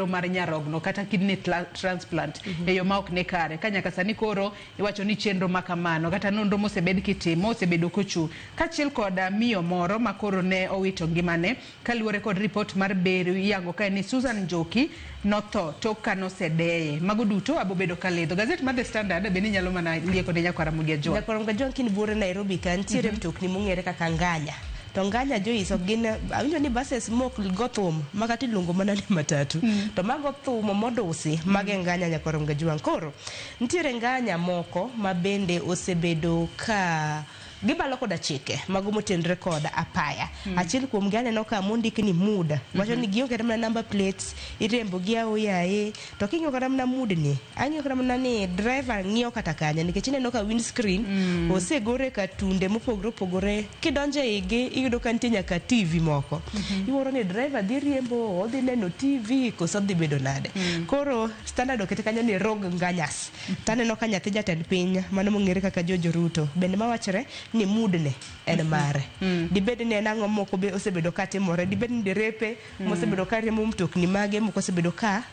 mar nyarogno kata kidney transplant eyo ma ok ne kare ka nyaka sani koro iwacho ni chenro makamano kata nonro mosebed kitimo osebedo kochu kachiel koda miyo moro ma koro ne owito ngimane kaluwore kod report mar beri yango ka ni Susan Njoki notho tok kanosedeye. Mago duto abobedo kaledho. Gazet mar The Standard beni nyalo mana lieko ne Nyakwara Mugia-Jwang. Nyakwara Mugia-Jwang kini bure Nairobi kan tiere mtokni mong'ere kaka Nganya. To Nganya Joyce ok gin awinjo ni buses mok go thum makati luongo mana ni matatu. To mago thum modusi mage Nganya Nyakwara Mugia-Jwang. Koro nitiere Nganya moko ma bende osebedo ka gibalo koda chike mago motenre koda apaya achiel kuom gane no ka mondik ni muda wacho ni gionge na number plates irembo gi aoyae to kinyo kada na mudni anyo kada na ni driver ng'iyo kata kanya nikech ineno ka windscreen osegore ka tunde mopogore kidonje igi iyudo ka nitie nyaka TV moko iworo ni driver dhi riembo odhi neno TV koso dhi bedo nade. Koro Standard okete kanyo ni Rogue Nganyas taneno ka nyathi jatend piny mano mong'ere kaka George Ruto bende mawachre ni mudne en mare dibed ne nango moko be osebedo ka timore dibed ni repe mosebedo ka riembo mtokni mage moko osebedo ka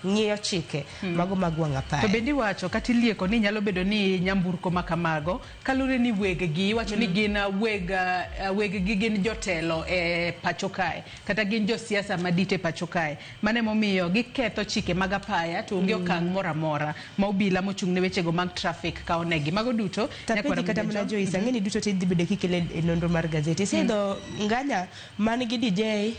ng'iyo chike mago magwanga pa. To bendi wacho kati lieko ni nyalo bedo ni nyamburko makamago kalure ni wegegi wacho ni gin wegegi gin jotelo e pacho kae kata gin josiasa madite pacho kae mane momiyo giketho chike mag apaya to onge okang' moramora ma obila mochung' ne wechego mag traffic ka onegi mago duto Nyakwara kata mana Joyce ng'eni duto te dhi bedo kikele e nonro mar gazeti sedo Nganya man gi DJ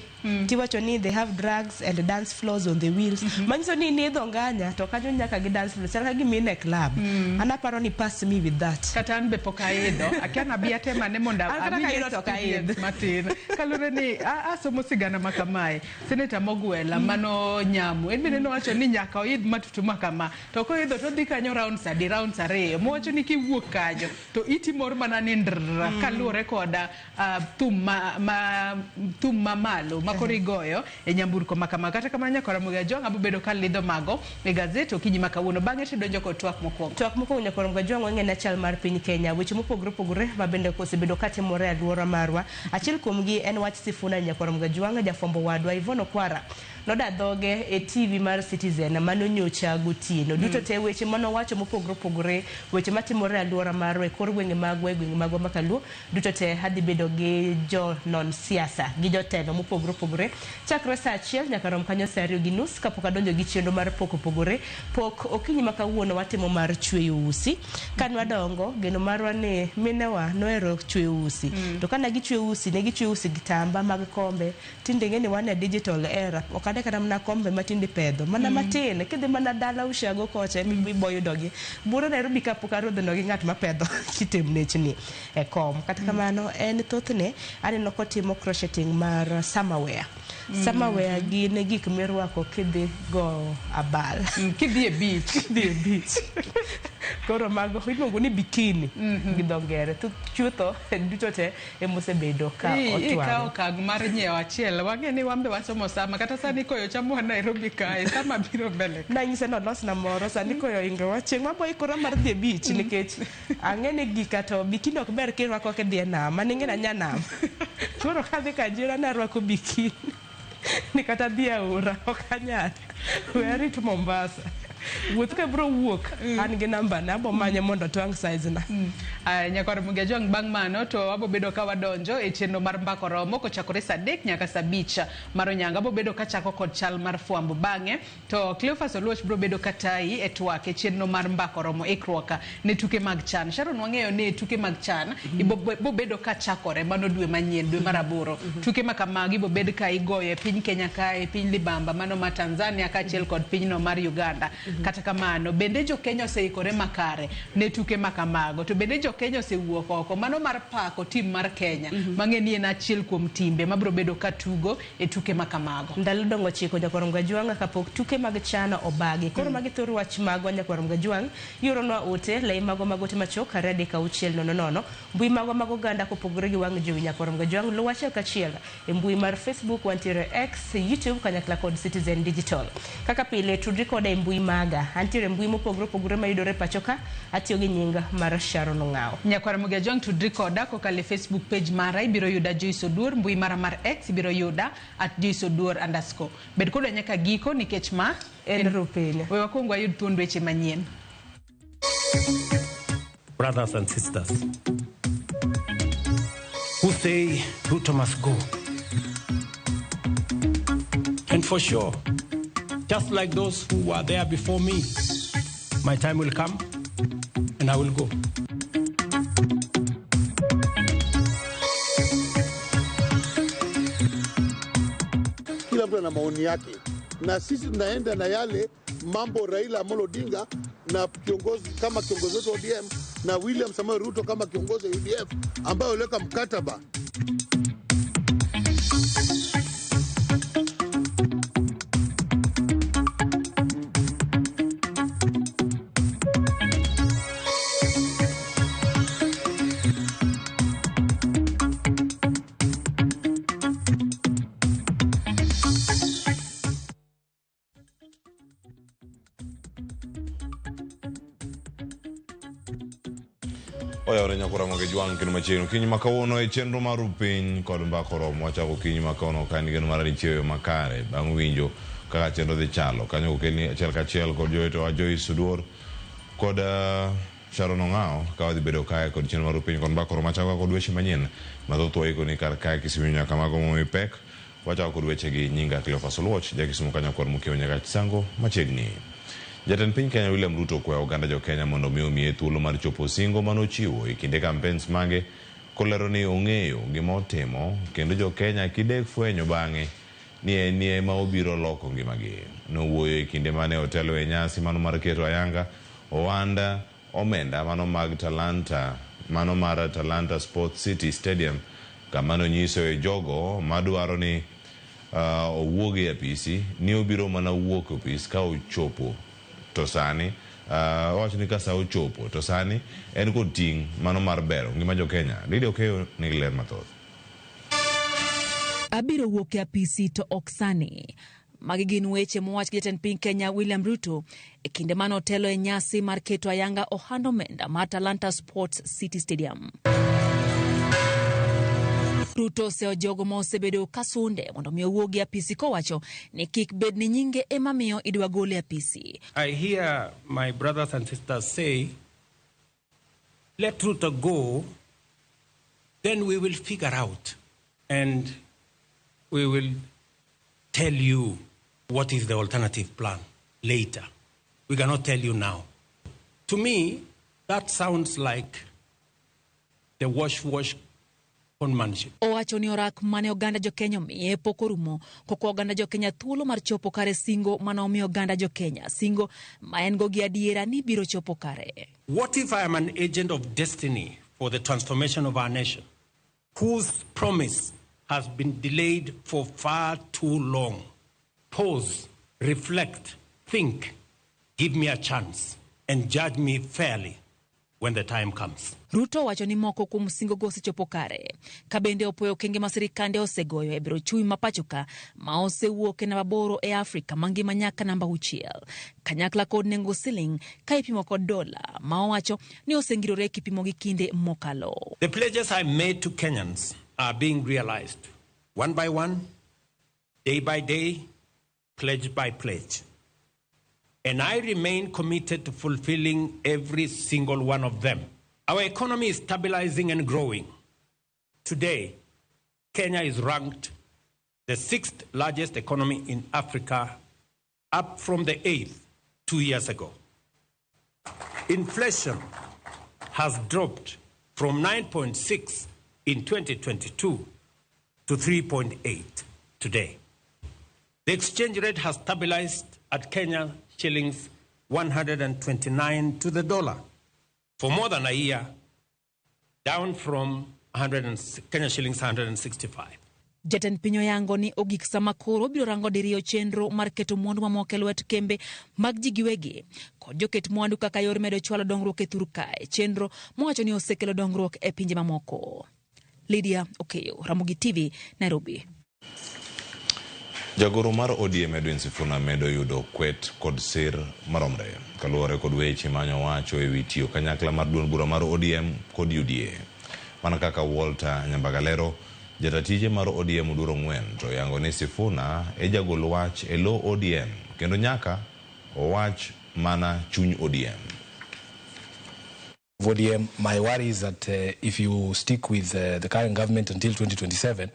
tiwacho ni they have drugs and dance floors on the wheels manyiso ni nidho Nganya to kanyo nyaka gi dance floor saka gi mine club anaparo ni pass me with that kata an be pokaidho akiana biate mane monda amini to kaidho matin kalure ni asomo sigana makamae Senator Mogwela mano nyamu en bende nowacho ni nyaka oidh matutu makama to koidho to dhi kanyo rounds ariyo mowacho ni kiwuok kanyo to itimor mana ni ndra kalure koda thum mamalo makorigoyo e nyamburko makama kata kamano Nyakwara Mugia-Jwang abobedo kalidho mago e gazeti okinyi makawuono bang'e to donjo kod twak mokwongo Nyakwara Mugia-Jwang wang'e chal mar piny Kenya weche mopogore ma bende osebedo katimore e alwora marwa achiel kuomgi en wach Sifuna Nyakwara Mugia-Jwang jafwambo wadwa Yvonne Okwara noda dhoge e TV mar Citizen mano nyocha gotieno duto te weche mano wacho mopogore weche matimore e alwora marwa e kor gwenge magwa makaluo duto te hadhi bedo gi jo non siasa gi jotelo mopogore chakre saa 1 nyaka rom kanyo saa 2:30 kapok adonjo gi chenro mar pok okinyi makawuono watimo mar chweyo usi kanwa dongo geno marwa ni minewa noero chweyo usi to kana gichweyo usi ne gichweyo usi gitamba mag kombe tinde ngeni wane digital era okade kana mna kombe matinde pedho mana matin kidhi mana dala ushago kocha miboyo dogi bura Nairobi kapok arodho no gi ng'at ma pedho kitemnechni e kom kata kamano en thothne aneno kotimo crocheting mar summerwear gin gik mirwako kidhi go abal kidhi e beach koro mago iluongo ni bikini gi dho ngere to chutho duto te emosebedo ka otwaro ikawo kag mar nyiewo achiel wang'e ni wambe wasomo sama kata sani koyo chamo Nairobi kae sama biro mbele na nyise no los na moro sani koyo ingo chieng' maboy koro mar dhi beach nikech ang'e ni gika to bikini ok ber kirwako kidhi e nam maning'e na nyanam koro kadhi kajira narwako bikini ni kata dhi aora okanyal weri to Mombasa wuoth ka bro wuok an gi namba na abo manye mondo twang size na Nyakwara Mugia-Jwang bang' mano to abobedo ka wadonjo e chenro mar mbako romo kochakore saa 3 nyaka saa 5 mar onyanga abobedo ka chako kod chal mar fwambo bang'e to Cleophas Oluoch bro bedo katai e twak e chenro mar mbako romo ikruoka ne tuke mag CHAN Sharon wang'eyo ne tuke mag CHAN ibobedo ka chakore mano dwe manyien dwe mar 8 tuke makamagi ibobedo ka igoyo e piny Kenya kae e piny Libamba mano ma Tanzania kaachiel kod pinyno mar Uganda kata kamano bende jo Kenya oseikore makare ne tuke makamago to bende jo Kenya osewuok oko mano mar pako tim mar Kenya mang'eni en achiel kuom timbe mabro bedo ka tugo e tuke makamago ndalo dongo chiko Nyakwara Mugia-Jwang kapok tuke mag CHAN obagi koro magi thor wach magwa Nyakwara Mugia-Jwang yoro ote lei mago magote machok karedi ka uchiel nono mbui mago mago ganda kopogore gi wang' jowi Nyakwara Mugia-Jwang lo wache kachiel e mbui mar Facebook wantiere X YouTube kanyakla kod Citizen Digital kaka pile tudri koda e mbui mag maga. Antiere mbui mopogore opogore mayudore pachoka, atiyo gi nying mar Sharon Ong'ao. Nyakwar Mugejong tudri koda kokale Facebook page mara ibiro yuda Joyce Oduor, mbui mara mar X ibiro yuda @JoyceOduor_. Bed koda nyaka giko nikech ma en rupiny. We wakuongo wayud thuond weche manyien. Brothers and sisters who say Ruto must go. And for sure, just like those who were there before me, my time will come and I will go. Kila mtu ana maoni yake, na sisi tunaenda na yale mambo Raila Amolo Odinga na kiongozi kama kiongozi wetu ODM na William Samoei Ruto kama kiongozi UDF ambayo waliweka mkataba. Ore Nyakwar Mugejong kino machiegni kiny makawuono e chenro mar Rupiny kod mbako romo wachako kiny makawuono kan geno mar richeyo makare bang' winjo kaka chenro dhi chalo kanyo okelni achiel kachiel kod jowetewa Joyce Oduor kod Sharon Ong'ao ka wadhi bedo kae kod chenro mar Rupiny kod mbako romo wachako kod weche manyien mathoth waikoni kar kae kisimiyo nyaka mago momi pek wachako kod weche gi nyinga Cleophas Oluoch jakisimu ka Nyakwar Mukio nyaka chisango machiegni. Jatend piny Kenya William Ruto kwayo oganda jo Kenya mondo omiye thuolo mar chopo singo manochiwo e kinde campaigns mage kolero ni ong'eyo gima otimo kendo jo Kenya kidek fwenyo bang'e ni ema obiro loko ngimagi. Nowuoyo e kinde mane otelo e nyasi mano mar keto ayanga owanda omenda mano mar Talanta Sports City Stadium kama nonyiso e jogo madwaro ni owuog e apisi ni obiro mana wuok e apis ka ochopo to sani wacho ni kasa ochopo to sani en kod ting' mano mar bero ngima jo Kenya. Lydia Okeyo nigi ler mathoth. Abiro wuok e apisi to ok sani. Magi gin weche mowach gi jatend piny Kenya William Ruto e kinde mane otelo e nyasi mar keto ayanga ohand omenda mar Talanta Sports City Stadium. Ruto oseo jogo ma osebedo kasunde mondo mi owuogi apisi kowacho ni kik bed ni nyinge ema miyo idwa gole apisi. I hear my brothers and sisters say, let Ruto go, then we will figure out and we will tell you what is the alternative plan later. We cannot tell you now. To me, that sounds like the wash Owacho ni orak mane oganda jo Kenya miye pok orumo koko oganda jo Kenya thuolo mar chopo kare singo mane omiyo oganda jo Kenya singo ma en go gi adiera ni biro chopo kare. What if I am an agent of destiny for the transformation of our nation, whose promise has been delayed for far too long? Pause, reflect, think, give me a chance and judge me fairly when the time comes. Ruto wacho ni moko kuom singo go osechopo kare. Ka bende opoyo kenge ma sirikande osegoyo e biro chui mapachoka ma osewuok e namba 8 e Afrika mangima nyaka namba 6. Kanyakla kod nengo siling ka ipimo kod dola ma owacho ni osengirore kipimo gi kinde mokalo. The pledges I made to Kenyans are being realized one by one, day by day, pledge by pledge. And I remain committed to fulfilling every single one of them. Our economy is stabilizing and growing. Today, Kenya is ranked the 6th largest economy in Africa, up from the 8th 2 years ago. Inflation has dropped from 9.6 in 2022 to 3.8 today. The exchange rate has stabilized at Kenya shillings 129 to the dollar for more than a year, down from Kenya shillings 165. Jatend piny oyango ni ogik sama koro biro rango diriyo chenro mar keto mwandu mamoko e lwet kembe mag ji giwegi kod joket mwandu kaka yor medo chwalo dongruok e thur kae, chenro mowacho ni osekelo dongruok e pinje mamoko. Lydia Okeyo, Ramogi TV, Nairobi. Jagoro mar ODM Edwin Sifuna medo yudo kwet kod sir maromre kaluwore kod weche manyo wacho ewi tiyo kanyakla mar duond bura mar ODM kod UDA. Mana kaka Walter Nyambagalero, jatatije mar ODM Uduro Ng'wen, to yango ni Sifuna e jagol wach e lo ODM kendo nyaka owach mana chuny ODM. ODM, my worry is that if you stick with the current government until 2027,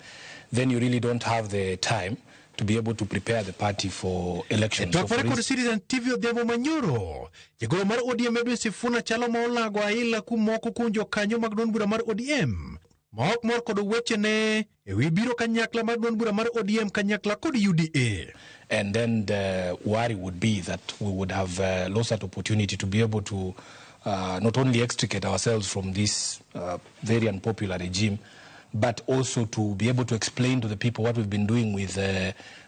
then you really don't have the time to be able to prepare the party for elections. So for Citizen TV Odhiambo Manyoro, jagoro mar ODM Edwin Sifuna chalo ma olago aila kumoko kunjo kanyo mag duond bura mar ODM. Maok mor kod weche ne ewi biro kanyakla mar duond bura mar ODM kanyakla kod UDA. And then the worry would be that we would have lost that opportunity to be able to not only extricate ourselves from this very unpopular regime, but also to be able to explain to the people what we've been doing with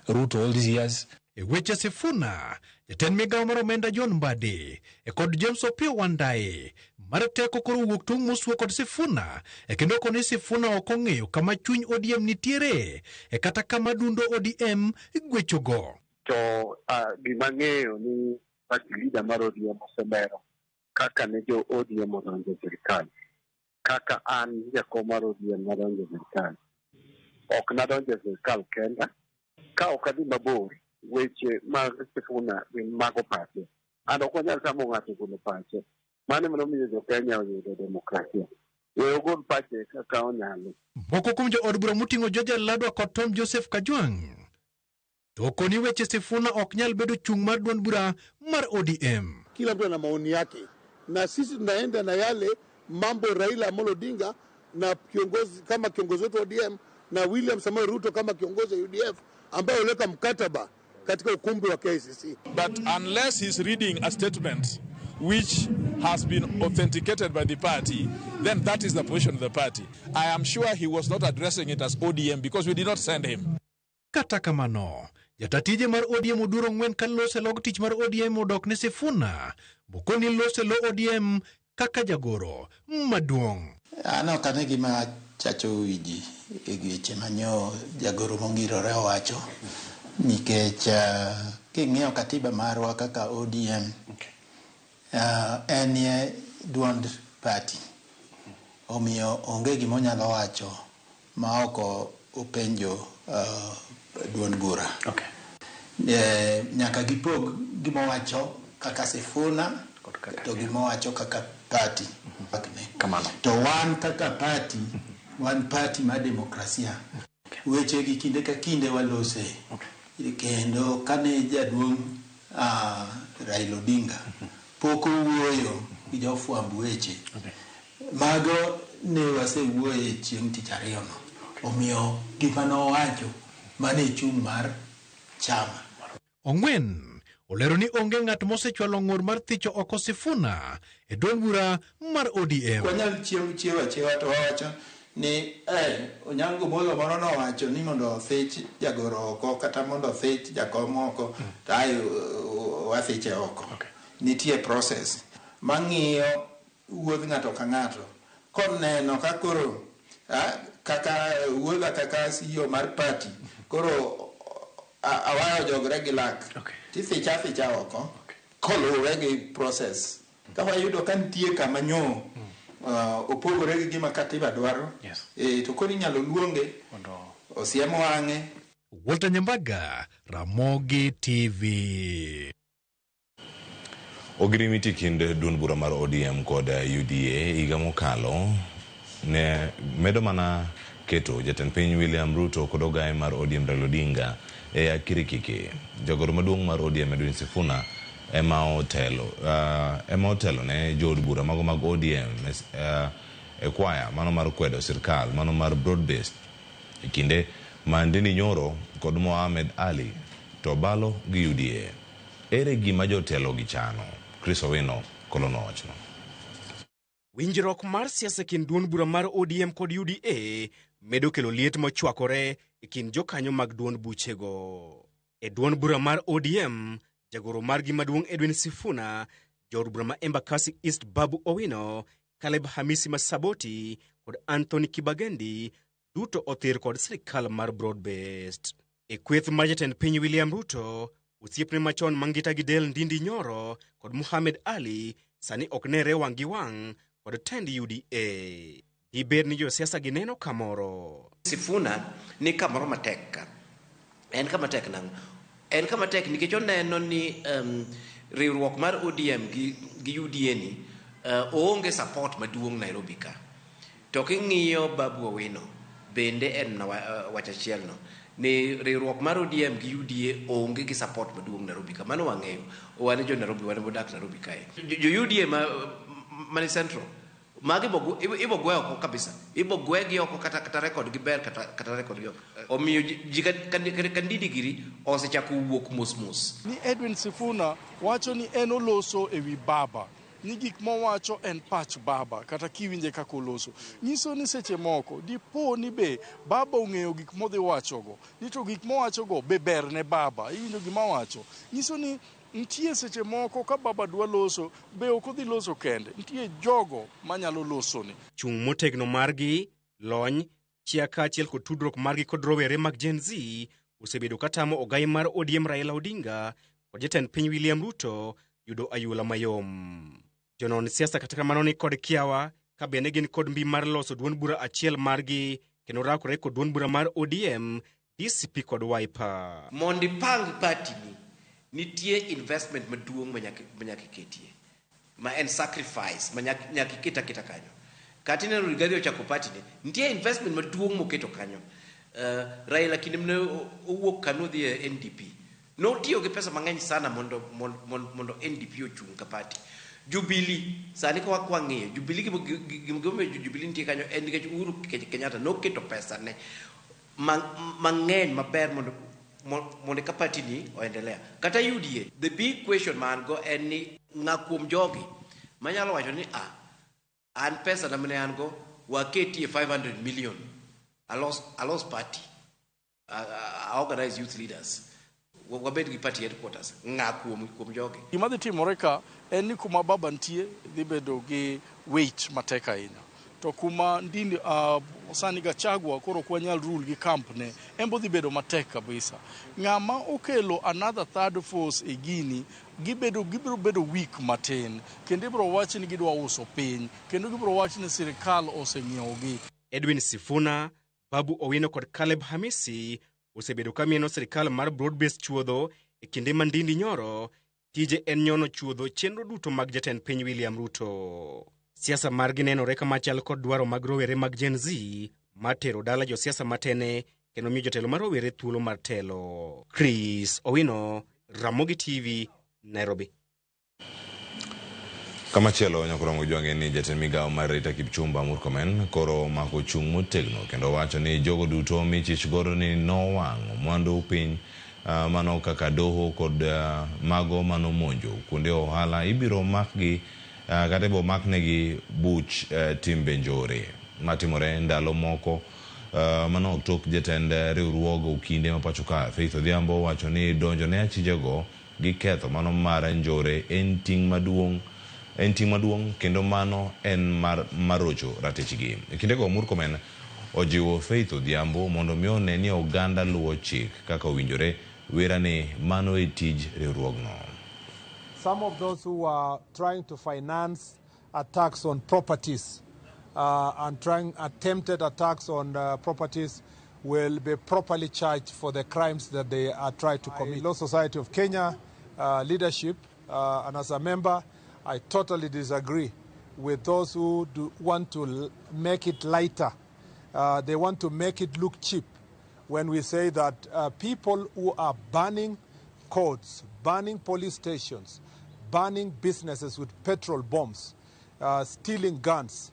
Ruto all these years. Weche Sifuna, jatend migawo mar omenda John Mbadi, kod James Opiyo Wandayi, mar teko koro wuok tung' mosuo kod Sifuna, kendo koni Sifuna ok ong'eyo kama chuny ODM nitiere, kata kama dundo ODM gwechogo. To gima ng'eyo ni party leader mar ODM osemero kaka ne jo ODM odonjo sirikal. Kaka an jakom mar ODM nadonjo sirikal. Ok nadonjo sirikal kenda. Ka ok adhi mabor, weche mag Sifuna gin mago pache. An ok wanyal tamo ng'ato golo pache. Mano momiyo jo Kenya oyudo demokrasia. We ogol pache kaka onyalo. Moko kuom jo od bura moting'o George Ladwa kod Tom Joseph Kajwang'. To koni weche Sifuna ok nyal bedo chung' mar duond bura mar ODM. Kila mtu ana maoni yake. Na sisi tunaenda na yale mambo Raila Amolo Odinga na kiongozi kama kiongozi wetu ODM na William Samoei Ruto kama kiongozi wa UDF ambaye uleka mkataba katika ukumbi wa KICC. But unless he's reading a statement which has been authenticated by the party, then that is the position of the party. I am sure he was not addressing it as ODM because we did not send him. Kata kamano, jatatije mar ODM Uduro Ng'wen ka lose log tich mar ODM odok ne Sifuna, bokoni lose lo ODM kaka jagoro maduong'. Ano kane gima chacho wiji egeche manyo jagoro mongirore owacho nikech king'iyo katiba marwa kaka ODM en ye duond party omiyo onge gima onyalo wacho ma oko openjo duond bura. Nyaka gipog gima wacho kaka Sifuna to gima wacho kaka party. To wan kaka party, wan party ma demokrasia. Weche gi kinde ka kinde walose. Kendo kane jaduong' Raila Odinga poko wuoyo gi jofwamb weche. Mago ne wasewuoye chieng' tich ariyo no. Omiyo gima nowacho mane chung' mar chama. Ong'wen olero ni onge ng'at mosechwalo ng'ur mar thicho oko Sifuna e duond bura mar ODM. Wanyal chiewa to wawacho ni Onyango Molo moro nowacho ni mondo othich jagoro oko kata mondo othich jakom oko to wathiche oko. Nitie process mang'iyo wuodh ng'ato ka ng'ato koneno ka koro kaka wuodha kaka CEO mar party koro awayo jogre gi lak thicha oko koluwore gi process ka wayudo ka nitie kama nyo opogore gi gima katiba dwaro to koro inyalo luonge osiem wang'e. Walter Nyambaga, Ramogi TV. Ogirimiti kind duond bura mar ODM kod UDA higa mokalo ne medo mana keto jatend piny William Ruto kod ogaye mar ODM Raila Odinga e akirikiki. Jagoro maduong' mar ODM Edwin Sifuna ema otelo ne jood bura mago mag ODM e kwaya mano mar kwedo sirkal mano mar broad based e kinde Mandini Nyoro kod Mohamed Ali to balo gi UDA. Ere gima jotelo gi chano? Chris Owino kolono wachno. Winjruok mar siasa kind duond bura mar ODM kod UDA medo kelo liet mochwakore e kind jokanyo mag duond buchego. E duond bura mar ODM, jagoro margi maduong' Edwin Sifuna, jood bura ma Embakasi East Babu Owino, Caleb Hamisi Masaboti kod Anthony Kibagendi duto othir kod sirikal mar broad based. E kweth mar jatend piny William Ruto, osiepne machon Mangita Gidel Ndindi Nyoro kod Muhammad Ali sani ok nere wang' gi wang' kod tend UDA. Dibed ni josiasa gineno kamoro. Sifuna ni kamoro matek ka. En kama tek nang. En kama tek nikech oneno ni riwruok mar ODM gi UDA ni oonge support maduong' Nairobi ka. To king'iyo Babu Owino bende en na wachachiel no. Ni riwruok mar ODM gi UDA oonge gi support maduong' Nairobi ka. Mano wang'eyo. Wane jo Nairobi, wane bodak Nairobi kae. Jo UDA mani Central magi ibo gwe oko kabisa. Ibo gwe gi oko kata record gi ber kata record gi oko. Omiyo ji kandidi giri osechako wuok mos. Ni Edwin Sifuna wacho ni en oloso ewi baba. Ni gik mowacho en pach baba kata kiwinje kako oloso. Nyiso ni seche moko dipo ni be baba ong'eyo gik modhi wachogo. Ni to gik mowachogo be ber ne baba. Iwinjo gima wacho. Nyiso ni ntie seche moko ka baba dwa loso be ok odhi loso kende. Ntie jogo manyalo loso ni. Chung' motegno margi, lony, chia kaachiel kod tudruok margi kod rowere mag Gen Z osebedo katamo ogai mar ODM Raila Odinga kod jatend piny William Ruto yudo ayula mayom. Jonon siasa kata kamano ni kod kiawa ka bende gin kod mbi mar loso duond bura achiel margi kendo rakore kod duond bura mar ODM, DCP kod Wiper. Mondi pang party ni nitie investment maduong' manyaka ketie. Ma en sacrifice manyaka kita kanyo. Kati neno Rigathi ochako party ni nitie investment maduong' moketo kanyo. Raila kinde mne owuok kano dhi NDP. No tiyo gi pesa mang'eny sana mondo NDP ochung' ka party. Jubilee sani ko wakwang'eyo Jubilee gimomiyo Jubilee nitie kanyo en nikech Uhuru Kenyatta noketo pesa ne mang'eny maber mondo ka party ni oendelea. Kata UDA, the big question man go en ni ng'akuom jogi manyalo wacho ni an pesa na mane an go waketie 500 million I lost party. I organize youth leaders. Wabed gi party headquarters. Kuom jogi. Gima dhi timore ka en ni kuma baba ntie dhi bedo gi weight matek ahinya. To kuma Ndindi sani Gachagua koro kwanyal rule gi camp ne embo dhi bedo matek kabisa. Ng'ama okelo another third force e gini gibiro bedo weak matin. Kendo ibiro wachi ni gidwa uso piny. Kendo gibiro wachi ni sirikal oseng'iewogi. Edwin Sifuna, Babu Owino kod Caleb Hamisi osebedo kamieno sirikal mar broad-based chuodho e kinde ma Ndindi Nyoro tije en nyono chuodho chenro duto mag jatend piny William Ruto. Siasa margi nenore kamachal kod dwaro mag rowere mag Gen Z matero dala josiasa matene kendo miyo jotelo mar rowere thuolo mar telo. Chris Owino, Ramogi TV, Nairobi. Kamachielo Nyakurongo Jwange ni jatend migawo mar Rita Kipchumba Murkomen koro mako chung' motegno kendo wacho ni jogo duto michich godo ni nowang'o mwandu piny mano kaka doho kod mago mano monjo kuonde ohala ibiro makgi kata ibo maknegi buch timbe njore matimore ndalo moko mano tok jatend riwruogo kinde mapacho ka Faith Odhiambo wacho ni donjo ne achijego gi ketho mano mar njore en ting' maduong' kendo mano en marocho ratechgi. Kindego Murkomen ojiwo Faith Odhiambo mondo miyo ne ni oganda luwo chik kaka owinjore wera ni mano e tij riwruogno. Some of those who are trying to finance attacks on properties and attempted attacks on properties will be properly charged for the crimes that they are trying to commit. Law Society of Kenya leadership, and as a member, I totally disagree with those who want to make it lighter. They want to make it look cheap when we say that people who are banning courts, banning police stations, banning businesses with petrol bombs, stealing guns,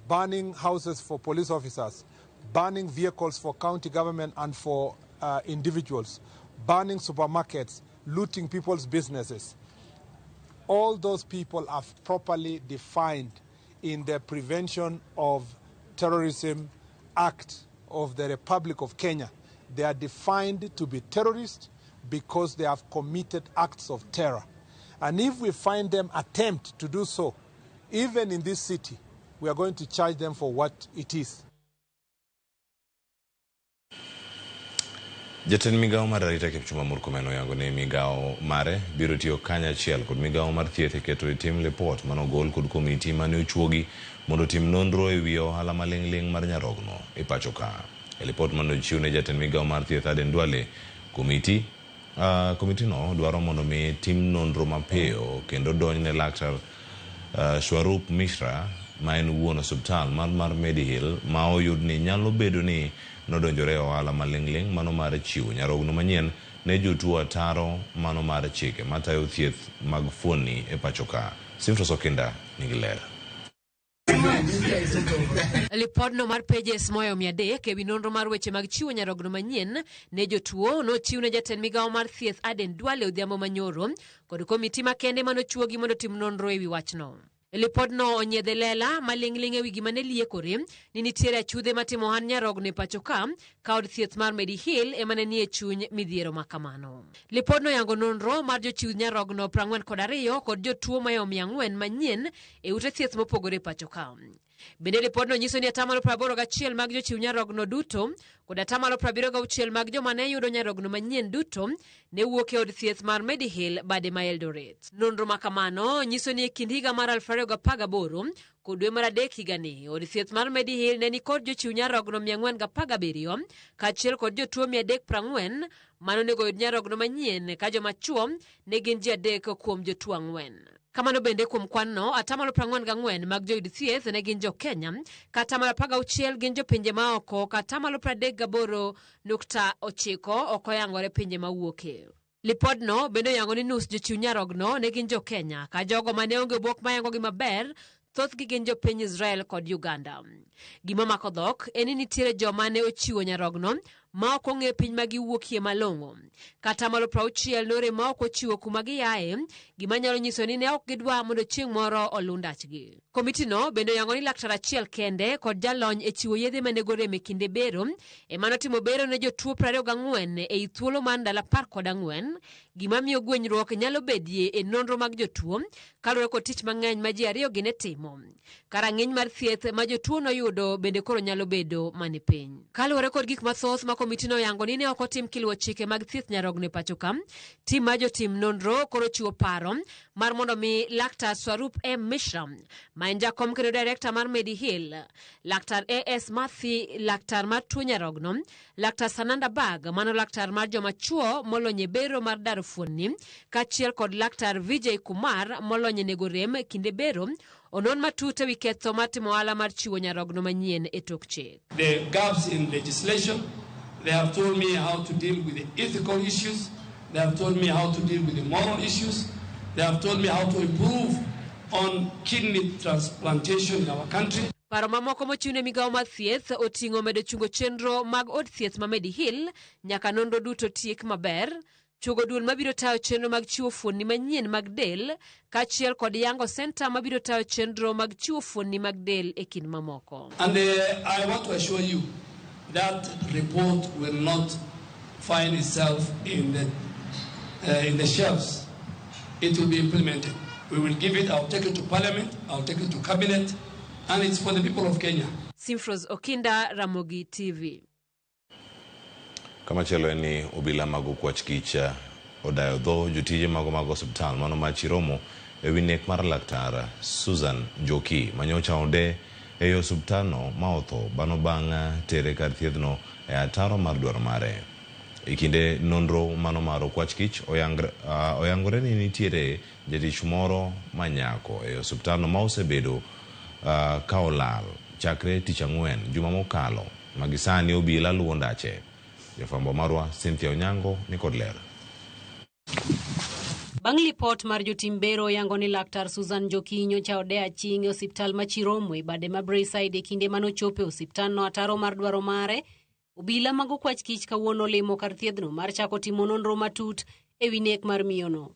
banning houses for police officers, banning vehicles for county government and for individuals, banning supermarkets, looting people's businesses. All those people are properly defined in the Prevention of Terrorism Act of the Republic of Kenya. They are defined to be terrorists because they have committed acts of terror. And if we find them attempt to do so, even in this city, we are going to charge them for what it is. Jatend migao mar arita Kipchumba Murkomen oyango ni migao mare biro tiyo kanyachiel kod migao mar thieth e keto tim lipot manogol kod komiti mane ochuogi mondo tim nonro e wi ohala maling'ling mar nyarogno e pacho ka. E lipot mane ochiw ne jatend migao mar thieth Aden Duale, komiti no dwaro mondo mi tim nonro mapiyo kendo donj ne laktar Shwarup Mishra ma en wuon osiptal mar Medihill ma oyud ni nyalo bedo ni nodonjore ohala maling'ling mano mar chiwo nyarogno manyien ne jotuo ataro mano mar chike matayo thieth mag fuoni e pacho ka. Simfros Okinda nigi ler. Lipodno mar pages moyo 300 ewi nonro mar weche mag chiwo nyarogno manyien ne jotuo nochiw ne jatend migao mar thieth Aden Duale odhiambo manyoro kod komiti makende manochuogi mondo tim nonro ewi wachno. Lipodno onyiedhe lela maling'ling ewi gima ne liekore ni nitiere achudhe matimo ohan nyarogno e pacho ka od thieth mar Medihill ema ne nie chuny midhiero makamano. Lipodno yango nonro mar jochiw nyarogno 42 kod jotuo mayo 400 manyien e ute thieth mopogore e pacho ka. Bende lipodno nyiso ni 81% mag jochiw nyarogno duto kod 76% mag joma ne yudo nyarogno manyien duto ne wuok e od thieth mar Medihill bade ma Eldoret. Nonro makamano nyiso ni e kind higa mar 2018 kod dwe mar adek higani od thieth mar Medihill ne ni kod jochiw nyarogno 417 kaachiel kod jotuo 340 manonego yud nyarogno manyien ka joma chuo ne gin ji 3 kuom jotuo 4. Kamano bende kuom kwanno 44 mag joyud thieth ne gin jo Kenya, ka 16 gin jo pinje maoko, ka 38.9 ok oyangore pinje mawuoke. Lipodno bende yango ni nus jochiw nyarogno ne gin jo Kenya, ka jogo mane onge bwok mayango gi maber thothgi gin jo piny Israel kod Uganda. Gima mako dhok en ni nitiere joma ne ochiwo nyarogno ma ok ong'e piny ma giwuokie malong'o. Kata 60 nore ma ok ochiwo kuma giaye, gima nyalo nyiso ni ne ok gidwa mondo chieng' moro olundachgi. Komiti no bende yango ni laktar achiel kende kod jalony e chiwo yedhe manego rem e kinde bero ema notimo bero ne jotuo 24 e thuolo mar ndalo 14, gima miyo gwenyruok nyalo bedie e nonro mag jotuo kaluwore kod tich mang'eny ma ji ariyogi ne timo. Karang'iny mar thieth ma jotuo noyudo bende koro nyalo bedo mani piny. Kaluwore kod gik mathoth ma komiti no yango ni ne ok otim kiluwo chike mag thieth nyarogno e pacho ka, tim ma jotim nonro koro chiwo paro mar mondo mi laktar Swarup M. Mishra ma en jakom kendo direkta mar Medihill, laktar A.S. Mathi, laktar mar tuo nyarogno, laktar Sananda Bag, mano laktar mar joma chuo molonye bero mar daro fuonni, kaachiel kod laktar Vijay Kumar molonye nego rem kinde bero, onon matut ewi ketho matimo ohala mar chiwo nyarogno manyien e tok chik. The gaps in legislation, they have told me how to deal with the ethical issues, they have told me how to deal with the moral issues, they have told me how to improve on kidney transplantation in our country. Paro mamoko mochiwne migao mar thieth oting'o medo chungo chenro mag od thieth ma Medihill nyaka nonro duto tiek maber, chugo duol mabiro tayo chenro mag chiwo fuonni manyien mag del, kaachiel kod yango senta mabiro tayo chenro mag chiwo fuonni mag del e kind mamoko. And I want to assure you that report will not find itself in the shelves. It will be implemented. We will give it, I'll take it to Parliament, I'll take it to Cabinet, and it's for the people of Kenya. Simfros Okinda, Ramogi TV. Kama chelo ni obila mago kwach kicha odayo dho jotije mago hospital mano ma Chiromo ewi nek mar laktar Susan Njoki manyocha ode e hospital no ma otho bano banga tere kar thiedhno e ataro mar dwaro mare. Ikinde nonro mano maro kwach kich oyangore ni nitiere jatich moro manyako e hospital no ma osebedo ka olal chakre tich ang'wen juma mokalo magisani obila luwo ndache. Jafambo marwa Cynthia Onyango ni kod ler. Bang' lipot mar jotim bero yango ni laktar Susan Njoki nyocha ode aching' e osiptal ma Chiromo e bade ma Braeside e kinde manochopo e osiptal no ataro mar dwaro mare. Obila mago kwach kich kawuono limo kar thiedhno mar chako timo nonro matut ewi nek mar miyono.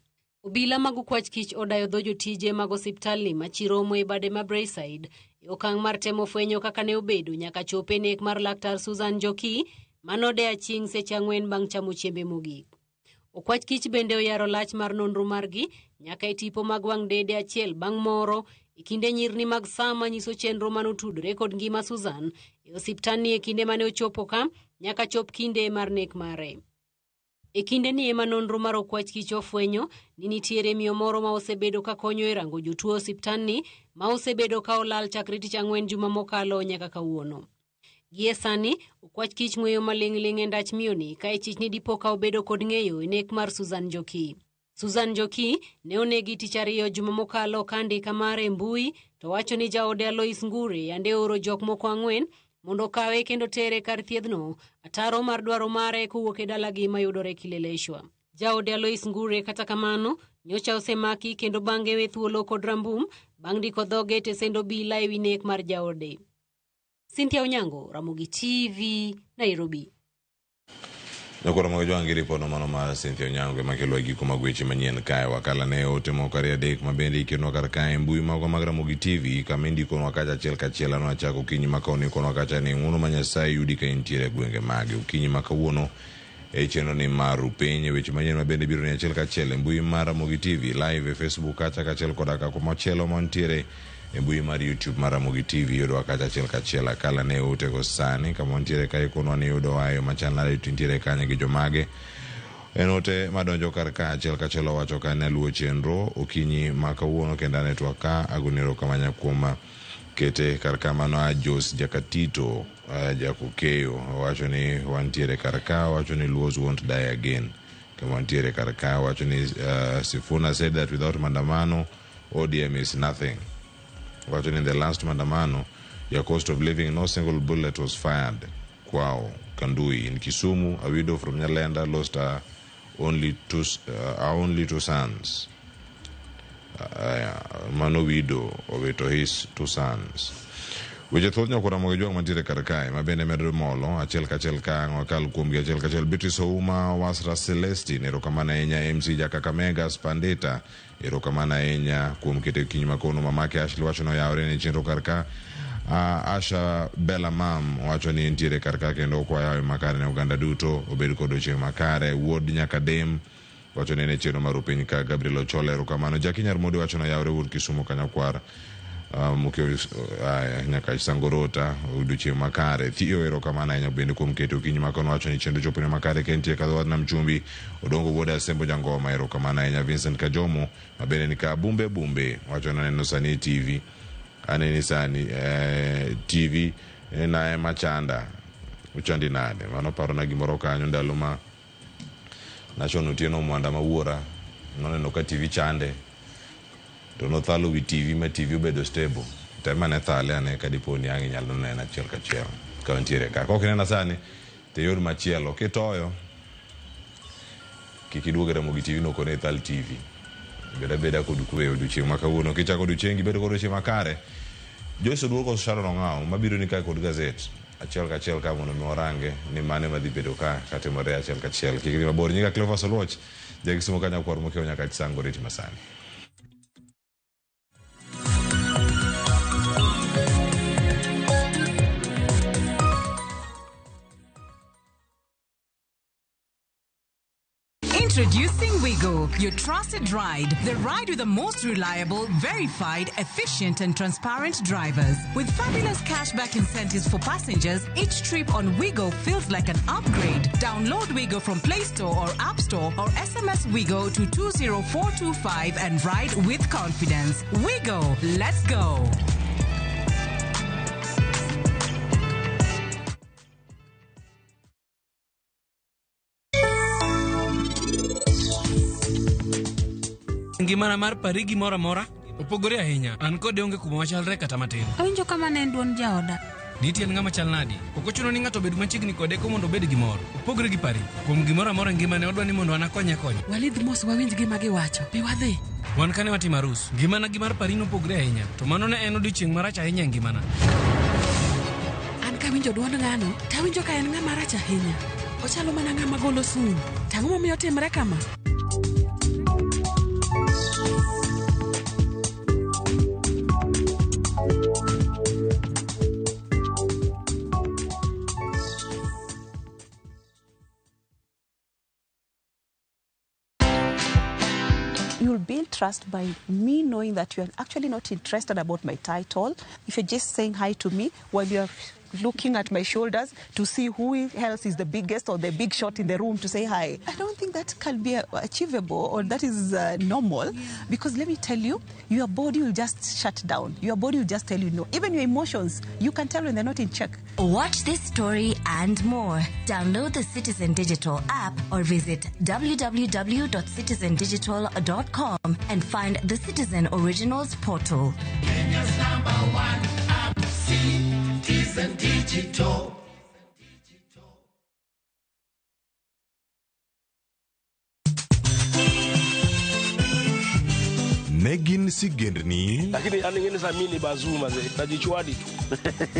Obila mago kwach kich odayo dho jotije mag osiptal ni ma Chiromo e bade ma Braeside e okang' mar temo fwenyo kaka ne obedo nyaka chope nek mar laktar Susan Njoki manode aching' seche 4 bang' chamo chiembe mogik. Okwach kich bende oyaro lach mar nonro margi nyaka e tipo mag wang' dede achiel bang' moro e kinde nyirni mag sama nyiso chenro manotudore kod ngima Susan e osiptal ni e kinde mane ochopo ka nyaka chop kinde mar nek mare. E kinde ni ema nonro mar okwach kich ofwenyo ni nitiere miyo moro ma osebedo ka konyo e rango jotuo osiptandni ma osebedo ka olal chakre tich ang'wen juma mokalo nyaka kawuono. Gie sani, okwach kich ng'weyo maling'ling' e ndach miyoni ka ichich ni dipo ka obedo kod ng'eyo e nek mar Susan Njoki. Susan Njoki ne onegi tich ariyo juma mokalo ka andika mare e mbui to wacho ni jaode Alois Ngure yande oro jok moko 4 mondo kawe kendo tere kar thiedhno ataro mar dwaro mare kowuok e dalagi mayudore Kileleshwa. Jaode Alois Ngure kata kamano nyocha osemaki kendo bang'e we thuolo kod rambum bang' ndiko dhoge tesendo bila e wi nek mar jaode. Cynthia Onyango, Ramogi TV, Nairobi. Nyakora mga joangi ripono mano mar Cynthia Onyango makelo giko magweche manyien kae wakala ne ote moko ariyo adek mabende ikenwa kar kae mbui mago mag Ramogi TV kama indikonwa kacha achiel kachiel ano achako okinyi makaoni ikonwa kacha ni ng'uono ma Nyasaye yudi ka intiere gwenge mage okinyi makawuono e chenro ni maru piny weche manyien mabende biro ni achiel kachiel e mbui mar Ramogi TV live e Facebook kacha kachiel koda ka komachielo mantiere e mbui mar YouTube mar Ramogi TV yudo kacha achiel kachiel akala ne ote go sani kama ntiere ka ikonwa ni yudo ayo machanare tintiere kanye gi jomage enote madonjo kar ka achiel kachiel wacho ka ne luo chenro okinyi makawuono kenda netwa ka agonero kamanya kuoma kete kar kamano a Jos Jakatito Jakukeyo wacho ni wantiere kar ka wacho ni Luos won't die again kama ntiere kar ka wacho ni Sifuna said that without Mandamano ODM is nothing. Watching in the last Mandamano, your cost of living, no single bullet was fired. Kwao, Kandui. In Kisumu, a widow from Nyalenda lost her only two sons. Mano widow of his 2 sons. Weche thoth nyakora moge jwang mantiere kar kae mabende medre molo achiel kachiel ka wakal kuomgi achiel kachiel Beatrice Ouma Wasra Celestine erokamano ahinya MC Jakakamega Spandita erokamano ahinya kuom kete okinyi makono mamake Ashley wacho noyawore ne chenro kar ka Asha Bella Mam wacho ni ntiere kar ka kendo okwayo makare ne oganda duto obed kod odiochieng' makare wuod nyaka dem wacho ni ne chenro mar piny ka Gabriel Ochole erokamano Jackie Nyarmodi wacho noyawore wuod Kisumu Kanyakwar mukio nyaka Sangorota odiochieng' makare Theo erokamano ahinya bende kuom keto okinyi makono wacho ni chenro chopone makare kentie ka dhowath nam chumbi Odongo wuod Asembo Jangoma erokamano ahinya Vincent Kajomo mabende ni ka bumbe wacho ni neno sani TV aneni sani TV na machanda uchandi nade mano paro na gimoro kanyo ndalo ma nachono Otieno Mwanda Mawuora noneno ka TV chande to no thalo wi TV ma TV obedo stable tema ne thale ane ka diponi angi nyalo nena achiel kachiel ka ntiere ka kok nena sani te yor machielo kitoyo kikiduoga Ramogi TV no kone thal TV beda kod kwe odiochieng' makawuono kichako odiochieng' bedo kod odiochieng' makare Joyce Oduoko Sharon Ong'aw mabiro ni ka kod gazet achiel kachiel ka mondo mi orange ni mane madhi bedo ka katimore achiel kachiel kikiri mabor nyinga Cleophas Oluoch jakisumo Kanyakwar mokeo nyaka Sangoreti masani. Introducing Wigo, your trusted ride. The ride with the most reliable, verified, efficient and transparent drivers. With fabulous cashback incentives for passengers, each trip on Wigo feels like an upgrade. Download Wigo from Play Store or App Store or SMS Wigo to 20425 and ride with confidence. Wigo, let's go. Ngimana mar pari gimoro amora opogore ahinya an kode onge kuma wachalre kata matin. Awinjo kama ne duon jaoda. Nitie ng'ama chal nadi ok ochuno ni ng'ato bed machiegni kode ko mondo obed gimoro opogore gi pari kuom gimoro amora ngimane odwa ni mondo an akonye konyo. Walidh mos wawinj gima giwacho be wadhi. Wan kane watimo arus ngimana gi mar pari nopogore ahinya to mano ne en odiochieng' marach ahinya e ngimana. An kawinjo duond ng'ano tawinjo ka en ng'ama rach ahinya ochalo mana ng'ama golo sum. Tang'o momiyo timre kama. You'll build trust by me knowing that you're actually not interested about my title. If you're just saying hi to me while you're looking at my shoulders to see who else is the biggest or the big shot in the room to say hi. I don't think that can be achievable or that is normal, because let me tell you, your body will just shut down. Your body will just tell you no. Even your emotions, you can tell when they're not in check. Watch this story and more. Download the Citizen Digital app or visit www.citizendigital.com and find the Citizen Originals portal. Kenya's #1 app, Citizen Digital. Negin sigendni lakini aningeni samini bazuma ze najichwadi tu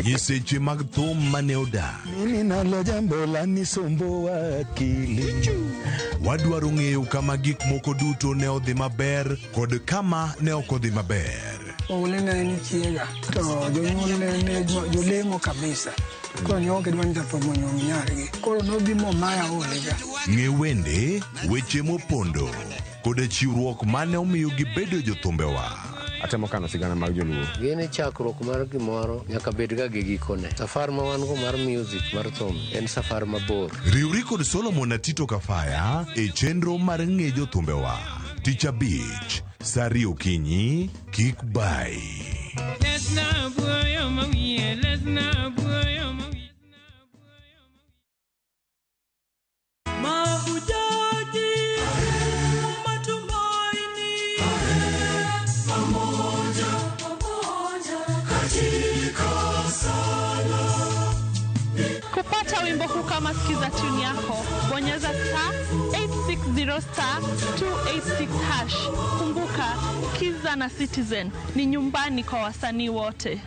yeseche mag thum maneoda mimi nalo jambo la nisombo akili wadwaro ng'eyo kama gik moko duto ne odhi maber kod kama ne ok odhi maber. Olena ni chiega to jonyuol ne jolemo kabisa ko nyoke dwan japo monyo nyargi koro nobimo maya olega ng'e wende weche mopondo kod chiwruok mane omiyo gibedo jothumbewa. Atemo kano sigana mag joluo. Gini chakruok mar gimoro nyaka bed ga gi gikone. Safar ma wan go mar music mar thum en safar mabor. Riwri kod Solomon Atito Kafaya e chenro mar ng'e jothumbewa. Tich Abich, Sari Okinyi, kik bai. Kupata wimbo huu kama sikiza tune yako, bonyeza *860*286#. Kumbuka, Kiza na Citizen ni nyumbani kwa wasanii wote.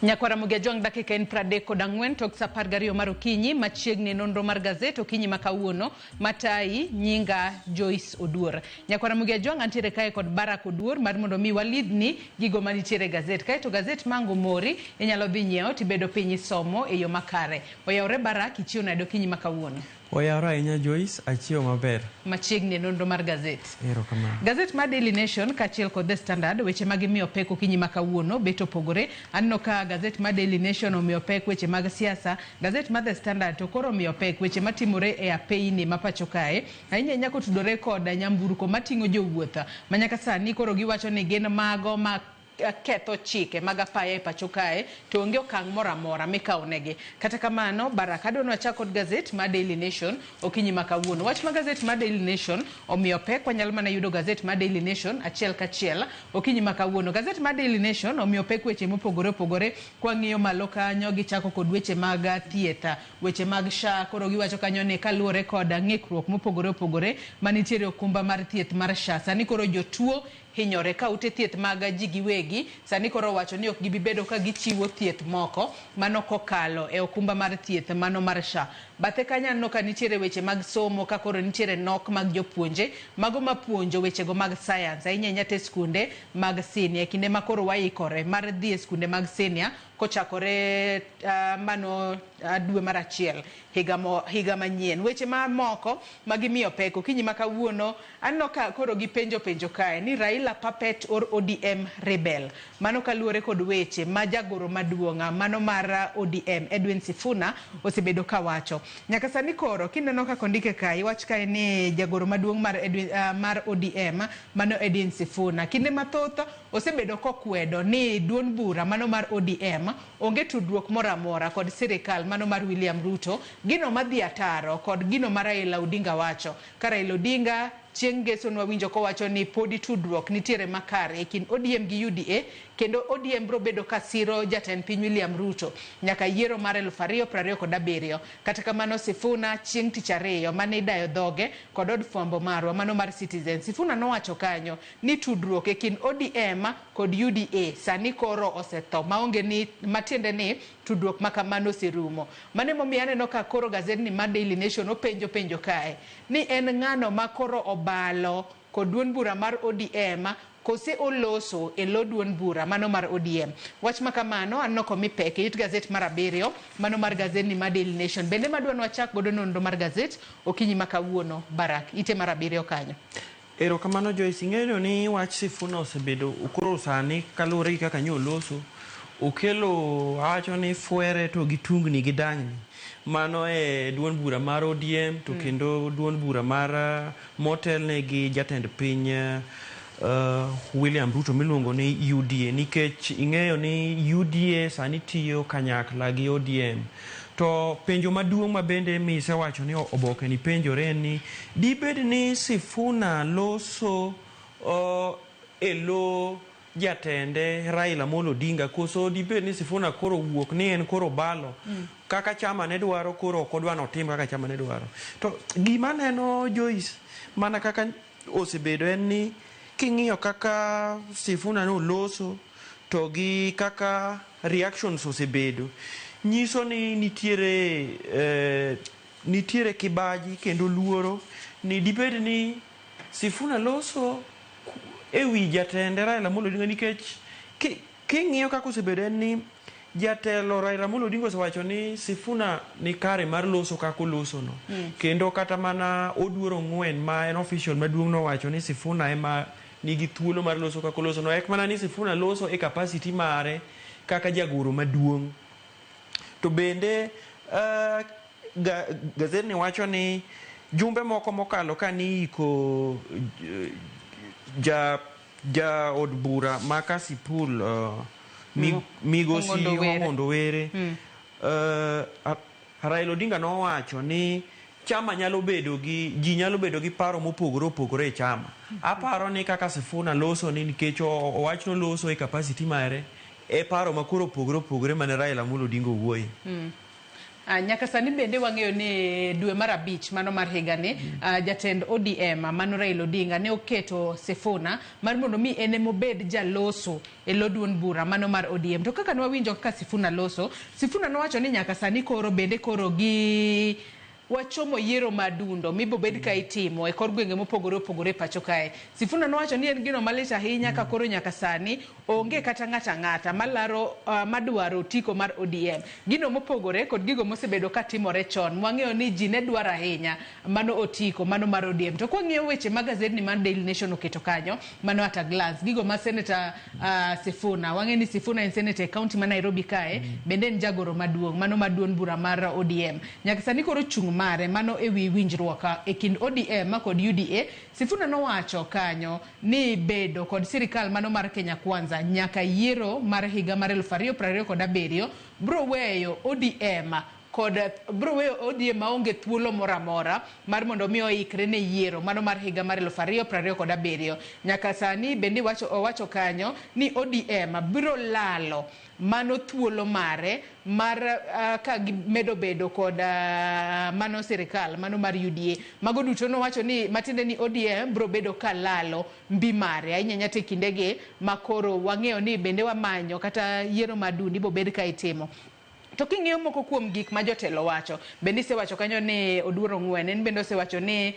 Nyakwara Mugiajong dakika en 34 tok sapar gario mar okinyi machiegni nonro mar gazet okinyi makawuono matai nyinga Joyce Oduor. Nyakwara Mugiajong antiere kae kod Barack Oduor mar mondo mi walidni gigo manitiere gazet. Kae to gazet mango mori inyalo dhi nyiewo tibedo piny somo e yo makare. Oyawre Barack ichiwo nade okinyi makawuono. Oyawra inya Joyce achiewo maber. Machiegni nonro mar gazet. Erokamano. Gazet mar Daily Nation kachiel kod The Standard weche magimiyo pek okinyi makawuono beto pogore. Anno ka gazet mar Daily Nation omiyo pek weche mag siasa, gazet mar The Standard to koro omiyo pek weche matimore e apeyni mapacho kae. Ahinya nyako tudore kod nyamburko mating'o jowuotha manyaka sani koro giwacho ni gin mago ma ketho chike mag apaya e pacho kae to onge okang' moro amora mikawnegi. Kata kamano Barack adwano achako kod gazet mar Daily Nation okinyi makawuono. Wach ma gazet mar Daily Nation omiyo pek wanyalo mana yudo gazet mar Daily Nation achiel kachiel okinyi makawuono. Gazet mar Daily Nation omiyo pek weche mopogore opogore kwa ng'iyo malo kanyo gichako kod weche mag thietha, weche mag SHA koro giwacho kanyo ni kaluwore kod ng'ikruok mopogore opogore manitiere okumba mar thieth mar SHA. Sani koro jotuo hinyore ka ute thieth mag ji giwegi sani koro wacho ni ok gibibedo ka gichiwo thieth moko mano kokalo e okumba mar thieth mano mar SHA. Bathe kanyano ka nitiere weche mag somo ka koro nitiere nok mag jopuonje mago mapuonjo wechego mag science ahinya nyate skunde mag senior kinde makoro waikore mar dhi e skunde mag senior kochakore mano dwe mar achiel higa manyien. Weche moko magimiyo pek okinyi makawuono anno ka koro gipenjo kae ni Raila puppet or ODM rebel. Mano kaluwore kod weche ma jagoro maduong'a mano mar ODM Edwin Sifuna osebedo kawacho. Nyaka sani koro kineno ka kondike kae wach kae ni jagoro maduong' mar ODM mano Edwin Sifuna kinde mathoth osebedo kokwedo ni duond bura mano mar ODM onge tudruok moro amora kod sirikal mano mar William Ruto gino madhi ataro kod gino mar Raila Odinga wacho. Ka Raila Odinga chieng' geso nwawinjo kowacho ni podi tudruok nitiere makare kind ODM gi UDA kendo ODM bro bedo kasiro jatend piny William Ruto nyaka yiero mar 2027. Kata kamano Sifuna chieng' tich ariyo mane idayo dhoge kod od fwambo marwa mano mar Citizen, Sifuna nowacho kanyo ni tudruok e kind ODM kod UDA sani koro osetho maonge ni matiende ni tudruok makamano serumo. Mane momiyo aneno ka koro gazet ni mar Daily Nation openjo kae ni en ng'ano ma koro obalo kod duond bura mar ODM kose oloso e lo duond bura mano mar ODM. Wach makamano anno komi pek it gazet mar 7 mano mar gazet ni mar Daily Nation. Bende madwano wachak godo nonro mar gazet okinyi makawuono Barak ite mar 7 kanyo. Ero kamano Joyce, ing'eyo ni wach Sifuna osebedo ukoro sani kalure gi kaka nyoloso okelo awacho ni fuere to gi tungni gi dangni mano e duond bura mar ODM to kendo duond bura mar motel ne gi jatend piny William Ruto miluongo ni UDA, nikech ing'eyo ni UDA sani tiyo kanyakla gi ODM. To penjo maduong' ma bende misewacho ni oboke ni penjore ni dibed ni Sifuna loso elo jatende Raila Amolo Odinga koso dibed ni Sifuna koro wuok ni en koro balo kaka chama ne dwaro koro kodwa notim kaka chama ne dwaro. To gima neno Joyce mana kaka osebedo en ni king'iyo kaka Sifuna no loso to gi kaka reactions osebedo nyiso ni nitiere kibaji kendo luoro ni dibed ni Sifuna loso ewi jatende Raila Amolo Odinga, nikech king'iyo kaka osebedo en ni jatelo Raila Amolo Odinga osewacho ni Sifuna ni kare mar loso kaka oloso no. Kendo kata mana Oduoro Ng'wen ma en official maduong' no wacho ni Sifuna ema nigi thuolo mar loso kaka oloso no. Ek mana ni Sifuna loso e capacity mare kaka jagoro maduong'. To bende gazet ni wacho ni jumbe moko mokalo kani iko ja od bura ma Kasipul migosi Omondo Were Raila Odinga no wacho ni chama nyalo bedo gi paro mopogore e chama. Aparo ni kaka Sifuna loso ni nikech owachno loso e capacity mare e paro makoro opogore mane Raila Amolo Odinga wuoye. Nyaka sani bende wang'eyo ni dwe mar 5 mano mar higani jatend ODM mano Raila Odinga ne oketo Sifuna mar mondo mi ene mobed jaloso e lo duond bura mano mar ODM. To kaka nwawinjo kaka Sifuna loso, Sifuna nowacho ni nyaka sani koro gi wachomo yiero madundo mibo bed ka itimo e kor gwenge mopogore pacho kae. Sifuna nowacho ni en gino malit ahinya ka koro nyaka sani onge kata ng'ata malaro madwaro tiko mar ODM. Gino mopogore kod gigo mosebedo ka timore chon. Wang'eyo ni ji ne dwaro ahinya mano otiko mano mar ODM. To kwang'iyo weche magazet ni man Daily Nation oketo kanyo mano at a glance gigo ma Senator Sifuna, wang'e ni Sifuna en senator e county ma Nairobi kae, bende en jagoro maduong' mano maduong' bura mar ODM. Nyaka sani koro chung mare mano ewi winjruok e kind ODM kod UDA. Sifuna nowacho kanyo ni bedo kod sirikal mano mar Kenya Kwanza nyaka yiero mar higa mar 2027 bro weyo ODM maonge thuolo moramora mar mondo mi oikre ne yiero mano mar higa mar 2027. Nyaka sani bende owacho kanyo ni ODM biro lalo mano thuolo mare mar ka medo bedo kod mano sirikal mano mar UDA. Mago duto nowacho ni matinde ni ODM bro bedo kalalo mbi mare ahinya te kindege makoro wang'eyo ni bende wamanyo kata yiero madundi bo bed ka itimo. To king'iyo moko kuom gik ma jotelo wacho, bende sewacho kanyo ni Oduoro Ng'wen, en bende sewacho ni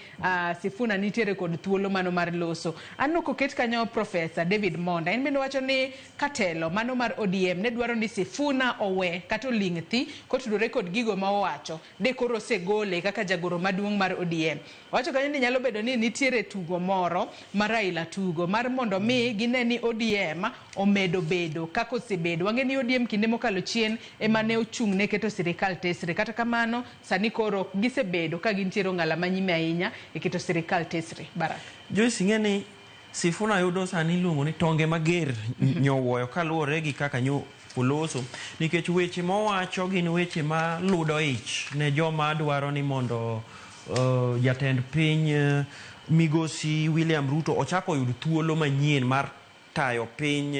Sifuna nitiere kod thuolo mano mar loso. Anno koket kanyo Professor David Monda, en bende wacho ni katelo mano mar ODM ne dwaro ni Sifuna owe kata oling' thi kotudore kod gigo ma owacho de koro segole kaka jagoro maduong' mar ODM. Wacho kanyo ni nyalo bedo ni nitiere tugo moro mar Raila tugo mar mondo mi gine ni ODM omedo bedo kako osebedo. Wang'e ni ODM kinde mokalo chien emane ochung' ne keto sirikal tesre, kata kamano sani koro gisebedo ka gintiero ng'ala manyime ahinya e keto sirikal tesre. Barak Joyce, ing'e ni Sifuna yudo sani iluongo ni tonge mager nyowuoyo kaluwore gi kaka oloso, nikech weche mowacho gin weche ma ludo ich ne joma dwaro ni mondo jatend piny migosi William Ruto ochako yud thuolo manyien mar tayo piny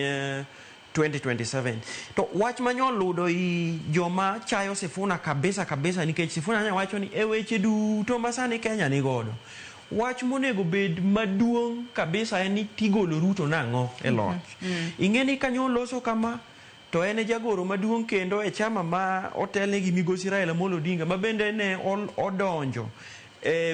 2027. To wach manyo ludo i joma chayo Sifuna kabisa nikech Sifuna nya wacho ni e weche duto masani Kenya ni godo. Wach monego bed maduong' kabisa en ni tigolo Ruto nang'o e loch. Ing'e ni kanyo loso kama to en jagoro maduong' kendo e chama ma otelne gi migosi Raila Amolo Odinga ma bende ne odonjo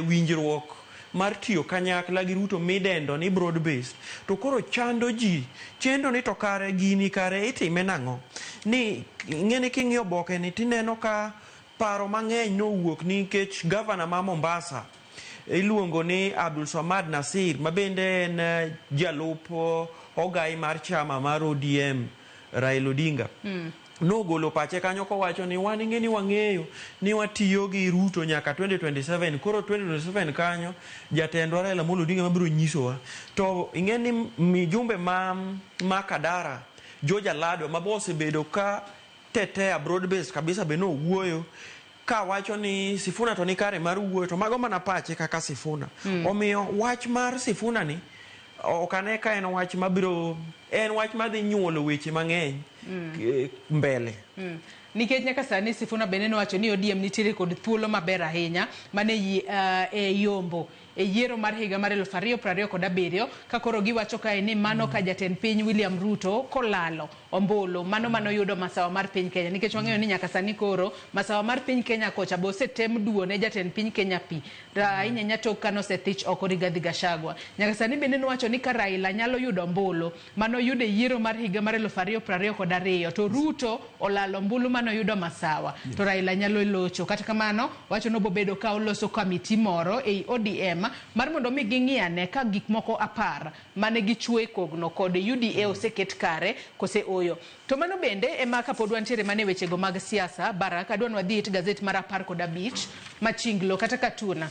winjruok mar tiyo kanyakla gi Ruto midendo ni broad based to koro chando ji chendo ni to kare gini kare itime nang'o ni ng'eni king'iyo oboke ni tineno ka paro mang'eny nowuok nikech gavana ma Mombasa iluongo ni Abdul Samad Nasir ma bende en jalup ogai mar chama mar ODM Raila Odinga nogolo pache kanyo kowacho ni wan ing'eni wang'eyo ni watiyo gi Ruto nyaka 2027 koro 2027 kanyo jatendwa Raila Amolo Odinga mabiro nyisowa to ing'eni mijumbe ma Kadara George Alado ma osebedo ka tetea broad based kabisa be no wuoyo ka wacho ni Sifuna to ni kare mar wuoyo to mago mana pache kaka Sifuna omiyo wach mar Sifuna ni okane ka en wach mabiro en wach madhi nyuolo weche mang'eny mbele nikech nyaka sani Sifuna bende nowacho ni ODM nitiere kod thuolo maber ahinya mane e yombo e yiero mar higa mar 2027 ka koro giwacho kae ni mano ka jatend piny William Ruto kolalo ombulu mano yudo masawa mar piny Kenya nikech wang'eyo ni nyaka sani koro masawa mar piny Kenya kocha bo setem duone jatend piny Kenya pi inyanya tok kano sethich oko Rigathi Gachagua nyaka sani bende nowacho ni ka Raila nyalo yudo ombulu mano yudo yiero mar higa mar 2022 to Ruto olalo ombulu mano yudo masawa to Raila nyalo locho kata kamano wacho no bobedo ka oloso komiti moro ei ODM mar mondo mi ging'iane ka gik moko 10 mane gichwe kogno kod UDA oseket kare kose oyo to mano bende ema kapod wantiere mane weche go mag siasa Baraka adwa wadhi it gazet mar 15 machinglo kata katuna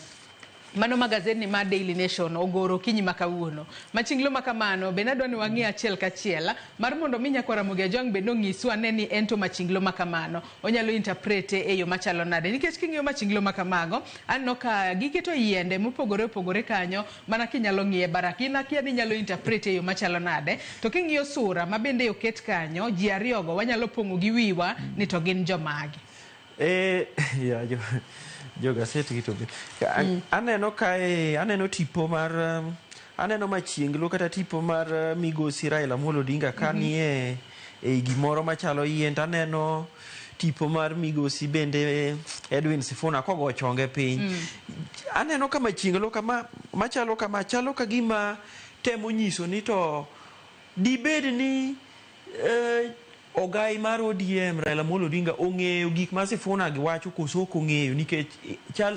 mano magazet ni ma Daily Nation ogoro kinyi makawuono machinglo makamano be nadwa ni wang'i achiel kachiel mar mondo mi nyakwara Mugiajong be nong'iswa ne ni ento machinglo makamano onyalo interprete e yo machalo nade nikech king'iyo machinglo makamago anno ka giketo yiende mopogore opogore kanyo mana kinyalo ng'iye Barakina kia ni nyalo interprete e yo machalo nade to king'iyo sura ma bende oket kanyo ji ariyogo wanyalo pong'o gi wiwa ni to gin jomagi jo gaset gitu aneno kae aneno tipo mar aneno machienglo kata tipo mar migosi Raila Amolo Odinga kanie e gimoro machalo yien aneno tipo mar migosi bende Edwin Sifuna kogo chonge piny aneno kama chienglo kama machalo kama chalo ka gima temo nyiso ni to dibed ni ogai mar ODM Raila Amolo Odinga ong'eyo gik ma Sifuna giwacho koso ong'eyo nikech chal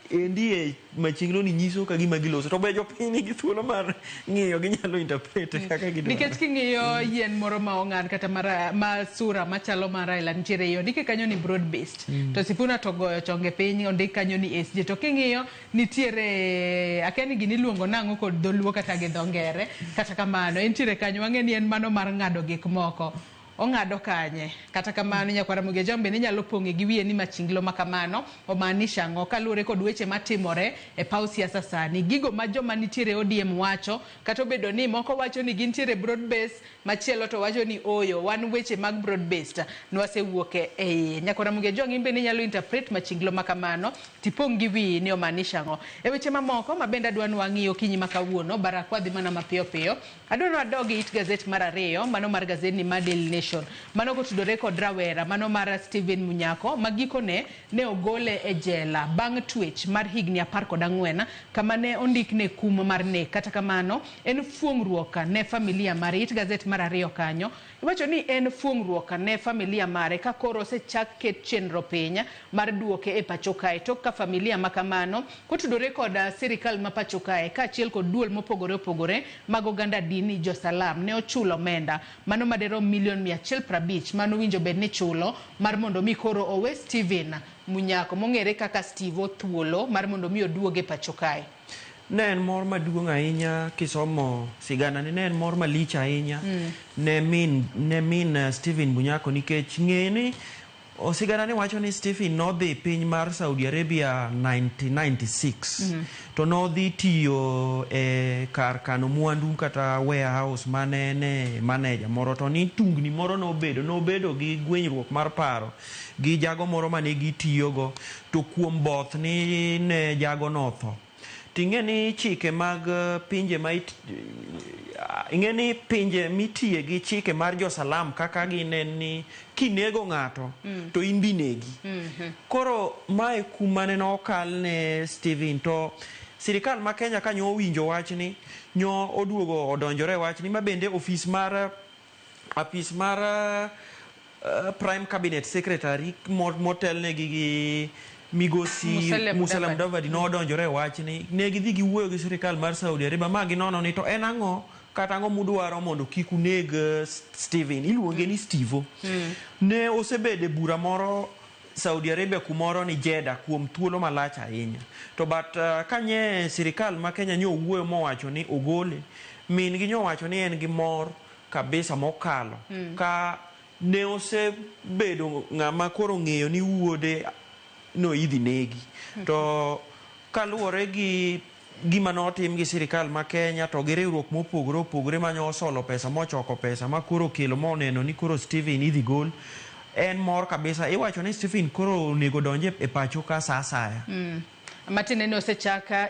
ndie machinglo ni nyiso ka gima giloso to be jopiny gi thuolo mar ng'iyo ginyalo interpret kaka gidwaro nikech king'iyo yien moro ma ong'an kata ma sura machalo mar Raila nitiere yo ndike kanyo ni broad based to Sifuna to goyo chonge piny ondik kanyo ni SJ to king'iyo nitiere akeni gini luongo nang'o kod dholuo kata gi dho ngere kata kamano entiere kanyo wang'e ni en mano mar ng'ado gik moko ong'ado kanye kata kamano nyakwara Mugiajong be nyalo pong'e gi wiye ni machinglo makamano omaanisha ang'o kaluwore kod weche matimore e paw siasa sani gigo ma joma nitiere ODM wacho kata obedo ni moko wacho ni gintiere broad base machielo to wacho ni oyo wan weche mag broad based nwasewuoke e nyakwara Mugiajong imbe ni nyalo interpret machinglo makamano tipong' gi wiyi ni omaanisha ang'o e weche mamoko ma bende adwa wang'iyo kinyi makawuono Baraka wadhi mana mapiyo piyo adwa wadogi it gazet mar 2 mano mar gazet ni ma Daily Nation mano kotudore kod rawera mano mar Stephen Munyako magikone ne ogole e jela bang' twech mar higni 14 kama ne ondikne kum mar nek kata kamano en fuong'ruok ne familia mar it gazet mar 2 kanyo iwacho ni en fuong'ruok ne familia mare ka koro osechak ket chenro piny mar duoke e pacho kae tok ka familia makamano kotudore kod sirikal ma pacho kae kaachiel kod duol mopogore opogore mag oganda dini Jo-Salam ne ochulo omenda mano madero milion 150 mano winjo bed ni chulo mar mondo mi koro owe Stephen Munyako mong'ere kaka Steve thuolo mar mondo mi oduoge pacho kae ne en mor maduong' ahinya kisomo sigana ne en mor malich ahinya ne min Stephen Munyako nikech ng'eni osigana ni wacho ni Stephen nodhi piny mar Saudi Arabia 1996 to nodhi tiyo e kar kano mwandu kata warehouse mane ne manager moro to ni tungni moro nobedo gi gwenyruok mar paro gi jago moro mane gitiyogo to kuom both ni ne jago notho ting'eni chike mag pinje ing'eni pinje mitie gi chike mar Jo-Salam kaka ginen ni kinego ng'ato to in binegi koro mae kumane nokal ne Stephen to sirikal ma Kenya ka nyo winjo wachni nyo oduogo odonjore wachni ma bende apis mar Prime Cabinet Secretary motelne gi migosi Musalia Mudavadi no donjore wachni ne gidhi giwuoyo gi sirikal mar Saudi Arabia ma ginono ni to en ang'o kata ang'o mudwaro mondo kik uneg Stephen, iluonge ni Stevo. Ne osebede bura moro Saudi Arabia kumoro ni Jeddah kuom thuolo malach ahinya. To but kanye sirikal ma Kenya nyo wuoyo mowacho ni ogole, min gi nyo wacho ni en gi mor kabisa mokalo. Ka ne osebedo ng'ama koro ng'eyo ni wuode no idhi negi. To kaluwore gi gima notim gi sirikal ma Kenya to gi riwruok mopogore manyo osolo pesa mochoko pesa ma koro kelo moneno ni koro Stephen idhi gol, en mor kabisa. Iwacho ni Stephen koro onego donje e pacho ka sa asaya. Matine ne osechaka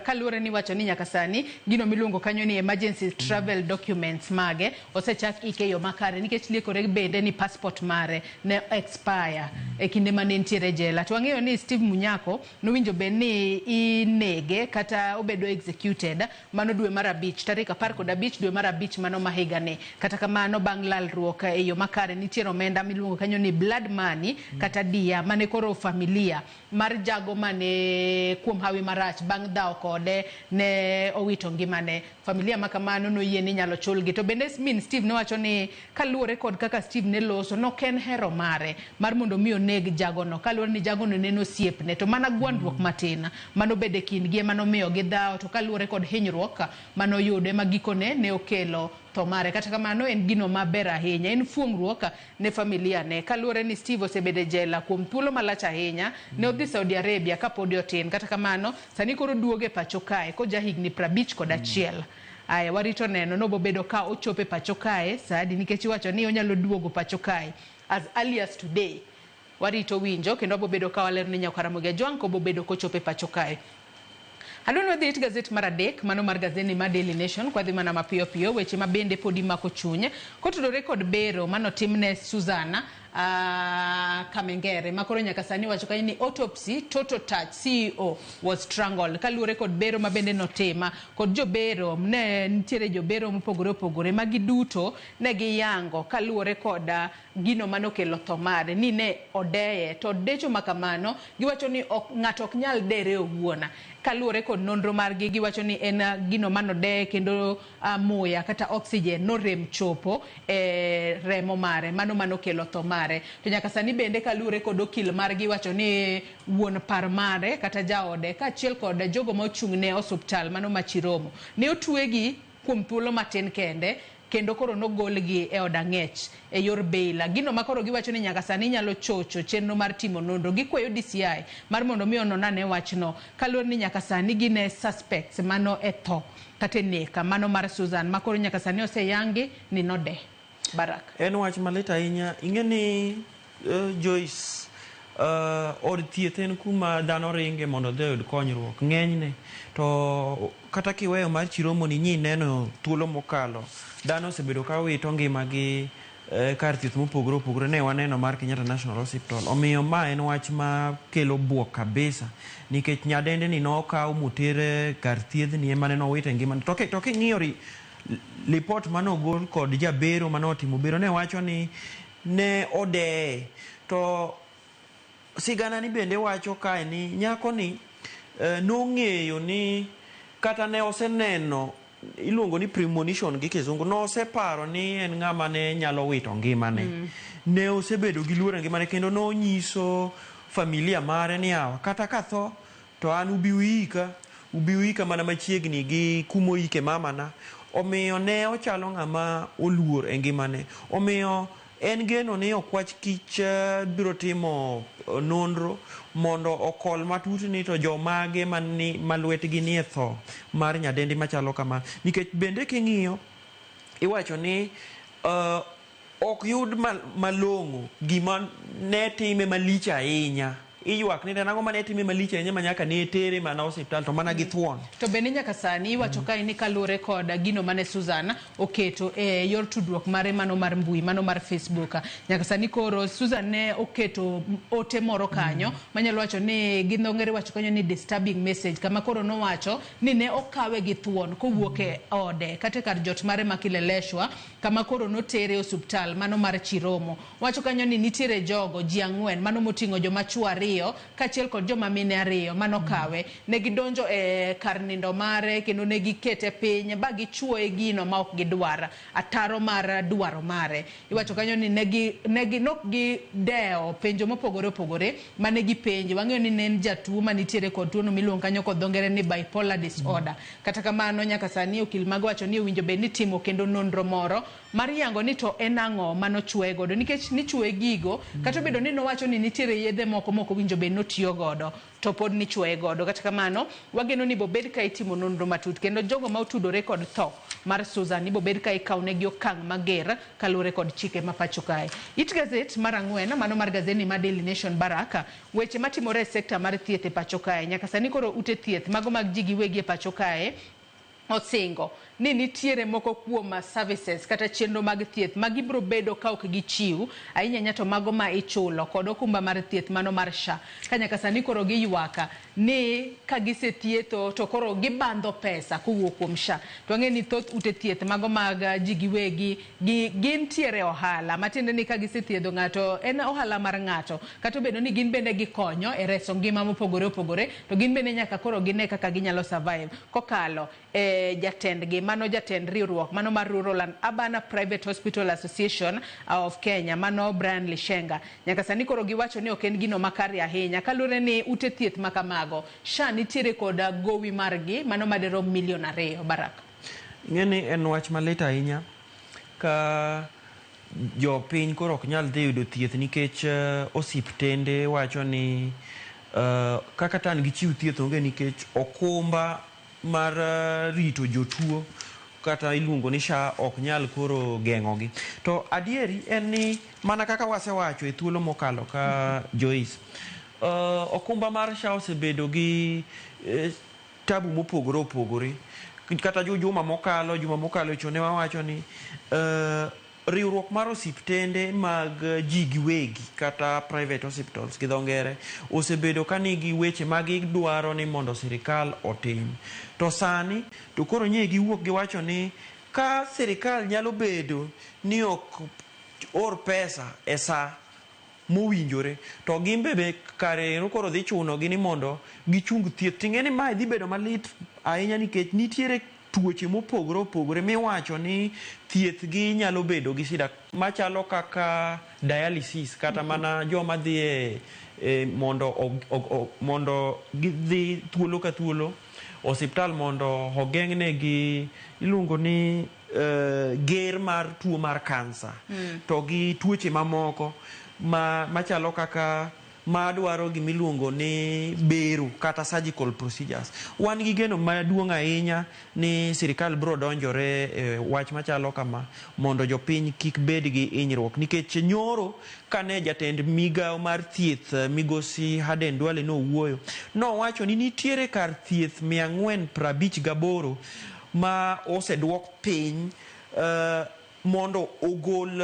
kaluwore ni wacho ni nyaka sani gino miluongo kanyo ni emergency travel documents mage osechak ike yo makare nikech liekore bende ni passport mare ne expire e kinde mane ntiere jela. To wang'eyo ni Steve Munyako nowinjo be ni inege kata obedo executed mano dwe mar 5 tarik 15 dwe mar 5 mano mahiga ne. Kata kamano bang' lalruok e yo makare nitiere omenda miluongo kanyo ni blood money kata dia mane koro familia mar jago mane kuom hawi marach bang' dhaw kode ne owito ngimane. Familia makamano noyie ni nyalo chulgi. To bende min Steve nowacho ni kaluwore kod kaka Steve ne loso no ken hero mare mar mondo mi oneg jagono kaluwore ni jagono ne osiepne to mana gwandruok matin mano bede kindgi mano miyo gi dhaw to kaluwore kod hinyruok mano yude magikone ne okelo to mare. Kata kamano en gino maber ahinya, en fuong'ruok ne familia ne kaluwore ni Steve osebede jela kuom thuolo malach ahinya. Ne odhi Saudi Arabia kapod otin, kata kamano sani koro duoge pacho kae ko jahigni 51. Aya warito neno no bobedo ka ochope pacho kae sadi nikech iwacho ni onyalo duogo pacho kae as early as today. Warito winjo kendo bobedo ka waler ni Nyakaramogi Ajwang' ko bobedo kochope pacho kae. Adon wadhi it gazet mar adek mano mar gazeni mar Daily Nation kwa dhi mana mapiyo piyo weche mabende podi mako chunye kotudore kod bero mano timne Suzana Kamengere makoro nyaka sani wacho kanyo ni autopsy Total Touch CEO was strangled kaluwore kod bero mabende notema kod jobero ne nitiere jobero mopogore magi duto ne giyango kaluwore kod gino manokelo tho mare ni ne odeye to decho makamano giwacho ni ng'ato ok nyal dere owuona kaluwore kod nonro margi giwacho ni en gino manode kendo muya kata oxygen no rem chopo remo mare mano manokelo tho mare. To nyaka sani bende kaluwore kod okil margi wacho ni wuon par mare kata jaode kaachiel kod jogo mochung' ne osuptal mano machiromo ne otwegi kuom thuolo matin kende kendo koro nogolgi e od ang'ech e yor beila. Gino makoro giwacho ni nyaka sani nyalo chocho chenro mar timo nonro gikwayo DCI mar mondo mi ononane wachno kaluwore ni nyaka sani gine suspects mano e tho kata neka mano mar Susan makoro nyaka sani oseyangi ni node. Barak. En wach malit ahinya. Ing'eni Joyce od thieth en kuma dhano ringe mondo dhi yud konyruok ng'enyne to kata kiweyo mar Chiromo ni nyi neno thuolo mokalo dhano osebedo ka wito ngimagi kar thieth mopogore ne waneno mar Kenyatta National Hospital. Omiyo ma en wach ma kelo buok kabisa nikech nyadende ni nokaw motere kar thieth ni ema ne nowito ngimane to king'iyo report manogol kod jabero manotimo bero ne wacho ni ne ode to sigana ni bende wacho kae ni nyako ni nong'eyo ni kata ne oseneno iluongo ni premonition gi kizungu no oseparo ni en ng'ama ne nyalo wito ngimane. Ne osebedo gi luoro ngimane kendo nonyiso familia mare ni awa kata katho to an ubi uika mana machiegni gi kumo ike mamana. Omiyo ne ochalo ng'ama oluor e ngimane. Omiyo en geno ni okwach kich biro timo nonro mondo okol matut ni to jomage malwetgi ni e tho mar nyadendi machalo kama. Nikech bende king'iyo iwacho ni ok yud malong'o gima ne time malich ahinya iyuak ni nango mane timi maliche nyama nyaka ne tere mana hospital to mana gi thuon. To bende nyaka sani iwacho ka ni kalure kod gino mane Susan oketo e yor tudruok mare mano mar mbui mano mar Facebook. Nyaka sani koro Susan ne oketo ote moro kanyo manyalo wacho ni gino ngere wacho kanyo ni disturbing message kama koro no wacho ni ne okawe gi thuon kowuok e ode kata kar jot mare makileleshwa kama koro notere hospital mano mar Chiromo. Wacho kanyo ni nitiere jogo ji ang'wen mano moting'o joma chuo ariyo kachiel kod joma mine ariyo mano kawe ne gidonjo e kar nindo mare kendo ne gikete piny ba gichuoe gino ma ok gidwar ataro mar dwaro mare. Iwacho kanyo ni nok gi deo penjo mopogore opogore mane gipenjo wang'eyo ni ne en jatuo manitiere kod tuono miluongo kanyo kod dho ngere ni bipolar disorder. Kata kamano nyaka sani okil mag wacho ni owinjo bed ni timo kendo nonro moro mar yango ni to en ang'o mano chue godo nikech ni chue gigo kata bedo ni nowacho ni nitiere yedhe moko winjo bed notiyo godo to pod ni chue godo. Kata kamano wageno ni bobed ka itimo nonro matut kendo jogo ma otudore kod tho mar Susan ni bobed ka ikawne gi okang' mager kalure kod chike ma pacho kae. It Gazette mar ang'wen mano mar gazeni mar Daily Nation Baraka weche matimore e sekta mar thieth e pacho kae. Nyaka sani koro ute thieth mago mag ji giwegi e pacho kae osingo ni nitiere moko kuom services kata chenro mag thieth magibro bedo ka ok gichiw ahinya nyato mago ma ichulo kod okumba mar thieth mano mar SHA kanyaka sani koro giyuaka ni ka gisethietho to koro gibandho pesa kowuok kuom SHA. To ang'e ni thoth ute thieth mago mag ji giwegi gintiere ohala matiende ni ka gisethiedho ng'ato en ohala mar ng'ato kata bedo ni gin bende gikonyo e reso ngima mopogore opogore to gin bende nyaka koro gine kaka ginyalo survive kokalo jatendgi mano jatend riwruok mano mar Rural and Urban Private Hospital Association of Kenya mano Brian Lishenga. Nyaka sani koro giwacho ni ok en gino makare ahinya kalure ni ute thieth makamago SHA nitiere kod gowi margi mano madero $2 million. Baraka ng'eni en wach malit ahinya ka jopiny koro ok nyal dhi yudo thieth nikech osiptende wacho ni kaka tan gichiw thieth onge nikech okumba mar rito jotuo kata iluongo ni SHA ok nyal koro geng'ogi. To adieri en ni mana kaka wasewacho e thuolo mokalo ka Joyce okumba mar SHA osebedo gi tabu mopogore opogore kata juma mokalo chone wawacho ni riwruok mar osiptende mag ji giwegi kata private hospitals gi dho ngere osebedo ka nigi weche ma gidwaro ni mondo sirikal otim. To sani to koro nye giwuok giwacho ni ka sirikal nyalo bedo ni ok or pesa e sa mowinjore to gimbe be kare koro dhi chuno gi ni mondo gichung thieth. Ting'eni mae dhi bedo malit ahinya nikech nitiere tuoche mopogore opogore miwacho ni thieth gi nyalo bedo gi sida machalo kaka dialysis kata mana joma dhi mondo gidhi thuolo ka thuolo osiptal mondo ogeng'ne gi iluongo ni ger mar tuo mar kansa to gi tuoche mamoko machalo kaka madwaro gimiluongo ni bero kata surgical procedures. Wan gi geno maduong' ahinya ni sirikal bro donjore wach machalo kama mondo jopiny kik bed gi hinyruok nikech nyoro kane jatend migawo mar thieth migosi Haden Duale nowuoyo nowacho ni nitiere kar thieth 458 ma oseduok piny mondo ogol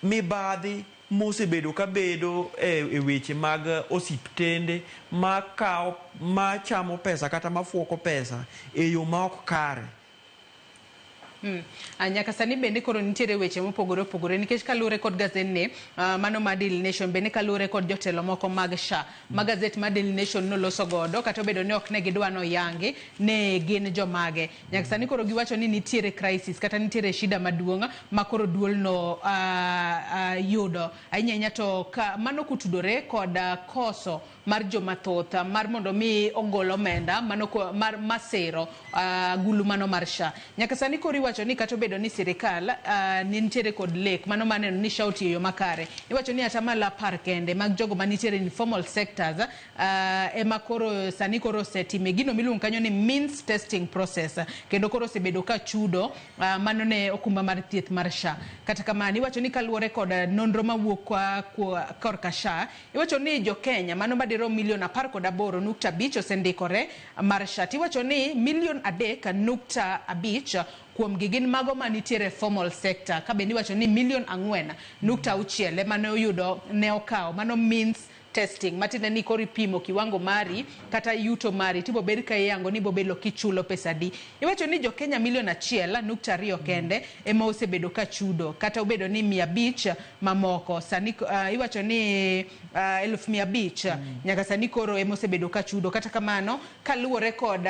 mibadhi mosebedo ka bedo e weche mag osiptende ma chamo pesa kata mafuoko pesa e yo ma ok kare. Nyaka sani bende koro nitiere weche mopogore opogore nikech kalure kod gazet mano mar Daily Nation bende kalure kod jotelo moko mag SHA ma gazet mar Daily Nation noloso godo kata bedo ni ok ne gidwano yangi ne gin jomage. Nyaka sani koro giwacho ni nitiere crisis kata nitiere shida maduong' ma koro duol no yudo ahinya to mano kutudore kod koso mar jomathoth mar mondo mi ogol omenda mano mar masero gulu mano mar SHA. Nyaka sani koro iwacho ni kata obedo ni sirikal nitiere kod lek mano maneno ni SHA otiyo yo makare. Iwacho ni atamalo 10 kende mag jogo manitiere informal sectors ema koro sani koro setime gino miluongo kanyo ni means testing process, kendo koro osebedo ka chudo mano ne okumba mar thieth mar SHA. Kata kamano iwacho ni kaluwore kod nonro mawuok korka SHA, iwacho ni jo Kenya mano madirom milion 18.5 osendikore mar SHA. Iwacho ni milion 3.5 kuom gigin mago manitiere formal sector, ka bende iwacho ni milion 4.6 ema ne oyudo ne okawo mano means testing, matinde ni kori pimo kiwango mari kata yuto mari tibo bed ka yango ni bobelo kichulo pesa di. Iwacho ni jo Kenya milion 1.2 kende ema osebedo ka chudo, kata obedo ni 500 mamoko sani iwacho ni 1,500 nyaka sani koro ema osebedo ka chudo. Kata kamano kaluwore kod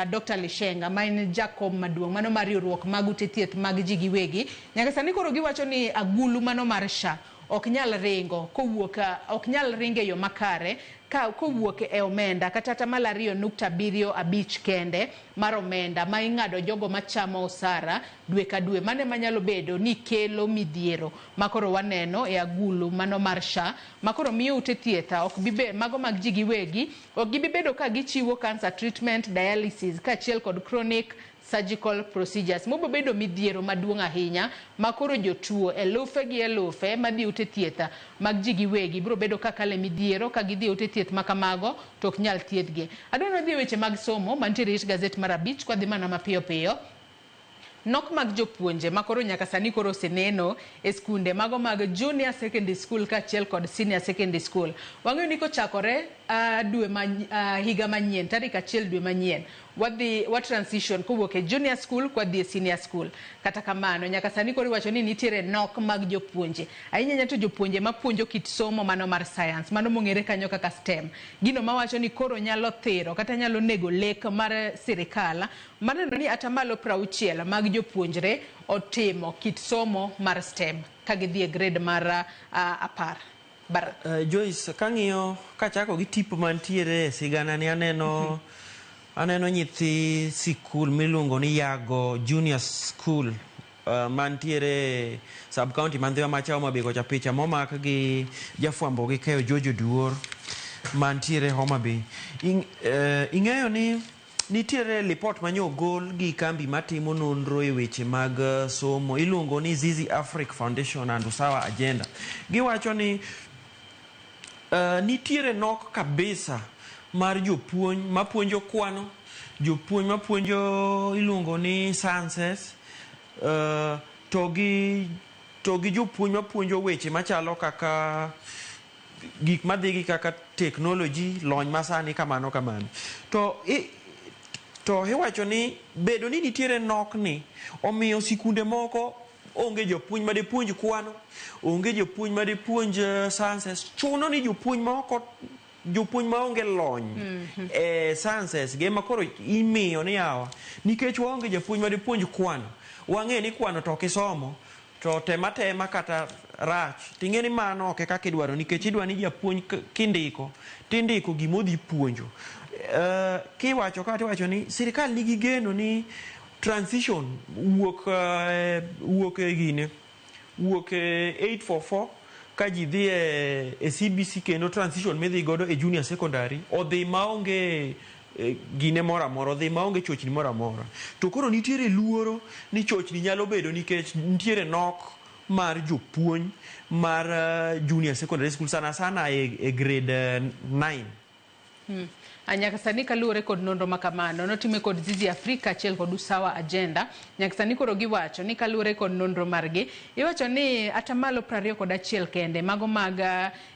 Dr. Lishenga ma en jakom maduong' mano mar riwruok mag ute thieth mag ji giwegi, nyaka sani koro giwacho ni agulu mano mar SHA ok nyal ringo ok nyal ringe yo makare ka kowuok e omenda kata atamalo 2.75 kende mar omenda ma ing'ado jogo machamo osara dwe ka dwe, mane manyalo bedo ni kelo midhiero makoro waneno e agulu mano mar SHA makoro miyo ute thieth ok bibe mago mag ji giwegi ok gibibedo ka gichiwo cancer treatment, dialysis kaachiel kod chronic surgical procedures mobo bedo midhiero maduong' ahinya makoro jotuo elufe gi elufe madhi ute thieth mag ji giwegi biro bedo kakale midhiero ka gidhi ute thieth makamago to ok nyal thiedhgi. Adwaro dhi weche mag somo mantiere e gazet mar Abich kwa dhi mana mapiyo piyo. Nok mag jopuonje makoro nyaka sani koro oseneno e skunde mago mag junior secondary school kaachiel kod senior secondary school. Wang'eyo ni kochakore higa manyien tarik 1 dwe manyien wa transition kowuok e junior school kwa dhi e senior school. Kata kamano nyaka sani koro iwacho ni nitiere nok mag jopuonje, ahinya to jopuonje mapuonjo kit somo mano mar science mano mong'ere kanyo kaka STEM, gino mawacho ni koro nyalo thiro kata nyalo nego lek mar sirikal maneno ni atamalo 60 mag jopuonjre otimo kit somo mar STEM ka gidhi e grade mar 10. Joyce, kang'iyo kachako gi tipo mantiere sigana ni aneno nyithi sikul miluongo ni Yago Junior School mantiere sub county mandhiwa macha Homa Bay kocha, picha momak gi jafwambo gi keyo Jojo Duor mantiere Homa Bay. Ing'eyo ni nitiere report manyo gol gi kambi matimo nonro e weche mag somo iluongo ni Zizi Africa Foundation and Usawa Agenda. Giwacho ni nitiere nok kabisa mar jopuonj mapuonjo kwano, jopuonj mapuonjo iluongo ni sciences, to gi jopuonj mapuonjo weche machalo kaka gik madhigi kaka technology, lony masani kamano. To iwacho ni bedo ni nitiere nok ni omiyo sikunde moko onge jopuonj madepuonj kwano, onge jopuonj madepuonj sciences, chuno ni jopuonj maonge lony sciences gema koro imiyo ni yawa nikech waonge jopuonj madepuonj kwano. Wang'e ni kwano to kisomo to tema kata rach ting'e ni mano ok kaka idwaro, nikech idwa ni japuonj kindiko tindiko gimodhi puonjo. Kiwacho kata iwacho ni sirikal nigi geno ni transition wuok e 844 ka ji dhi e CBC kendo transition midhi godo e junior secondary odhi maonge gine mora mora, odhi maonge chochni mora mora. To koro nitiere luoro ni chochni nyalo bedo nikech nitiere nok mar jopuonj mar junior secondary school sana e grade 9. Nyaka sani kaluwore kod nonro makamano notime kod Zizi Africa achiel kod Usawa Agenda. Nyaka sani koro giwacho ni kaluwore kod nonro margi iwacho ni atamalo 21 kende mago mag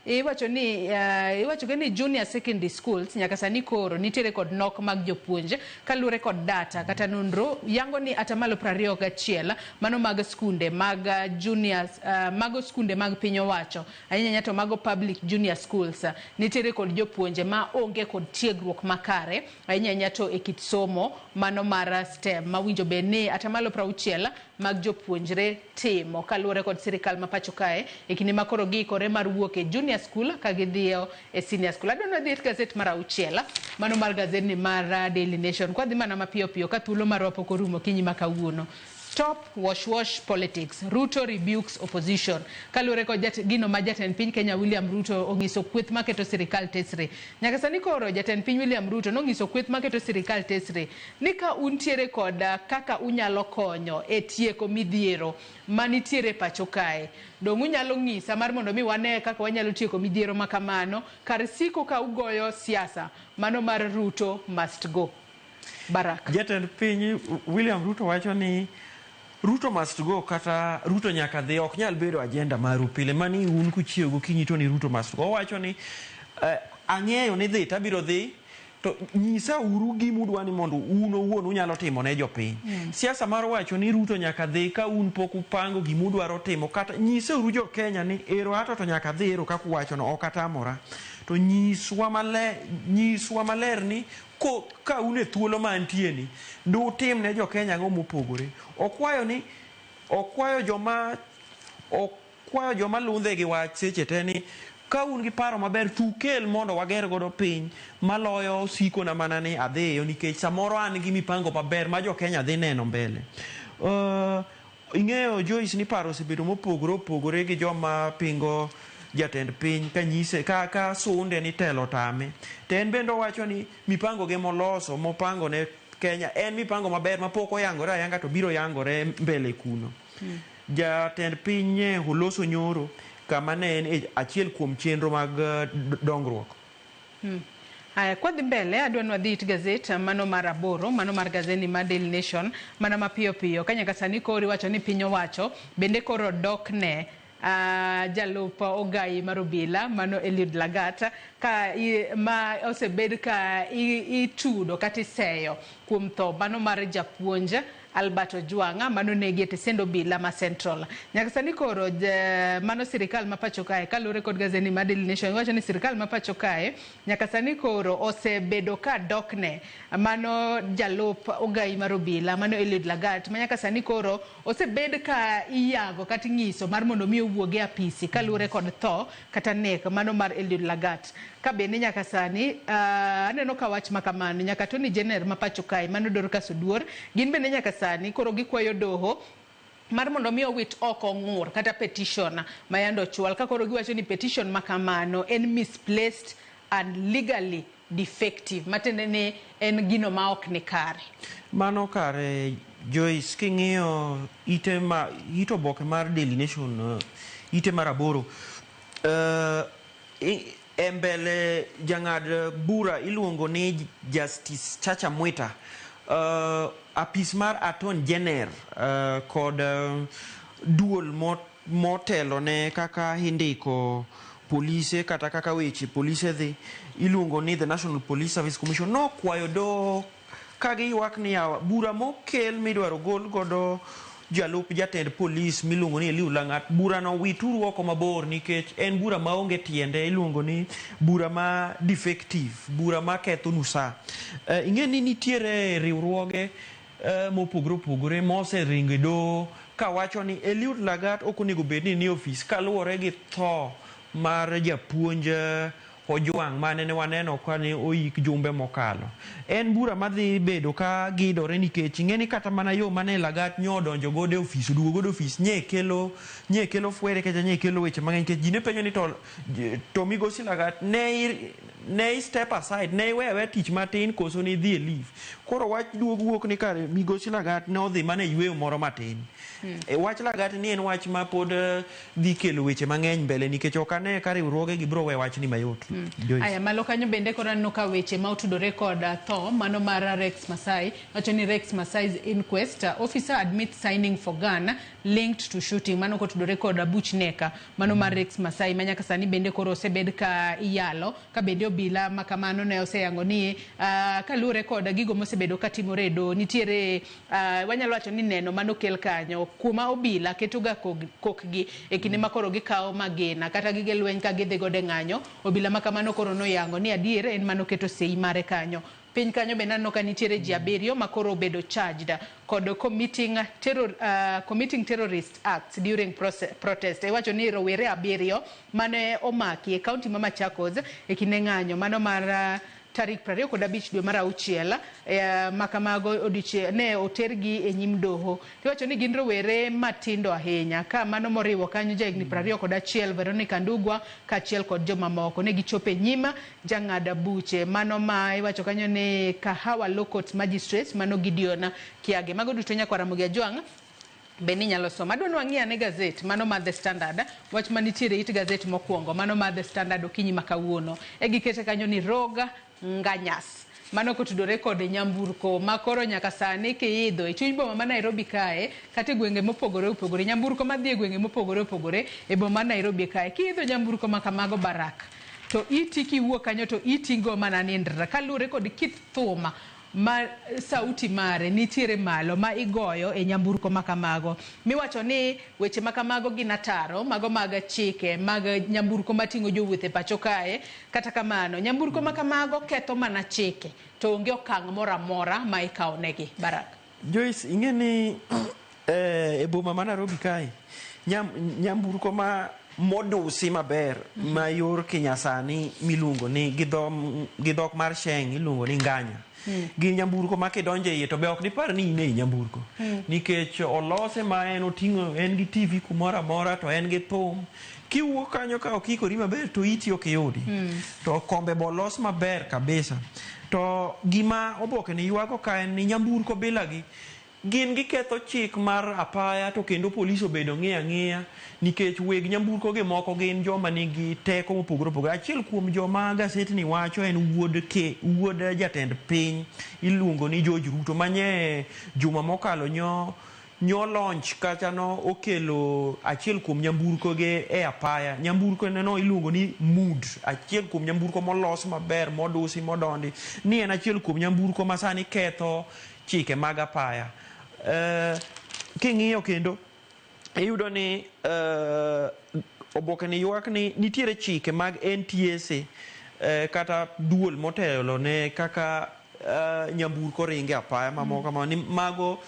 iwacho ni junior secondary schools nyaka sani koro nitiere kod nok mag jopuonje kaluwore kod data kata nonro yango ni atamalo 21 mano mag skunde mag juniors mago skunde mag piny owacho ahinya to mago public junior schools nitiere kod jopuonje ma onge kod tiegruok tiegruok makare ahinya to e kit somo mano mar STEM mawinjo be ni atamalo 60 mag jopuonjre timo kaluwore kod sirikal ma pacho kae e kinde ma koro giikore mar wuok e junior school ka gidhiyo e senior school. Adwano dhi e gazet mar 6 mano mar gazet mar Daily Nation kwa dhi mana mapiyo piyo ka thuolo marwa pok orumo kinyi ma kawuono. Top wash politics. Ruto rebukes opposition. Kaluwore kod gino ma jatend piny Kenya William Ruto onyiso kweth maketo sirikal tesre. Nyaka sani koro jatend piny William Ruto nonyiso kweth maketo sirikal tesre ni ka untiere kod kaka unyalo konyo e tieko midhiero manitiere pacho kae. Dong unyalo ng'isa mar mondo mi wane kaka wanyalo tieko midhiero makamano kar siko ka ugoyo siasa mano mar Ruto must go. Barak. Jatend piny William Ruto wacho ni Ruto must go kata Ruto nyaka dhi, ok nyal bedo agenda maru pile mani un kuchiew gokinyi to ni Ruto must go. Wacho ni ang'eyo ni dhi tabiro dhi to nyisa uru gimudwa ni mondo un owuon unyalo timo ne jopiny. Siasa mar wacho ni Ruto nyaka dhi ka un pok upango gimudwaro timo kata nyisa uru jo Kenya ni ero ato to nyaka dhi ero kaka wacho no ok atamora. To nyiswa maler ni ka une thuolo mantie ni du tim ne jo Kenya go mopogore. Okwayo joma lundhe gi wach seche te ni ka un gi paro maber tukel mondo wager godo piny maloyo siko na mana ni adhiyo nikech samoro an gi mipango maber ma jo Kenya dhi neno mbele. Ing'eyo Joyce ni paro osebedo mopogore gi joma pingo jatend piny ka nyise ka sunde ni telo tame. Ten bendo wacho ni mipango ge moloso mopango ne Kenya en mipango maber mapok oyangore ayanga to biro yangore mbele kuno. Jatend piny oloso nyoro kama ne en achiel kuom chenro mag dongruok. Haya, kwa dhi mbele adwano adhi it gazet mano mar 8 mano mar gazeti mar Daily Nation mana mapiyo piyo ka nyaka sani koro wacho ni piny owacho bende koro dok ne jalup Ogai mar obila mano Eliud Lagat ma osebed ka itudo kata iseyo kuom tho mano mar japuonj Albert Ojwanga mano negi e tesend obila ma Central. Nyaka sani koro mano sirikal ma pacho kae kalure kod gazeti mar Daily Nation wacho ni sirikal ma pacho kae nyaka sani koro osebedo ka dokne mano jalup Ogai mar obila mano Eliud Lagat ma nyaka sani koro osebed ka iyago kata nyiso mar mondo mi owuoge apisi kalure kod tho kata nek mano mar Eliud Lagat. Ka bende nyaka sani aneno ka wach makamano nyaka Tony Jenner ma pacho kae mano Dorcas Oduor gin bende nyaka sani koro gikwayo doho mar mondo mi owit oko ng'ur kata petition mayando chwal ka koro giwacho ni petition makamano en misplaced and legally defective matende ni en gino ma ok ni kare. Mano kare Joyce king'iyo ito boke mar Daily Nation ite mar 8 embele jang'ad bura iluongo ni Justice Chacha Mwita apis mar Attorney General kod duol motelo ne kaka indiko polise kata kaka weche polise dhi iluongo ni the National Police Service Commission no kwayo do kagi ywak ni bura mokel midwaro gol godo jalup jatend polis miluongo ni Eliud Lagat bura no wituru oko mabor nikech en bura maonge tiende iluongo ni bura ma defective bura ma ketho nusa. Ing'e ni nitiere riwruoge mopogore moseringo do ka wacho ni Eliud Lagat ok onego bed ni ofis kaluwore gi tho mar japuonj Ojwang mane ne waneno ka ne oyik jumbe mokalo. En bura madhi bedo ka gidore nikech ing'eni kata mana yo mane Lagat nyodonjo gode ofis duogo gode ofis nye kelo fwere kecha nye kelo weche mang'eny nikech ji ne penjo ni to migosi Lagat ne step aside ne wewe tich matin koso ni dhi e leave. Koro wach duog wuok ni kare migosi Lagat ne odhi mana yweyo moro matin. Wach Lagat ni en wach ma pod dhi kelo weche mang'eny mbele nikech ok ane ka riwruoge gi biro we wach ni mayot. Aya malo kanyo bende koro aneno ka weche ma otudore kod tho mano mar Rex Masai wacho ni Rex Masai's inquest officer admits signing for gun linked to shooting mano kotudore kod Buch Neka mano mar Rex Masai manyaka sani bende koro osebed ka iyalo ka bende obila makamano ne oseyango ni kalure koda gigo mosebedo katimore e do nitiere wanyalo wacho ni neno manokel kanyo kuma obila ketoga kokgi e kinde makoro gikawo magina kata gige lweny ka gidhi gode ng'anyo obila makamano koro noyango ni adier en manoketo sei mare kanyo. Piny kanyo be nanno ka nitiere ji 7 makoro obedo charged kod committing terrorist acts during protest. Iwacho ni rowere 7 mane omaki e kaunti ma Machakos e kinde ng'anyo mano mar tarik 25 dwe mar auchiel makamago odiche ne otergi e nyim doho. Iwacho ni gin rowere matindo ahinya ka mano moriwo kanyo jahigni 21 Veronica Ndugwa kaachiel kod jomamoko ne gichopo e nyima jang'ada buche mano ma iwacho kanyo ne Kahawa Law Court Magistrate mano Gideon Kiage. Mago duto Nyakwaramogi Ajwang' Beni nyalo soma. Adwa nwang'ia ne gazet mano ma The Standard wach manitiere it gazet mokwongo mano ma The Standard okinyi makawuono gikete kanyo ni Roga Nganyas mano kotudore kod nyamburko makoro nyaka sani kiidho e chuny boma ma Nairobi kae kata gwenge mopogore opogore nyamburko madhi e gwenge mopogore opogore e boma Nairobi kae kiidho nyamburko makamago Barak to iti kiwuok kanyo to itingo mana nindra kalure kod kit thuma ma sauti mare nitiere malo ma igoyo e nyamburko makamago. Miwacho ni weche makamago gin ataro mago mag chike mag nyamburko matingo jowuoth e pacho kae. Kata kamano nyamburko makamago ketho mana chike to onge okang' moro amora ma ikawo negi. Barak Joyce, ing'eni e boma ma Nairobi kae nyamburko ma modusi maber ma yor kinyasani miluongo ni gidhok mar sheng iluongo ni nganya. Gi nyamburko ma kidonje iye to be ok dipar ni ine nyamburko nikech olose ma en oting'o en gi TV kumoro amora to en gi thum kiwuok kanyo ka okikori maber to iti ok yudi to kombe bolos maber kabisa to gima oboke ni ywago ka en ni nyamburko bilagi gin giketho chik mar apaya to kendo polis obedo ng'iya nikech weg nyamburko ge moko gin joma nigi teko mopogore opogore. Achiel kuom joma gaset ni wacho en wuod jatend piny iluongo ni George Ruto manye juma mokalo nyo launch kata no okelo achiel kuom nyamburko ge e apaya. Nyamburko no iluongo ni Mood, achiel kuom nyamburko molos maber modusi modondi ni en achiel kuom nyamburko masani ketho chike mag apaya. King'iyo kendo iyudo ni oboke ni ywak ni nitiere chike mag NTSA kata duol motelo ne kaka nyamburko ringe apaya mamoko ma ni mago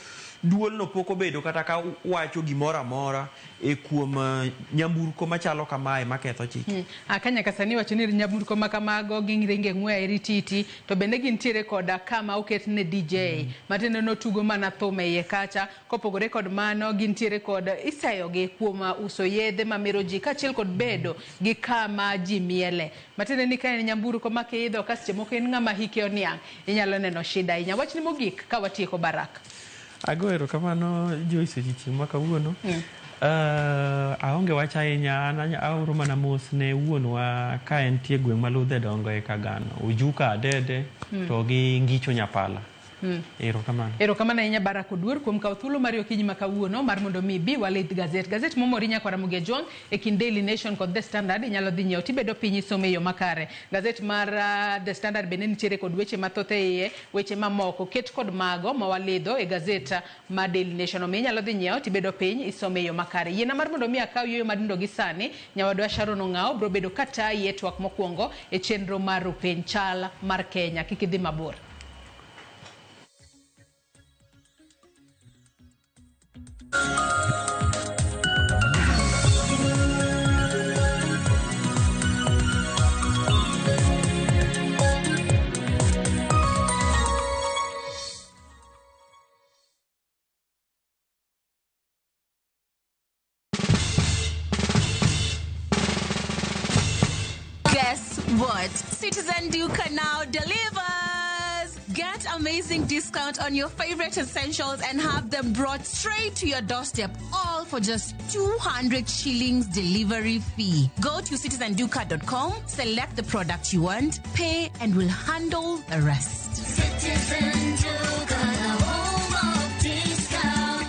duol no pok obedo kata ka wacho gimoro amora e kuom nyamburko machalo kamae maketho chike. Kanya kasani wacho ni nyamburko makamago gin ringe ng'we rititi to bende gintiere koda kama oket ne DJ matendo no tugo mana thum e kacha kopogore kod mano gintiere kod isayo gi kuom uso yedhe mamero ji kaachiel kod bedo gi kama ji miele matendo ni kae nyamburko makiidho kaseche moko en ng'ama hike oniang' inyalo neno shida inya wach ni mogik ka watieko Barak. Agoero kamano Joyce chieng' ma kawuono aonge wach ahinya aoro mana mos ne wuonwa ka entie gweng' maludhe dongo e Kagano Ujuka Adede to gi Ngicho Nyapala. Erokamano ahinya Barak Oduor kuom kawo thuolo mar okinyi ma kawuono mar mondo mi bi walidh gazet momori Nyakwaramogi Ajwang' e kind Daily Nation kod The Standard inyalo dhi nyiewo tibedo piny isome e yo makare. Gazet mar The Standard bende nitiere kod weche mathoth e iye weche mamoko ket kod mago ma walidho e gazet mar Daily Nation omiyo inyalo dhi nyiewo tibedo piny isome e yo makare. Yiena mar mondo mi akaw yoyo madindo gi sani nyawadwa Sharon Ong'ao bro bedo katayi e twak mokwongo e chenro mar Rupeny Chal mar Kenya. Kik idhi mabor. Guess what? Citizen Duca now delivers. Get amazing discount on your favorite essentials and have them brought straight to your doorstep, all for just 200 shillings delivery fee. Go to citizenduca.com, select the product you want, pay, and we'll handle the rest. Citizen Duca, the home of discount.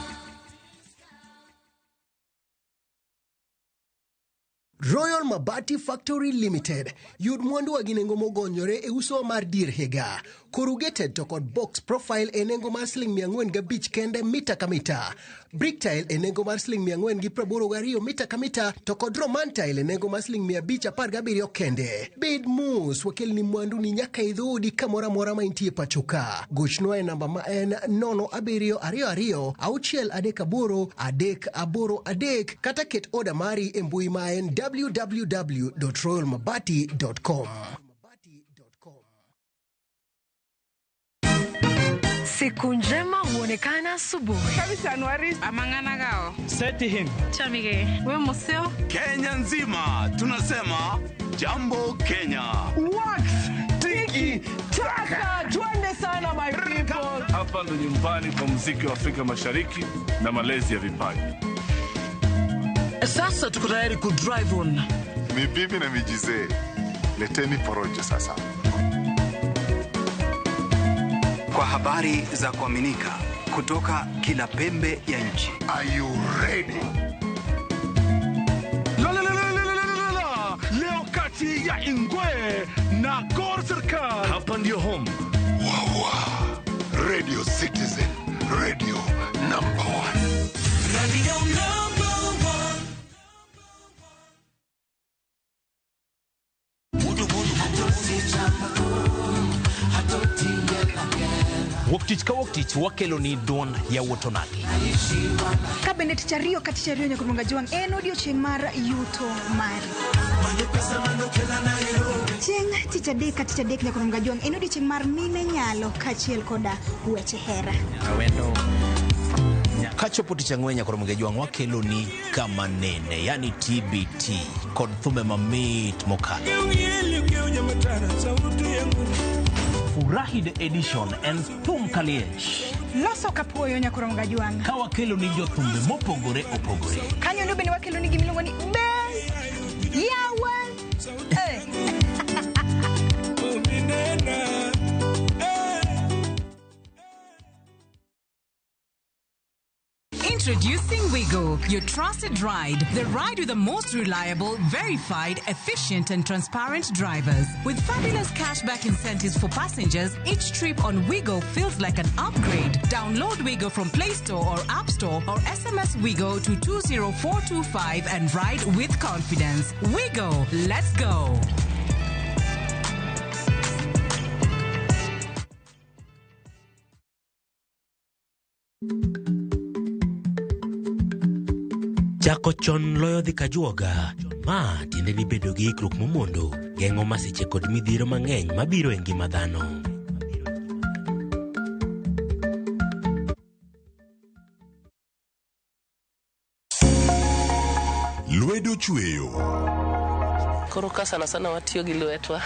Royal Mabati Factory Limited yud mwandu wa ginengo mogonyore e uso mar dir higa. Corrugated to kod box profile e nengo mar $405 kende mita ka mita. Brick tile e nengo mar $482 mita ka mita to kod roman tile e nengo mar $517 kende. Bed mus wakel ni mwandu ni nyaka idhudi kamora mora ma intie pachoka. Gochno e namba ma en 0722 638 kata ket oda mari e mbui ma en www.royalmabati.com. Siku njema huonekana asubuhi. Kabisa Anuari amangana gao. Seti him. Chamige. We museo. Kenya nzima tunasema jambo Kenya. Wax, tiki, taka. Twende sana my people. Hapa ndo nyumbani kwa muziki wa Afrika Mashariki na malezi ya vipaji. Sasa tuko tayari ku drive on. Mibibi na mijize. Leteni porojo sasa. Kwa habari za kuaminika kutoka kila pembe ya nchi. Are you ready? Leo kati ya Ingwe na Gor Serikali. Hapa ndio home. Radio Citizen, radio number 1. Radio number 1. Woktich ka woktich wakelo ni don ya wotonagi. Kabinet chario kati chario nyakurunga juang en odiochieng' mar yuto mari. Chieng' tich adek nyakurunga juang en odiochieng' mar mine nyalo kachiel koda weche hera. Awendo kachopo tich ang'wen nyakurunga juang wakelo ni kama nene yani TBT kod thumbe mamit mokalo. Furahi the edition and thum kaliech. Loso kapuoyo nyakurunga juang. Ka wakelo ni jothumbe mopogore opogore. Kanyo ndio bende wakelo ni gimiluongo ni Ben Yawan. Introducing Wigo, your trusted ride. The ride with the most reliable, verified, efficient, and transparent drivers. With fabulous cashback incentives for passengers, each trip on Wigo feels like an upgrade. Download Wigo from Play Store or App Store or SMS Wigo to 20425 and ride with confidence. Wigo, let's go. Chako chon loyo dhi kajuoga. Ma tiende ni bedo gi ikruok momondo. Geng'o masiche kod midhiro mang'eny mabiro e ngima dhano. Lwedo chweyo. Koro ka sana watiyo gi lwetwa.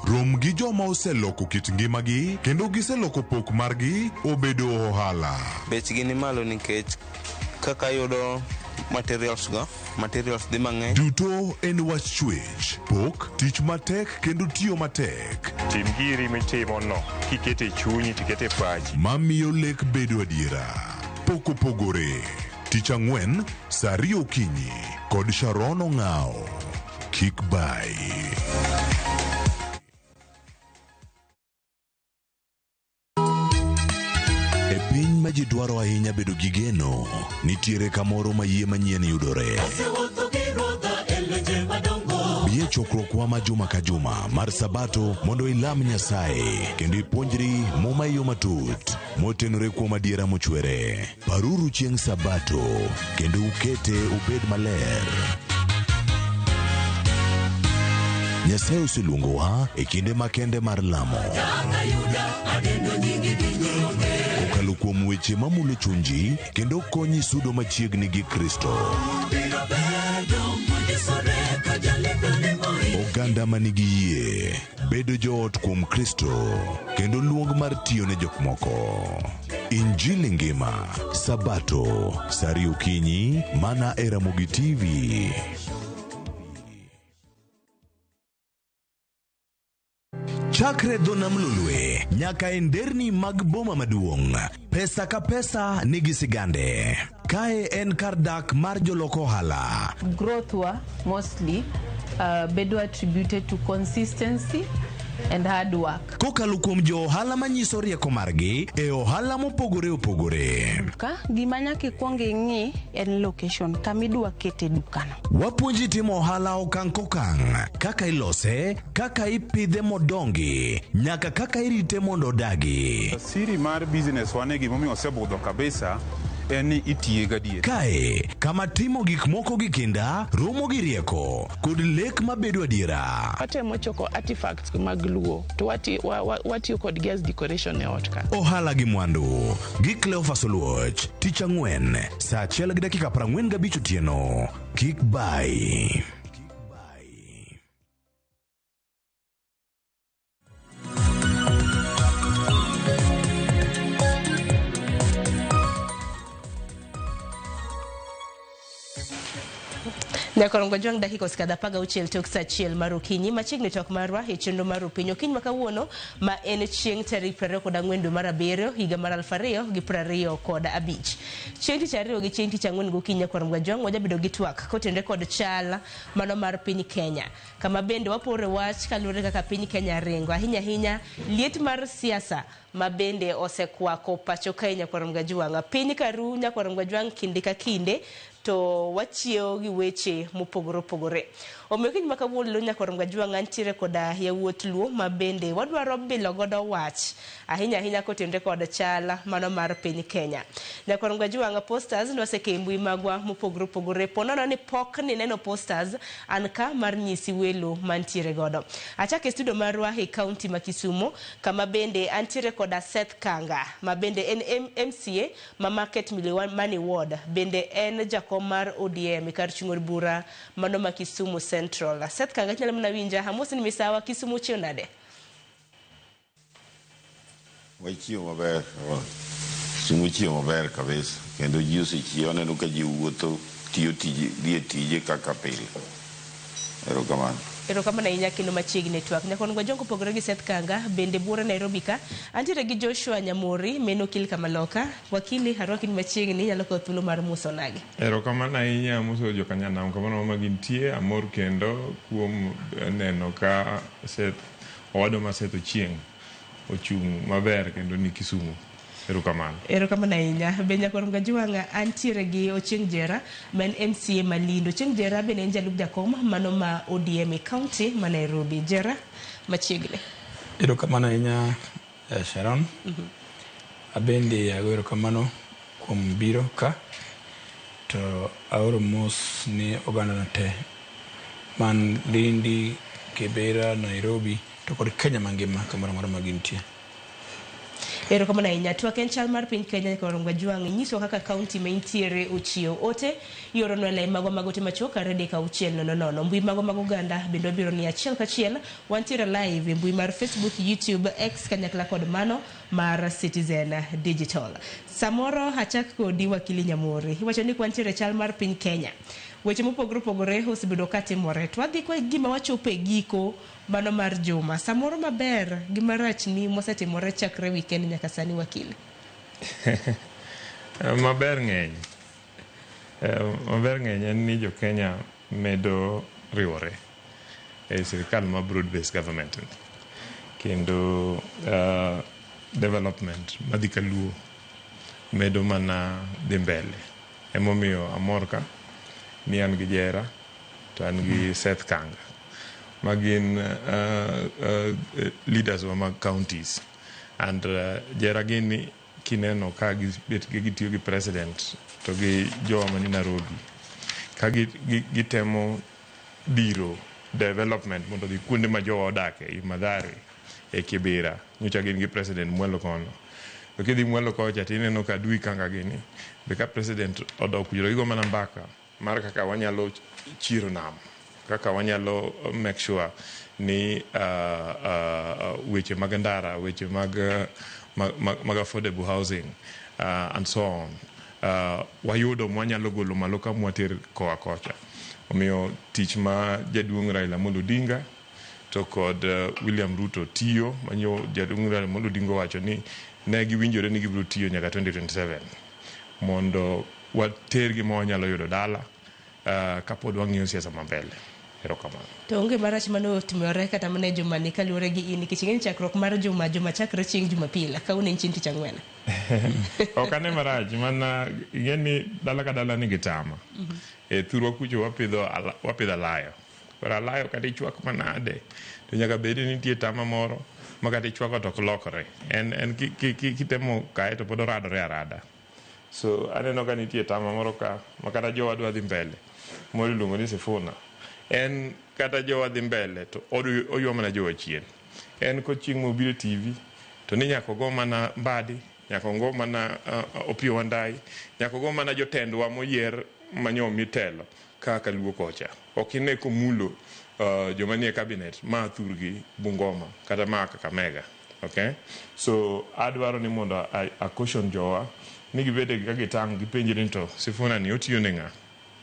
Rom gi joma oseloko kit ngimagi kendo giseloko pok margi obedo ohala. Bechgi ni malo nikech kaka yudo materials di mang'eny. Duto en wach chwech, pok, tich matek kendo tiyo matek. Tim giri mitimo no, kikete chunyi tikete pachi. Mamiyo lek bedo adiera. Pok opogore. Tich ang'wen, saa 2 okinyi kod Sharon Ong'ao. Kik bai. E piny ma ji dwaro ahinya bedo gi geno, nitiere kamoro ma yie manyien yudore. Bie chokruokwa ma juma ka juma mar Sabato mondo ilam Nyasaye kendo ipuonjri muma yo matut motenore kuom adiera mochwere. Paruru chieng' Sabato kendo ukete ubed maler. Nyasaye oseluongowa e kinde makende mar lamo. Kokalo kuom weche mamulo chunji kendo konyi sudo machiegni gi Kristo. Oganda manigi yie bedo joot kuom Kristo kendo luong mar tiyo ne jok moko. Injili ngima Sabato saa 2 okinyi mana e Ramogi TV. Chakre dho nam lolwe nyaka e nderni mag boma maduong', pesa ka pesa nigi sigande. Kae en kar dak mar joloko ohala. Growth wa mostly bedo attributed to consistency and hard work. Kokalo kuom jo ohala manyiso rieko margi e ohala mopogore opogore. Ka gima nyaka ikwong ing'i en location kamidwa kete dukano. Wapuonji timo ohala okang' kokang', kaka ilose, kaka ipidhe modongi, nyaka kaka irite mondo odagi. Siri mar business wane gimomiyo osebudho kabisa en ni itiye gadier. Kae kama timo gik moko gi kinda romo gi rieko kod lek mabedo adiera. Watemo choko artifacts mag luo to watiyo kod gas decoration e ot ka. Ohala gi mwandu gi Cleophas Oluoch, tich ang'wen saa 1:45 otieno. Kik bai. Nyakorongo jwang dakika oskadha paga uchiel tok saa achiel mar okinyi machiegni tok marwa e chenro mar Opiny Okinyi ma kawuono ma en chieng' tarik 24 dwe mar 7 higa mar 2025. Chieng' tich ariyo gi chieng' tich ang'wen gokinyi Nyakorongo jwang wajabedo gi twak kotenore kod chal mano mar piny Kenya, kama bende wapore wach kaluwore kaka piny Kenya ringo ahinya liet mar siasa mabende osekwako pacho kae Nyakorongo jwang. Piny karu Nyakorongo jwang kinde ka kinde to wachiewo gi weche mopogore opogore. Omiyo kiny makawuono Nyakorongo jwang antiere koda yawuot luo mabende wadwaro bilo godo wach ahinya kotenore kod chala mano mar piny Kenya. Nyakorongo jwang posters nwaseke mbui magwa mopogore opogore ponono ni pok ni neno posters an ka mar nyisi welo mantiere godo. Achake studio marwa e county ma Kisumu kama bende antiere koda Seth Kanga mabende en MCA ma Market Milimani Ward, bende en jakom mar ODM kar chung'or bura mano ma Kisumu Central. Seth Kanga nyalo mna winja hamosi ni misawa Kisumu chio nade? Wachio maber, Kisumu chio maber kabisa. Kendo ji osechio aneno ka ji wuotho tiyo tije kaka pile. Erokamano. Erokamano ahinya kendo machiegni twak. Nyakorongo jwang kopogore gi Seth Kanga bende bura Nairobi ka antiere gi Joshua Nyamori meno kil Kamaloka. Wakili harwaki ni machiegni nyalo kawo thuolo mar muso nagi. Erokamano ahinya muso jokanyanam kamano magintie amor kendo kuom neno ka owadwa ma Seth Ochieng ochung' maber kendo ni Kisumu. Erokamano ahinya. Be Nyakorongo jwang antiere gi Ochieng Jera men MCA Malindo. Ochieng Jera bende en jalup jakom mano ma ODM e county ma Nairobi. Jera machiegni. Erokamano ahinya Sharon. Abende ago erokamano kuom biro ka to aoro mos ni oganda na te man Lindi, Kibera, Nairobi to kod Kenya mangima kamoro amora magintie. Erokamano ahinya. Twak en chal mar piny Kenya Nyakorongo jwang nyiso kaka county ma intiere ochiewo ote yoro no lai mago magote machoka rede ka uchiel nono. Mbui mago mag oganda bendo biro ni achiel kachiel wantiere live e mbui mar Facebook, YouTube, X kanyakla kod mano mar Citizen Digital. Samoro hachak kodi wakili Nyamori. Iwacho ni kwantiere chal mar piny Kenya. Weche mopogore opogore osebedo ka timore. To wadhi kwa gima wachopo e giko mano mar juma. Samoro maber gima rach ni mosetimore chakre weekend nyaka sani wakili. Maber ng'eny. Maber ng'eny en ni jo Kenya medo riwore e sirikal ma broad based government. Kendo development madhi kaluo medo mana dhi mbele. Emomiyo amorka ni an gi Jera to an gi Seth Kanga magin leaders wa mag counties and Jera gini kineno ka gitiyo gi president to gi jowa mani Nairobi ka gitemo diro development mondo dhi kuonde ma jowa odake i Mathare e Kibera nyocha gin gi president Mwelo kono to kidhi Mwelo kocha tineno ka dwi Kanga gini be ka president odok kujiro gigo mana mbaka mar kaka wanyalo chiro nam, kaka wanyalo make sure ni weche mag ndara, weche mag affordable housing and so on wayudo mwanyalo golo malo ka mwater koa kocha. Omiyo tich ma jaduong' Raila Amolo Odinga to kod William Ruto tiyo manyo jadung'ura mondo dingo wacho ni ne giwinjore ni gibiro tiyo nyaka 2027 mondo watergi ma wanyalo yudo dala kapod wang'iyo siasa mambele. Erokamano. To onge marach mane otimore kata mane jumani kaluwore gi in nikech ing'eni chakruok mar juma chakre chieng' Jumapil kawuono en chieng' Tich Ang'wen. Ok ane marach mana ing'eni dala ka dala nigi tama. Thurwa kucho wapidho alayo. Koro alayo kata ichwak manade to nyaka bed ni nitie tama moro ma kata ichwako to ok lokore. En kitemo kae to pod oradore arada. So aneno ka nitie tama moro ka ma kata jowa dwa dhi mbele. Moro iluongo ni Sifuna. En kata jowa dhi mbele to oywa mana jowa chien. En kochieng' mobile TV to ni nyaka go mana Mbadi, nyaka go mana Opiyo Wandayi, nyaka go mana jotendwa moyier manyo mitelo kaka Luo kocha. Ok ine komulo joma nie cabinet ma thurgi Bungoma kata ma Kakamega. Okay? So adwaro ni mondo a caution jowa ni gibede ka gitang' gipenjre ni to Sifuna ni otiyo ne ng'a?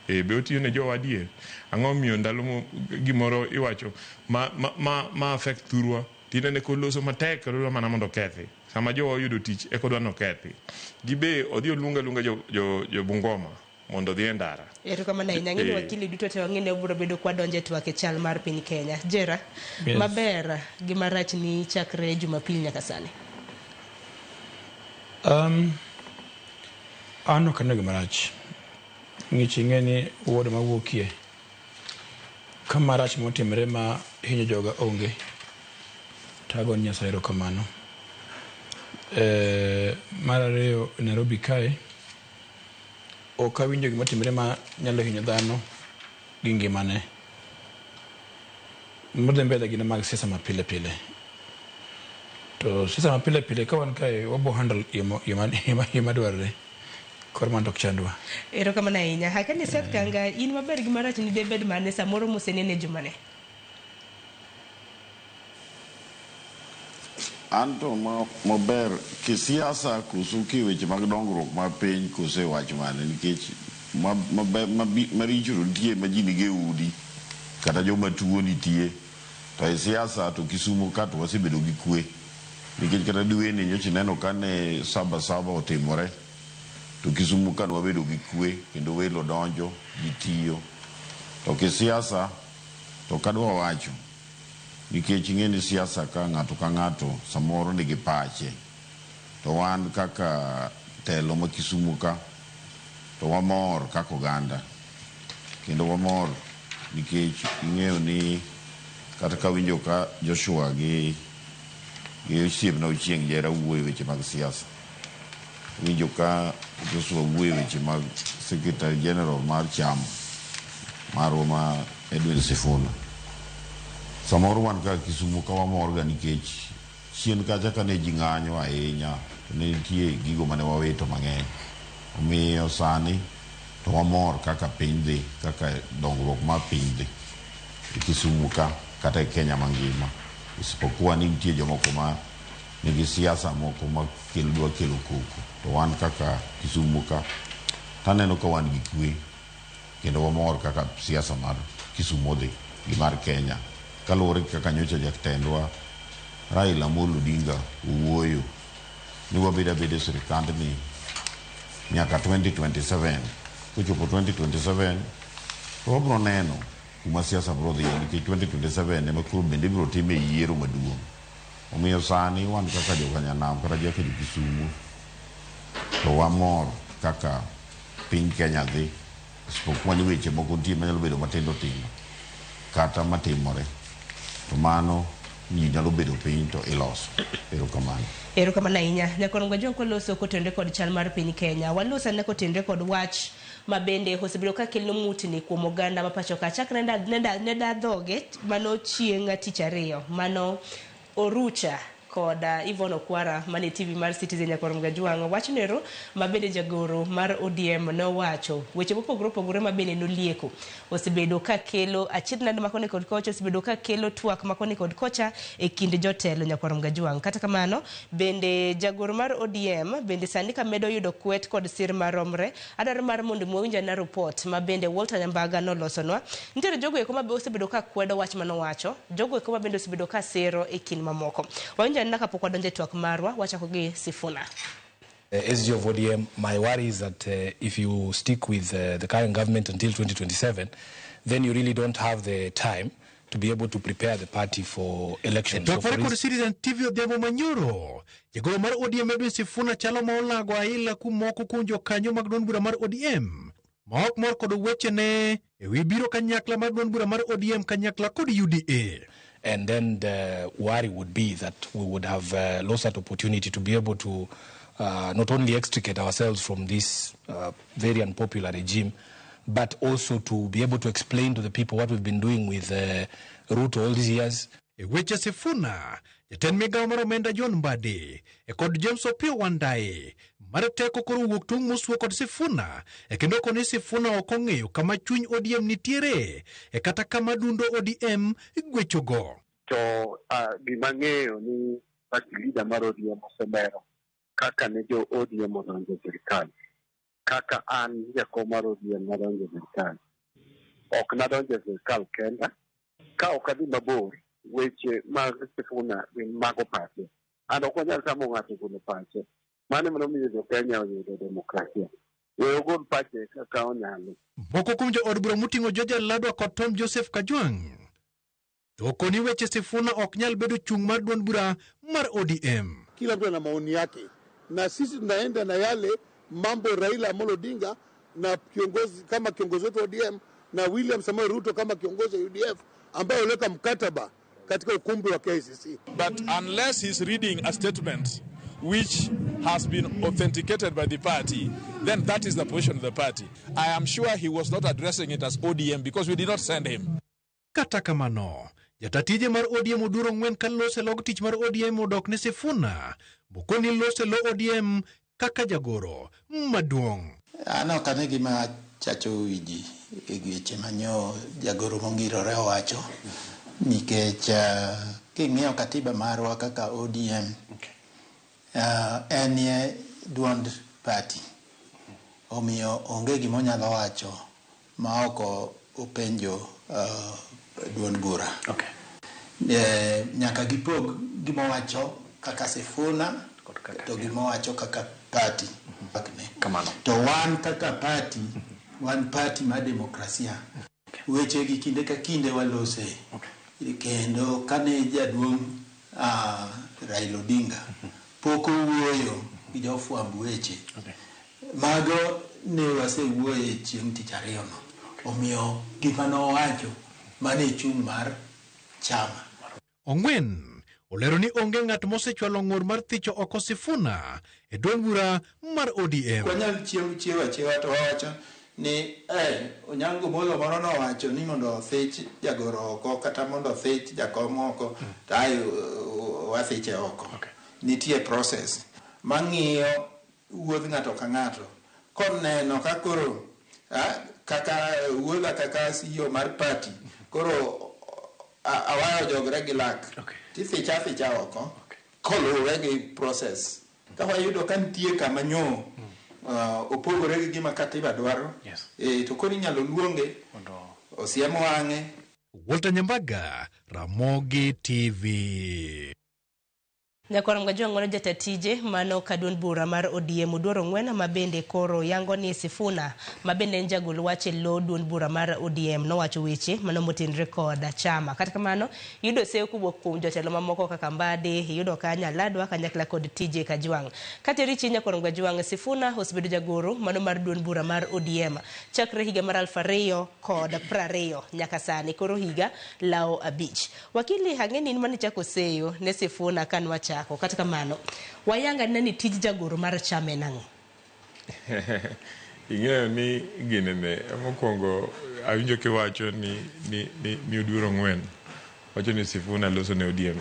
Be otiyo ne jowa adier. Ang'o miyo ndalo gimoro iwacho ma affect thurwa tinene koloso matek koro mana mondo kethi. Sama jowa oyudo tich ekodwa no kethi. Gibe odhi olunga jo Bungoma mondo dhi endara. Erokamano ahinya ng'eni wakili duto te wang'eni obiro bedo kwa donje twak e chal mar piny Kenya. Jera, Yes. maber gi marach ni chakre Jumapil nyaka sani. An ok aneno gima rach. Ng'ich ing'eni wuod mawuokie. Ka marach motimre ma hinyo joga onge. Tago ni Nyasaye erokamano. Mar ariyo Nairobi kae. Ok awinjo gima timre ma nyalo hinyo dhano gi ngimane. Modhi mbele gin mag siasa ma pile pile. To siasa ma pile pile ka wan kae wabo handle yema dwarre. Kor man dok chandwa. Erokamano ahinya. Hakani Seth Kanga, in maber gi marach ni David Mane samoro mosenene jumane. Anto maber kisiasa kusuki weche mag dongruok ma piny kose wach mane nikech maricho nitie ma ji nige udi kata joma tuo nitie to e siasa to Kisumu ka to wasebedo gi kwe nikech kata dweni nyocha neno kane saba otimore to Kisumu ka wabedo gi kwe kendo welo donjo gitiyo to kisiasa to kadwa wacho nikech ing'eni siasa ka ng'ato samoro nigi pache to wan kaka telo ma Kisumu ka to wamor kaka oganda kendo wamor nikech ing'eyo ni kata ka winjo ka Joshua gi osiepna Ochieng' Jera wuoyo weche mag siasa, winjo ka Joshua wuoyo weche mag Secretary General mar chama marwa ma Edwin Sifuna. Samoro wan ka Kisumu ka wamor ga nikech chien kacha ka ne ji ng'anyo ahinya to ne nitie gigo mane wawito mang'eny. Omiyo sani to wamor kaka piny dhi, kaka dongruok mar piny dhi e Kisumu ka kata e Kenya mangima. Isipokuwa ni nitie jomoko ma nigi siasa moko ma dwa kelo koko. To wan kaka Kisumu ka taneno ka wan gi kwe kendo wamor kaka siasa mar Kisumu dhi gi mar Kenya. Kaluwore kaka nyocha jatendwa Raila Amolo Odinga owuoyo ni wabedo abeda e sirikand ni nyaka 2027. Kochopo 2027 to wabiro neno kuma siasa biro dhi nikech 2027 ema koro bende biro time yiero maduong'. Omiyo sani wan kaka jokanyanam kata jaka jo Kisumu to wamor kaka piny Kenya dhi, isipokuwa ni weche moko nitie manyalo bedo matindo tindo kata matimore to mano ni nyalo bedo piny to iloso. Erokamano. Erokamano ahinya. Nyakon Gwajong koloso kotenre kod chal mar piny Kenya. Walosa ne kotenre kod wach ma bende osebedo ka kelo mutni kuom oganda ma pacho ka chakre ne da dhoge mano chieng' Tich Ariyo mano Orucha koda Yvonne Okwara mane TV mar Citizen Nyakorom Gajwang' wachnero mabende jagoro mar ODM nowacho weche mopogore opogore mabende nolieko osebedo ka kelo achiedh nade makoni kod kocha osebedo ka kelo twak makoni kod kocha e kind jotelo Nyakorom Gajwang'. Kata kamano bende jagoro mar ODM bende sani ka medo yudo kwet kod sir maromre adar mar mondo mwinja na report mabende Walter Nyambaga nolosonwa nitiere jogo eko mabe osebedo ka kwedo wach manowacho jogo eko mabende osebedo ka sero e kin mamoko wawinja naka pok wadonje twak marwa wachako gi Sifuna. SG of ODM, my worry is that if you stick with the current government until 2027, then you really don't have the time to be able to prepare the party for elections. So for Citizen TV Odhiambo Manyoro, jagoro mar ODM Edwin Sifuna chalo ma olago aila kumoko kunjo kanyo mag duond bura mar ODM. Maok mor kod wechene ewi biro kanyakla mar duond bura mar ODM kanyakla kod UDA. And then the worry would be that we would have lost that opportunity to be able to not only extricate ourselves from this very unpopular regime, but also to be able to explain to the people what we've been doing with Ruto all these years. Weche Sifuna, jatend migawo mar omenda John Mbadi, kod James Opiyo Wandayi, mar teko koro wuok tung' muswo kod Sifuna, kendo koni Sifuna ok ong'eyo kama chuny ODM nitiere, kata kama dundo ODM gwechogo. To gima ng'eyo ni party leader mar ODM osemero kaka ne jo ODM odonjo sirikal. Kaka an jakom mar ODM nadonjo sirikal. Ok nadonjo sirikal kenda. Ka ok adhi mabor, weche mag Sifuna mago pache. An ok wanyal tamo ng'ato golo pache. Mano momiyo jo Kenya oyudo demokrasia. We ogol pache kaka onyalo. Moko kuom jo od bura moting'o George Ladwa kod Tom Joseph Kajwang'. To koni weche Sifuna ok nyal bedo chung' mar duond bura mar ODM. Kila mtu ana maoni yake. Na sisi tunaenda na yale mambo Raila Amolo Odinga na kiongozi kama kiongozi wetu ODM na William Samoei Ruto kama kiongozi wa UDF ambaye uleta mkataba katika ukumbi wa KICC. But unless he's reading a statement which has been authenticated by the party, then that is the position of the party. I am sure he was not addressing it as ODM because we did not send him. Kata kamano, jatatije mar ODM oduro ng'wen ka lose log tich mar ODM odok ne Sifuna, bokoni lose lo ODM kaka jagoro maduong'. Ano kane gima chacho wiji e gweche manyo jagoro mongirore owacho nikech king'iyo katiba marwa kaka ODM en ye duond party omiyo onge gima onyalo wacho ma oko openjo duond bura. Nyaka gipog gima wacho kaka Sifuna to gima wacho kaka party. To wan kaka party, wan party ma demokrasia. Weche gi kinde ka kinde walose. Kendo kane jaduong' Raila Odinga poko wuoyo gi jofwamb weche. Mago ne wasewuoye chieng' tich ariyo no. Omiyo gima nowacho mane chung' mar chama. Ong'wen olero ni onge ng'at mosechwalo ng'ur mar thicho oko Sifuna e duond bura mar ODM. Wanyal chiewa to wawacho ni Onyango Molo moro nowacho ni mondo othich jagoro oko kata mondo othich jakom oko tayo wathiche oko. Nitie process mang'iyo wuodh ng'ato ka ng'ato koneno ka koro kaka wuodha kaka CEO mar party koro awayo jogre gi lak thicha oko koluwore gi process ka wayudo ka nitie kama nyo opogore gi gima katiba dwaro to koro inyalo luonge osiem wang'e. Walter Nyambaga, Ramogi TV. Nyakorom Gajwang' ngono jatatije mano kaduond bura mar ODM odwaro ng'wena mabende koro yango ni Sifuna mabende njagol wache lo duond bura mar ODM nowacho weche mano motenre koda chama. Kata kamano yudo seyo kuwuok kuom jotelo mamoko kaka Mbadi yudo kanya Ladwa kanyakla kod TJ Kajwang'. Kateri chi Nyakorom Gajwang' Sifuna osebedo jagoro mano mar duond bura mar ODM chakre higa mar 2020 nyaka sani koro higa lao abich. Wakili hang'eni mane chako seyo ne Sifuna kanwacha kata kamano wayanga nani tij jagoro mar chama nang'o. Ing'eyo ni ginene mokwongo awinjo kiwacho ni odwuro ng'wen wacho ni Sifuna loso ne ODM.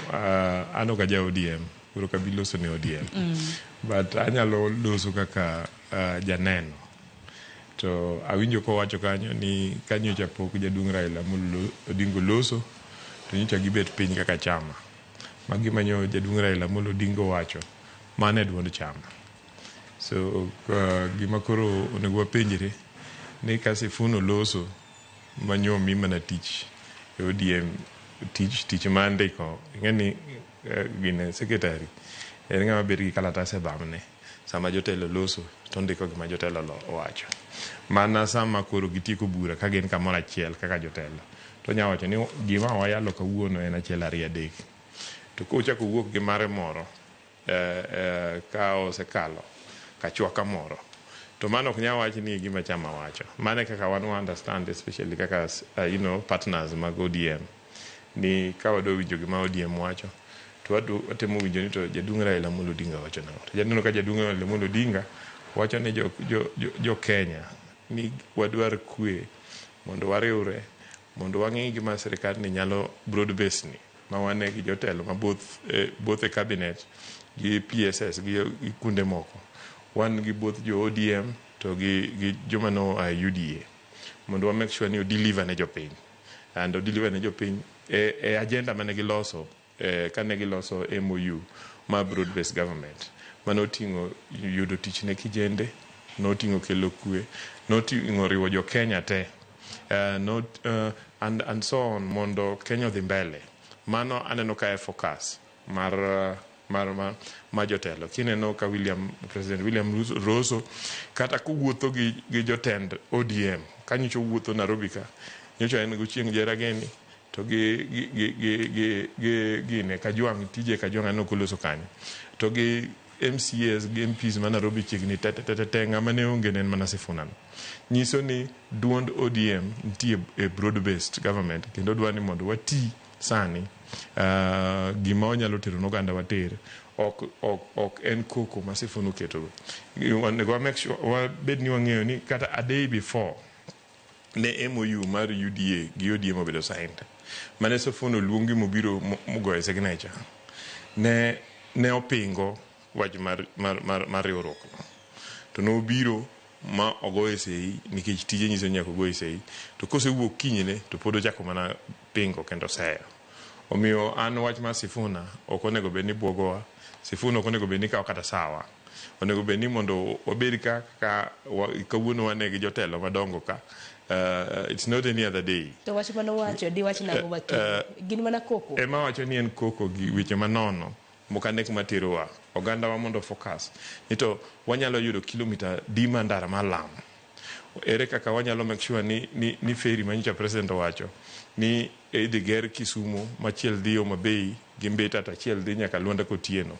An ok aja ODM koro kabiloso ne ODM but anyalo loso kaka janeno to awinjo kowacho kanyo ni kanyo chapok jaduong' Raila Amolo Odinga loso to nyicha gibet piny kaka chama magi manyo jaduong' Raila Amolo Odinga wacho mane duond chama so gima koro onego wapenjre ni ka Sifuna loso manyo mi mana tich ODM tich mandiko ngeni gine secretary en ngama ber gi kalatase bamne sama jotelo loso to ndiko gima jotelo owacho mana sama koro gitieko bura ka gin kamoro achiel kaka jotelo to nya wacho ni gima wayalo kawuono en achiel ariyo adek to kochako wuok gi mare moro ka osekalo kachwaka moro to mano ok nya wacho ni gima chama wacho mane kaka wan understand especially kaka partners mag ODM ni ka wado winjo gima ODM wacho to watemo winjo ni to jaduong' Raila Amolo Odinga wacho nang'o to janeno ka jaduong' Raila Amolo Odinga wacho ne jo Kenya ni wadwar kwe mondo wariwre mondo wang'e gima sirikal ni nyalo broad base ni ma wane gi jotelo ma both e cabinet gi PSS gi kunde moko wan gi both jo ODM to gi joma no UDA mondo wa make sure ni deliver ne jopiny and deliver ne jopiny e agenda mane giloso kane giloso MOU ma broad based government manoting'o yudo tich ne kijende noting'o kelo kwe noting'o riwo jo Kenya te and so on mondo Kenya dhi mbele mano aneno ka e focus mar jotelo kineno ka President William Ruto kata kuwuotho gi jotend ODM kanyicho wuotho Nairobi ka nyocha en go chieng' Jerageni to gine Kajwang' tije Kajwang' aneno koloso kanyo to gi MCAs gi MPs ma Nairobi chiegni te ng'ama ne onge nen mana Sifuna nyiso ni duond ODM nitie e broad based government kendo dwani mondo wati sani gima onyalo tero n'oganda water ok en koko ma Sifuna oketo onego make sure wabed ni wang'eyo ni kata a day before ne MOU mar UDA gi ODM obedo signed mane Sifuna luongi mobiro mogoye signature ne opingo wach mar riwruok to nobiro ma ogoye sei nikech tije nyiso nyaka ogoye sei to kosewuok kinyne to pod ochako mana pingo kendo seyo omiyo an wach mar Sifuna ok onego bed ni bwogowa Sifuna ok onego bed ni kawo kata sawa onego bed ni mondo wabed ka kawuono wane gi jotelo madongo ka it's not any other day to wach mano wacho di wach na gin mana koko ema wacho ni en koko gi weche manono mokanek materowa oganda wa mondo focus nito wanyalo yudo kilomita dima ndara malam ere kaka wanyalo make sure ni ferry manyicha president owacho ni idhi ger Kisumu machiel dhi Homa Bay gi Mbeta achiel dhi nyaka Luanda Kotieno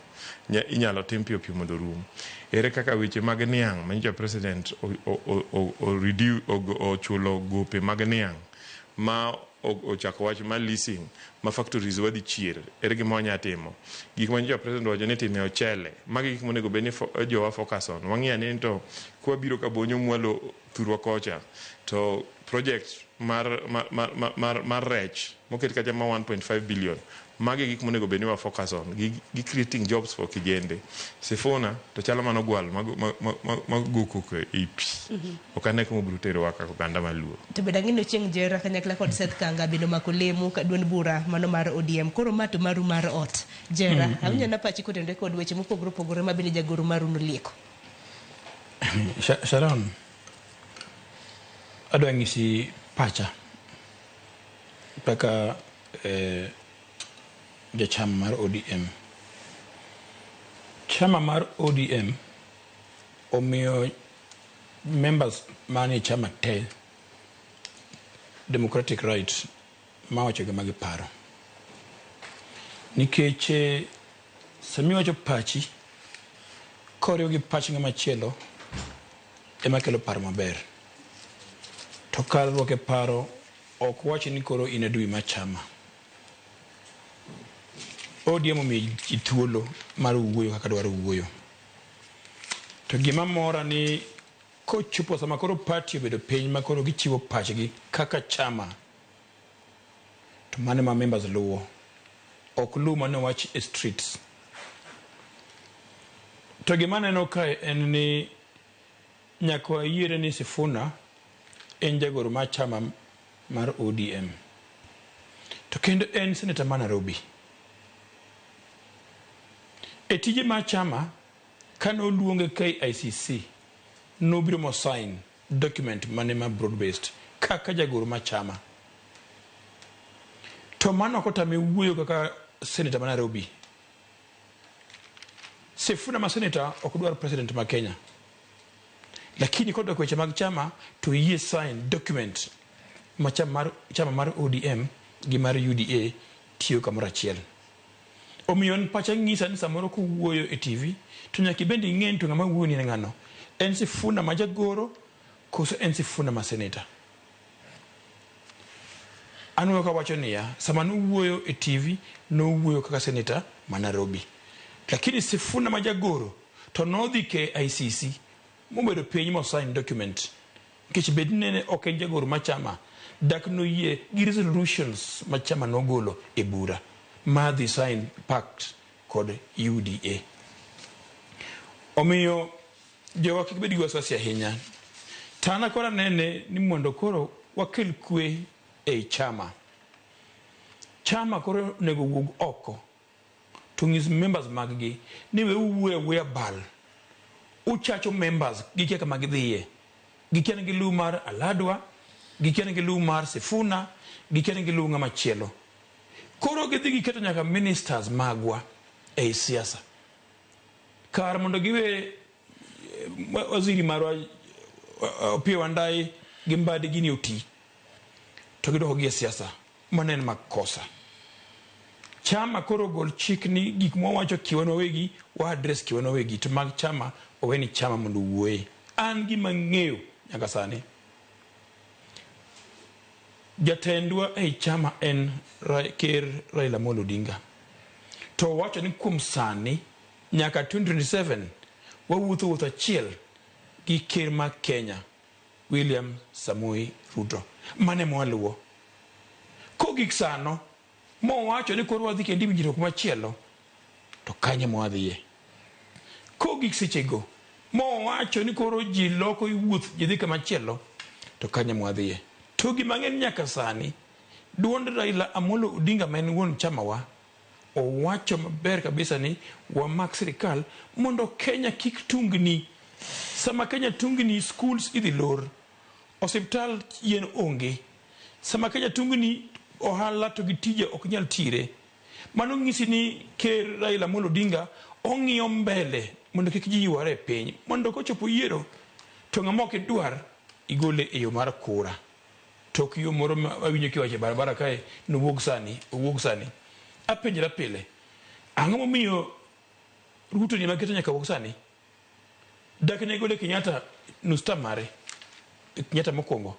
inyalo tim piyo mondo rum ere kaka weche mag niang' manyicha president ochulo gope mag niang' ma ochako wach ma leasing ma factories wadhi chier ere gima wanya timo gik manyicha president wacho ni time ochele magi gik monego bed ni jowa focus on wang'eya ni to kwa biro ka bonyo mwalo thurwa kocha to project mar rech moket kacha ma 1.5 billion magi gik monego bed ni wa focus on gi creating jobs for kijende Sifuna to chalo mano gwal magoko e pi okane ko brutero waka oganda maluo to bedangino chieng' Jera kanyakla kod Seth Kanga bino makolemu ka duond bura mano mar ODM koro mato maru mar ot Jera awinjo na pachi kotende kod weche mopogore opogore mabini jagoro maru nolieko Sharon adwa ng'isi pacha paka chama mar ODM chama mar ODM omiyo members mani chama te democratic right ma wacho gima giparo nikech sami wacho pachi koriwo gi pach ng'ama chielo ema kelo paro maber to kalruok e paro ok wachi ni koro in adui ma chama ODM omiyo ji thuolo mar wuoyo kaka dwaro wuoyo to gima mora ni kochopo sama koro party obedo piny ma koro gichiwo pachgi kaka chama to mane ma members luwo ok luw mane wach e streets To gima neno kae en ni nyaka yiere ni Sifuna en jagoro mar chama mar ODM. To kendo en senator ma Nairobi. E tije mar chama kano luonge KICC nobiro mo sign document mane ma broad based kaka jagoro mar chama. To mano kotame wuoyo kaka senator ma Nairobi. Sifuna ma senator ok dwar president ma Kenya. Lakini kodwa kweche mag chama to yie sign document ma chama mar ODM gi mar UDA tiyo kamoro achiel. Omiyo pacha ng'isa ni samoro kuwuoyo e TV to nyaka ibende ing'en to ng'ama wuoyo ni ng'ano. En Sifuna ma jagoro koso en Sifuna ma senator. Anwo ka wacho niya sama nuwuoyo e TV nuwuoyo kaka senator ma Nairobi. Lakini Sifuna ma jagoro to nodhi ke ICC mobedo piny mo sign document. Kech bednene ok en jagoro ma chama dak no yie gi resolutions ma chama nogolo e bura ma dhi sign pact kod UDA. Omiyo jowa kik bed gi wasiwasi ahinya. Tana kora nene ni mondo koro wakel kwe e chama. Chama koro nego wuog oko to ng'is members maggi ni we wuoyo bal. Uchacho members gikia kama gidhiye. Gikia ngi lu mar Aladwa, gikia ngi lu mar Sifuna, gikia ngi lu ng'ama chielo. Koro gidhi giketo nyaka ministers magwa e siasa. Kar mondo giwe waziri marwa Opiyo Wandayi gimbadi gini oti. To gidoko gi siasa. Manen makosa. Chama koro gol chik ni gik mwawacho kiwano wegi wa address kiwano wegi to mag chama oweni chama mondo wuoye. An gima ng'eyo nyaka sani. Jatendwa e chama en Ker Raila Amolo Odinga. To wacho ni kuom sani nyaka 2027 wawuotho achiel gi ker ma Kenya William Samoei Ruto. Mane mwaluwo. Kogik sano mo wacho ni koro wadhi kendi winjruok machielo to kanye mwadhiye. Kogik sechego mo wacho ni koro ji loko wuoth ji dhi kama chielo to kanye mwadhiye. To gima ng'eny nyaka sani duond Raila Amolo Odinga ma en wuon chama wa owacho maber kabisa ni wamak sirikal mondo Kenya kik tungni. Sama Kenya tungni schools idhi lor, hospital yien onge. Sama Kenya tungni ohala to gi tije ok nyal tire. Mano ng'isi ni Ker Raila Amolo Odinga ong'iyo mbele mondo kik ji yuare piny. Mondo kochopo yiero to ng'ama ok idwar igole e yo mar kura. To kiyo moro awinjo kiwache barabara kae nowuog sani. Apenjra pile. Ang'o momiyo Ruto ni maketo nyaka wuog sani? Dak ne gole Kenyatta nusta mare. Kenyatta mokwongo.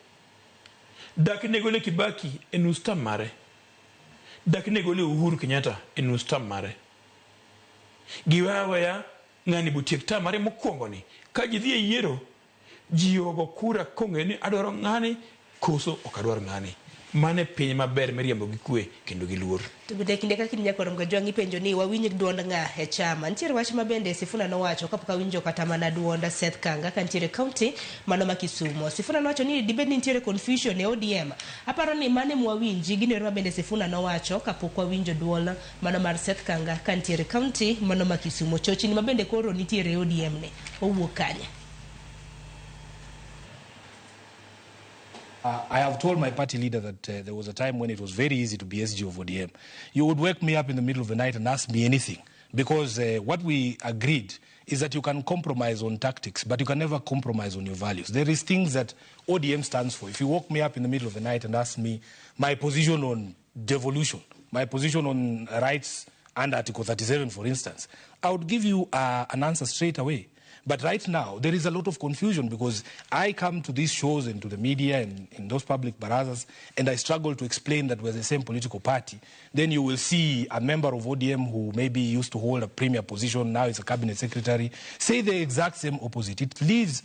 Dak ne gole Kibaki e nusta mare. Dak ne gole Uhuru Kenyatta e nusta mare. Giwawaya ng'ani butiek ta mare mokwongo ni. Ka ji dhi e yiero ji ogo kura kong'e ni adwaro ng'ani koso ok adwar ng'ani. Mane piny maber miriambo gi kwe kendo gi luor. To bende kinde kaka nyako rom gajwangi penjo ni wawinj duond ng'a e chama. Nitiere wach ma bende Sifuna nowacho kapok awinjo kata mana duonda Seth Kanga ka nitiere county mano ma Kisumo. Sifuna nowacho ni dibed ni nitiere confusion e ODM. Aparo ni mane mwawinji gino ma bende Sifuna nowacho kapok awinjo duol mano mar Seth Kanga ka nitiere county mano ma Kisumo. Chochni ma bende koro nitiere ODM ne owuok kanye. I have told my party leader that there was a time when it was very easy to be SG of ODM. You would wake me up in the middle of the night and ask me anything. Because what we agreed is that you can compromise on tactics, but you can never compromise on your values. There is things that ODM stands for. If you woke me up in the middle of the night and asked me my position on devolution, my position on rights under Article 37, for instance, I would give you an answer straight away. But right now, there is a lot of confusion because I come to these shows and to the media and in those public barazas and I struggle to explain that we're the same political party. Then you will see a member of ODM who maybe used to hold a premier position, now is a cabinet secretary, say the exact same opposite. It leaves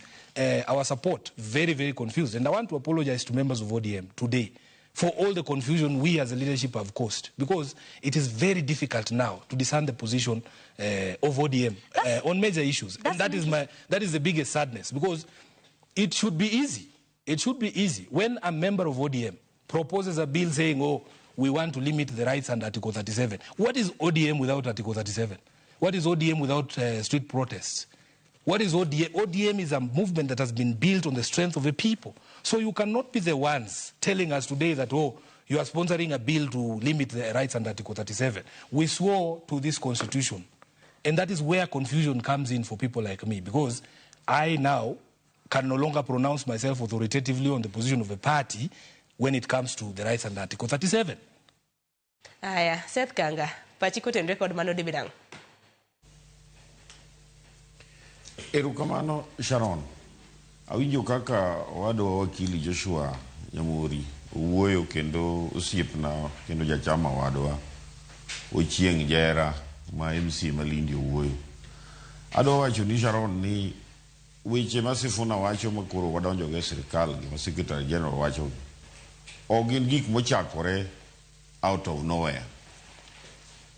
our support very, very confused. And I want to apologize to members of ODM today for all the confusion we as a leadership have caused, because it is very difficult now to discern the position of ODM on major issues. And that is the biggest sadness, because it should be easy. It should be easy. When a member of ODM proposes a bill saying, oh, we want to limit the rights under Article 37. What is ODM without Article 37? What is ODM without street protests? What is ODM? ODM is a movement that has been built on the strength of the people. So you cannot be the ones telling us today that, oh, you are sponsoring a bill to limit the rights under Article 37. We swore to this constitution. And that is where confusion comes in for people like me, because I now can no longer pronounce myself authoritatively on the position of a party when it comes to the rights under Article 37. Aya, Seth Kanga, pachikuten record mano debidang. Erukamano Sharon. Awinjo kaka wado wakili Joshua Nyamuri uwoyo kendo usiepna kendo jachama wadwa Ochieng Jera ma MC Malindi uwoyo. Ado wacho ni Sharon ni weche masifuna wacho makoro wadonjo ge sirikal gi Secretary General wacho ogin gik mochakore out of nowhere.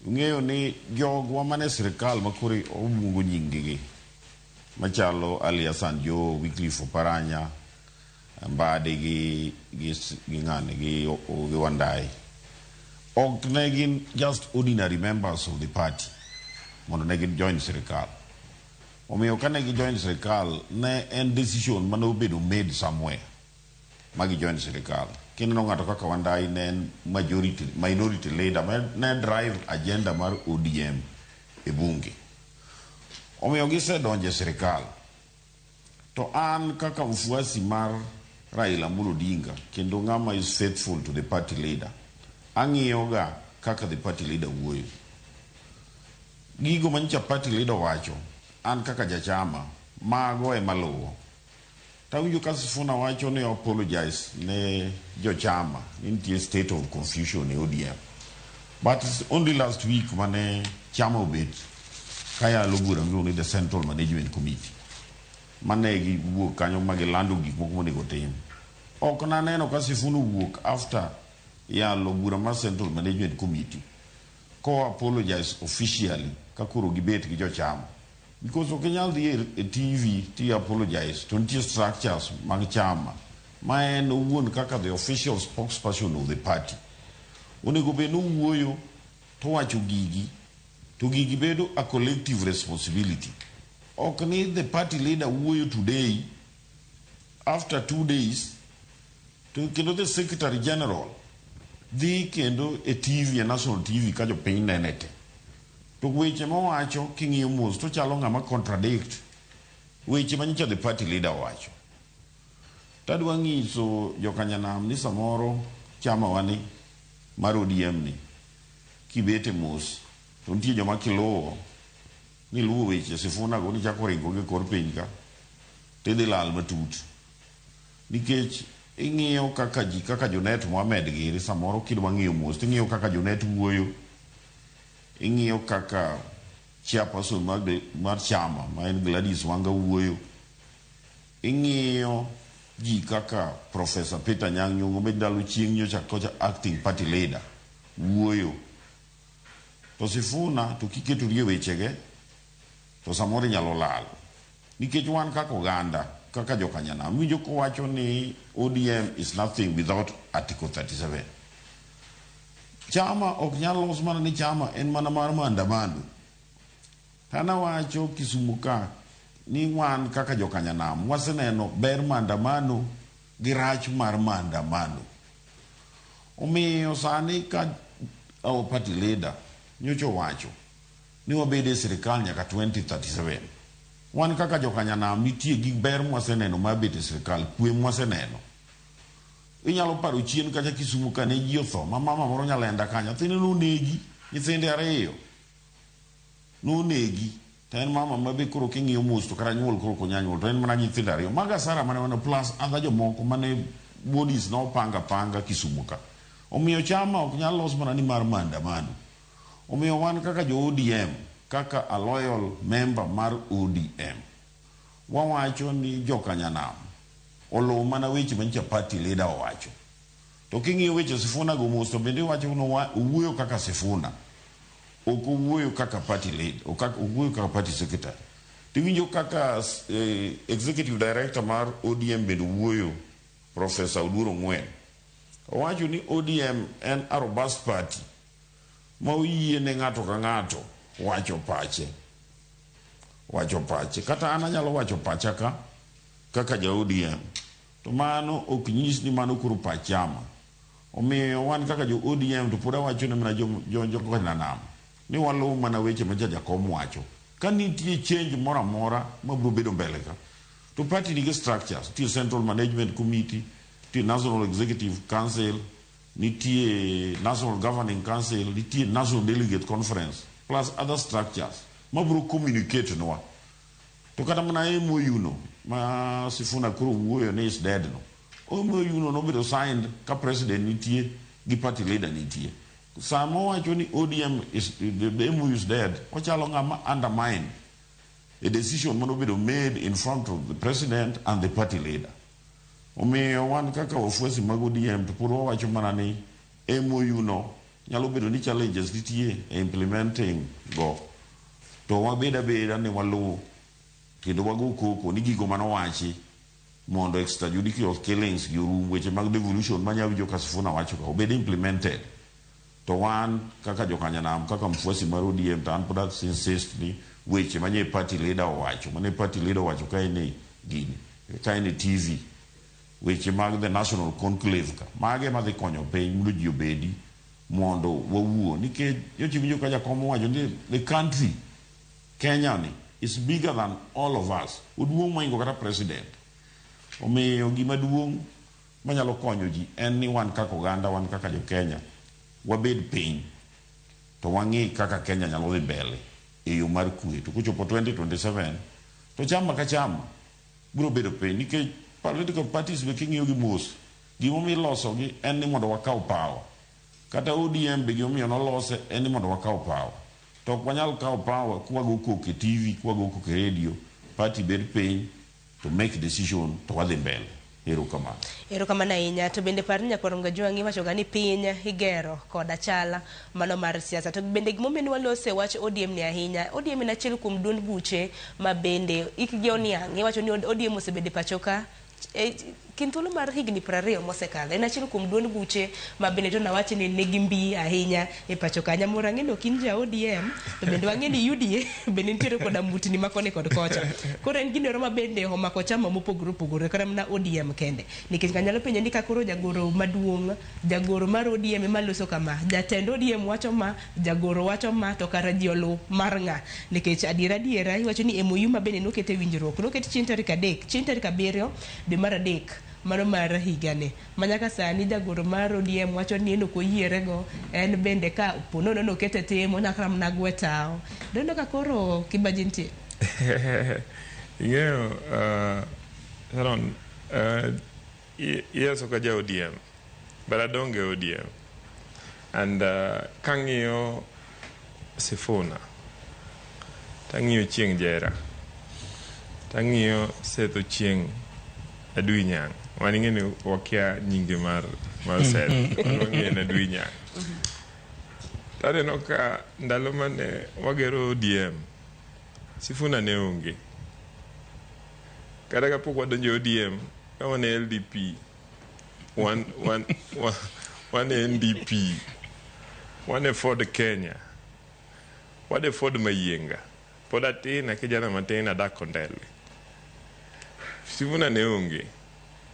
Ng'eyo ni jogwa mane sirikal makoro omungo nyingigi machalo Ali Hassan Jo, Wycliffe Oparanya, Mbadi gi ng'ane gi Wandai. Ok negin just ordinary members of the party. Mondo negin join sirikal. Omiyo ka negi join sirikal, ne en decision mane obedo made somewhere. Magi join sirikal. Kendo ng'ato kaka Wandai ne minority leader, ne drive agenda mar ODM e bunge. Omiyo gisedonje sirikal. To an kaka mfuasi mar Raila Amolo Odinga, kendo ng'ama is faithful to the party leader, ang'iyoga kaka the party leader wuoyo. Gigo manyicha party leader wacho, an kaka jachama, mago e maluwo. Tawinjo ka Sifuna wacho ne apologize ne jochama, nitie state of confusion e ODM. But it's only last week mane chama obet kaya lobura ng'oni the Central Management Committee. Mane gi wuok kanyo magilando gik moko monego tim. Ok naneno ka Sifuna wuok after ya lobura mar Central Management Committee ko apologize officially ka koro gibet gi jochama. Because okenyal dhi e TV ti apologize to nitie structures mag chama ma en owuon kaka the official spokesperson of the party. Onego bed nowuoyo to wacho gigi, to gigi bedo a collective responsibility. Ok ni the party leader wuoyo today, after 2 days, to kendo the Secretary General dhi kendo e TV, a national TV ka jopiny nenete. To weche mowacho king'iyo mos to chalo ng'ama contradict weche manyicha the party leader wacho. Tadwa ng'iso jokanyanam ni samoro chama wani mar ODM ni kibete mos to nitie joma kiluwo ni luwo weche Sifuna go ni chako ringo gi kor piny ka tidhi lal matut, nikech ing'iyo kaka Jonet Mohamed giri samoro kidwa ng'iyo mos ting'iyo kaka Jonet wuoyo, ing'iyo kaka chairperson mar chama ma en Gladys Wanga wuoyo, ing'iyo ji kaka Professor Peter Anyang' Nyong'o ma ndalo chieng' nyocha kocha acting party leader wuoyo. To Sifuna to kiketo rie wechege to samoro nyalo lal, nikech wan kaka oganda kaka jokanyanam winjo kowacho ni ODM is nothing without Article 37. Chama ok nyalo los mana ni chama en mana mar maandamano. Tana wacho Kisumu ka ni wan kaka jokanyanam waseneno ber maandamano gi rach mar maandamano. Omiyo sani ka our party leader nyocho wacho ni wabede sirikal nyaka 2037. Wan kaka jokanyanam nitie gi ber mwaseneno mabede sirikal, kwe mwaseneno. Inyalo paro chien kacha Kisumu ka ne ji otho, mama moro nyalenda kanyo, nyathine nonegi, nyithinde ariyo nonegi. To en mama mabe koro king'iyo mos to kara nyuol koro konyanyuol, to en mana nyithinde ariyo. Maga Sara mane wana plus adha jomoko mane bodies no panga Kisumu ka. Omiyo chama ok nyalo los mana ni mar maandamano. Omiyo wan kaka jo ODM, kaka a loyal member mar ODM, wawacho ni jokanyanam oluwo mana weche manyicha party leader owacho. To king'iyo weche Sifuna go mos to bende wacho no wuoyo kaka Sifuna. Ok wuoyo kaka party lead, wuoyo kaka party secretary. Tiwinjo kaka executive director mar ODM bende wuoyo Professor Oduro Ng'wen. Owacho ni ODM en a robust party ma oyie ne ng'ato ka ng'ato wacho pache. Kata an anyalo wacho pacha kaka ja ODM. To mano ok nyis ni mano koro pach chama. Omiyo wan kaka jo ODM to pod awacho ne mana jo nam ni waluw mana weche ma jakom wacho. Ka nitie change moro amora ma biro bedo mbele ka, to party nigi structures, nitie Central Management Committee, nitie National Executive Council, nitie National Governing Council, nitie National Delegate Conference, plus other structures ma biro communicate nwa. To kata mana MOU no ma Sifuna kuro wuoyo ni is dead no, MOU no bedo signed ka president nitie gi party leader nitie. Samo wacho ni ODM is the MOU is dead, ochalo ng'ama undermine a decision mano bedo made in front of the president and the party leader. Omiyo wan kaka wafuasi mag ODM to puro wacho mana ni MOU no nyalo bedo ni challenges nitie implementing go. To wabeda ni waluw kendo wago koko ni gigo manowachi mondo extrajudicial killings yoru weche mag devolution manyawi jo Sifuna wacho ka obed implemented. To wan kaka jokanyanam kaka mfuasi mar ODM tan poda insist ni weche manye party leader wacho kaine gini kaine TV weche mag the national conclave ka mage ma dhi konyo piny mudo ji obedi mondo wawuo nikech yochiwinjo ka jakom wacho ni the country Kenya ni is bigger than all of us. Uduong' maingo kata president. Omiyo gima duong' manyalo konyo ji en ni wan kaka oganda, wan kaka jo Kenya wabed piny to wang'i kaka Kenya nyalo dhi mbele e yo mar kwe. To kochopo 2027 to chama ka chama biro bedo piny nikech political parties be king'iyo gi mos gimomiyo ilosogi en ni mondo wakaw power. Kata ODM be gimomiyo nolose en ni mondo wakaw power. To ok wanyal kaw power kwago koko e TV, kwago koko e radio, party bed piny to make decision to wadhi mbele. Erokamano ahinya. To bende par Nyakoronga Jwang'i wacho ga ni piny igero kod achala mano mar siasa. To bende gimomiyo walose wach ODM ni ahinya. ODM en achiel kuom duond buche ma bende ikgi oniang'. Iwacho ni ODM osebedo pachoka kinthuolo mar higni 20 mosekalo. En achiel kuom duond buche ma bende to nawachi ni nigi mbi ahinya e pacho ka. Nyamura ng'eno kin ja ODM to bende wang'eni UDA bende nitiere koda mutni makoni kod kocha. Koro en gino ma bende omako chama mopogore opogore kata mana ODM kende. Nikech kanyalo penjo ni ka koro jagoro maduong', jagoro mar ODM maloso kama, jatend ODM wacho ma, jagoro wacho ma, to kara ji olu mar ng'a. Nikech adiera iwacho ni MOU ma bende nokete winjruok. Nokete chieng' tarik 7 dwe mar adek mano mar higani. Manyaka sani jagoro mar ODM wacho ni eno koyiere go en bende ka ponono no kete timo nakram nagwe tao. Dono ka koro kibaji ntie. Sharon, yes okaja ODM, but I don't get ODM. And kang'iyo Sifuna, tang'iyo Chieng' Jera, tang'iyo Seth Ochieng' Adui Nyang'. Waningeni wakia nyingi mar Seth, waningeni Adui Nyang'. Tade no ka ndalo mane wagero ODM, Sifuna ne onge. Kada kapok wadonjo ODM, wane LDP, one NDP, one Ford Kenya, one Ford Mayenga. Poda tena kijana matena da kondele. Sifuna ne onge.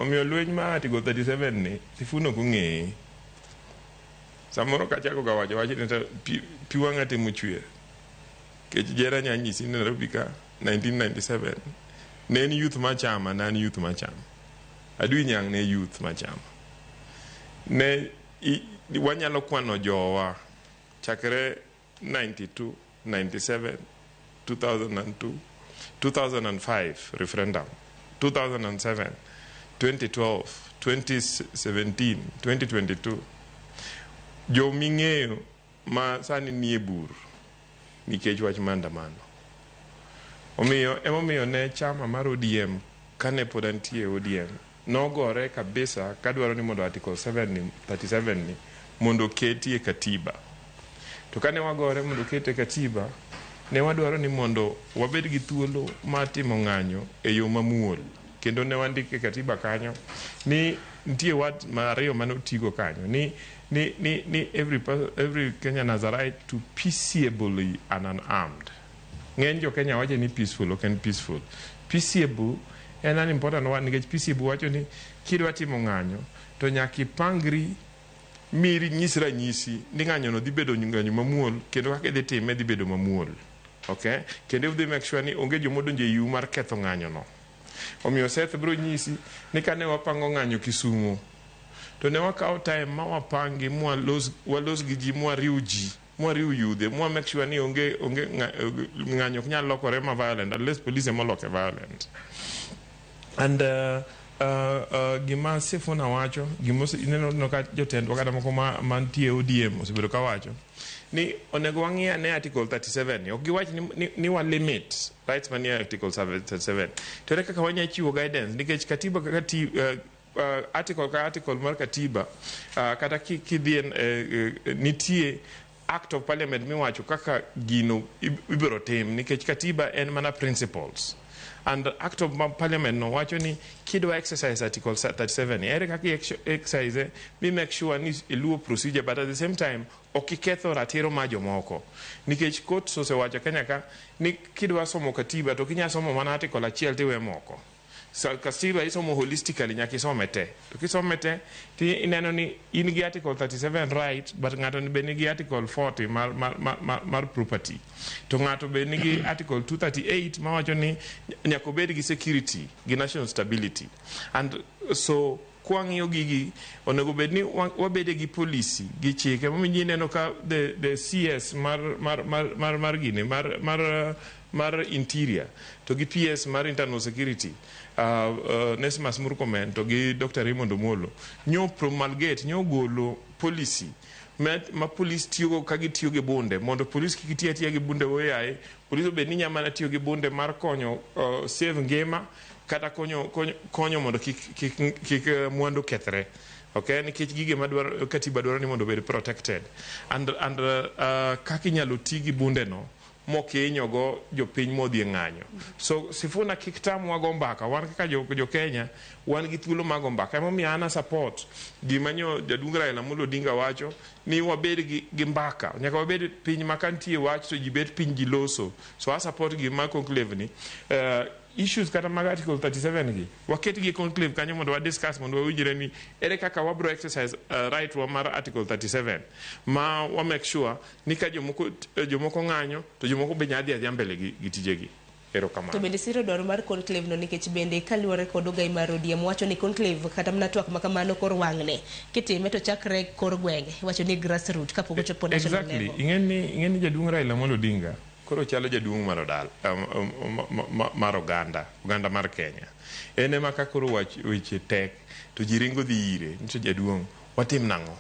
Omiyo lweny ma Article 37 ni Sifuna kung'eye. Samoro kachako ga wacho ni pi wang'a timo chwer. Kech Jera nyanyisi ni Nairobi ka 1997. Ne en youth machama, na en youth machama. Adui Nyang' ne youth machama. Ne wanyalo kwano jowa chakre 92, 97, 2002, 2005 referendum, 2007, 2012, 2017, 2022. Jo ming'eyo ma sani nie bur nikech wach maandamano. Emomiyo ne chama mar ODM kane pod antie ODM nogore kabisa kadwaro ni mondo article 37 ni mondo keti e katiba. To kane wagore mondo kete katiba, ne wadwaro ni mondo wabed gi thuolo mar timo ng'anyo e yo mamuol. Kendo ne wandike katiba kanyo ni nitie wat mariyo mane otigo kanyo ni every Kenyan has a right to peaceably and unarmed. Ng'eny jo Kenya wacho ni peaceful, ok en peaceful. Peaceable en an important one, nikech peaceable wacho ni kidwa timo ng'anyo to nyaka ipangri miri nyisi ranyisi ni ng'anyo no dhi bedo ng'anyo mamuol, kendo kaka idhi time dhi bedo mamuol. Okay? Kendo idhi make sure ni onge jomodonjo e yu mar ketho ng'anyo no. Omiyo Seth bro nyisi ni kane wapango ng'anyo Kisumu, to ne wakawo time ma wapangi walos gi ji mwariw yudhe make sure ni onge ng'anyo ok nyal lokore ma violent unless police emoloke violent. And gima Sifuna wacho, gima ineno ka jotendwa kata moko mantie ODM osebedo ka wacho ni onego wang'i ane article 37 ok giwach ni wa limit rights manie article 37 to ere kaka wanya chiwo guidance nikech katiba kaka article mar katiba kata kidhien nitie act of parliament miwacho kaka gino ibiro tim, nikech katiba en mana principles. And the Act of Parliament no wacho ni kidwa exercise Article 37 ere kaka exercise we make sure ni iluwo procedure, but at the same time okiketho ratiro ma jomoko, nikech court osewacho Kenya ka ni kidwa somo katiba to kinya somo mana article achiel tiwe moko. So katiba isomo holistically nyaka isome te. To kisome te ti ineno ni in gi article 37 right, but ng'ato be nigi article 40 mar property. To ng'ato be nigi article 238 ma wacho ni nyaka bed gi security gi national stability. And so kwang'iyo gigi onego bed ni wabede gi policy gi chike momiyi neno ka the CS mar interior to gi PS mar internal security Nesmas Murkomen to gi Dr. Raymond Omolo nyo promulgate nyo golo policy ma police tiyogo ka gitiyo gi bunde mondo police kik tiya gi bunde oyaye police obed ni nyamana tiyo gi bunde mar konyo save ngima kata konyo mondo kik mwandu kethre. Okay, nikech gige madwaro katiba dwaro ni mondo bed protected and kaka inyalo ti gi bunde no mokinyogo jopiny modhi ng'anyo. So Sifuna kik tamwa go mbaka, wan kaka jo Kenya wan gi thuolo mag mbaka. Emomiyo ana support gima nyo Jadungu Raila Amolo Odinga wacho ni wabed gi mbaka, nyaka wabed piny ma kantie wach to ji bet piny ji loso. So I support gima conclave ni issues kata mag article 37 gi waket gi conclave kanyo mondo wa discuss mondo wawinjre ni ere kaka wabro exercise right wa mar article 37 ma wa make sure ni ka jomoko ng'anyo to jomoko be nyadhi adhi mbele gi tijegi. Ero kamano. To bende siro dwaro mar conclave no nikech bende kaluwore kod ogai mar ODM wacho ni conclave kata mana twak ma kamano kor wang'ne kitime to chakre kor gwenge wacho ni grassroots kapok ochopo national level. Exactly. Ing'eni Jadungu Raila Amolo Odinga koro chalo jaduong' mar oganda mar Kenya. Ene ma kakoro weche tek to ji ringo dhi ire nito jaduong' watim nang'o.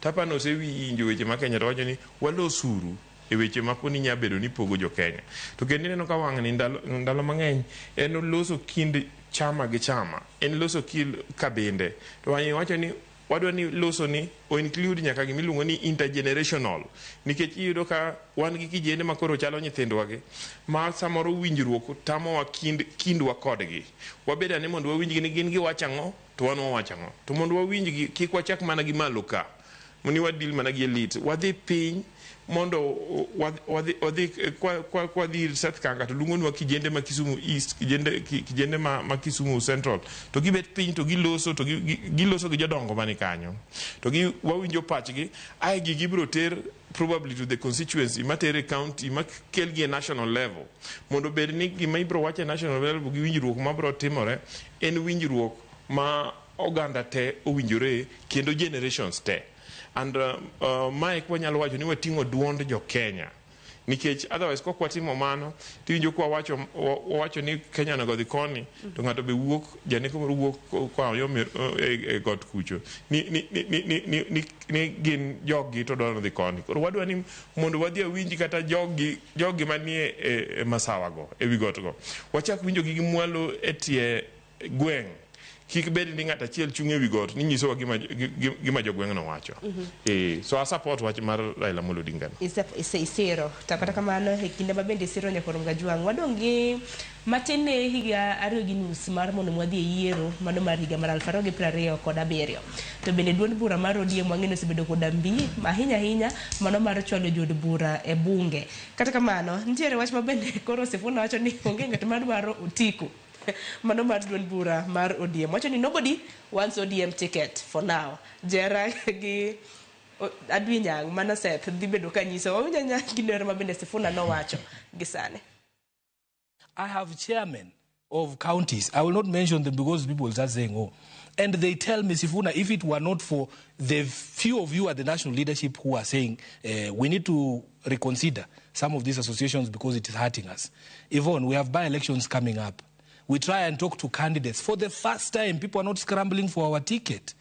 Tapano osewinjo weche ma Kenya to wacho ni walosuru e weche ma poni nya bedo ni pogo jo Kenya. To kendo ineno ka wang'ni ndalo mang'eny en loso kind chama gi chama, en loso kabinde. To wacho ni wadwa ni loso ni o include nyaka gimiluongo ni intergenerational, nikech iyudo ka wan gi kijende makoro chalo nyithindwa gi ma samoro winjruok tamowa kindwa kodgi. Wabeda ni mondo wawinjgi ni gin giwacho ang'o to wan wawacho ang'o, to mondo wawinjgi kik wachak mana gi malo ka moni wadil mana gi elite, wadhi piny mondo wadhi Seth Kanga to luongonwa kijende ma Kisumu East, kijende ma Kisumu Central, to gibet piny to giloso gi jodongo mani kanyo, to wawinjo pachgi ai gibiro ter probably to the constituency matere county makelgi e national level mondo bed ni gima ibiro wache national level gi winjruok ma biro timore en winjruok ma oganda te owinjore kendo generations te. And Mike wanyalo wacho ni wating'o duond jo Kenya, nikech otherwise kok watimo mano tiwinjo kwa wacho ni Kenya onego dhi koni to ng'ato be wuok janeko wuok kwa yo e got kucho ni gin jogi to dwaro dhi koni. Koro wadwa ni mondo wadhi awinji kata jogi manie e masawa go e wi got go wachak winjo gi mwalo e tie gweng' kik bed ni ng'at achiel chung' ewi got ni nyisowa gima jogweng'no wacho. So I support wach mar Raila Amolo Odinga. Isiro to kata kamano e kinde ma bende isiro Nyakorom Gajwang' wadong' gi matin ne higa 2.5 mar mondo mwadhi e yiero mano mar higa mar 2027 to bende duond bura mar ODM wang'eno osebedo koda mbi ahinya mano mar chwalo jood bura e bunge. Kata kamano nitiere wach ma bende koro Sifuna wacho ni onge ng'at madwaro otiko mano mar duond bura mar ODM wacho ni nobody wants ODM ticket for now. Jera gi Adwinyang' mana Seth dhi bedo ka nyiso wawinja gindero ma bende Sifuna no wacho gisane. I have chairmen of counties. I will not mention them because people will start saying, oh. And they tell me, Sifuna, if it were not for the few of you at the national leadership who are saying we need to reconsider some of these associations because it is hurting us. Yvonne, we have by-elections coming up. We try and talk to candidates. For the first time, people are not scrambling for our ticket.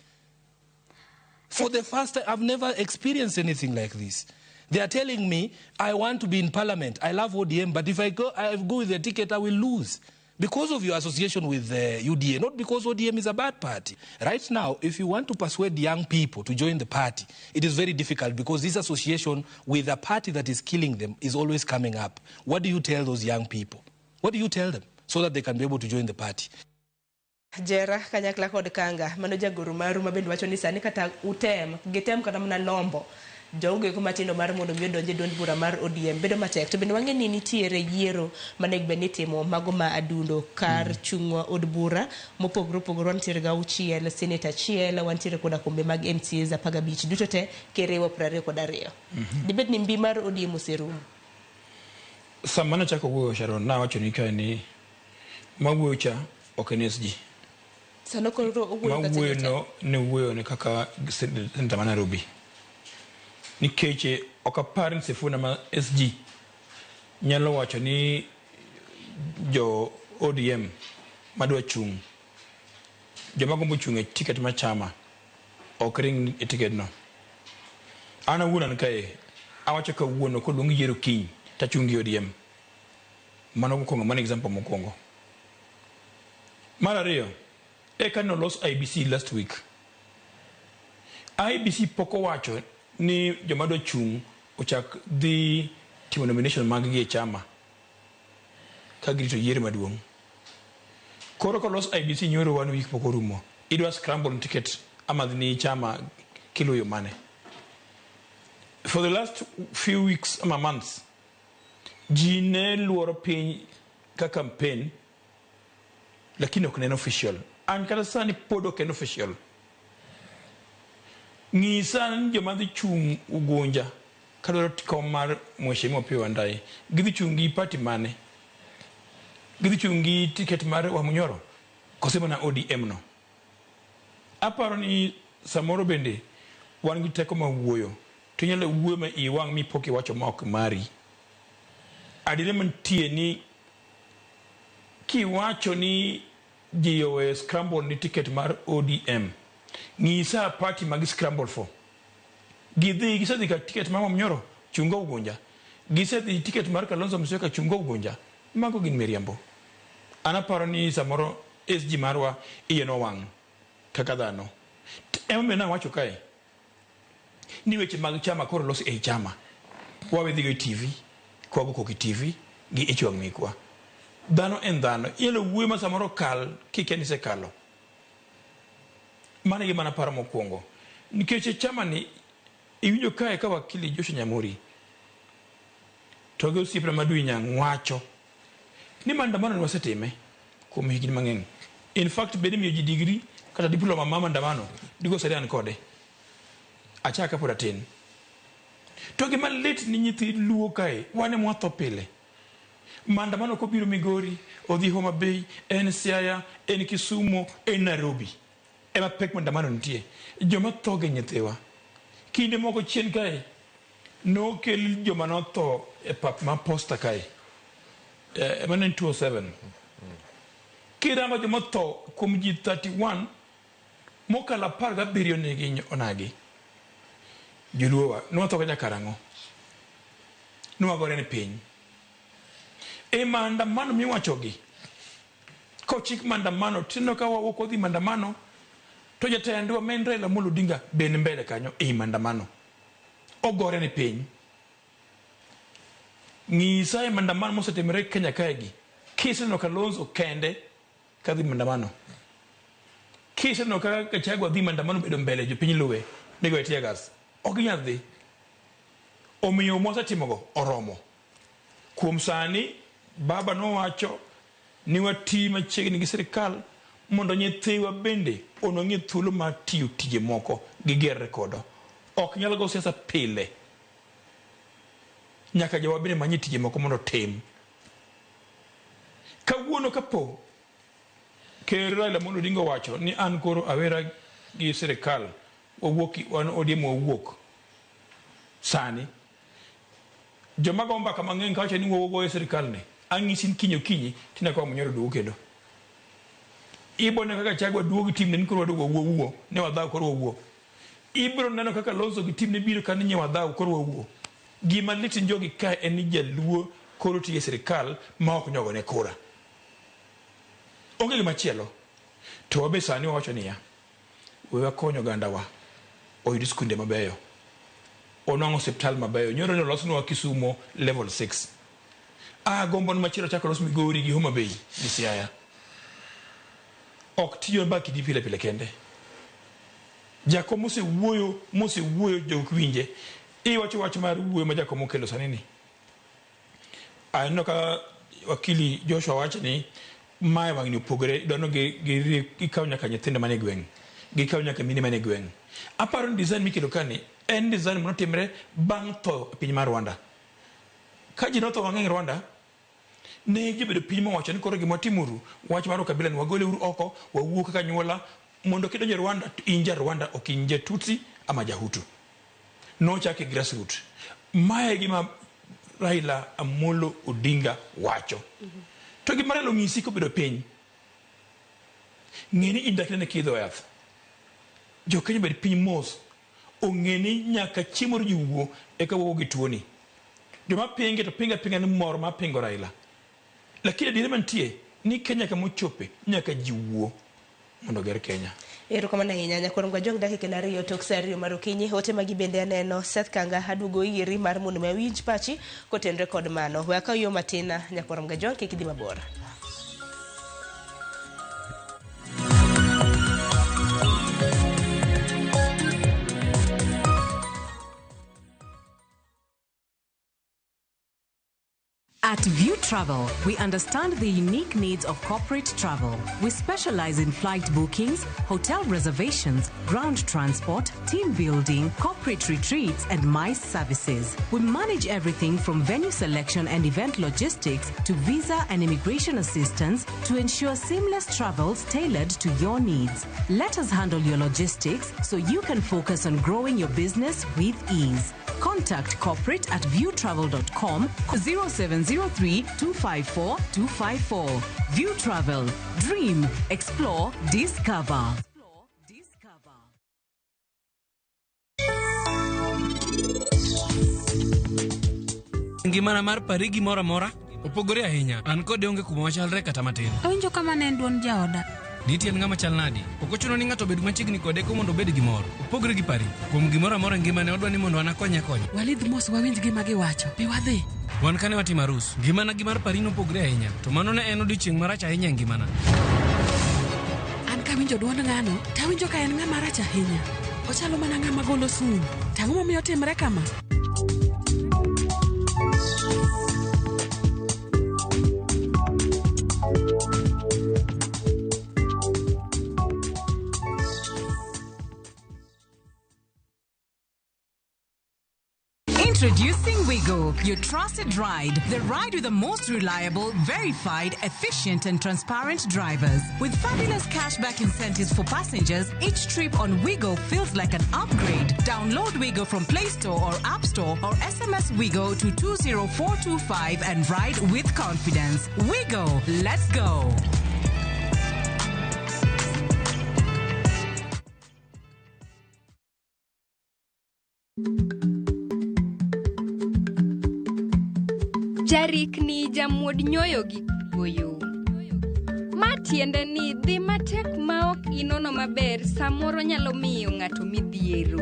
For the first time, I've never experienced anything like this. They are telling me, I want to be in parliament. I love ODM, but if I go with the ticket, I will lose. Because of your association with UDA, not because ODM is a bad party. Right now, if you want to persuade young people to join the party, it is very difficult because this association with a party that is killing them is always coming up. What do you tell those young people? What do you tell them so that they can be able to join the party? Jera kanyakla kod kanga mano jagoro maru mabende wacho ni sani kata getem kata mna lombo jongo ko matino mar mondo mi donje duond bura mar ODM bedo matek to bende wang'e ni nitiere yiero manego bende timo mago ma adundo kar chungwa od bura mopogore nitiere ga uchiel senator chiel wantiere koda kombe mag MCA 15 duto te kerewo 22 dibed ni mbi mar ODM oserumo. Samana chako wuoyo Sharon na wacho ni kae ni mawuocha okenesji sano ko wuoyo no ne wuoyo ne kaka senta ma Nairobi ni keche okapar Sifuna ma SG nyalo wacho ni jo ODM madwa chung joma gombo chung e ticket ma chama okring e ticket no ana wuonan kae awacho ka wuono ko lungi yiero kiny ta chungi ODM mano mokongo man example mokongo. Marario Ekano lost IBC last week. IBC poko wacho ni jomado chung ochak the team nomination maggi chama kagirito yiere maduong. Koro ko lost IBC nyoro 1 week poko rumo. It was scramble ticket amadni chama kilo yo mane. For the last few weeks months jine luoro piny ka campaign lakini ok nen official an kata sani pod ok en official. Ng'isan joma dhi chung Ugunja kadwaro kom mar Mheshimiwa Opiyo Wandayi gidhi chung gi party mane, gidhi chung gi ticket mar Wamunyoro kose mana ODM no. Aparo ni samoro bende wan gi teko ma wuoyo to nyalo wuoyo ma iwang' mi poki wacho ma ok mari adile mantie ni kiwacho ni GOS scramble ni ticket mar ODM ngisa party magi scramble for gisedhi ka ticket mar Wamunyoro chungo Ugunja, gisedhi ticket mar Kalonzo Musyoka chungo Ugunja, mago gin miriambo. Anaparo ni samoro SG marwa iyeno wang' kaka dhano emena wacho kae ni weche mag chama koro losi e chama wawe dhigo TV kwago koki TV gi ichwang' mikwa dhano en dhano yelo wuoyo ma samoro kal kikeni se kalo mane gima naparo mokwongo nikech chama ni iwinjo kae ka wakili Joshua Nyamuri to ge osiepna Adwinyang' wacho ni maandamano ni wasetime kuom higni mang'eny. In fact bede miyo ji degree kata diploma ma maandamano digo serian kode achaka pod atin to gima lit ni nyithi luo kae wane mwatho pile maandamano ko biro Migori odhi Homa Bay en Siaya en Kisumu en Nairobi ema pek maandamano nitie joma thoge nyithiwa kinde moko chien kae no kel joma notho e pap ma posta kae ema 207 kirama joma tho kuom ji 31 mokala 17 negi onagi juluowa notho ka Jakarang'o nwagore ni piny e maandamano miwachogi kochik mandamano tino ka wawuok odhi mandamano to jatendwa men Raila Amolo Odinga ben mbele kanyo mandamano ogore ni piny ng'isa mandamano mosetimore Kenya kaegi kiseno Kalonzo kende kadhi mandamano kiseno ka Gachagua dhi mandamano bedo mbele jopiny luwe nego etie gas oginyal dhi omiyo mosetimogo oromo kuom sani baba nowacho ni wati machiegni gi sirikal mondo nyithiwa bende onong'e thuolo mar tiyo tije moko gi ger kodo ok nyal go siasa pile nyaka jawa bende manyi tije moko mondo tim kawuono kapo ker Raila Amolo Odinga wacho ni an koro awera gi sirikal owuoki wan ODM owuok sani joma gomba kama ng'eng kawacho ni wogo e sirikal ne ang'isin kinyi tina kwa munyoro dugo kendo ibo ne kaka Gachagua duogo tim ne koro duogo wuo ne wadhaw koro wuo ibro neno kaka Kalonzo gi tim ne biro kan nye wadhaw koro wuo gima litin jogi ka en jaluo koro tiye sirikal ma ok nyogo ne kura onge gima chielo to wabe sani wawacho niya wewa konyo gandawa oyud skunde mabeyo onwang'o hospital mabeyo nyoro ne olosnwa Kisumo level 6 gombo machielo chako los Migori gi Homa Bay gi Siaya ok tiyo baki di pile kende jako mose wuoyo jok winje iwacho wach mar wuoyo ma jako mokelo sanini ano ka wakili Joshua wacho ni mae wang'ni opogore dono gi kaw nyaka nyithindo mane gweng gi kaw nyaka mini mane gweng aparo ni design mikelo kani en design monotimre bang' tho piny mar Rwanda ka ji notho mang'eny Rwanda ne gibedo piny mowacho ni koro gima timuru wach mar kabila ni wagole uru oko wawuok kaka nyuola mondo kidonjo Rwanda to inja Rwanda ok inja Tutsi ama Jahutu no chake grassroots mae gima Raila Amolo Odinga wacho to gima Raila ng'isi ko bedo piny ng'eni indakne ne kidho yath jo Kenya bedo piny mos ong'eni nyaka chiemor juwuo eka wuogo gi tuoni joma pinge to pinga ni mor ma pingo Raila lakini dire mantie ni Kenya kama chope nyaka jiwuo mondo ger Kenya erokamano ahinya nyakoro gwajong dakika 2 tok saa 2 mar okinyi hote magi bende aneno Seth Kanga aduogo iri mar mondo mawinj pachi kotenre kod mano we akaw yo matina nyakoro gwajong kik dhi mabor. At View Travel, we understand the unique needs of corporate travel. We specialize in flight bookings, hotel reservations, ground transport, team building, corporate retreats, and MICE services. We manage everything from venue selection and event logistics to visa and immigration assistance to ensure seamless travels tailored to your needs. Let us handle your logistics so you can focus on growing your business with ease. Contact corporate at viewtravel.com 0703-254-254. View Travel. Dream. Explore. Discover. Ngimana mar pari gimoro amora opogore ahinya. An kode onge kuma wachalre kata matin. Awinjo kama ne en duond jaoda. Nitie ng'ama chal nadi. Ok ochuno ni ng'ato bed machiegni kode ko mondo obed gimoro. Opogore gi pari. Kuom gimoro amora ngimane odwa ni mondo an akonye. Walidh mos wawinj gima giwacho. Bi wadhi. Wan kane watimo arus. Ngimana gi mar pari nopogore ahinya. To mano ne en odiochieng' marach ahinya e ngimana. An kawinjo duond ng'ano, tawinjo ka en ng'ama rach ahinya. Ochalo mana ng'ama golo sum. Tang'o momiyo timre kama. Introducing Wigo, your trusted ride. The ride with the most reliable, verified, efficient, and transparent drivers. With fabulous cashback incentives for passengers, each trip on Wigo feels like an upgrade. Download Wigo from Play Store or App Store or SMS Wigo to 20425 and ride with confidence. Wigo, let's go. Jarik ni jamuod nyoyo gi goyo. Mati Tiende ni dhi matek ma ok inono maber samoro nyalo miyo ng'ato midhiero.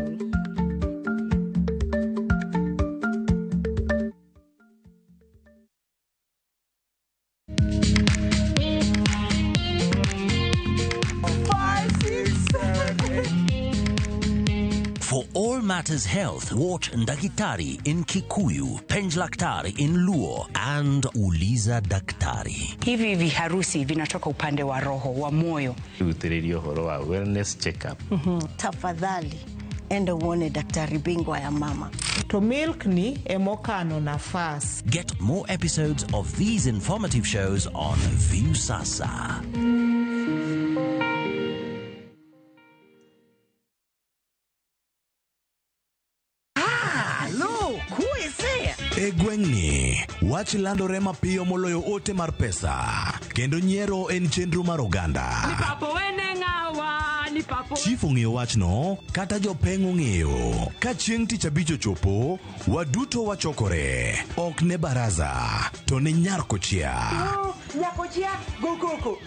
For all matters health, watch Ndakitari in Kikuyu, Penj Laktari in Luo, and Uliza Daktari. Hivi viharusi vinatoka upande wa roho, wa moyo. Uthiririo horo wa wellness check-up. Tafadhali, enda uone daktari bingwa ya mama. To milk ni emokano nafas. Get more episodes of these informative shows on View Sasa. E gweng'ni, wach landore mapiyo moloyo ote mar pesa. Kendo nyiero en chenro mar oganda. Chief ong'eyo wachno, kata jopeng' ong'eyo. Ka chieng' tich abich ochopo, waduto wachokore. Ok ne baraza, to ne nyarkochia. Nyakochia, gokoko.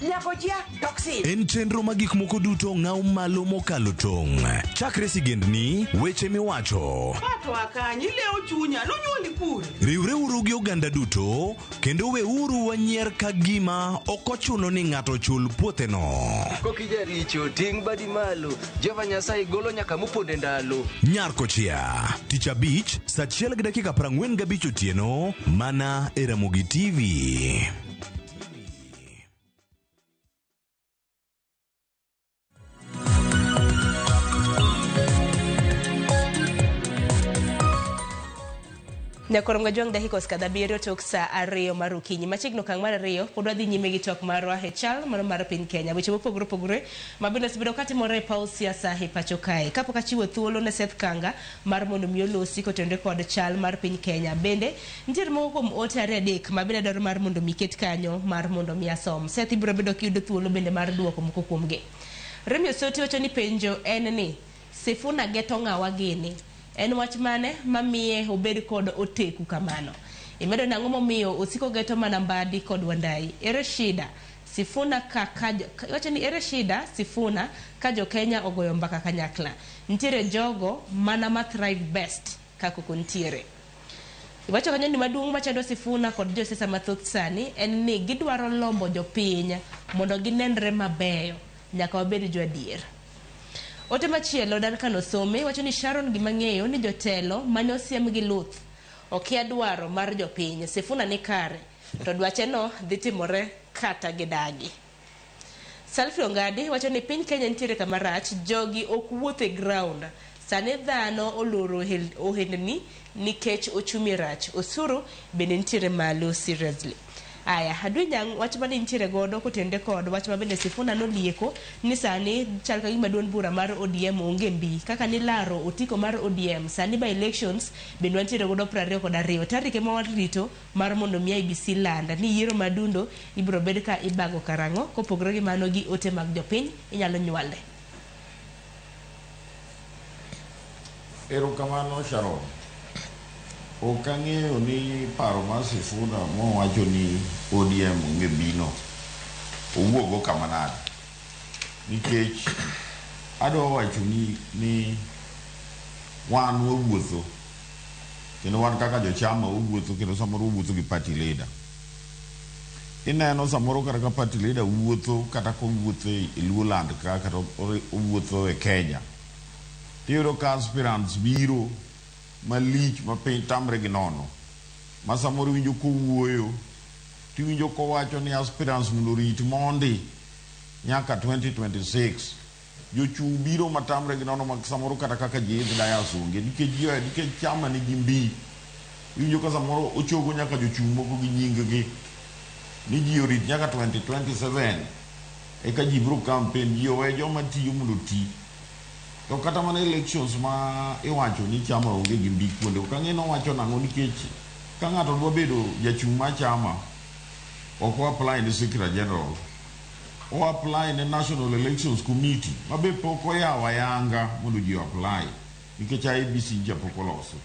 Nyakochia, toxin. En chenro ma gik moko duto ng'aw malo mokalo tong'. Chakre sigendni, weche miwacho. Pato akanyi leo chunya, nonyuoli pur. Riwre uru gi oganda duto, kendo we uru wanyier ka gima ok ochuno ni ng'ato chul puotheno. Kokija richo, ting' badi malo, Jehova Nyasaye golo nyaka moponde ndalo. Nyarkochia, tich abich, saa 1:45 otieno, mana e Ramogi TV. Nyakoronga juang dakika skada biro tok sa ariyo mar okinyi. Machiegno kang mar ariyo pod wadhi nyime gi tok marwa e chal mano mar piny Kenya. Weche mopogore opogore mabende osebedo katimore e paw siasa e pacho kae. Kapok achiwo thuolo ne Seth Kanga mar mondo mi olosi kotenore kod chal mar piny Kenya. Bende nitiere moko kuom ote ariyo adek mabende dwaro mar mondo mi ket kanyo mar mondo mi asom. Seth ibiro bedo kiyudo thuolo bende mar duoko moko kuomgi. Remi Osoti wacho ni penjo en ni Sifuna geto ng'awa gini. En wach mane mamiye obed kod oteku kamano. Imedo nang'o momiyo osiko geto mana Mbadi kod Wandai. Ere shida Sifuna wacho ni ere shida Sifuna ka jo Kenya ogoyo mbaka kanyakla. Ntiere jogo mana ma thrive best kako kuntiere. Iwacho kanyo ni maduong' machando Sifuna kod josiasa mathoth sani en ni gidwaro lombo jopiny mondo ginenre mabeyo nyaka wabed jo adier. Ote machielo Duncan Osome wacho ni Sharon gimang'eyo ni jotelo mane osiem gi Luth okia dwaro mar jopiny. Sifuna ni kare to dwache no dhi timore kata gidagi. Salfi Ongadi wacho ni piny Kenya nitiere kama rach, jogi ok wuotho e ground. Sani dhano oloro ohendni nikech ochumi rach. Osuru bende nitiere malo seriously. Aya, adui nyang' wach mane nitiere godo kotende kod wach mabende Sifuna nolieko ni sani chal ka gima duond bura mar ODM onge mbi kaka ni laro otiko mar ODM sani by elections bende nitiere godo 22 tarike ma warito mar mondo mi IBC landa ni yiero madundo ibiro bed ka ibago karang'o kopogore gi mano gi ote mag jopiny inyalo nyualde. Erokamano Sharon. Okang'eyo ni paro mar Sifuna mowacho ni ODM onge bino owuogo kama nade, nikech adwa wacho ni wan wawuotho kendo wan kaka jochama wawuotho kendo samoro wawuotho gi party leader. Ineno samoro kata ka party leader wuotho kata kowuotho e Luoland kata owuotho e Kenya, tiyudo ka aspirants biro malich ma piny tamre gi nono ma samoro winjo kowuoyo tiwinjo kowacho ni aspirants mondo rit mondi nyaka 2026 jochung' biro matamre gi nono ma samoro kata kaka ji idhi dayas onge nikech chama nigi mbi. Winjo ka samoro ochogo nyaka jochung' moko gi nying-gi ni ji orit nyaka 2027 eka ji biro campaign, ji owe joma tiyo mondo ti. To kata mana elections ma iwacho ni chama onge gi mbi kuonde okang'e nowacho nang'o, nikech ka ng'ato dwa bedo jachung' ma chama ok o apply ni Secretary General, o apply ni National Elections Committee ma be pok oyawo ayanga mondo ji apply nikech IEBC ja pok oloso.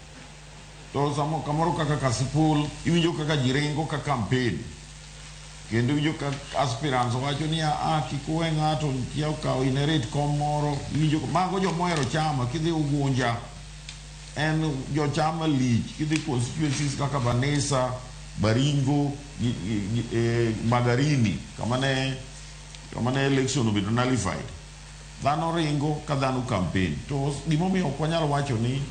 To kamoro kaka Kasipul iwinjo kaka ji ringo ka campaign kendo winjo ka aspirants wacho ni kikuwe ng'ato kia okawo inherit kom moro, winjo mago jomohero chama kidhi Ugunja en jochama lich, kidhi constituencies kaka Banisa, Baringo, Magarini kama ne election obedo nullified, dhano ringo ka dhano campaign. To gimomiyo ok wanyalo wacho ni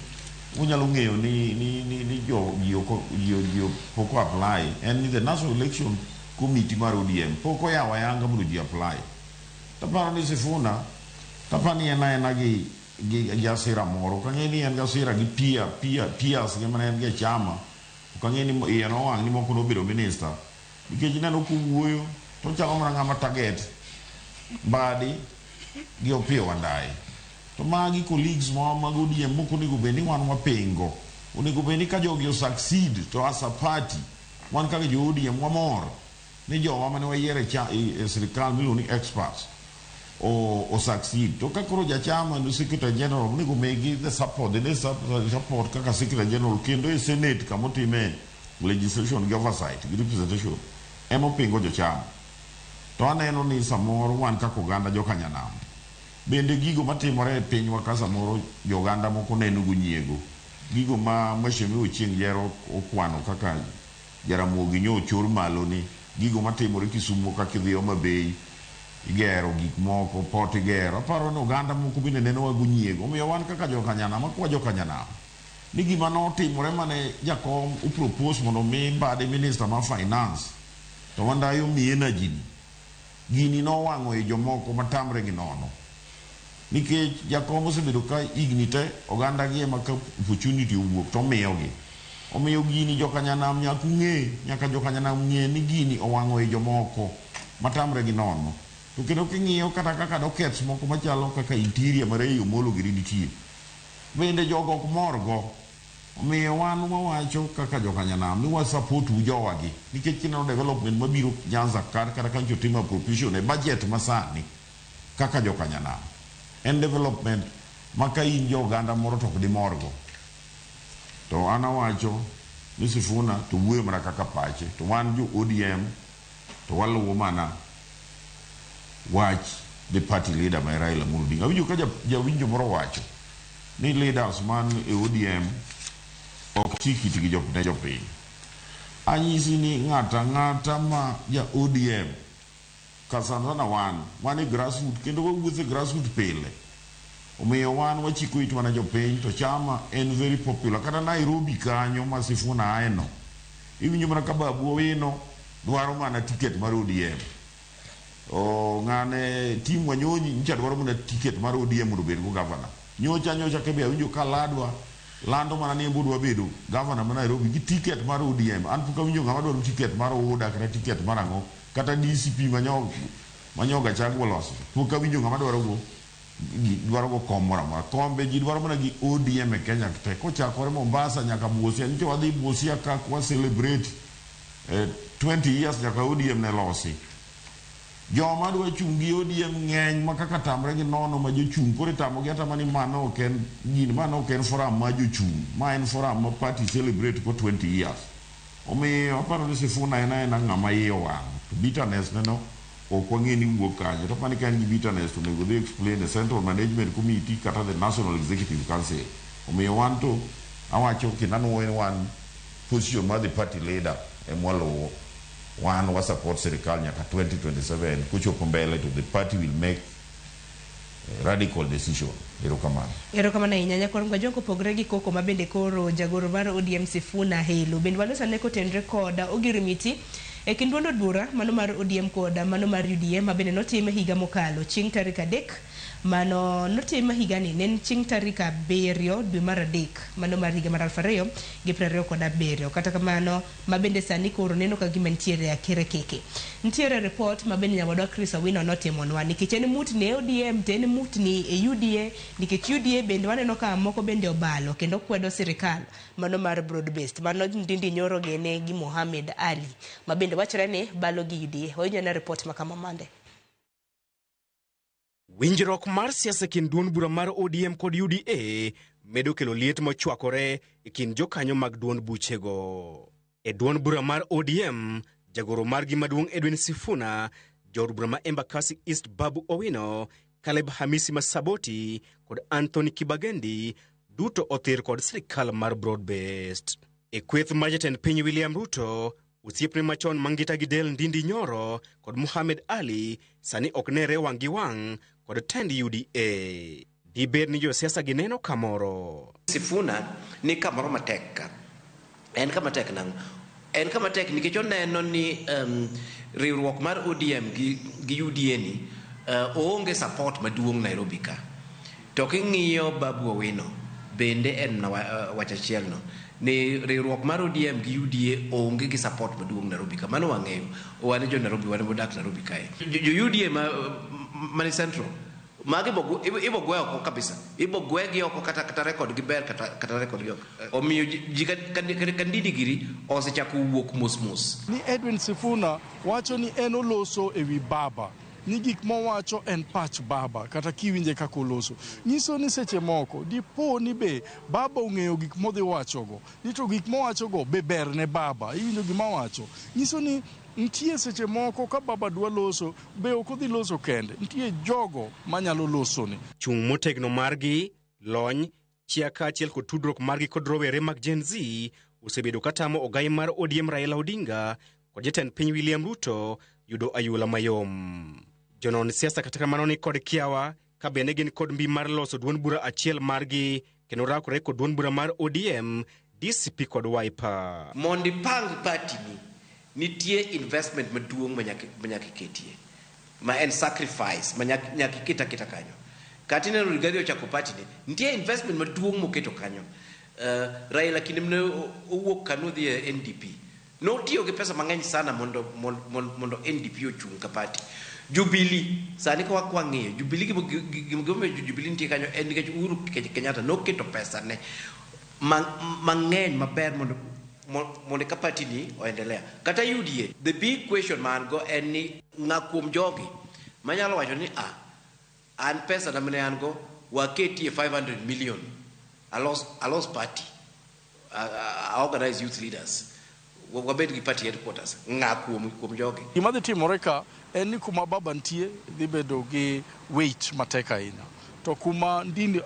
unyalo ng'eyo ni jo poko apply en ni the National Election Committee mar ODM poko yawa yanga mondo ji apply. Taparo ni Sifuna tapani ena gi asira moro, kang'e ni en gasira gi peers gi mane en gi chama, kang'e ni iye nowang' ni moko nobedo minister, nikech neno kuwuoyo to chalo mana ng'ama target Mbadi gi Opiyo Wandayi. To magi colleagues mag ODM moko onego bed ni wan wapengo, onego bed ni ka jogi succeed to as a party wan kaka jo ODM wamor ni jowa mane wayiero e sirikal miluongo ni experts o succeed. To ka koro jachama no secretary general onego megi the support kaka secretary general, kendo e senate kama otime legislation gi oversight gi representation ema opengo jochama. To aneno ni samoro wan kaka oganda jokanyanam bende gigo matimore e pinywa ka samoro joganda moko neno gunyiego, gigo ma Mheshimiwa Ochieng' Jero okwano kaka Jaramogi nyo ochor malo ni, gigo matimore Kisumu kaka idhi Homa Bay igero gik moko, pot igero, aparo ni oganda moko bende neno gunyiego. Omiyo wan kaka jokanyanam akwa jokanyanam ni gima notimore mane jakom upropose mondo mi Mbadi minister ma finance to Wandayi omi energy gini nowang'o e jomoko matamre gi nono, nikech jakom osebedo ka igni te oganda gi ema ka opportunity owuok to miyogi. Omiyo gini jokanyanam nyaka jokanyanam ng'e ni gini owang'o e jomoko matamre gi nono. To kendo king'iyo kata kaka dockets moko machalo kaka interior mar Ray Omolo gi nitie, bende jogo ok morgo. Omiyo wan wawacho kaka jokanyanam ni wa support ujowagi, nikech kineno development mabiro Nyanza kata kancho timo appropriation e budget masani kaka jokanyanam en development maka in joganda moro to ok dimorgo. To ana wacho ni Sifuna to wuoyo mana kaka pache, to wan jo ODM to waluwo mana wach the party leader ma Raila Amolo Odinga. Winjo ka jawinjo moro wacho ni leaders man e ODM ok chikiti gi jopiny. Anyisi ni ng'ata ma ja ODM kasana wan e grassroots kendo wawuotho e grassroots pile. Omiyo wan wachiko it wana jopiny to chama en very popular. Kata Nairobi kanyo ma Sifuna aeno, iwinjo mana ka Babu Owino dwaro mana ticket mar ODM. Ng'ane Tim Wanyonyi ncha dwaro mana ticket mar ODM mondo obed go governor. Nyocha kebe awinjo ka Ladwa lando mana ni mbudwa bedo governor ma Nairobi gi ticket mar ODM. An pok awinjo ng'ama dwaro ticket mar ODA kata ticket mar ang'o kata DCP manyoga chagwa loso. Pok awinjo ng'ama dwaro go kom moro amora. Kombe ji dwaro mana gi ODM e Kenya te, kochakore Mombasa nyaka Busia. Nicho wadhi Busia ka kwa celebrate 20 years nyaka ODM ne losi. Joma dwa chung' gi ODM ng'eny ma kaka tamre gi nono ma jochung' kore tamogi ata mani mano ok en gini, mano ok en forum ma jochung', ma en forum ma party celebrate ko 20 years. Omiyo aparo ni Sifuna ena ng'ama iye owang'. To bitterness neno ok wang'e ni wuok kanyo. To pani ka en gi bitterness to nego dhi explain the Central Management Committee kata the National Executive Council. Omiyo wan to awacho kinano wan position ma the party leader emwaluwo. One was support serikal nyaka 2027 kuchopo mbele to the party will make a radical decision. Erokamano ahinya nyakoro ngwajongo pogre gi koko mabende koro jagoro mar ODM Sifuna Helo bende walosa ne kotenre koda ogirimiti e kind duond od bura mano mar ODM koda mano mar UDM mabende notime higa mokalo chieng' tarik 3 mano notime higa ni nen chieng' tarik 7 dwe mar 3 mano mar higa mar 2027. Kata kamano mabende sani koro neno ka gima ntiere akere keke. Ntiere report mabende nyawadwa Chris Awino notimonwa nikech en mutni e ODM to en mutni e UDA, nikech UDA bende waneno ka moko bende obalo kendo kwedo sirikal mano mar broad based mano ndindi nyoro gene gi Mohamed Ali mabende wachore ni balo gi UDA. Hoyo na report makama mande. Winjruok mar siasa kind duond bura mar ODM kod UDA medo kelo liet mochwakore e kind jokanyo mag duond buchego. E duond bura mar ODM, jagoro margi maduong' Edwin Sifuna, jood bura ma Embakasi East Babu Owino, Caleb Hamisi Masaboti kod Anthony Kibagendi duto othir kod sirikal mar broad-based. E kweth mar jatend piny William Ruto, osiepne machon Mangita Gidel Ndindi Nyoro kod Muhammad Ali sani ok nere wang' gi wang' kod tend UDA. Dibed ni josiasa gineno kamoro. Sifuna ni kamoro matek ka. En kama tek nang. En kama tek nikech oneno ni riwruok mar ODM gi UDA ni oonge support maduong' Nairobi ka. To king'iyo Babu Owino bende en wachachiel no. Ni riwruok mar ODM gi UDA oonge gi support maduong' Nairobi ka. Mano wang'eyo. Wane jo Nairobi, wane modak Nairobi kae. Jo UDA mani Central magi ibo gwe oko kabisa. Ibo gwe gi oko kata record gi ber kata record gi oko. Omiyo ji kandidi giri osechako wuok mos. Ni Edwin Sifuna wacho ni en oloso ewi baba. Ni gik mowacho en pach baba kata kiwinje kako oloso. Nyiso ni seche moko dipo ni be baba ong'eyo gik modhi wachogo. Ni to gik mowachogo be ber ne baba. Iwinjo gima wacho. Nyiso ni ntie seche moko ka baba dwa loso be ok odhi loso kende. Ntie jogo manyalo loso ni. Chung' motegno margi, lony, chia kaachiel kod tudruok margi kod rowere mag Gen Z osebedo katamo ogai mar ODM Raila Odinga kod jatend piny William Ruto yudo ayula mayom. Jonon siasa kata kamano ni kod kiawa ka bende gin kod mbi mar loso duond bura achiel margi kendo rakore kod duond bura mar ODM, DCP kod Wiper. Mondi pang party ni nitie investment maduong' manyaki ketie. Ma en sacrifice manyaki kita kanyo. Kati neno Rigathi ochako party ni nitie investment maduong' moketo kanyo. Raila kinde mne owuok kanu dhi NDP. No tiyo gi pesa mang'eny sana mondo NDP ochung' ka party. Jubilee sani ko wakwang'eyo Jubilee gimomiyo Jubilee nitie kanyo en nikech Uhuru Kenyatta noketo pesa ne mang'eny maber mondo ka party ni oendelea. Kata UDA, the big question man go en ni ng'akuom jogi manyalo wacho ni an pesa na mane an go waketie 500 million I lost party. I organize youth leaders. Wabed gi party headquarters. Kuom jogi. Gima dhi timore ka en ni kuma baba ntie dhi bedo gi weight matek ahinya. To kuma Ndindi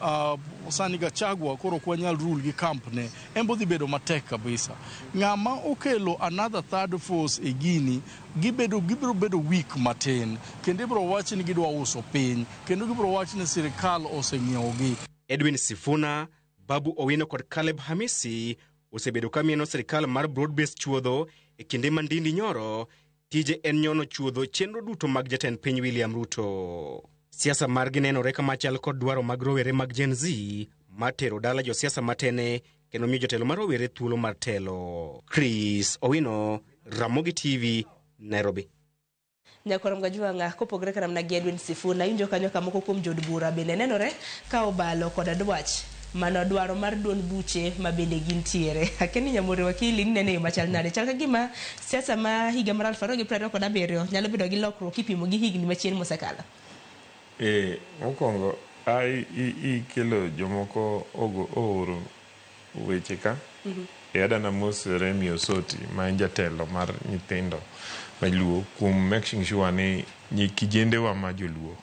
sani Gachagua koro kwa nyal rule gi camp ne embo dhi bedo matek kabisa. Ng'ama okelo another third force e gini gibiro bedo weak matin. Kendo ibiro wachi ni gidwa uso piny. Kendo gibiro wachi ni sirikal oseng'iewogi. Edwin Sifuna, Babu Owino kod Caleb Hamisi osebedo kamieno sirikal mar broad-based chuodho e kinde ma Ndindi Nyoro tije en nyono chuodho chenro duto mag jatend piny William Ruto. Siasa margi nenore kamachal kod dwaro mag rowere mag Gen Z matero dala josiasa matene kendo miyo jotelo mar rowere thuolo mar telo. Chris Owino, Ramogi TV, Nairobi. Nyakorom gajuanga kopogre kana na Edwin Sifuna injo kanyo kamoko kuom jod bura bende nenore ka obalo kod adwach mano dwaro mar duond buche mabende gintiere. Akeni nyamore wakili nene machal nade chal kagima siasa ma higa mar 2027 nyalo bedo gi lokruok kipimo gi higni machien mosekalo. Mokwongo ikelo jomoko oro weche ka. Adana mos Remi Osoti ma jatelo mar nyithindo maluo kuom making sure ni kijendewa ma joluo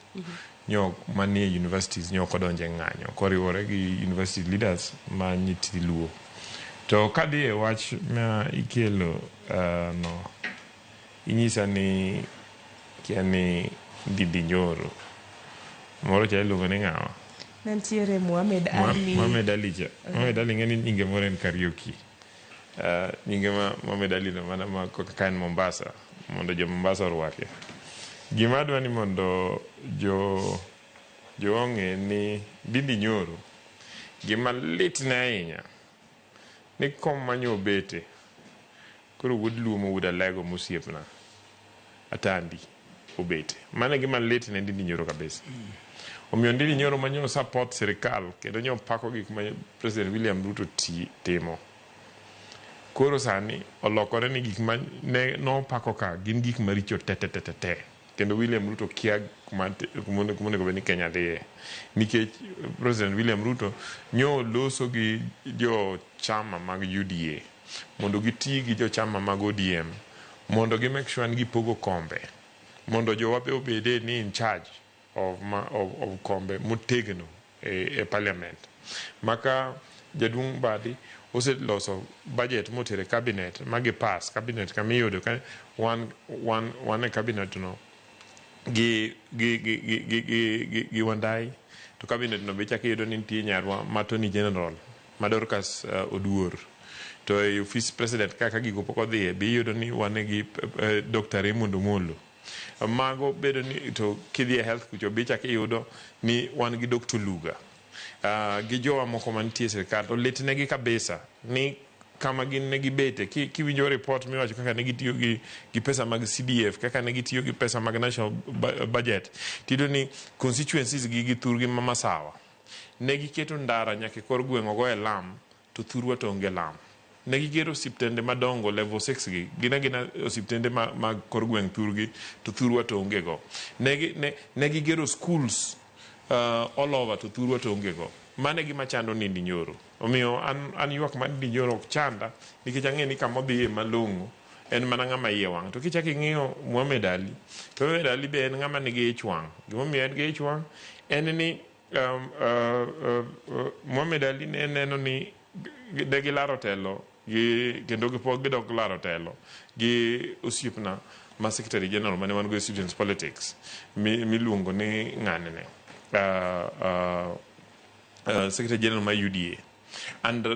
nyok manie universities nyok odonje ng'anyo koriwore gi university leaders ma nyithi luo. To kadi e wach ma ikelo inyisa ni kiani Ndindi Nyoro moro cha iluongo ni ng'awa nantiere Muhammad Ali. Muhammad Ali cha Muhammad Ali ng'eni nyinge moro en karaoke. Nyinge ma Muhammad Ali no mana ma ka en Mombasa mondo jo Mombasa orwake. Gima adwa ni mondo jo ong'e ni Ndindi Nyoro gima lit na ahinya ni kom manyo bete koro wuod luo mo wuod alego mosiepna atandi obete mana gima lit na Ndindi Nyoro kabisa. Omiyo Ndindi Nyoro manyo support sirikal kendo nyo pako gik ma President William Ruto timo. Koro sani olokore ni gik ma ne no pako ka gin gik maricho te. Kendo William Ruto kia kumone kubeni Kenya dhiye. Nikech President William Ruto nyo loso gi jo chama mag UDA mondo giti gi jo chama mag ODM mondo gi make sure gi pogo kombe mondo jowabe obede ni in charge of kombe motegno e parliament maka jaduong' Badi oseloso budget motere cabinet magi pass cabinet kamiyudo ka one e cabinet no gi Wandai to cabinet no be chaki yudo ni nitie nyarwa matoni general Madorcas Oduor to e office president kaka gigo pok odhiye be yudo ni wane gi Dr. Raymond Omolo mago bedo ni to kidhi e health kucho be chaki yudo ni wan gi Dr. Luga gi jowa moko mantie sirkal to litnegi kabisa ni kama gin ne gibete kiwinjo report miwacho kaka ne gitiyo gi pesa mag CDF kaka ne gitiyo gi pesa mag national budget tido ni constituencies gi thurgi mamasawa ne giketo ndara nyaka kor gweng'o go e lam to thurwa to onge lam ne gigero osiptende madongo level 6 gi gina osiptende mag kor gweng' thurgi to thurwa to onge go ne gigero schools all over to thurwa to onge go mane gima chando Ndindi Nyoro omiyo an ywak mar Ndindi Nyoro ok chanda nikech ang'e ni kama odhiye malong'o en mana ng'ama iye wang' to kichaki ng'iyo Muhammad Ali to Muhammad Ali be en ng'ama nigi ich wang' gimomiyo en gi ich wang' en ni Muhammad Ali ne neno ni de gilaro telo kendo gidok laro telo gi osiepna ma secretary general mane wan go students politics miluongo ni ng'anene secretary general ma UDA and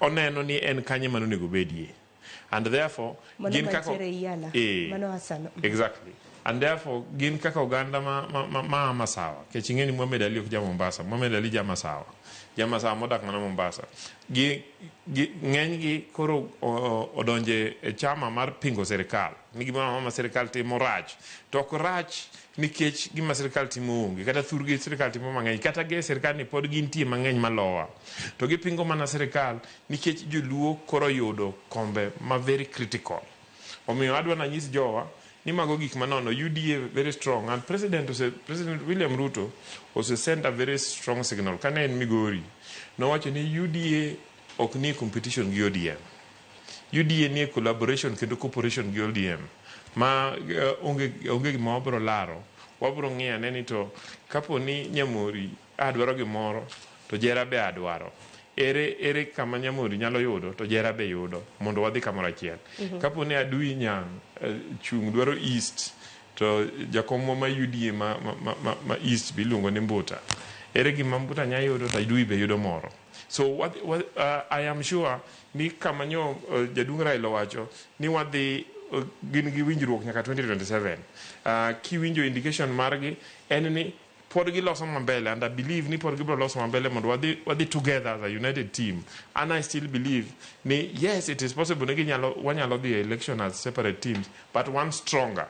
oneno ni en kanye manonego bedie and therefore gin kako exactly and therefore gin kaka oganda ma masawa ke chingeni Muhammad Ali ok ja Mombasa Muhammad Ali ja masawa modak mana Mombasa ng'eny gi koro odonje e chama mar pingo serikal ni gima serikal timo rach to ok rach nikech gima serikal timo onge kata thurgi serikal timo mang'eny kata ge serikal ni pod gintie mang'eny malowa to gipingo mana serikal nikech joluo koro yudo kombe ma very critical omiyo adwa na nyis jowa ni mago gik manono UDA very strong and President William Ruto also sent a very strong signal kane en Migori nowacho ni UDA ok ni competition gi ODM UDA ni collaboration kendo cooperation gi ODM ma onge gima wabro laro wabro ng'iyo ane ni to kapo ni Nyamori adwaro gimoro to Jera be adwaro ere kama Nyamori nyalo yudo to Jera be yudo mondo wadhi kamoro achiel kapo ni Adui Nyang' chung dwaro east to jakomwa ma UDA ma east biluongo ni Mbuta ere gima Mbuta nya yudo to Adui be yudo moro so I am sure ni kama nyo Jadung Raila wacho ni wadhi gin gi winjruok nyaka 2027 kiwinjo indication margi en ni pod giloso mambele and I believe ni pod gibro loso mambele mondo wadhi together as a united team and I still believe ni yes it is possible ni wanyalo dhi election as separate teams but one stronger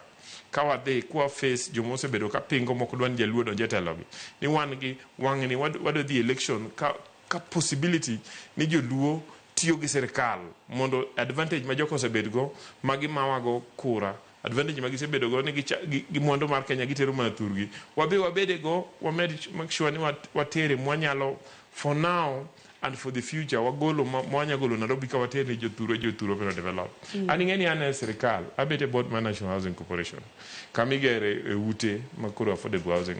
kawa de kwa face jomose bedo ka pingo moko dwan jaluo donje telogi ni wan gi wang'ni wado dhi election ka possibility ni joluo tiyo gi serikal mondo advantage ma joko osebedgo magi mawago kura advantage magi sebedogo ni gi mondo mar Kenya gitero mana thurgi wabedego wamed make sure ni watere mwanyalo for now and for the future wagolo mwanyagolo Nairobi ka watere jothuro pero develop ani ng'eni ane serikal abete board man National Housing Corporation kamigere ute makoro affordable housing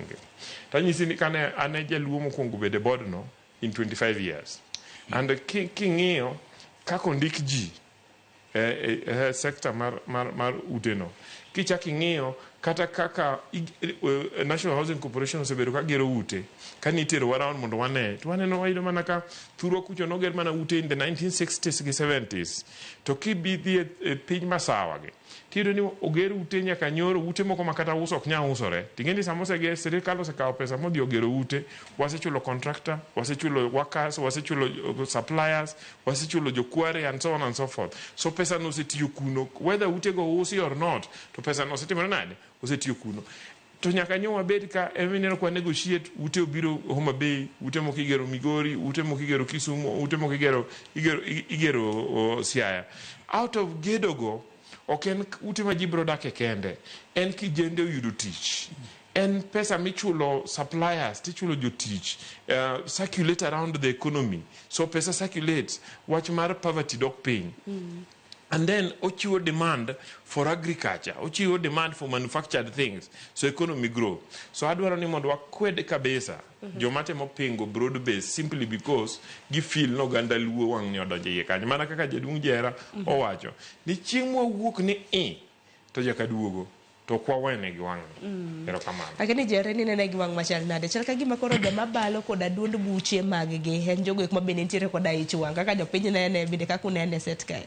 tanyisi ni kane ane jaluo mokwongo bede board no in 25 years and king'iyo kako ndik ji sector mar uteno kichak ing'iyo kata kaka National Housing Corporation osebedo ka gero ute ka nitero around mondo wane to waneno wayudo mana ka thuro kucho noger mana ute in the 1960s gi 70s to kibidhi e piny masawa gi tiyudo ni oger ute nyaka nyoro ute moko makata uso ok nya usore ting'eni samose ge serikal osekawo pesa modhi ogero ute wasechulo contractor wasechulo workers wasechulo suppliers wasechulo jokware and so on and so forth so pesa no osetiyo kuno whether ute go usi or not to pesa no osetimore nade osetiyo kuno to nyaka nyo wabed ka emineno kwa negotiate ute obiro Homa Bay ute moko igero Migori ute moko igero Kisumu ute moko igero Siaya out of gedogo ok en ute ma ji biro dake kende en kijende yudo tich en pesa michulo suppliers tichulo jotich circulate around the economy so pesa circulates wach mar poverty dok piny And then ochiwo demand for agriculture, ochiwo demand for manufactured things, so economy grow. So adwaro ni mondo wakwed kabisa joma temo pingo broad base simply because gi feel no ganda luo wang ni odonje iye kanyo. Mana kaka jaduong' Jera owacho ni chieng' mwawuok ni to jaka duogo to kwa wene gi wang. Erokamano. Lakini Jera ni nene gi wang machal nade. Chal ka gima koro joma balo koda duond buche mag gi en jogo ma bende nitiere koda ich wang kaka jopiny nene bende kaka unene set kae.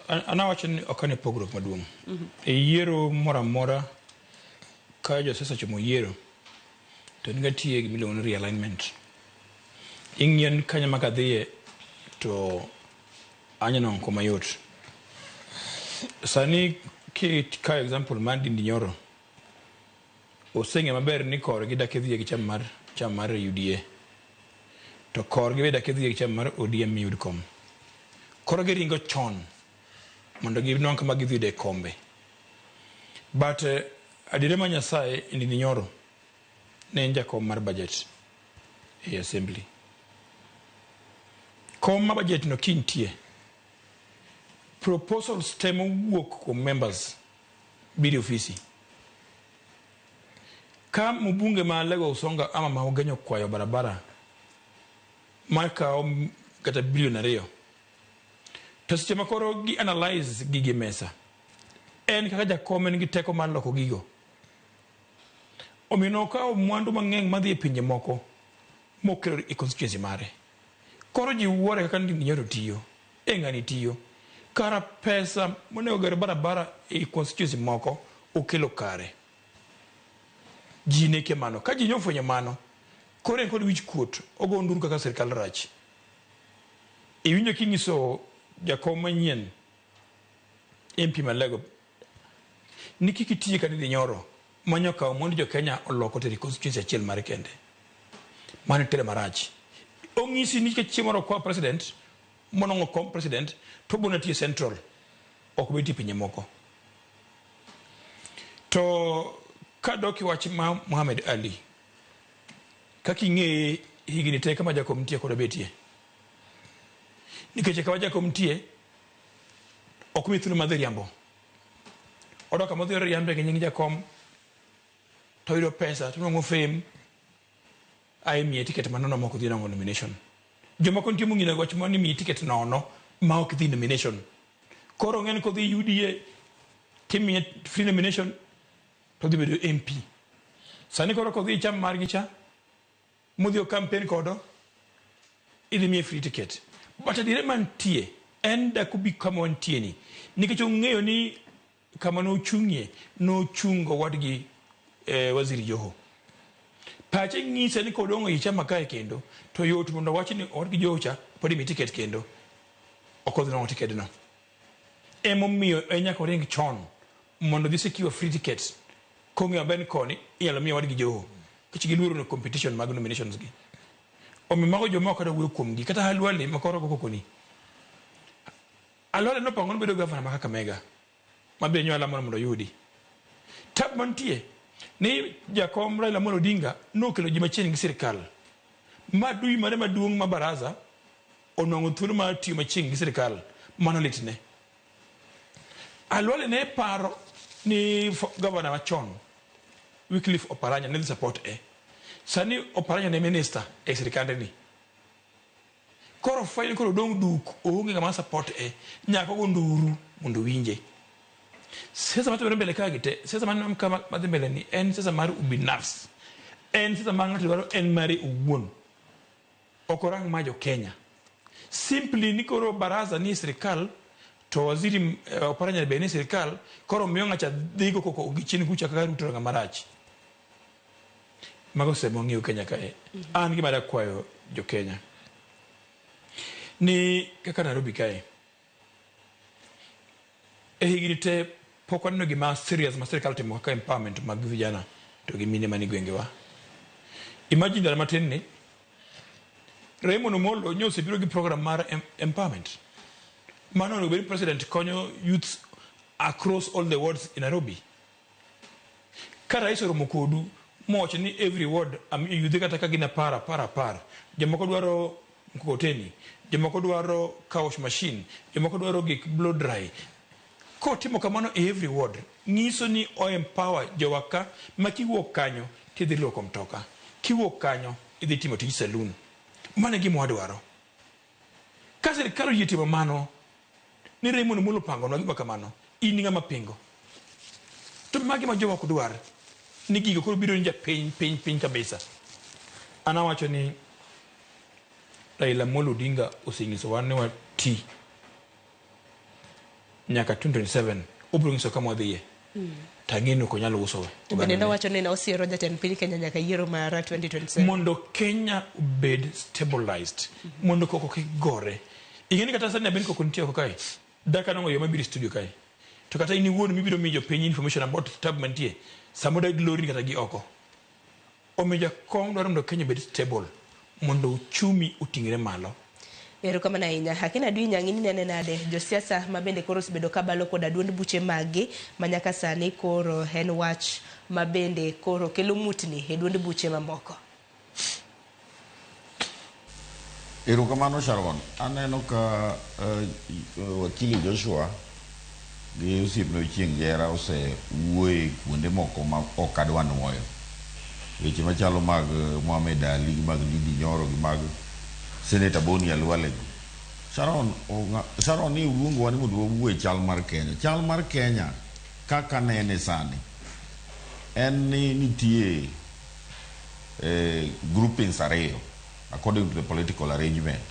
Anawacho ni okane pogruok maduong'. E yiero mora mora ka josiasa chomo yiero to niga tiye gi miluongo ni realignment. Ing'ien kanya maka dhiye to anyono nko mayot. Sani ka example man Ndindi Nyoro oseng'e maber ni korgi dak dhiye gi cham mar UDA to korgi be dak dhiye gi cham mar ODM yud kom. Koro giringo chon mondo ginwang' kama gidhi kombe. But adire ma Nyasaye Ndindi Nyoro ne en jakom mar budget e assembly. Kom ma budget no kintie proposals temo wuok kuom members bidi ofisi. Ka mbunge ma Lego Usonga ama ma Ogenyo kwayo barabara marka kata bilion 2 to seche makoro gi analyze gigi mesa en kaka jakom nigi teko mar loko gigo. Omino ka mwandu mang'eny madhi e pinje moko mokelo e constituency mare. Koro ji wuore kaka Ndindi Nyoro tiyo, ng'ani tiyo. Kara pesa monego gero barabara e constituency moko okelo kare. Ji neke mano. Ka ji nyofwenyo mano, koro en kod wich kuot ogo nduru kaka sirkal rach. Iwinjo kinyiso jakom manyien MP Malego ni kiki tiye ka Ndindi Nyoro manyoka mwandu jo Kenya oloko teri constituency achiel mare kende. Mano tere marach. Ong'isi ni chiemoro kwa president monongo kom president to bonati central okbeti pinye moko. To kadoki wachi ma Muhammad Ali kaki ng'e higini te kama jakom tie kod betie. Nikeche kawaja komtie okumi thulu madhi riambo. Odoka madhi riambo ke nyingi jakom to yudo pesa to nongo fame ai miye ticket manono moko dhi nango nomination. Joma kontie mungina goch mani miye ticket nono ma ok dhi nomination. Koro ng'en ko dhi UDA timiye free nomination to dhi bedo MP. Sani koro ko dhi cham margi cha mudhi campaign kodo idhi miye free ticket. But adire man tie enda kubi kama wantie ni nikech ong'eyo ni kama no chung'ie no chungo wadgi waziri Joho. Pache ng'ise ni kodongo icha makae kendo to yot mondo wachi ni wadgi Joho cha podi mi ticket kendo okodhi no ticket no. Emomiyo enyako ring chon mondo dhi secure free tickets kong'eyo ben koni inyalo miyo wadgi Joho kich giluoro no competition mag nominations gi. Omimago joma kada wuyo kuomgi kata Halwale makoro kokoni. Halwale no pangon bedo governor ma Kakamega. Mabe nyola mondo yudi. Tab mantie ni jakom Raila Amolo Odinga no kelo ji machiegni gi sirkal. Madui mare maduong' ma baraza onwang'o thuolo mar tiyo machiegni gi sirkal mano litne. Halwale ne paro ni governor machon Wycliffe Oparanya ne support Sani Oparanya ne minister e sirikande ni. Koro fine koro dong duk oonge kama support nyako go nduru mondo winje. Sasa matu mbele kagite, sasa manu kama matu mbele ni en sasa maru ubinafs. En sasa mangati waro en mari uwon. Okorang majo Kenya. Simply ni koro baraza ni sirikal to waziri Oparanya be ni sirikal koro mionga cha dhigo koko gichini kucha kaka Ruto nga marachi. Mago semo ng'iyo Kenya kae. An gima da kwayo jo Kenya. Ni kaka Nairobi kae. Higini te pok waneno gima serious ma sirkal timo kaka empowerment mag vijana to gi mine mani gwengewa. Imagine dala matin ni Raymond Omolo nyosi biro gi program mar empowerment. Mano no president konyo youth across all the wards in Nairobi. Kara iso romo kodu moch ni every ward am yudhe kata ka gina para. Jamoko dwaro mkokoteni, jomoko dwaro car wash machine, jomoko dwaro gik blow dry. Kotimo kamano e every ward, nyiso ni o empower jowaka ma kiwuok kanyo tidhi luoko mtoka, kiwuok kanyo idhi timo tij saloon. Mano e gima wadwaro. Ka sirikal oyie timo mano, ni Raymond Omolo pangonwa gima kamano, in ng'ama pingo. To magi ma jowa ok dwar, ni gigo koro biro ni piny kabisa. An awacho ni Raila Amolo Odinga oseng'iso wan ni wati nyaka 2027 obiro nyiso kama wadhiye. Tang'eni ok onyalo uso. Bende nowacho ni osiero jatend piny Kenya nyaka yiero mar 2027. Mondo Kenya obed stabilized, mondo koko kik gore. Ing'eni kata sani abeni koko nitie oko kae, daka nong'o yo mabiro studio kae. To kata in iwuon mibiro miyo piny information about tab mantie, samo da glory kata gi oko. Omiyo jakom dwaro mondo Kenya bed stable, mondo uchumi uting're malo. Erokamano ahinya. Hakina Dwi Nyang'i ni nene nade josiasa ma bende koro osebedo kabalo koda duond buche maggi ma nyaka sani koro en wach ma bende koro kelo mutni e duond buche mamoko. Erokamano Sharon, aneno ka wakili Joshua gi osiepne Ochieng' Jera osewuoye kuonde moko ma ok adwa nuoyo. Weche machalo mag Mohamed Ali, mag Ndindi Nyoro gi mag Senator Boni Alwale. Sharon ni uluongo wani mondo wawuoye chal mar Kenya. Chal mar Kenya kaka nene sani en ni nitie groupings ariyo according to the political arrangement.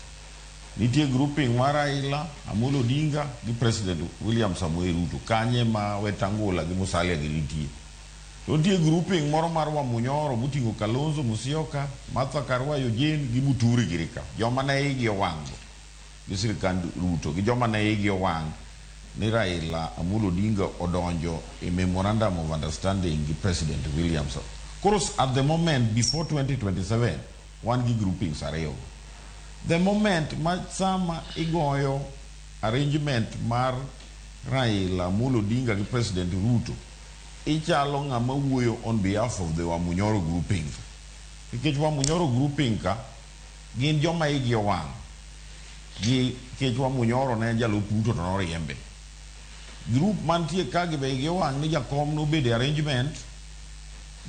Nitie grouping mar Raila Amolo Odinga gi President William Samoei Ruto, kanye ma Wetangula gi Musalia gi nitie. To nitie grouping moro mar Wamunyoro moting'o Kalonzo Musyoka, Martha Karua Eugene gi Muturi Girika, joma ne igi owang' gi sirikand Ruto, gi joma ne igi owang' ni Raila Amolo Odinga odonjo e memorandum of understanding gi President William Samoei. Of course, at the moment before 2027, wan gi groupings ariyo. The moment ma sama igoyo arrangement mar Raila Amolo Odinga gi President Ruto, ichalo ng'ama wuoyo on behalf of the Wamunyoro grouping. Nikech Wamunyoro grouping ka gin joma igi owang' gi kech Wamunyoro ne jalup Ruto to noriembe. Group mantie ka gi be igi owang' ni jakom nobede arrangement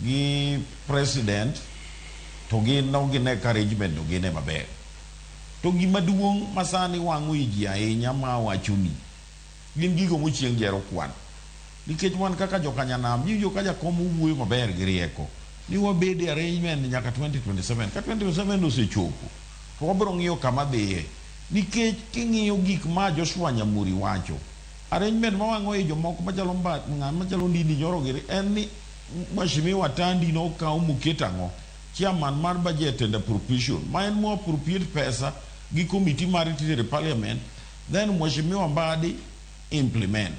gi President to gin no gine ka arrangement no gine maber. To gima duong' masani wang'o ji ahinya ma wachuni gin gigo mochieng' jero kwan. Nikech wan kaka jokanyanam, jiyo ka jakom wuoyo maber gi rieko ni wabede arrangement nyaka 2027. Ka 2027 osechopo to wabiro ng'iyo kama dhiye. Nikech king'iyo gik ma Joshua Nyamuri wacho, arrangement ma wang'o e jomoko machalo machalo Ndindi Nyoro giri en ni Mheshimiwa Tandi no kawo Muketang'o, chairman mar budget and appropriation, ma en mo appropriate pesa gi committee mar ritiere parliament, then Mheshimiwa Mbadi implement.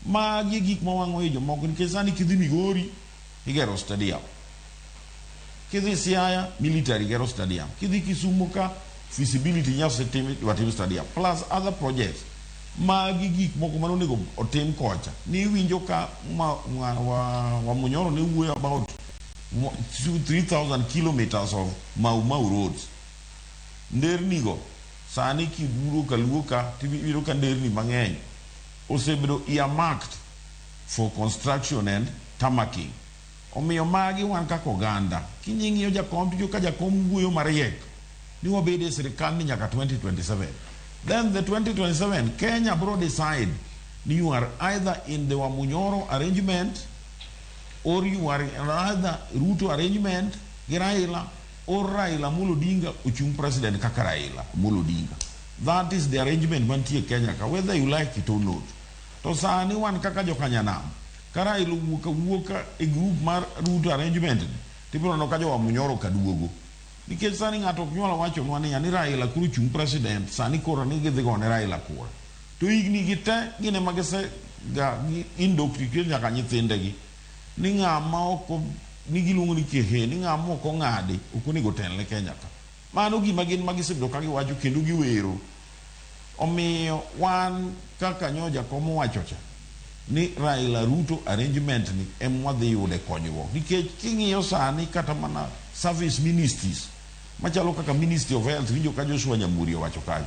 Magi gik ma wang'o e jomoko nikech sani kidhi Migori igero stadium, kidhi Siaya military gero stadium, kidhi Kisumu ka feasibility nyase watim stadium plus other projects. Magi gik moko manonego otim kocha. Ni winjo ka Wamunyoro ne wuoyo about 3,000 kilometers of Mau roads. Ndernigo sani kiburo kaluoka tibiro ka nderni mang'eny osebedo earmarked for construction and tarmacking. Omiyo magi wan kaka oganda kinying'iyo jakom tiyo ka jakom wuoyo mariek ni wabede sirikal ni nyaka 2027. Then the 2027 Kenya bro decide you are either in the Wamunyoro arrangement or you are either Ruto arrangement gi Raila or Raila Amolo Odinga uchung president kaka Raila Amolo Odinga. That is the arrangement mantie Kenya ka, whether you like it or not. To sani wan kaka jokanyanam ka Raila wuoka e group mar Ruto arrangement tibiro no ka jo Wamunyoro kaduogo. Nikech sani ng'ato ok nyuola wacho nwa ni Raila kuru chung president sani koro ni gidhi gone Raila kura. To higni gi te gine magise ga indoctrinate nyaka nyithindegi ni ng'ama oko ni giluongo ni kehe ni ng'ama oko ng'adi ok onego telne Kenya ka. Mano gima gin magisebedo ka giwacho kendo giwero. Omiyo wan kaka nyoja komo wacho cha ni Raila Ruto arrangement ni em wadhi yude konyruok. Nikech king'iyo sani kata mana service ministries machalo kaka Ministry of Health winjo ka Joshua Nyamburi wacho kayo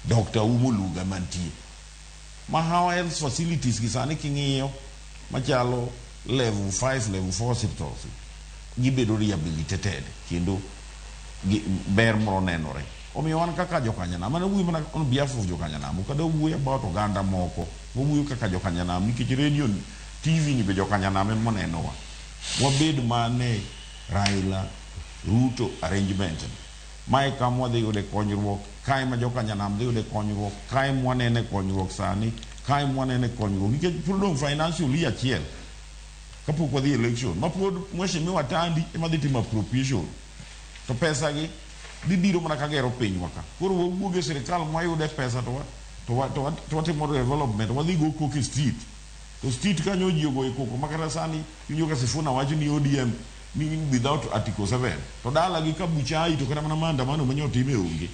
Dr. Umo Luga mantie Mahawa health facilities gi sani king'iyo machalo level 5 level 4 hospitals gibedo rehabilitated kendo ber moro nenore omiyo wan kaka jokanyanam mana wuoyo mana on behalf of jokanyanam kada wuoyo about oganda moko wuoyo kaka jokanyanam nikech radio TV ni be jokanyanam monenowa wabed mane Raila Ruto arrangement mai kamwa dhi yude konyruok kai ma jokanyanam dhi yude konyruok kai mwanene konyruok sani kai mwanene konyruok nikech prodong financial year achiel kapok wadhi election mapod mweshimiwa Tandi ema dhi timo appropriation to pesa gi bibiro mana kagero pinywa ka koro wawuoge sirikal mwayude pesa to watimo development wadhi go Koki street to street kanyo ji ogo ikoko makata sani inyo ka Sifuna wacho ni ODM ni without article 7 to dala gi kabuchai to kata mana maandamano manyotime onge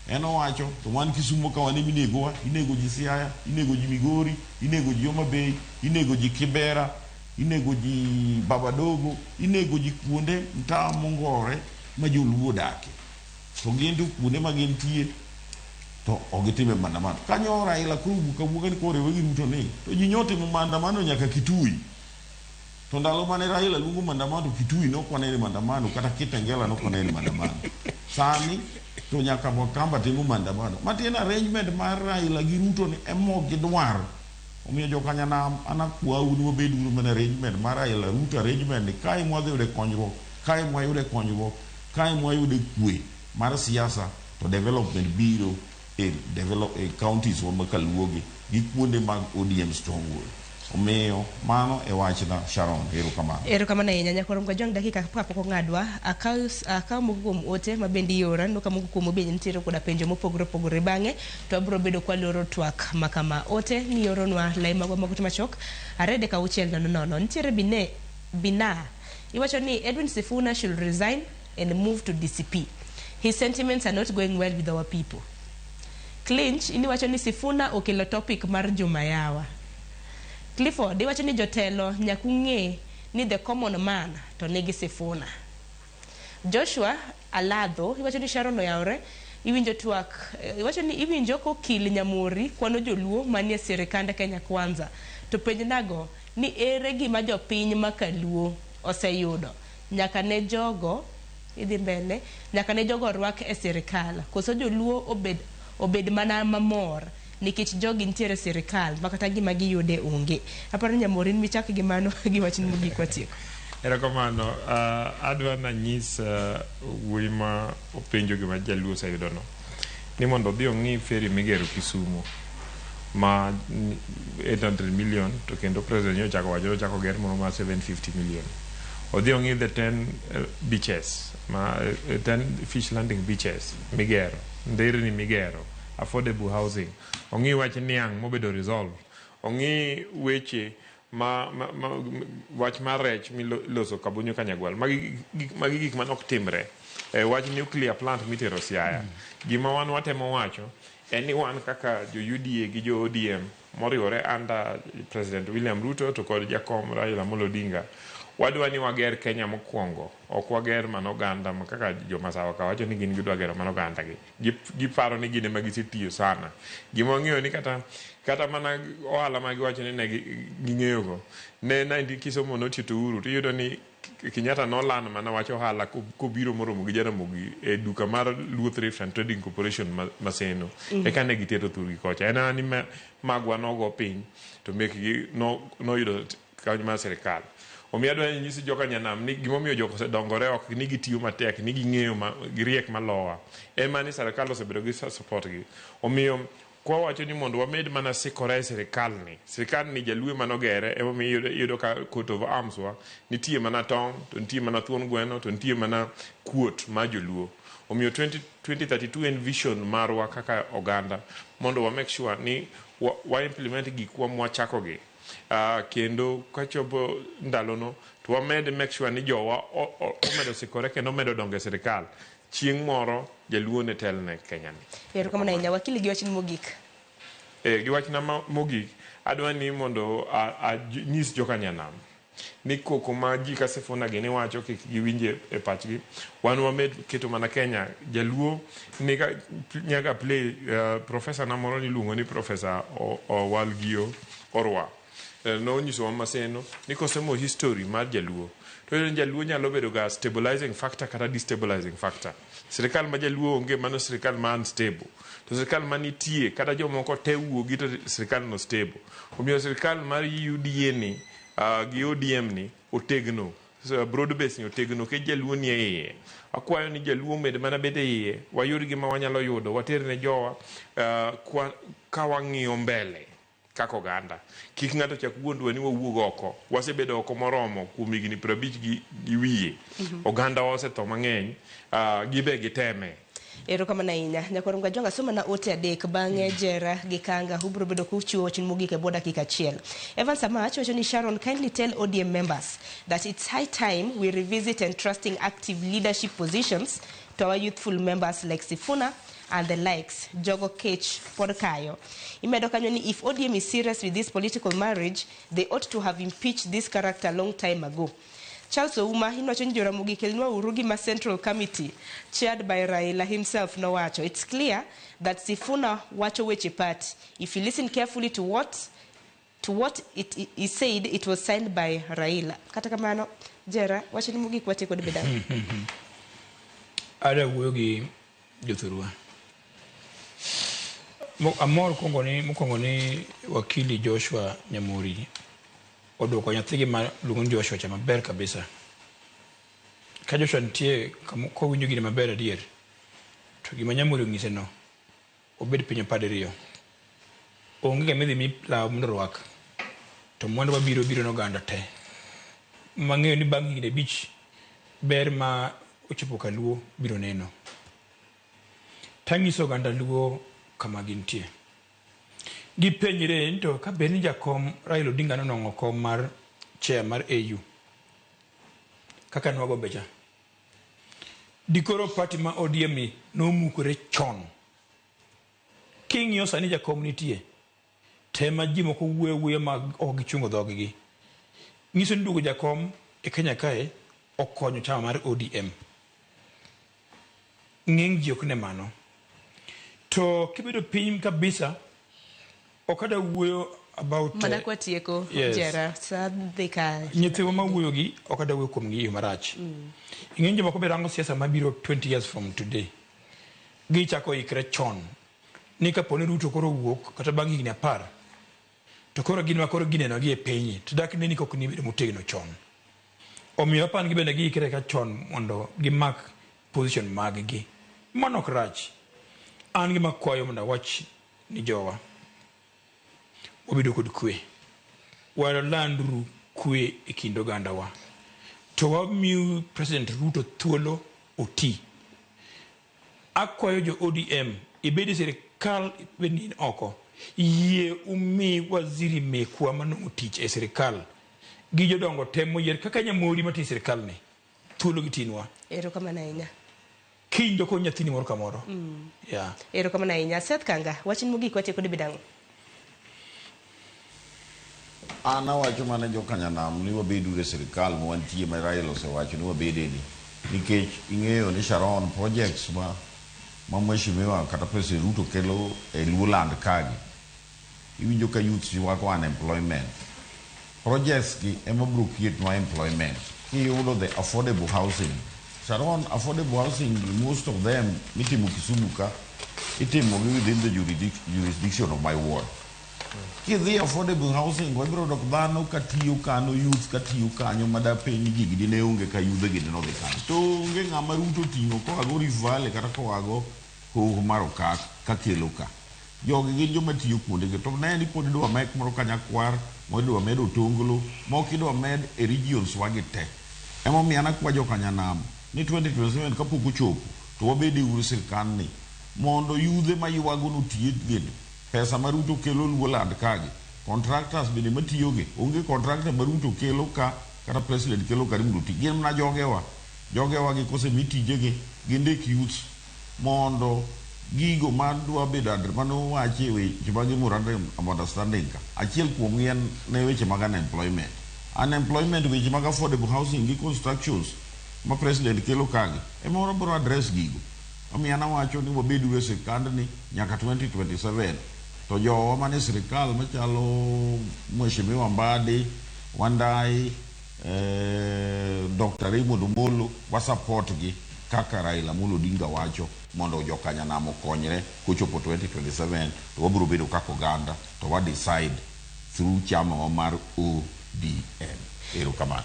eno wacho to wan Kisumo ka wan minego ji Siaya inego ji Migori inego ji Homa Bay inego ji Kibera inego ji Babadogo inego ji kuonde mtaa mongore ma joluo dake to gindu kuonde ma gintie to ogitime maandamano kanyo Raila Kubu kabuga ni kore wegi Ruto ne to ji nyote mu maandamano nyaka Kitui to ndalo mane Raila lungu maandamano Kitui no kwa nene maandamano kata Kitengela no kwa nene maandamano sani to nyaka Wakamba timo maandamano matiena arrangement mar Raila gi Ruto ni emo gidwar omiyo jokanyanam anakwa unu obedu mana arrangement mar Raila Ruto arrangement ni kai mwadhi yude konyruok kai mwayude konyruok kai mwayude kwe mar siasa to development biro develop counties wa makaluoge gi kuonde mag ODM stronghold omiyo mano e wachna Sharon erokamano ahinya nyakoro mga jong dakika kapok ng'adwa akaw moko kuom ote mabendi yora no kamoko kuom obe nitiere koda penjo mopogore bang'e to abro bedo kwa loro twak makama ote ni yoronwa lai magwa makuti machok arede ka uchiel nono nitiere bina iwacho ni Edwin Sifuna should resign and move to DCP. His sentiments are not going well with our people. Clinch iniwacho ni Sifuna okelo topic mar Jumayawa. Clifford iwacho ni jotelo nyakung'e ni the common man to nigi Sifuna. Joshua Aladho iwacho ni Sharon oyawre iwinjo twak iwacho ni iwinjo kokil Nyamuri kwano joluo manie sirikande Kenya Kwanza to penjnago ni ere gima jopiny makaluo oseyudo nyaka ne jogo idhi mbele nyaka ne jogo rwak e sirikal koso joluo obed mana mamor nikech jogi nitiere sirikal makata gima giyude onge aparo Nyamorin michak gi mano gi wachni mogik watieko erokamano adwa nanyis wuima openjo gima jaluo sayudo no ni mondo dhi ong'i feri migero Kisumo ma 800 million to kendo president nyochako wacho chako ger mono ma 750 million odhi ong'i the 10 beaches ma 10 fish landing beaches migero nderni migero affordable housing ong'i wach niang' mobedo resolve ong'i weche wach mar rech miloso Kabunyo Kanyagwal magi gik manok timre wach nuclear plant mitero Siaya gima wan watemo wacho en ni wan kaka jo UDA gi jo ODM moriwore under President William Ruto to kod jakom Raila Amolo Odinga wadwa ni wager Kenya mokwongo ok wager manoganda kaka jo Masawa ka wacho ni gin gidwa gero manoganda giparo ni gine magisetiyo sana gima ng'eyo ni kata mana ohala magiwacho ni ne ging'eyogo ne 19 Kisomo notiyo to uru tiyudo ni Kenyatta nolan mana wacho ohala kobiro moromo gi Jaramogi e duka mar Luo Thrift and Trading Corporation Maseno eka ne giteto thurgi kocha en ani magwa nogo piny to mekgi noyudo kony mar sirikal omiyo adwa nyisi jokanyanam ni gimomiyo jok osedongore ok ni gitiyo matek ni ging'eyo giriek malowa ema ni sirikal osebedo gi support gi omiyo kwa wacho ni mondo wamed mana sikore sirikal ni jalue manogere ema yudo ka coat of arms wa nitie mana tong to nitie mana thuon gweno to nitie mana kuot ma joluo omiyo 2032 en vision marwa kaka oganda mondo wa make sure ni wa implement gik wa mwachako gi kendo kachopo ndalono to wamed make sure ni jowa omedo sikore kendo omedo donge sirikal chieng' moro jaluo ne telne Kenya ni erokamano ahinya wakili gi wachni mogik gi wachna mogik adwa ni mondo nyis jokanyanam ni koko ma ji ka Sifuna gini wacho kik giwinje e pachgi wan wamed keto mana Kenya jaluo ni ka nyaka play professor na moro ni luongo ni professor Walgio Orwa no nyiso wa maseno ni kosemo history mar jaluo to jaluo nyalo bedo ga stabilizing factor kata destabilizing factor. Sirikal ma jaluo onge mano sirikal man stable. To sirikal manitie kata jomoko te wuogi to sirikal no stable. Omiyo sirikal mar UDA ni gi ODM ni otegno. Broad base ni otegno ke jaluo ni iye. Akwayo ni jaluo med mana bede iye. Wayud gima wanyalo yudo. Water ne jowa ka wang'iyo mbele kako ganda. Kik ng'ato chak wuondwa ni wawuog oko. Wasebedo oko moromo kuom higni 50 gi wiye. Oganda osetho mang'eny. Gibe giteme. Erokamano ahinya. Nyakwaru Gajonga soma na ote adek bang'e Jera gi Kanga ubro bedo kuchiwo wachni mogik e boda dakika achiel. Evans Amach wacho ni Sharon, kindly tell ODM members that it's high time we revisit entrusting active leadership positions to our youthful members like Sifuna and the likes. Jogo Kech Podkayo. Imedo kanyo ni if ODM is serious with this political marriage, they ought to have impeached this character a long time ago. Charles Ouma inwacho ni Jaramogi kelnwa urugi ma Central Committee chaired by Raila himself no wacho. It's clear that Sifuna wacho weche party. If you listen carefully to what it is said, it was signed by Raila. Kata kamano Jera wacho ni mugi kwate kod bedan. Ada wuogi jothurwa. Amor mukongoni wakili Joshua Nyamuri odwoko nyathigi ma luongo ni Joshua cha maber kabisa. Ka Joshua nitie ko winjo gine maber adier to gima Nyamuri ong'ise no obed piny pade riyo. Onge midhi mi law mondo rwak to mwandu mabiro n'oganda te. Mang'eyo ni bang' higni 5 ber ma ochopo ka luo biro neno. Tangiso oganda luo kama gintie. Gipenjire to ka beni jakom Raila Odinga nonong'o kom mar chair mar AU kaka nwago becha dikoro party ma ODM ni nomukore chon. King'iyo sani jakom nitie tema ji moko wuoyo ma ok gichungo dhoggi ng'iso ni duogo jakom e Kenya kae okonyo chama mar ODM. Ng'eng ji ok ne mano to kibedo piny kabisa okada wuoyo about mana kwa tieko Jera sadhika nyithiwa ma wuoyo gi okada wuoyo kuom gi marach. Ing'enjo moko be rango siasa mabiro 20 years from today gi chako ikre chon ni kaponi Ruto koro wuok kata bang' higni 10 to koro gin ma koro gineno gi e piny to dak ne ni kok ni bedo motegno chon. Omiyo pan gi bende gi ikre ka chon mondo gimak position mag gi manok rach. An gi makwayo mondo wach ni jowa obedo kod kwe. Walandru kwe e kind ogandawa. To wamiyo President Ruto thuolo oti. Akwayo jo ODM ibedi sirikal benin oko. Yie umi waziri mekwa manongo tich e sirikal. Gi jodongo temo yer kaka Nyamuri mati sirikal ni. Thuolo gitinwa. Erokamano ahinya. Kinjo ko nyathini moro kamoro. Yeah. Erokamano ahinya. Seth Kanga wachni mogik kwate kod bedango. Ana wacho mana jo Kanyanam ni wabedo e sirikal ma wantie ma Raila osewacho ni wabede ni nikech ing'eyo ni Sharon projects ma mheshimiwa kata President Ruto kelo e Luoland kagi iwinjo ka youth wako unemployment projects ki ema bro create no employment kiyudo the affordable housing. Sharon affordable housing most of them mitimo Kisumu ka itimo within the jurisdiction of my ward. Kidhi affordable housing wabiro dok dhano katiyo kano youth katiyo kanyo madapeni gigi dine unge ka yudhe gine no dhikano to unge ng'ama Ruto ting'o koago Rift Valley kata koago Hoho Maro ka kelo ka jogi gin joma tiyo kuondege to ne ni pod idwa mek moro Kanyakwar modwa med Otonglo mokidwa med e regions wagi te emomiyo anakwa jo Kanyanam ni 2027 kapok ochopo to wabede uru sirikal ni mondo yudhe ma yuago no tiye gini pesa ma Ruto kelo Luoland kagi contractors bende matiyoge onge contractor ma Ruto kelo ka kata president kelo ka Ruto gin mana jogewa gi kose mitijege gindik youth mondo gigo madwa bedo mano wache weche mag memorandum of understanding ka achiel kuom yen ne weche mag unemployment unemployment weche mag affordable housing gi constructions ma president kelo kagi ema wabiro address gigo. Omiyo an awacho ni wabed e sirkand ni nyaka 2027 to jowa mane sirkal machalo Mheshimiwa Mbadi, Wandai, Dr. Raymond Omolo wasupport gi kaka Raila Amolo Odinga wacho mondo jokanyanam okonyre kochopo 2027 to wabiro bedo kaka oganda to wa decide through chama mar ODM.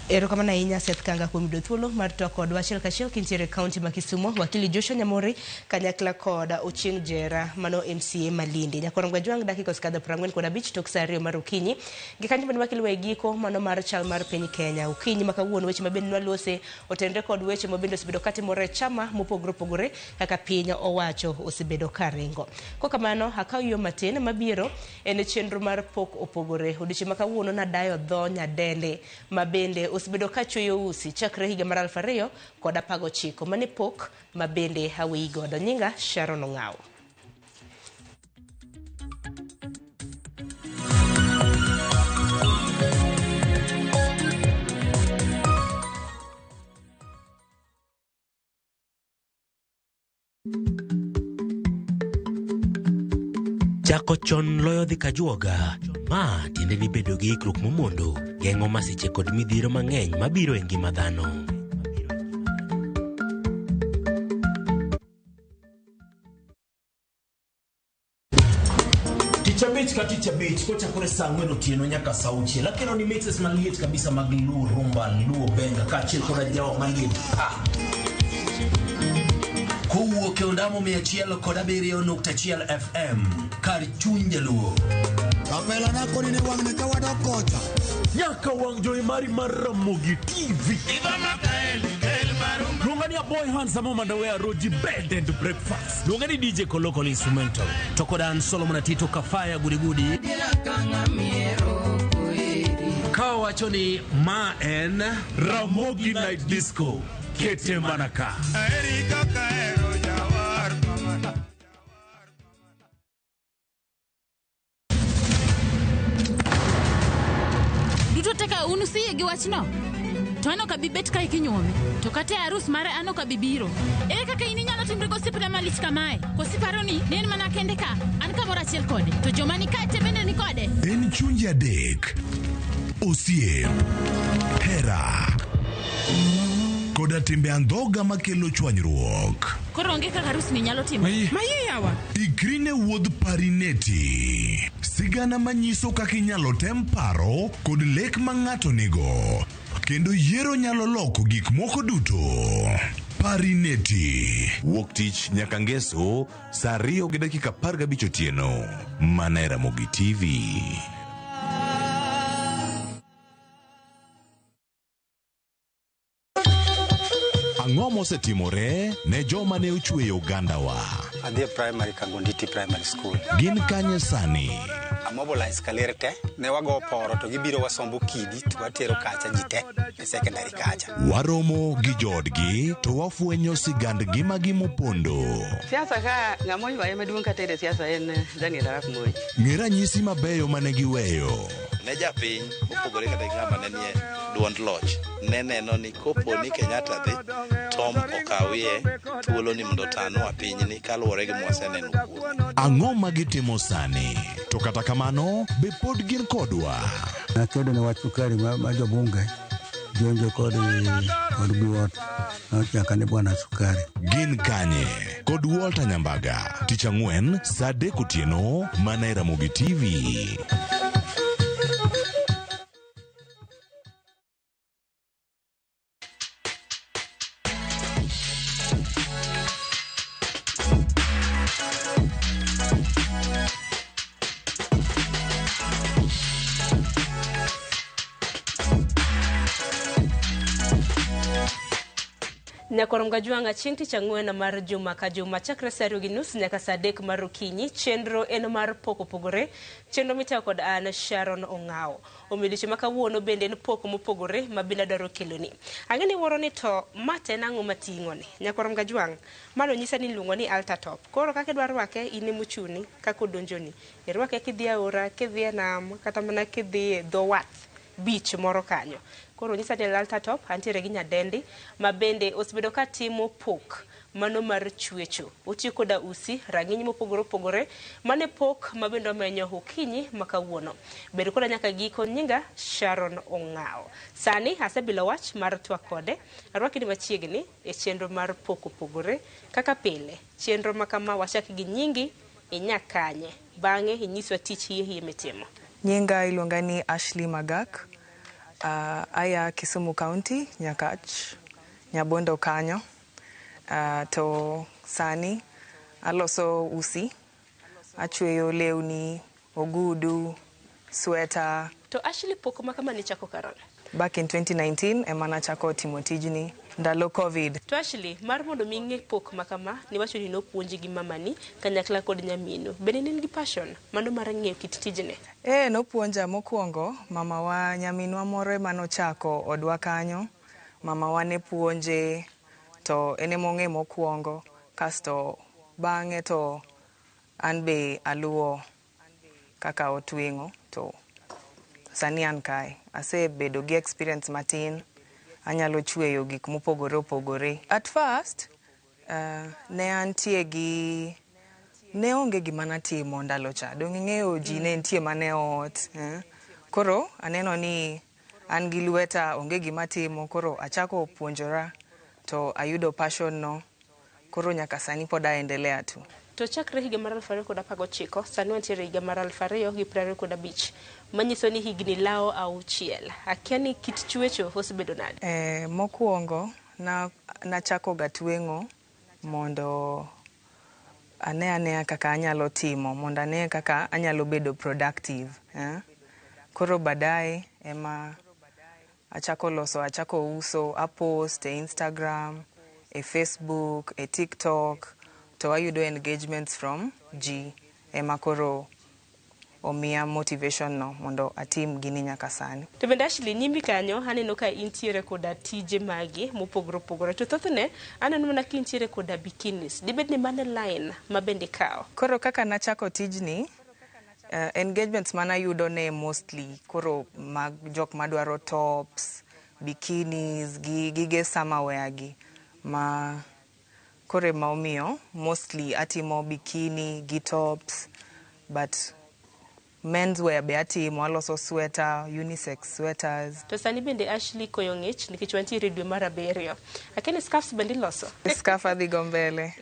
Erokamano ahinya Seth Kanga kuom yudo thuolo mar to kod wachiel kachiel kintiere kaunti ma Kisumu. Wakili Joshua Nyamori kanyakla kod Ochieng Jera mano MCA Malindi. Nyakorongwa jwang dakika skadha 45 tok saa 2 mar okinyi. Gikanyo bende wakili wegiko mano mar chal mar piny Kenya. Okinyi makawuono weche mabende nwalose otendre kod weche mabende osebedo katimore chama mopogore kaka piny owacho osebedo karingo. Kokamano akaw yo matin mabiro en chenro mar pok opogore. Odiochieng' makawuono na dayo dho nyadende mabende osebedo kachuyo usi chakre higa mar 2019 mane pok mabende hawi godo. Nyinga Sharon Ong'aw. Chako chon loyo dhi kajuoga. Ma tiende ni bedo gi ikruok momondo geng'o masiche kod midhiero mang'eny mabiro e ngima dhano. Ticha beach kochakore saa 4 otieno nyaka saa 6. Lakini ni mixes maliet kabisa mag Luo Rumba, Luo Benga kaachiel koda jawa maliet. Kowuok e ondamo 107.1 FM kar chuny jaluo. Kapela na koni ne wang ne kawada kocha. Nyaka wang joy mari mar Ramogi TV. Lungani ya boy handsome Mandawea Roji bed and breakfast. Lungani DJ Kolokoli instrumental. Tokodan Solomon Atito Kafaya Gudi. Kawa choni ma en Ramogi Night Disco. Kete Manaka. Duto teka unusiye gi wachno. To ano ka bibet ka ikinyuome. To kate arus mare ano ka bibiro. Ere kaka ininyalo timre gosipre malich kamae. Kosiparo ni nen mana kende ka. An kamoro achiel kode. To joma ni kate bende ni kode. En chunje adek. Osiem. Hera. Koda timbe andhoga makelo chwanyruok. Koro onge kaka arus ni nyalo timo. Maye yawa. Igrine wuodh Parineti. Sigana manyiso kaka inyalo tem paro kod lek ma ng'ato nigo. Kendo yiero nyalo loko gik moko duto. Parineti. Wuok tich nyaka ngeso saa 2:15 otieno. Mana Ramogi TV. Ang'o mosetimore ne joma ne ochweyo ogandawa? Adhi primary Kagonditi Primary School. Gin kanye sani? Mobilize kalere te, ne wago poro to gibiro wasombo kidi to watero kacha jite e secondary kacha. Waromo gi jodgi to wafuenyo sigand ngimagi mopondo. Siasa ka ng'amo ywaye maduong' kata e siasa en Daniel Arap Moi. Ng'e ranyisi mabeyo mane giweyo. Ne japiny mopogore kata ng'ama ne nie duond loch ne neno ni kopo ni Kenyatta dhi Tom okawie thuolo ni mondo tanwa pinyni kaluwore gi mwaseneno kuom. Ang'o ma gitimo sani? To kata kamano be pod gin kodwa. Nakedo ne wach sukari ma jobunge jonjo kod buot nochaka ne bwana sukari. Gin kanye kod Walter Nyambaga tich ang'wen saa 3 otieno mana Ramogi TV. Nyakoromga juanga chieng' tich ang'wen mar juma ka juma chakre saa 2:30 nyaka saa 3 mar okinyi. Chenro en mar pok opogore. Chenro mitayo kod an Sharon Ong'aw. Omidiochieng' makawuono bende en pok mopogore mabila dwaro keloni. Ang'eni woro ni to mate nang'o mating'oni. Nyakoromga juang' mano nyisa ni luongo ni altar top. Koro kaka idwaro rwake in emuchuni kaka odonjoni. Irwake kidhi aora, kidhi nam, kata mana kidhi dho wath. beach moro kanyo. Koro nyisa ni Lalta Top antiere gi nyadendi ma bende osebedo ka timo pok mano mar chwecho. Otiyo koda usi rang'iny mopogore opogore mane pok mabende omenyo okinyi makawuono. Bedo koda nyaka giko. Nyinga Sharon Ong'ao. Sani asebilo wach mar twak kode. Arwakni machiegni e chenro mar pok opogore kaka pile. Chenro makama wachak gi nyingi inyakanye. Bang'e inyiswa tich hie mitimo. Nyinga iluonga ni Ashley Magak. Aya Kisumu County, Nyakach, Nyabondo kanyo. To sani aloso usi, achweyo lewni, ogudu, sweta. To Ashley pok makama ni chako karang'o? Back in 2019 ema nachako timo tijni ndalo COVID. To Ashley, mar mondo mi ing'e pok makama, niwacho ni nopuonji gi mamani kanyakla kod nyaminu. Bende in gi passion mano mar ng'eyo kit tijni? Nopuonja mokwongo mamawa, nyaminwa moro ema nochako odwa kanyo. Mamawa ne puonje to ene mong'e mokwongo, kasto bang'e to an be aluwo kaka otweng'o to sani an kae. Asebedo gi experience matin, anyalo chweyo gik mopogore opogore. At first, ne onge gima natimo ndalo cha. Dong ing'eyo ji ne nitie mane ot. Koro aneno ni an gi lweta onge gima timo, koro achako puonjora to ayudo passion no. Koro nyaka sani pod aendelea tu. To chakre higa mar 2019, sani wantiere higa mar 2025, manyiso ni higni lao auchiel. Akia ni kit chwecho osebedo nade? Mokwongo nachako ga tweng'o mondo ane kaka anyalo timo, mondo ane kaka anyalo bedo productive. Koro baadaye ema achako uso, apost e Instagram, e Facebook, e TikTok, to ayudo engagements from ji. Ema koro omiya motivation no mondo atim gini nyaka sani. To bende Ashley, nyimi kanyo aneno ka intiere koda tije magi mopogore opogore. To thothne aneno mana ka intiere koda bikinis. Dibed ni mane line ma bende kao? Koro kaka nachako tijni, engagements mana yudo ne mostly koro mag jok madwaro tops, bikinis, gige summer wear gi ma kore ma omiyo mostly atimo bikini gi tops, but men's wear be atimo, aloso sweater, unisex sweaters. To sani bende Ashley koyo ng'ich nikech wantiere dwe mar 7. Akene scarves bende loso? Scarf adhi go mbele.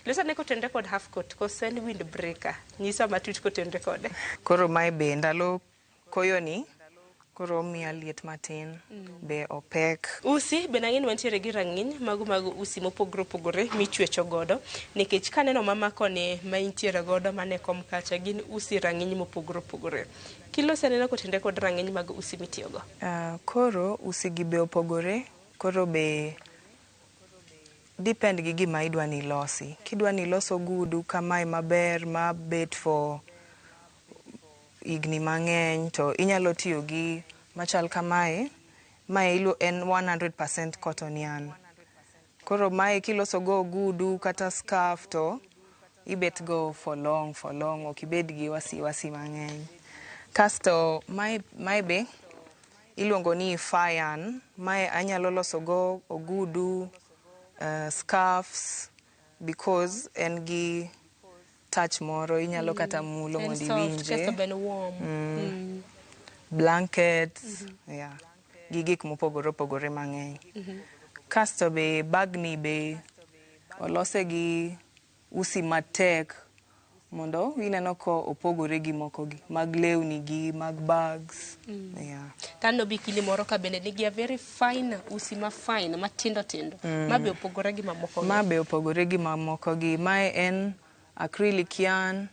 Losa ne kotendre kod half coat kose en windbreaker. Nyisa matut kotendre kode. Koro mae be ndalo koyo ni koro miya liet matin, be opek. Usi be nang'eni wantiere gi rang'iny mago usi mopogore opogore michwecho godo, nikech kaneno mama koni ma intiere godo mane kom kacha gin usi rang'iny mopogore opogore. Kilose neno kotende kod rang'iny mag usi mitiyogo? Koro usi gi be opogore, koro be depend gi gima idwa ni losi. Kidwa ni loso gudu kamae maber mabet for igni mang'eny, to inyalo tiyo gi machal kamae. Mae en 100% cotton yarn. Koro mae kiloso go gudu kata scarf to ibet go for long, ok ibed gi wasi mang'eny. Kasto mae be iluongo ni fur yarn. Mae anyalo loso go ogudu, scarves, because en gi touch moro, inyalo kata mulo mondo iwinje. Blankets, gigik mopogore opogore mang'eny. Kasto be bagni be olose gi usi matek mondo ineno ko opogore gi moko gi mag lewni gi mag bags. Tano bikini moro ka bende nigi a very fine usi ma fine matindo tindo. Mabe opogore gi mamoko gi. Mabe opogore gi mamoko gi. Mae en acrylic yarn,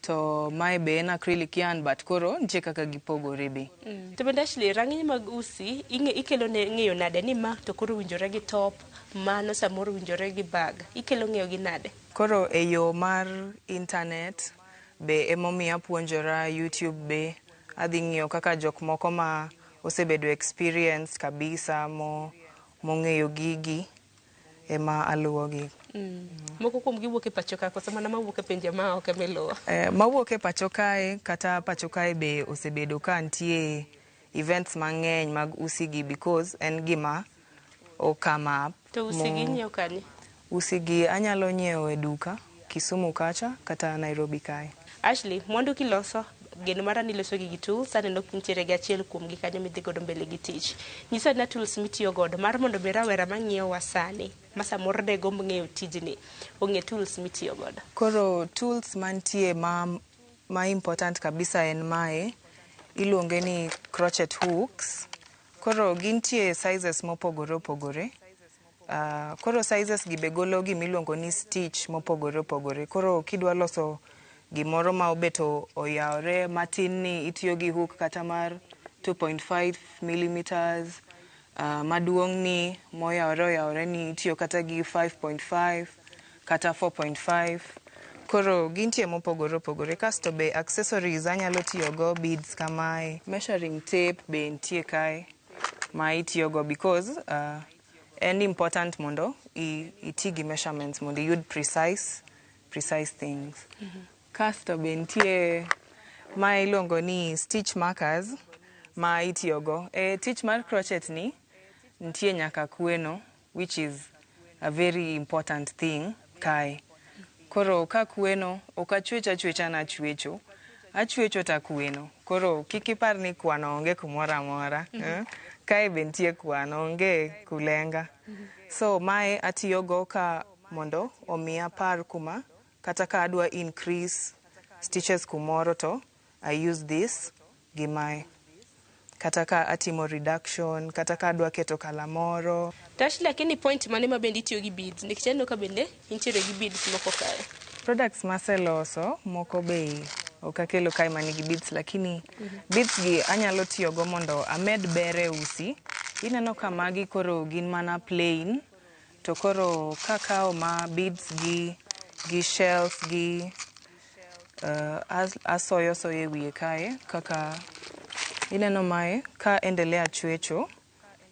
to mae be en acrylic yarn, but koro nitie kaka gipogore be. To bende Ashley, rang'iny mag usi ikelo ng'eyo nade ni ma to koro winjore gi top, mano samoro winjore gi bag. Ikelo ng'eyo gi nade? Koro e yo mar internet be emomiyo apuonjora, YouTube be adhi ng'iyo kaka jok moko ma osebedo experience kabisa mong'eyo gigi ema aluwogi. Moko kuom giwuok e pacho ka koso mana mawuok e pinje ma ok miluwo? Mawuok e pacho kae kata pacho kae be osebedo ka nitie events mang'eny mag usigi because en gima o come up. To usigi nyiewo kanye? Usigi anyalo nyiewo e duka Kisumu kacha kata Nairobi kae. Ashley, mwandu kiloso geno mara niloso gi tools aneno nitiere gi achiel kuom gi kanyo midhi godo mbele gi tich. Nyisa na tools mitiyo godo mar mondo be rawera mang'iewo wasani ma samoro de gomb ng'eyo tijni ong'e tools mitiyo godo. Koro tools mantie ma important kabisa en mae iluonge ni crochet hooks. Koro gintie sizes mopogore opogore. Koro sizes gi be golo gimiluongo ni stitch mopogore opogore. Koro kidwa loso gimoro ma obeto oyawre matin ni itiyo gi hook kata mar 2.5 millimeters, maduong' ni moyawre ni itiyo kata gi 5.5 kata 4.5. Koro gintie mopogore opogore. Kasto be accessories anyalo tiyo go beads kamae. Measuring tape be nitie kae ma itiyo go because en important mondo iti gi measurements mondo iyud precise things. Kasto be nitie ma iluongo ni stitch markers ma itiyo go. Tich mar crochet ni nitie nyaka kweno, which is a very important thing kae. Koro ka kweno ok achwecha na achwecho ta kweno. Koro kik ipar ni kwano onge kumoro amora. Kae be nitie kwano onge kulenga. So mae atiyo go ka mondo omiya par kuma kata ka adwa increase stitches kumoro to I use this gi mae. Kata ka atimo reduction, kata ka adwa keto kala moro. Tash lakini point mane ma bende itiyo gi beads nikech aneno ka bende intiere gi beads moko kae. Products maseloso moko be ok akelo kae manigi beads lakini beads gi anyalo tiyo go mondo amed bere usi. Ineno ka magi koro gin mana plain to koro kakao ma beads gi shells gi asoyo e wiye kae kaka ineno mae ka endelea chwecho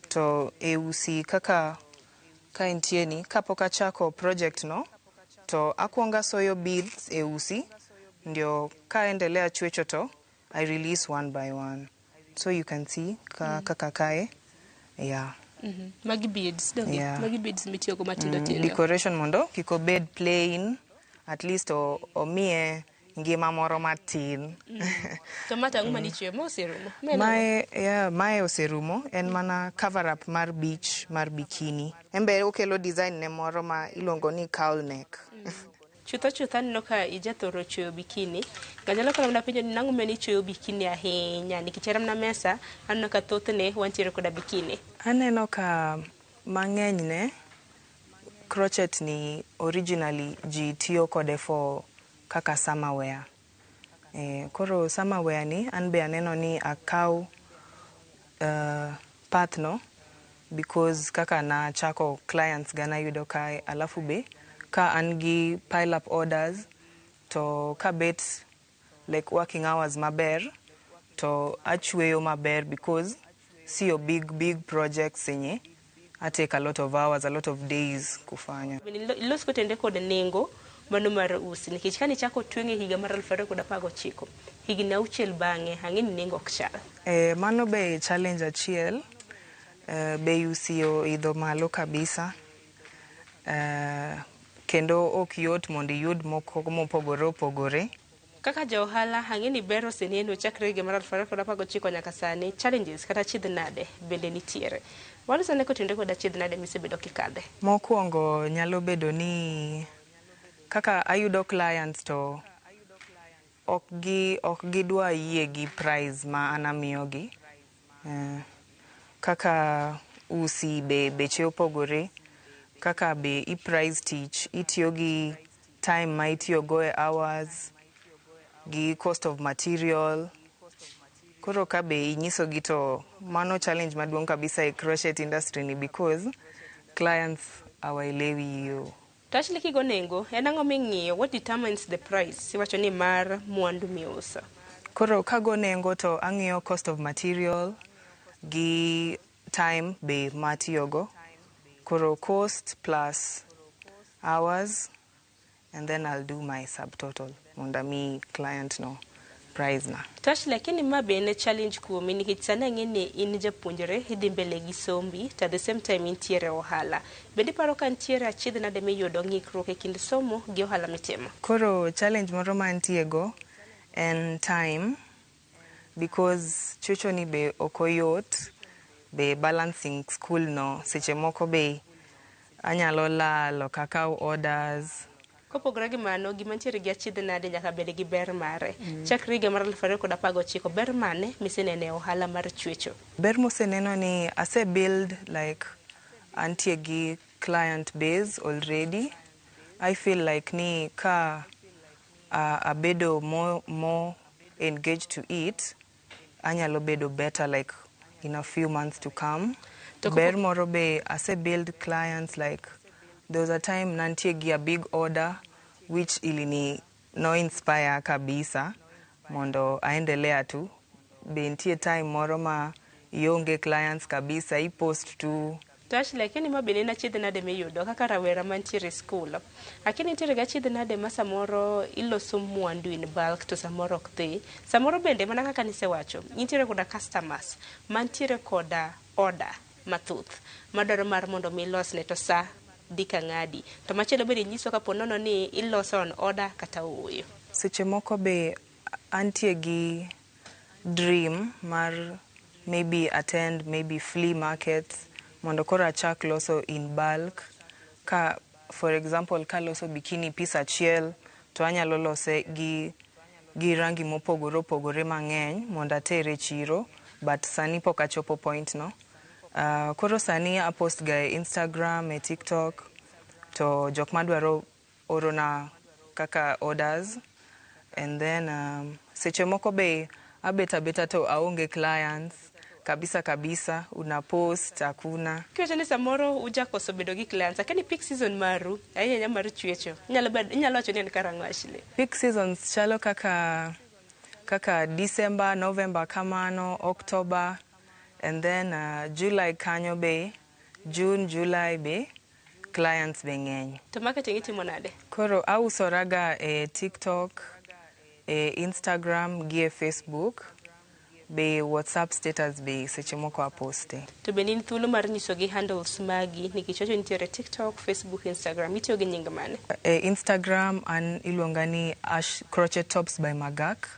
to e usi kaka ka intie ni kapok achako project no to akwonga soyo beads e usi ndio ka endelea chwecho to I release one by one, so you can see kaka kae magi beads magi beads mitiyo go matindo tindo decoration mondo kiko bed plain at least omie ngima moro matin. To mata nguma ni chwe mo serumo mae oserumo en mana cover up mar beach mar bikini. Embe okelo design ne moro ma iluongo ni cowl neck. Chutha nino ka ijathoro chweyo bikini. Ganyalo kala mna penjo ni nangu meni chweyo bikini ahinya nikech era mna mesa aneno ka thothne wantiere koda bikini. Aneno ka mang'eny ne crochet ni originally ji tiyo kode for kaka summer wear. Koro summer wear ni an be aneno ni akaw path no because kaka na chako clients gana yudo kae alafu be ka an gi pile up orders to ka bet like working hours maber to achweyo maber because see your big projects yenye I take a lot of hours, a lot of days kufanya. Ilos ko tende kod nengo mano mar usi nikech kani chako twenge higa mar 2019 higni 6 bang'e ang'eni nengo ok chal. Mano be challenge achiel. Be usi idho malo kabisa. Kendo ok yot mondo iyud moko mopogore opogore. Kaka jo ohala ang'eni ber oseneno chakre higa mar 2019 nyaka sani challenges kata chidh nade bende nitiere. Wano sane ko tinde koda chidh nade misebedo kikadhe? Mokwongo nyalo bedo ni kaka ayudo clients to ok gidwa yie gi price ma anamiyogi. Kaka usi be beche opogore. Kaka be price teach itiyo gi time ma itiyo go e hours gi cost of material. Koro ka be inyiso gi to mano challenge maduong' kabisa e crochet industry ni because clients awaelewi yo. Tashli kigo nengo en ang'o ming'iyo, what determines the price iwacho ni mar mwandu miuso? Koro kago nengo to ang'iyo cost of material gi time be matiyogo. Koro cost plus hours and then I'll do my subtotal mondo mi client no prize na. Tosh, lakini ma be ne challenge kuomi nikech sani ang'e ni in japuonjre idhi mbele gi sombi to at the same time intiere ohala. Bende paro ka ntiere achiedh nade miyudo ng'ikruok e kind somo gi ohala mitimo? Koro challenge moro mantiego en time, because chucho ni be okoyot be balancing school no, seche moko be anyalo lalo kakao orders. Kopogore gi mano, gima ntiere gi achiedh nade nyaka bed gi ber mare. Chakre higa mar 2019, ber mane misenene e ohala mar chwecho? Ber moseneno ni ase build like antie gi client base already. I feel like ni ka abedo more engaged to it, anyalo bedo better like in a few months to come. Ber moro be ase build clients, like there was a time nantie gi a big order which ilini no inspire kabisa mondo aendelea tu. Be ntie time moro ma ionge clients kabisa, I post tu. Tosh, lakini ma bende na achiedh nade miyudo kaka rawera mantiere school. Lakini ntiere gi achiedh nade ma samoro iloso mwandu in bulk to samoro ok dhi. Samoro bende mana kaka nisewacho, ntiere koda customers mantiere koda order mathuth madwaro mar mondo milosne to sa dika ng'adi. To machielo bende nyiso ka ponono ni iloso on order kata uyo. Seche moko be antie gi dream mar maybe attend maybe flea markets mondo koro achak loso in bulk. Ka for example ka loso bikini piece achiel to anyalo lose gi rangi mopogore opogore mang'eny mondo atere chiro, but sani pok achopo point no. Koro sani apost ga e Instagram, e TikTok, to jok madwaro orona kaka orders, and then seche moko be abeta to aonge clients kabisa una post hakuna. Kiwacho ni samoro ujakoso bedo gi clients, lakini peak season maru ahinya mar chwecho inyalo wacho ni en karang'o Ashley? Peak seasons chalo kaka December, November kamano, October, and then July kanyo be, June, July be clients be ng'eny. To marketing itimo nade? Koro ausoraga e TikTok, e Instagram gi e Facebook, be WhatsApp status be seche moko aposte. To be in thuolo mar nyiso gi handles magi nikech wacho nitiere TikTok, Facebook, Instagram, itiyo gi nying mane? Instagram an iluonga ni Crochet Tops by Magak.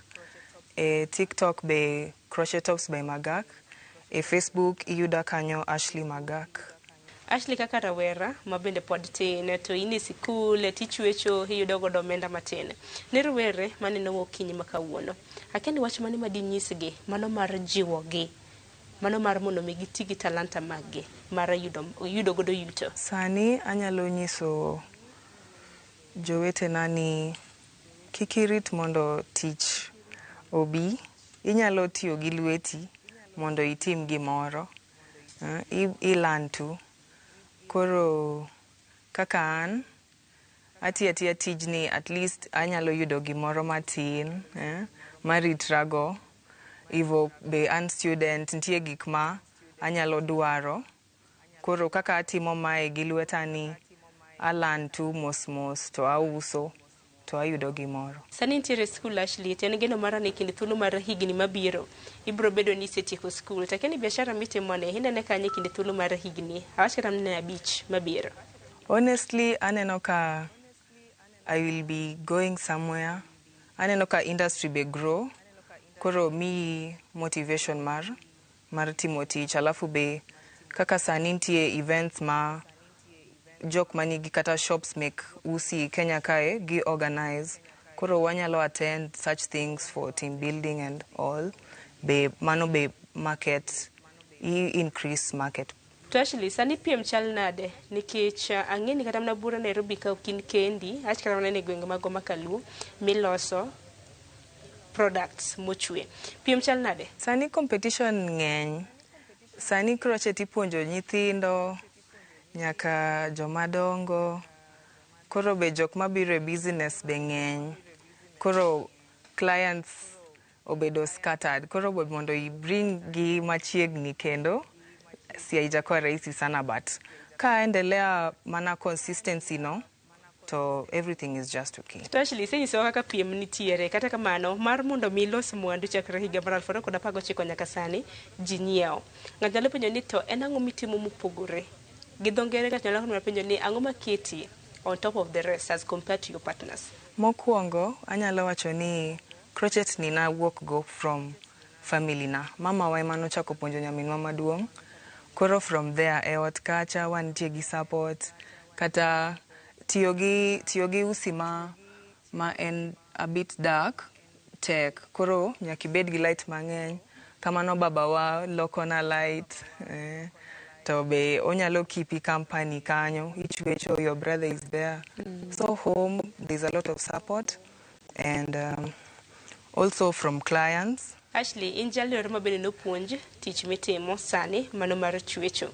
TikTok be Crochet Tops by Magak. Facebook iyuda kanyo Ashley Magak. Ashley, kaka rawera ma bende pod tin to in e sikul tichwecho iyudo godo omenda matin. Ne rowere maneno okinyi ma kawuono, akendi wach mane ma dinyisgi mano mar jiwogi, mano mar mondo mi giti gi talanta maggi mar yudo godo yuto? Sani anyalo nyiso jowetena ni kik irit mondo tich obi, inyalo tiyo gi lweti mondo itim gimoro, ilan tu. Koro kaka an atiya tijni, at least anyalo yudo gimoro matin maritrago. Ivo be an student, ntie gik ma anyalo dwaro. Koro kaka atimo mae gi lwetani, alan tu mos to auso to ayudo gimoro. Sani ntiere skul Ashley, en geno mara ni kinde thuolo mar higni mabiro ibro bedo ni isetieko skul, takeni biashara mitimo ne inene kanye kinde thuolo mar higni awach kata ne 5 mabiro? Honestly, aneno ka I will be going somewhere. Aneno ka industry be grow, koro mi motivation mar timo tich. Alafu be kaka sani ntie events ma jok manigi kata shops make usi Kenya kae gi organize. Koro wanyalo attend such things for team building and all. Be mano be market, increase market. To Ashley, sani piem chal nade? Nikech ang'eni kata mna bura Nairobi ka ukin kendi, ach kata mna gwenge mago makaluo miloso products mochwe. Piem chal nade? Sani competition ng'eny. Sani crochet ipuonjo nyithindo nyaka jomadongo. Koro be jok mabiro e business be ng'eny. Koro clients obedo scattered. Koro mondo I bring gi machiegni kendo si haijakuwa rahisi sana, but ka endelea mana consistency no to everything is just okay. To actually senyiso kaka piem nitiere kata kamano mar mondo mi los mwandu chakre higa mar 2019 nyaka sani ji nyiewo. Ng'ato nyalo penjo ni to en ang'o mitimo mopogore? Gi dho ngere ng'ato nyalo penjo ni ang'o maketi on top of the rest as compared to your partners? Mokwongo anyalo wacho ni crochet ni na walk go from family na. Mama wa ema nochako puonjo nyaminwa maduong'. Koro from there e ot kacha wantie gi support kata tiyo gi usi ma en a bit dark tek. Koro nyaka ibed gi light mang'eny. Kamano baba wa lokona light. To be onyalo keep company kanyo. Ichwecho, your brother is there. So home there's a lot of support and also from clients. Ashley, in jalero mabende nopuonj tich mitimo sani mano mar chwecho.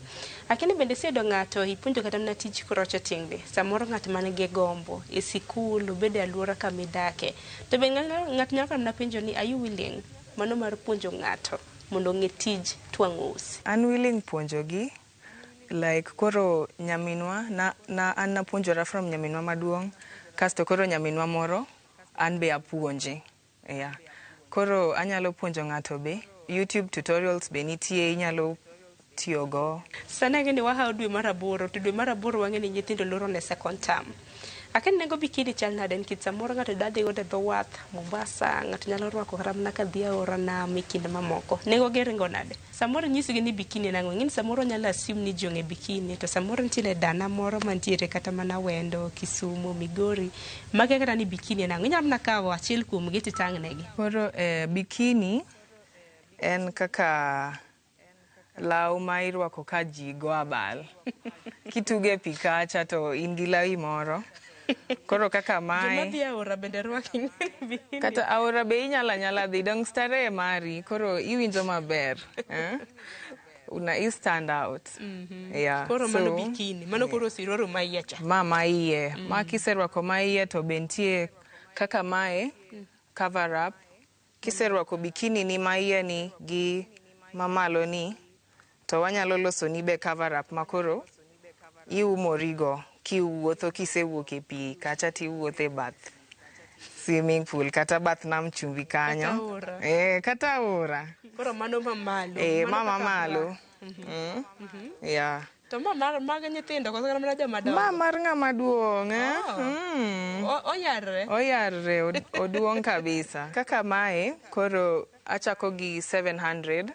Akene bende sedo ng'ato ipuonjo kata na tich crocheting be. Samoro ng'ato manigi gombo e sikul obede aluora kamidake. To be ng'ato nyalo na penjo ni are you willing mano mar puonjo ng'ato mondo ng'e tij twang'o usi? An willing puonjo gi. Like koro nyaminwa an napuonjora from nyaminwa maduong'. Kasto koro nyaminwa moro an be apuonje. Yeah. Koro anyalo puonjo ng'ato be. YouTube tutorials be nitie inyalo tiyogo. Sana ng'eni wahawo dwe mar 8 to dwe mar 8 wang'eni nyithindo loro ne second term. Aken nego bikini chal nade nikech samoro ng'ato dadi go dho wath Mombasa ng'ato nyalo rwako kata mana ka dhi aora nam e kinde mamoko. Nego geringo nade? Samoro nyisigi ni bikini nang'o ng'ini samoro nyalo assume ni jonge bikini to samoro nitiere dana moro mantiere kata mana Wendo, Kisumu, Migori mage kata ni bikini nang'o inyalo mana kawo achiel kuom gi titang' negi. Koro bikini en kaka law ma irwako ka ji go abal. Kituge pikacha to in gi lawi moro. Koro kaka mae. Joma dhi aora bende rwaki bikini. Kata aora be inyala dhi dong stare mari. Koro iwinjo maber. You stand out. Yeah. Koro mano bikini. Mano koro sirwaro maiye cha. Maiye. Ma kiserwako maiye to bentie kaka mae cover up. Kiserwako bikini ni maiye ni gi mamalo ni. To wanyalo loso ni be cover up makoro iumorigo kiwuotho kisewuok e pi kacha tiwuotho e bath swimming pool kata bath nam chumbi kanyo. Kata aora. Koro mano mamalo. Mama malo. Yeah. To mar nyithindo koso kata mana joma dongo. Mar ng'ama duong'. Oyarre. Oduong' kabisa. Kaka mae koro achako gi 700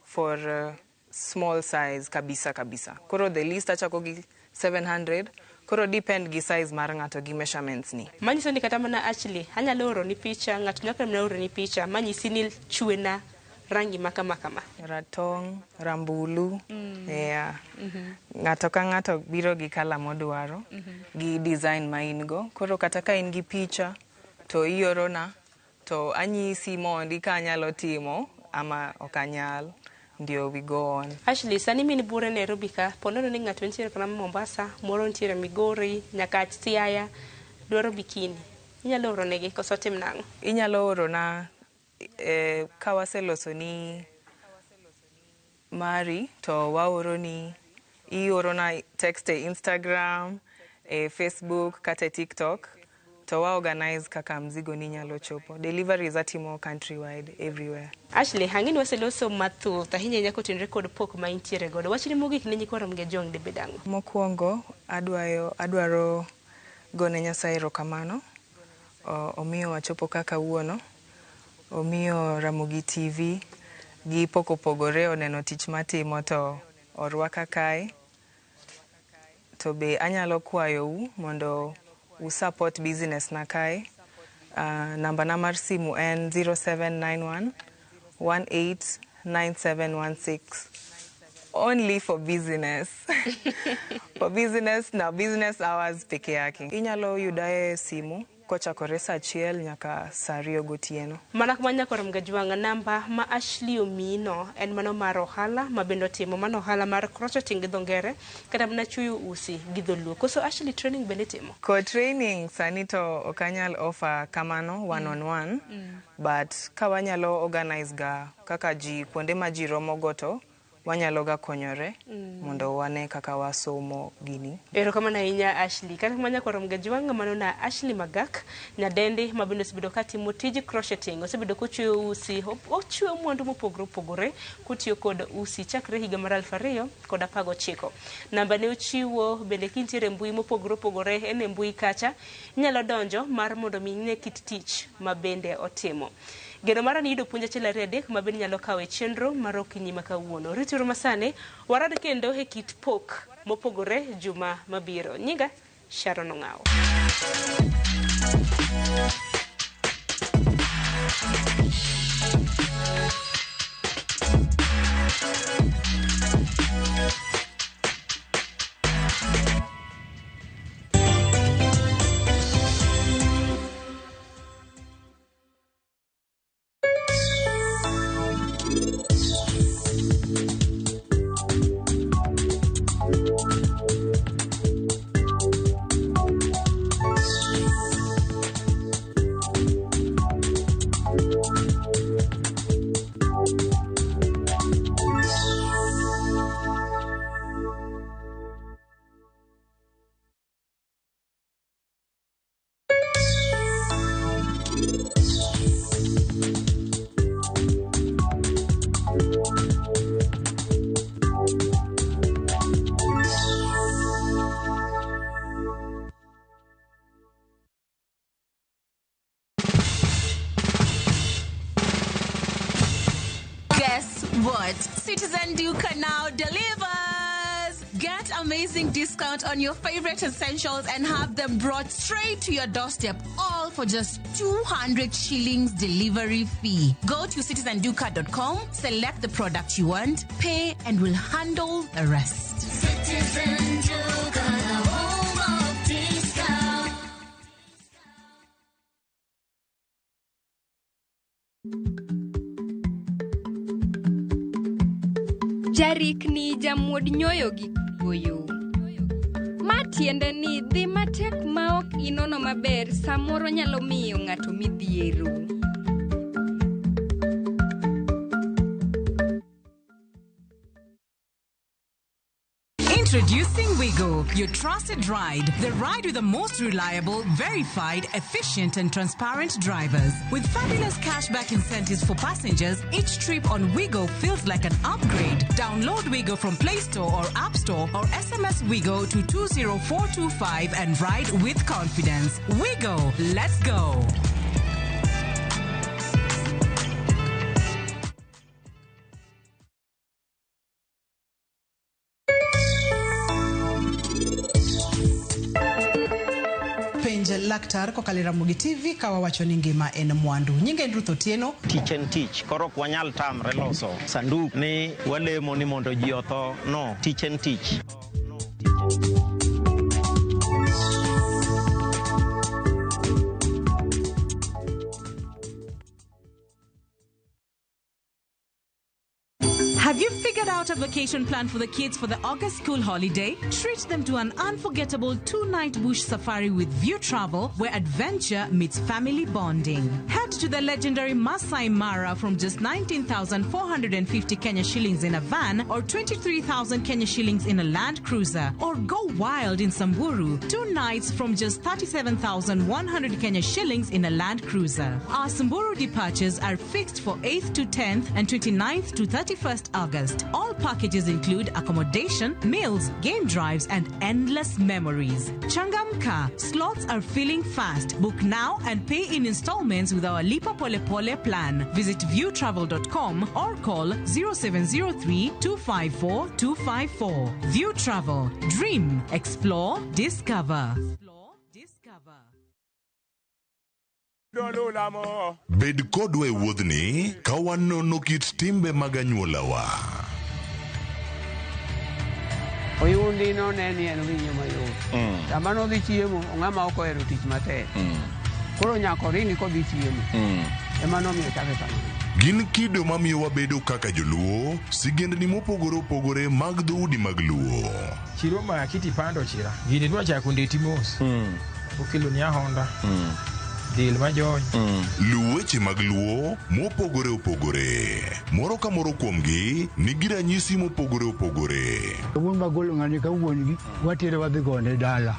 for small size kabisa. Koro the least achako gi 700. Koro depend gi size mar ng'ato gi measurements ni. Manyiso ni kata mana actually anyalo oro ni picha ng'ato nyaka mana oro ni picha manyisi ni chwena rangi makama. Ratong, rambulu. Yeah. Ng'ato ka ng'ato biro gi kala modwaro gi design ma in go. Koro kata ka in gi picha to ioro na to anyisi mondi ka anyalo timo ama okanyal. Ndio we go on. Ashley, sani mini bure Nairobi ka, ponono ni ng'ato nitiere kama Mombasa, moro nitiere Migori, nyaka Siaya, dwaro bikini. Inyalo oro negi koso tim nang'o? Inyalo oro na ka waseloso ni mari to waoro ni ioro na text e Instagram, Facebook kata TikTok. To wa organize kaka mzigo ni nyalo chopo. Deliveries atimo countrywide everywhere. Ashley, hangini waseloso mathoth ahinya nyako tenre kod pok ma intiere godo. Wachni mogik ne nyikoro mge jong de bedango. Mokwongo adwaro gone Nyasaye erokamano. Omiyo wachopo kaka wuono. Omiyo Ramogi TV gi pokopogore oneno tich matimo to orwaka kae. To be anyalo kwayo mondo support business na kae. Namba na mar simu en 0791 189716. Only for business. For business na business hours peke yake. Inyalo yudae simu kochakore saa 1 nyaka saa 2 gotieno. Mana kuma nyakoro mgajwanga namba ma Ashley omino en mano mar ohala mabendo timo mano ohala mar crocheting gi dhongere kata mna chuyo usi gi dholuo. Koso Ashley training bende timo? Ko training sani to okanyal offer kamano one on one but kawanyalo organize ga kaka ji kuonde ma ji romo goto wanyalo ga konyore mondo wane kaka wasomo gini. Erokamano ahinya Ashley. Kata manya kwarom gajuanga mano na Ashley Magak nyadendi mabende osebedo katimo tij crocheting, osebedo kochweyo usi, ochweyo mwandu mopogore opogore kotiyo kod usi chakre higa mar 2019. Namba ne ochiwo bende kintiere mbui mopogore opogore en mbui kacha inyalo donjo mar mondo mi ine kit tich mabende otimo. Geno mara ni yudo puonj achiel ariyo adek mabende nyalo kawe chenro mar okinyi ma kawuono. Rituru masane warad kendo e kit pok mopogore juma mabiro. Nyinga Sharon Ong'aw. What? Citizen Duca now delivers! Get amazing discount on your favorite essentials and have them brought straight to your doorstep, all for just 200 shillings delivery fee. Go to citizenduca.com, select the product you want, pay, and we'll handle the rest. Citizen Duca, the home of discount. Jarikni jamuod nyoyo gi goyo. Ma tiende ni dhi matek maok inono maber samoro nyalo miyo ng'ato midhiero. Introducing Wigo, your trusted ride. The ride with the most reliable, verified, efficient and transparent drivers. With fabulous cashback incentives for passengers, each trip on Wigo feels like an upgrade. Download Wigo from Play Store or App Store or SMS Wigo to 20425 and ride with confidence. Wigo, let's go. Laktar kokalo Ramogi TV kawa wacho ni ngima en mwandu. Nyinge Ruth Otieno. Teach and teach. Koro kwanyal tamre loso sanduk ni walemo ni mondo ji otho. No, teach and teach. Have you figured out a vacation plan for the kids for the August school holiday? Treat them to an unforgettable 2-night bush safari with View Travel, where adventure meets family bonding. Head to the legendary Masai Mara from just 19,450 Kenya shillings in a van or 23,000 Kenya shillings in a Land Cruiser. Or go wild in Samburu, 2 nights from just 37,100 Kenya shillings in a Land Cruiser. Our Samburu departures are fixed for 8th to 10th and 29th to 31st August. All packages include accommodation, meals, game drives, and endless memories. Changamka, slots are filling fast. Book now and pay in installments with our Lipa Pole Pole plan. Visit viewtravel.com or call 0703 254 254. View Travel. Dream, explore, discover. Bed kodwa e wuodhni ka wanono kit timbe mag anyuolawa. Oyundi no neni en winyo mayot. Sama nodhi chiemo, ong'ama ok ohero tich matek. Koro nyaka oringi kodhi chiemo. Ema nomiyo chake kamano. Gin kido mamiyo wabedo kaka joluo, sigendni mopogore opogore mag dhoudi mag luo. Chiro ma kiti pando chira. Gini dwa chako ndeti mos. Okelo ni ahonda. Dil majony. Luw weche mag luo mopogore opogore. Moro ka moro kuomgi nigi ranyisi mopogore opogore. Wuon magolo ng'ani ka wuongi watero wadhi gone dala.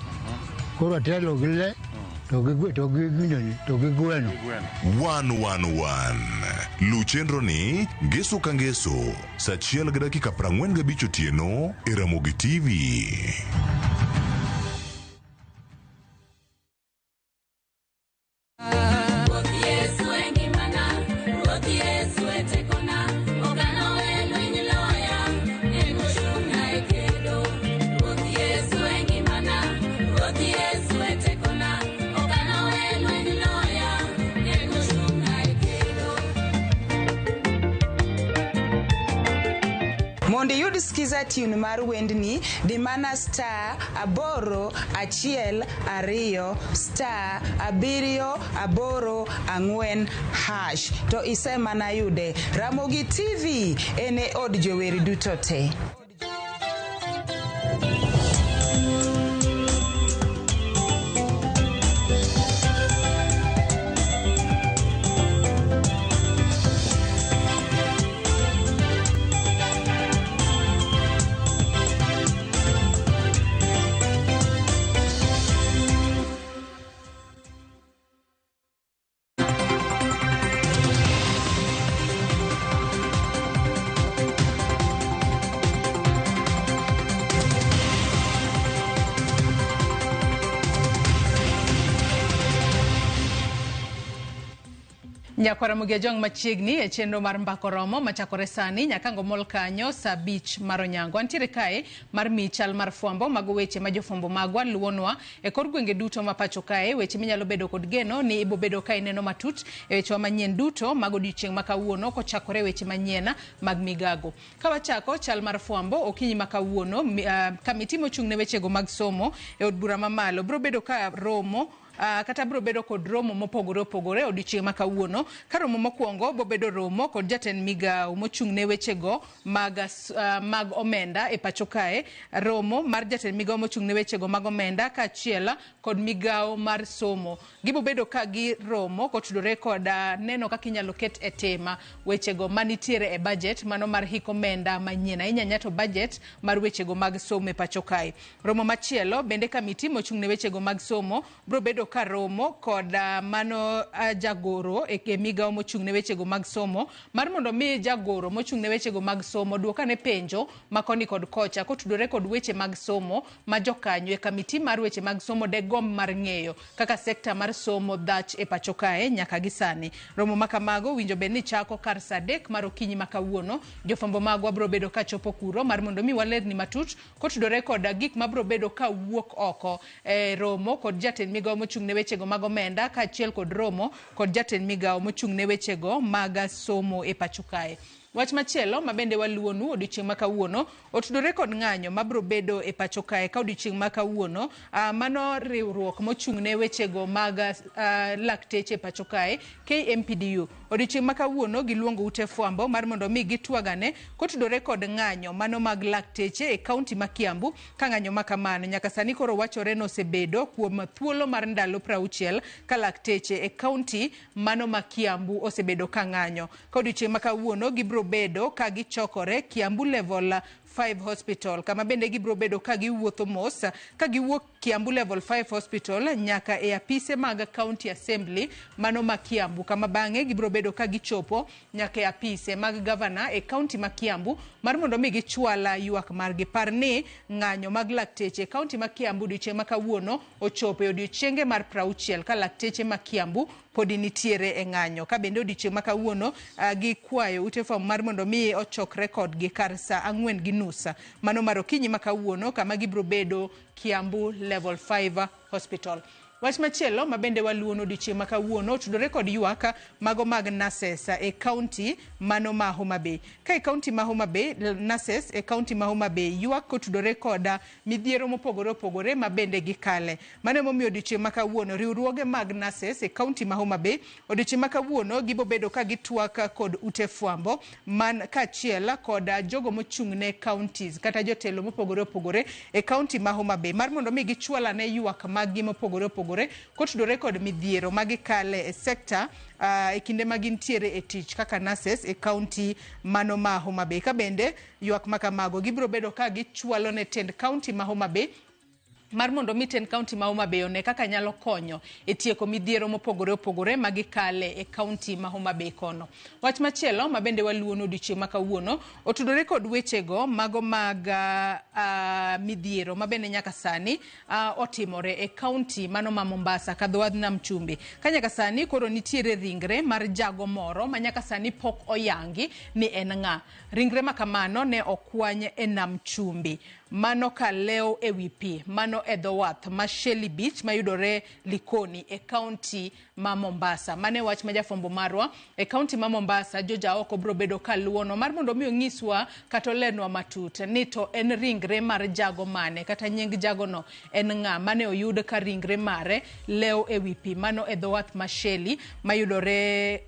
Koro atelo gi le to gi gweno. 111 Luw chenro ni ngeso ka ngeso saa 1:45 otieno e Ramogi TV. Mondo yud skiza tune mar wendni di mana star 812 star 784 hash to ise mana yude. Ramogi TV ene od joweri duto te. Nyakwara Mugejong machiegni e chenro mar mbako romo machakore sani nyakango mol kanyo saa 5 mar onyango. Antiere kae mar michal mar fwambo mago weche ma jofwambo magwa luonwa e kor gwenge duto ma pacho kae, weche minyalo bedo kod geno ni ibo bedo kae neno matut e weche manyien duto mago odiochieng' makawuono kochakore weche manyien mag migago. Kawachako chal mar fwambo okinyi makawuono kamiti mochung' ne wechego mag somo e od bura mamalo bro bedo ka romo kata bro bedo kod romo mopogore opogore odiochieng' makawuono. Ka romo mokwongo bo bedo romo kod jatend migao mochung' ne wechego mag omenda e pacho kae, romo mar jatend migao mochung' ne wechego mag omenda kaachiel kod migao mar somo. Gibo bedo ka gi romo kotudore kod neno kaka inyalo ket e tema wechego manitiere e budget mano mar hik omenda manyien ahinya to budget mar wechego mag somo e pacho kae. Romo machielo bende kamiti mochung' ne wechego mag somo bro bedo ka romo kod mano jagoro e migao mochung' ne wechego mag somo mar mondo mi jagoro mochung' ne wechego mag somo duokane penjo makoni kod kocha kotudore kod weche mag somo ma jokanyo e kamiti mar weche mag somo de gom mar ng'eyo kaka sekta mar somo dhach e pacho kae nyaka gisani. Romo makamago winjo bed ni chako kar saa 3 mar okinyi makawuono. Jofwambo magwa bro bedo ka chopo kuro mar mondo mi walerni matut kotudore kod gik ma bro bedo ka wuok oko romo kod jatend migao mochung' ne wechego mag omenda kaachiel kod romo kod jatend migao mochung' ne wechego mag somo e pacho kae. Wach machielo mabende waluonu odiochieng' makawuono otudore kod ng'anyo mabro bedo e pacho kae ka odiochieng' makawuono mano riwruok mochung' ne wechego mag lakteche e pacho kae KMPDU. Odiochieng' makawuono giluongo ute fwambo mar mondo mi gitwagane kotudore kod ng'anyo mano mag lakteche e kaunti ma Kiambu. Ka ng'anyo makamano nyaka sani koro wachore no osebedo kuom thuolo mar ndalo 60 ka lakteche e kaunti mano ma Kiambu osebedo ka ng'anyo. Ka odiochieng' makawuono gibro bedo ka gichokore Kiambu level 5 hospital kama bende gibro bedo ka giwuotho mos ka giwuok Kiambu level 5 hospital nyaka e apise mag county assembly mano ma Kiambu kama bang'e gibro bedo ka gichopo nyaka e apise mag governor e county ma Kiambu mar mondo mi gichwala ywak margi. Par ni ng'anyo mag lakteche county ma Kiambu odiochieng' makawuono ochopo e odiochienge mar 60 ka lakteche ma Kiambu podi nitiere e ng'anyo. Ka bende odiochieng' makawuono gikwayo ute fwambo mar mondo mi ochokre kodgi kar saa 4:30 mano mar okinyi makawuono kama gibro bedo Kiambu level 5 hospital. Wach machielo mabende waluono odiochieng' makawuono otudore kod ywak mago mag nurses e county mano ma Homa Bay. Ka e county ma Homa Bay nurses e county ma Homa Bay ywak kotudore kod midhiero mopogore opogore mabende gikale. Mano momiyo odiochieng' makawuono riwruoge mag nurses e county ma Homa Bay odiochieng' makawuono gibo bedo ka gitwak kod ute fwambo man kaachiel kod jogo mochung' ne counties kata jotelo mopogore opogore e county ma Homa Bay mar mondo mi gichwalane ywak mag gi mopogore opogore opogore kotudore kod midhiero magikale e sekta e kinde magintiere e tich kaka nurses e county mano ma Homa Bay. Ka bende ywak makamago gibiro bedo ka gichwalo ne tend county ma Homa Bay mar mondo miten county ma Homa Bay one kaka nyalo konyo e tieko midhiero mopogore opogore magikale e county ma Homa Bay kono. Wach machielo ma bende waluono odiochieng' ma kawuono otudore kod wechego mago mag midhiero ma bende nyaka sani otimore e county mano ma Mombasa kadho wadh nam chumbi. Ka nyaka sani koro nitiere ringre mar jago moro ma nyaka sani pok oyangi ni en ng'a. Ringre ma kamano ne okwany e nam chumbi. Mano ka leo e wi pi, mano e dho wath ma Shelly Beach mayudore Likoni e county ma Mombasa. Mane wach ma jafombo marwa e county ma Mombasa Joja oko bro bedo ka luono mar mondo mi onyiswa kata olenwa matut ni to en ringre mar jago mane kata nying jago no en ng'a mane oyud ka ringre mare leo e wi pi, mano e dho wath ma Shelly mayudore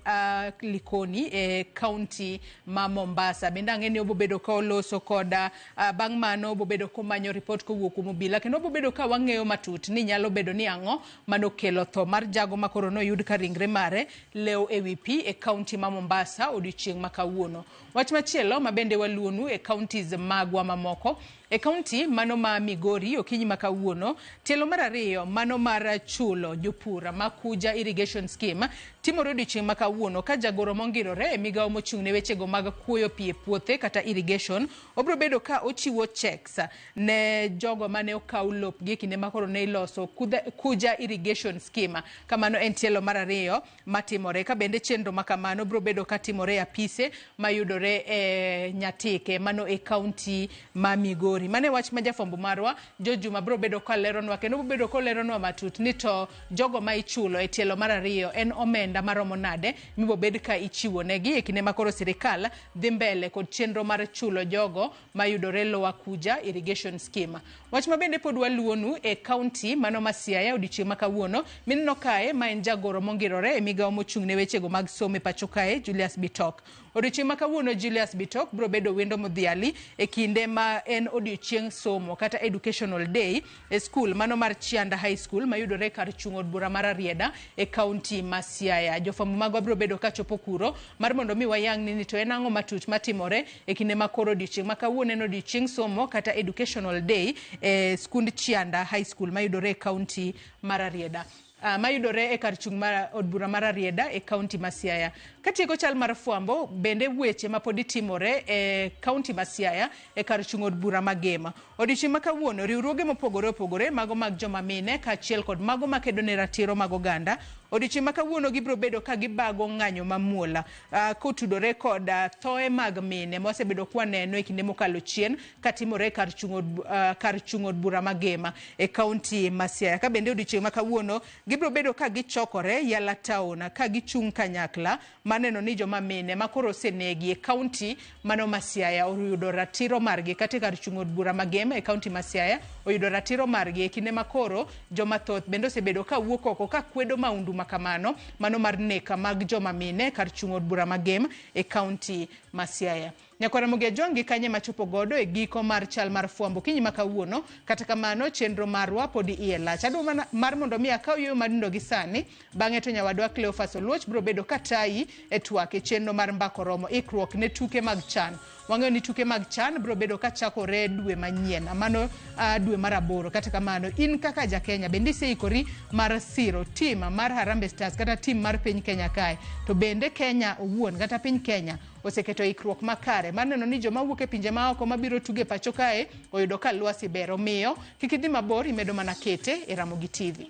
Likoni e county ma Mombasa. Bende ang'eni obo bedo ka oloso koda bang' mano obo bedo komanyo report kowuok kuom obila kendo obo bedo ka wang'eyo matut ni nyalo bedo ni ang'o mano kelo tho mar jago ma koro noyud ka ringre mare leo e wi pi e county ma Mombasa odiochieng' ma kawuono. Wach machielo ma bende waluonu e counties magwa mamoko e county mano ma Migori okinyi ma kawuono tielo mar ariyo mano mar chulo jopur ma Kuja irrigation scheme timore odiochieng' ma kawuono ka jagoro mongirore e migawo mochung' ne wechego mag kuoyo pi e puothe kata irrigation obro bedo ka ochiwo checks ne jogo mane okaw lopgi kinde ma koro ne iloso Kuja irrigation scheme. Kamano en tielo mar ariyo matimore ka bende chenro makamano bro bedo ka timore e apise mayudore e Nyatike mano e county ma Migori. Mane wach ma jafombo marwa Jojuma bro bedo ka leronwa kendo bro bedo ka leronwa matut ni to jogo ma ichulo e tielo mar ariyo en omenda maromo nade mibo bed ka ichiwo negi e kinde ma koro sirikal dhi mbele kod chenro mar chulo jogo mayudore lowa Kuja irrigation scheme. Wach ma bende pod waluonu e county mano ma Siaya odiochieng' ma kawuono minno kae ma en jagoro mongirore e migawo mochung' ne wechego mag somo e pacho kae Julius Bitok. Odiochieng' ma kawuono Julius Bitok bro bedo wendo modhiali e kinde ma en odiochieng' somo kata educational day e school mano mar Chianda High School mayudore kar chung' od bura mar Rieda e county ma Siaya. Jofambo magwa bro bedo ka chopo kuro mar mondo mi wayang' ni to en ang'o matut matimore e kinde ma koro odiochieng' ma kawuono en odiochieng' somo kata educational day e skund Chianda High School mayudore e county mar Rieda. Mayudore e kar chung' mar od bura mar Rieda e county ma Siaya. Katieko chal mar fwambo bende weche ma pod timore e county ma Siaya e kar chung' od bura ma Gema. Odiochieng' ma kawuono riwruoge mopogore opogore mago mag joma mine kaachiel kod mago makedo ne ratiro mag oganda odiochieng' ma kawuono gibro bedo ka gibago ng'anyo mamuola kotudore kod thoe mag mine mosebedo kwaneno e kinde mokalo chien katimore kar chung' od bura ma Gema e county ma Siaya. Ka bende odiochieng' ma kawuono gibro bedo ka gichokore Yala Town ka gichung' kanyakla maneno ni joma mine makoro osenegi e county mano ma Siaya oyudo ratiro margi kata kar chung' od bura ma Gema e county ma Siaya oyudo ratiro margi e kinde makoro joma thoth bende osebedo ka wuok oko ka kwedo maundu makamano mano mar neka mag joma mine kar chung' od bura ma Gema e county ma Siaya. Nyakwara Mugia Jongi kanye machopo godo e giko mar chal mar fwambo kinyi ma kawuono kata kamano chenro marwa podi iye lach. Adwa mar mondo mi akaw yo madindo gi sani bang'e to nyawadwa Cleophas Oluoch bro bedo katayi e twak e chenro mar mbako romo ikruok ne tuke mag chan. Wang'eyo ni tuke mag chan bro bedo ka chakore dwe manyien mano dwe mar 8 kata kamano in kaka ja Kenya bende seikori mar siro tim mar Harambee Stars kata tim mar piny Kenya kae to bende Kenya owuon kata piny Kenya oseketo ikruok makare mar neno ni joma wuok e pinje maoko mabiro tuge pacho kae oyudo ka lwasi bero miyo kik idhi mabor imedo mana kete e Ramogi TV.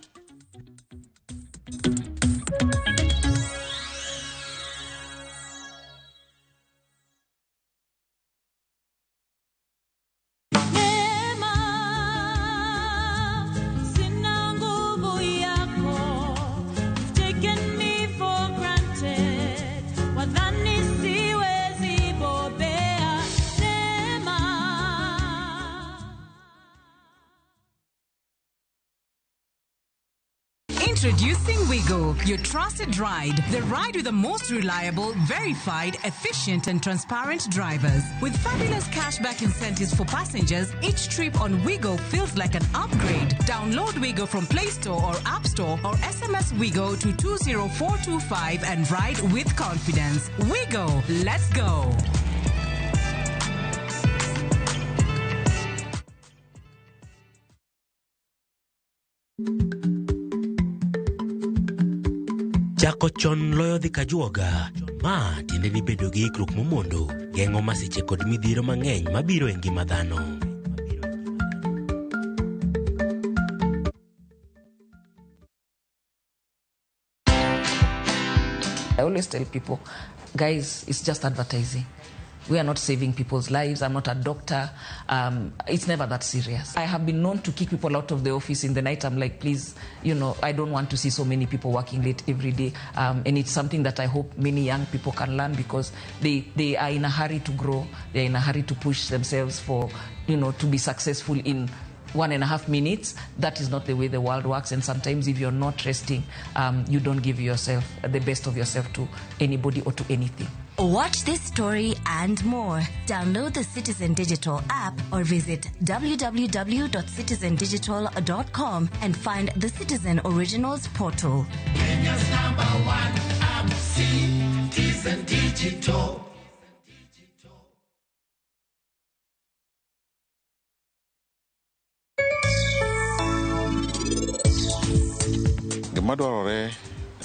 Introducing Wigo, your trusted ride. The ride with the most reliable, verified, efficient and transparent drivers. With fabulous cashback incentives for passengers, each trip on Wigo feels like an upgrade. Download Wigo from Play Store or App Store or SMS Wigo to 20425 and ride with confidence. Wigo, let's go. Chako chon loyo dhi kajuoga. Ma tiende ni bedo gi ikruok momondo, geng'o masiche kod midhiro mang'eny mabiro e ngima dhano. I always tell people, guys, it's just advertising. We are not saving people's lives. I'm not a doctor. It's never that serious. I have been known to kick people out of the office in the night. I'm like, please, I don't want to see so many people working late every day. And it's something that I hope many young people can learn because they are in a hurry to grow. They're in a hurry to push themselves for, to be successful in 1.5 minutes. That is not the way the world works. And sometimes if you're not resting, you don't give yourself the best of yourself to anybody or to anything. Watch this story and more. Download the Citizen Digital app or visit www.citizendigital.com and find the Citizen Originals portal. Kenya's #1 app, Citizen Digital. Gimadwarore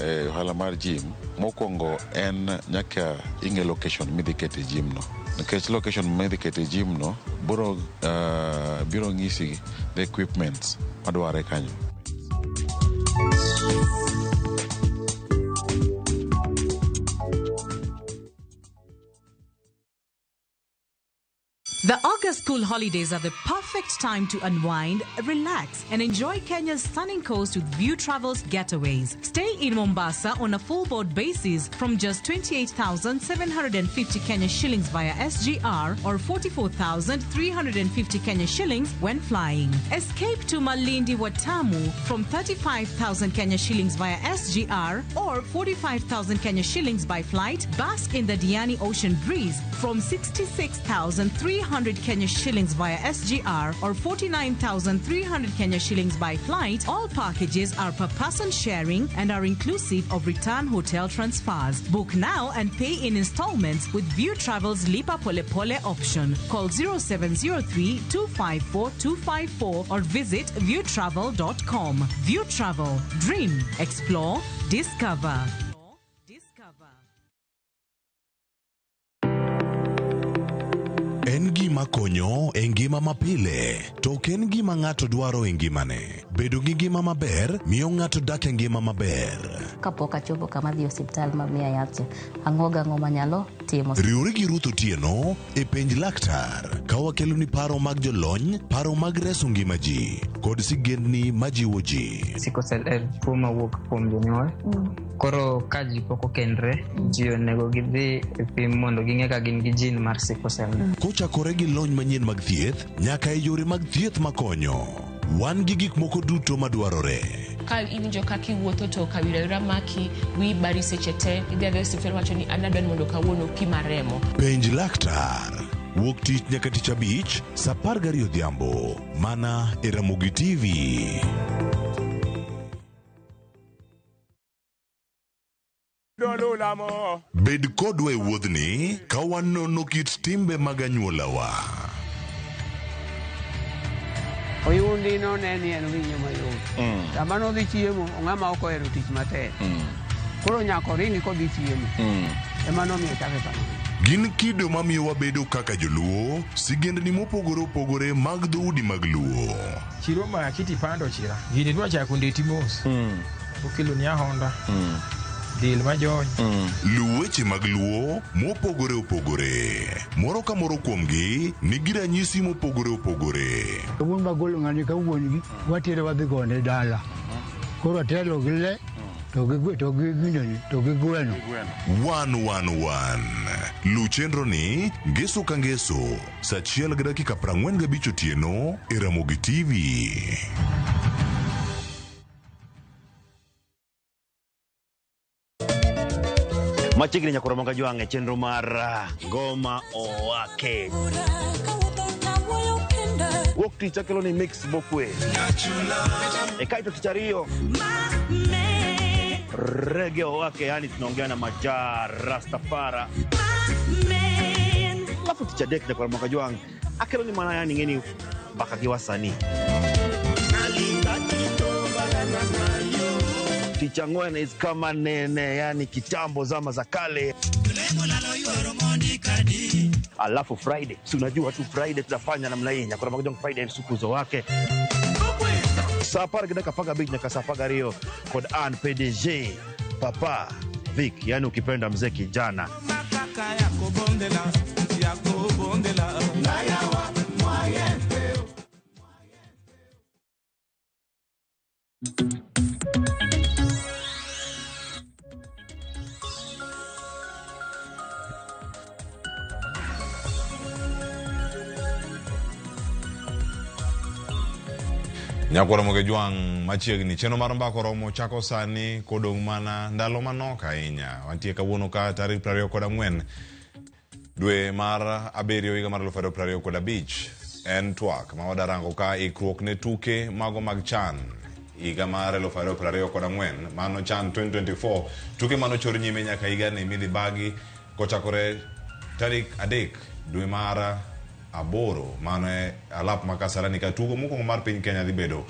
ohala mar gym mokwongo en nyaka ing'e location midhi kete gym no, nikech location midhi kete gym no biro ng'isi the equipments madwarore kanyo. The August school holidays are the perfect time to unwind, relax, and enjoy Kenya's stunning coast with View Travel's getaways. Stay in Mombasa on a full board basis from just 28,750 Kenya shillings via SGR or 44,350 Kenya shillings when flying. Escape to Malindi Watamu from 35,000 Kenya shillings via SGR or 45,000 Kenya shillings by flight. Bask in the Diani Ocean Breeze from 66,300 Kenya shillings via SGR or 49,300 Kenya shillings by flight. All packages are per person sharing and are inclusive of return hotel transfers. Book now and pay in installments with View Travel's Lipa Pole Pole option. Call 0703-254-254 or visit viewtravel.com. View Travel. Dream. Explore. Discover. En gima konyo e ngima mapile, to en gima ng'ato dwaro e ngimane. Bedo gi ngima maber miyo ng'ato dak e ngima maber. Kapok achopo kama dhi osiptal mamiya yath, ang'o manyalo timo. Riwri gi Ruth Otieno e penj laktar, ka wakelo ni paro mag jolony, paro mag reso ngima ji, kod sigendni majiwo ji. Sickle cell en tuo mawuok kuom jonyuol. Koro ka ji pok okendre, ji onego gidhi e pim mondo ging'e ka gin gi jin mar sickle cell. Kochakore gi lony manyien mag thieth nyaka e yore mag thieth makonyo. Wan gi gik moko duto madwarore. Ka iwinjo ka kiwuotho to kawira maki wi bari seche te idhi adhi osiptal wacho ni an adwani mondo kawuono pima remo. Penj laktar. Wuok tich nyaka tich abich saa 12 odhiambo mana e Ramogi TV. Bed kodwa e wuodhni ka wanono kit timbe mag anyuolawa. Oyundi no neni en winyo mayot. Sama nodhi chiemo, ong'ama ok ohero tich matek. Koro nyako ringi kodhi chiemo. Ema nomiyo chake kamano. Gin kido mamiyo wabedo kaka joluo, sigendni mopogore opogore mag dhoudi mag luo. Chiro ma kiti pando chira. Gini dwa chako ndeti mos. Okelo ni ahonda. Dil majony. Luweche mag luo mopogore opogore. Moro ka moro kuomgi nigi ranyisi mopogore opogore. Wuon magolo ng'ani ka wuon gi watere wadhi gone dala. Koro telo gi le to gi gweno. 111. Lu chenro ni ngeso ka ngeso saa 1:45 otieno e Ramogi TV. Machiegni nyakoro manga jwange chenro mar Ngoma Owake. Wok tich akelo ni mix bokwe. Kaito tichario. Reggae Owake, yani tunaongea na Majar Rastafara. Alafu ticha dek nyakoro manga jwange akelo ni mana yani ngeni baka kiwasani. Ticha Ngwena is kama nene, yani kitambo zama za kale. Alafu Friday, si unajua tu Friday tunafanya namna hii, nyakora magojong Friday sukuzo wake. Sapara kidaka faga beat nyaka safaga rio kod an PDG Papa Vic, yani ukipenda mzee kijana. Nyakoro moge jwang machiegni cheno mar mbako romo chako sani kodong mana ndalo manok ahinya. Wantie kawuono ka tarik 24 dwe mar abirio higa mar 2025 en twak ma wadarango ka ikruok ne tuke mago mag CHAN higa mar 2024 mano CHAN 2024 tuke mano chor nyime nyaka higa ne midhi bagi kochakore tarik 3 dwe mar aboro mano e alap makasarani ka tugo mokwongo mar piny Kenya dhi bedo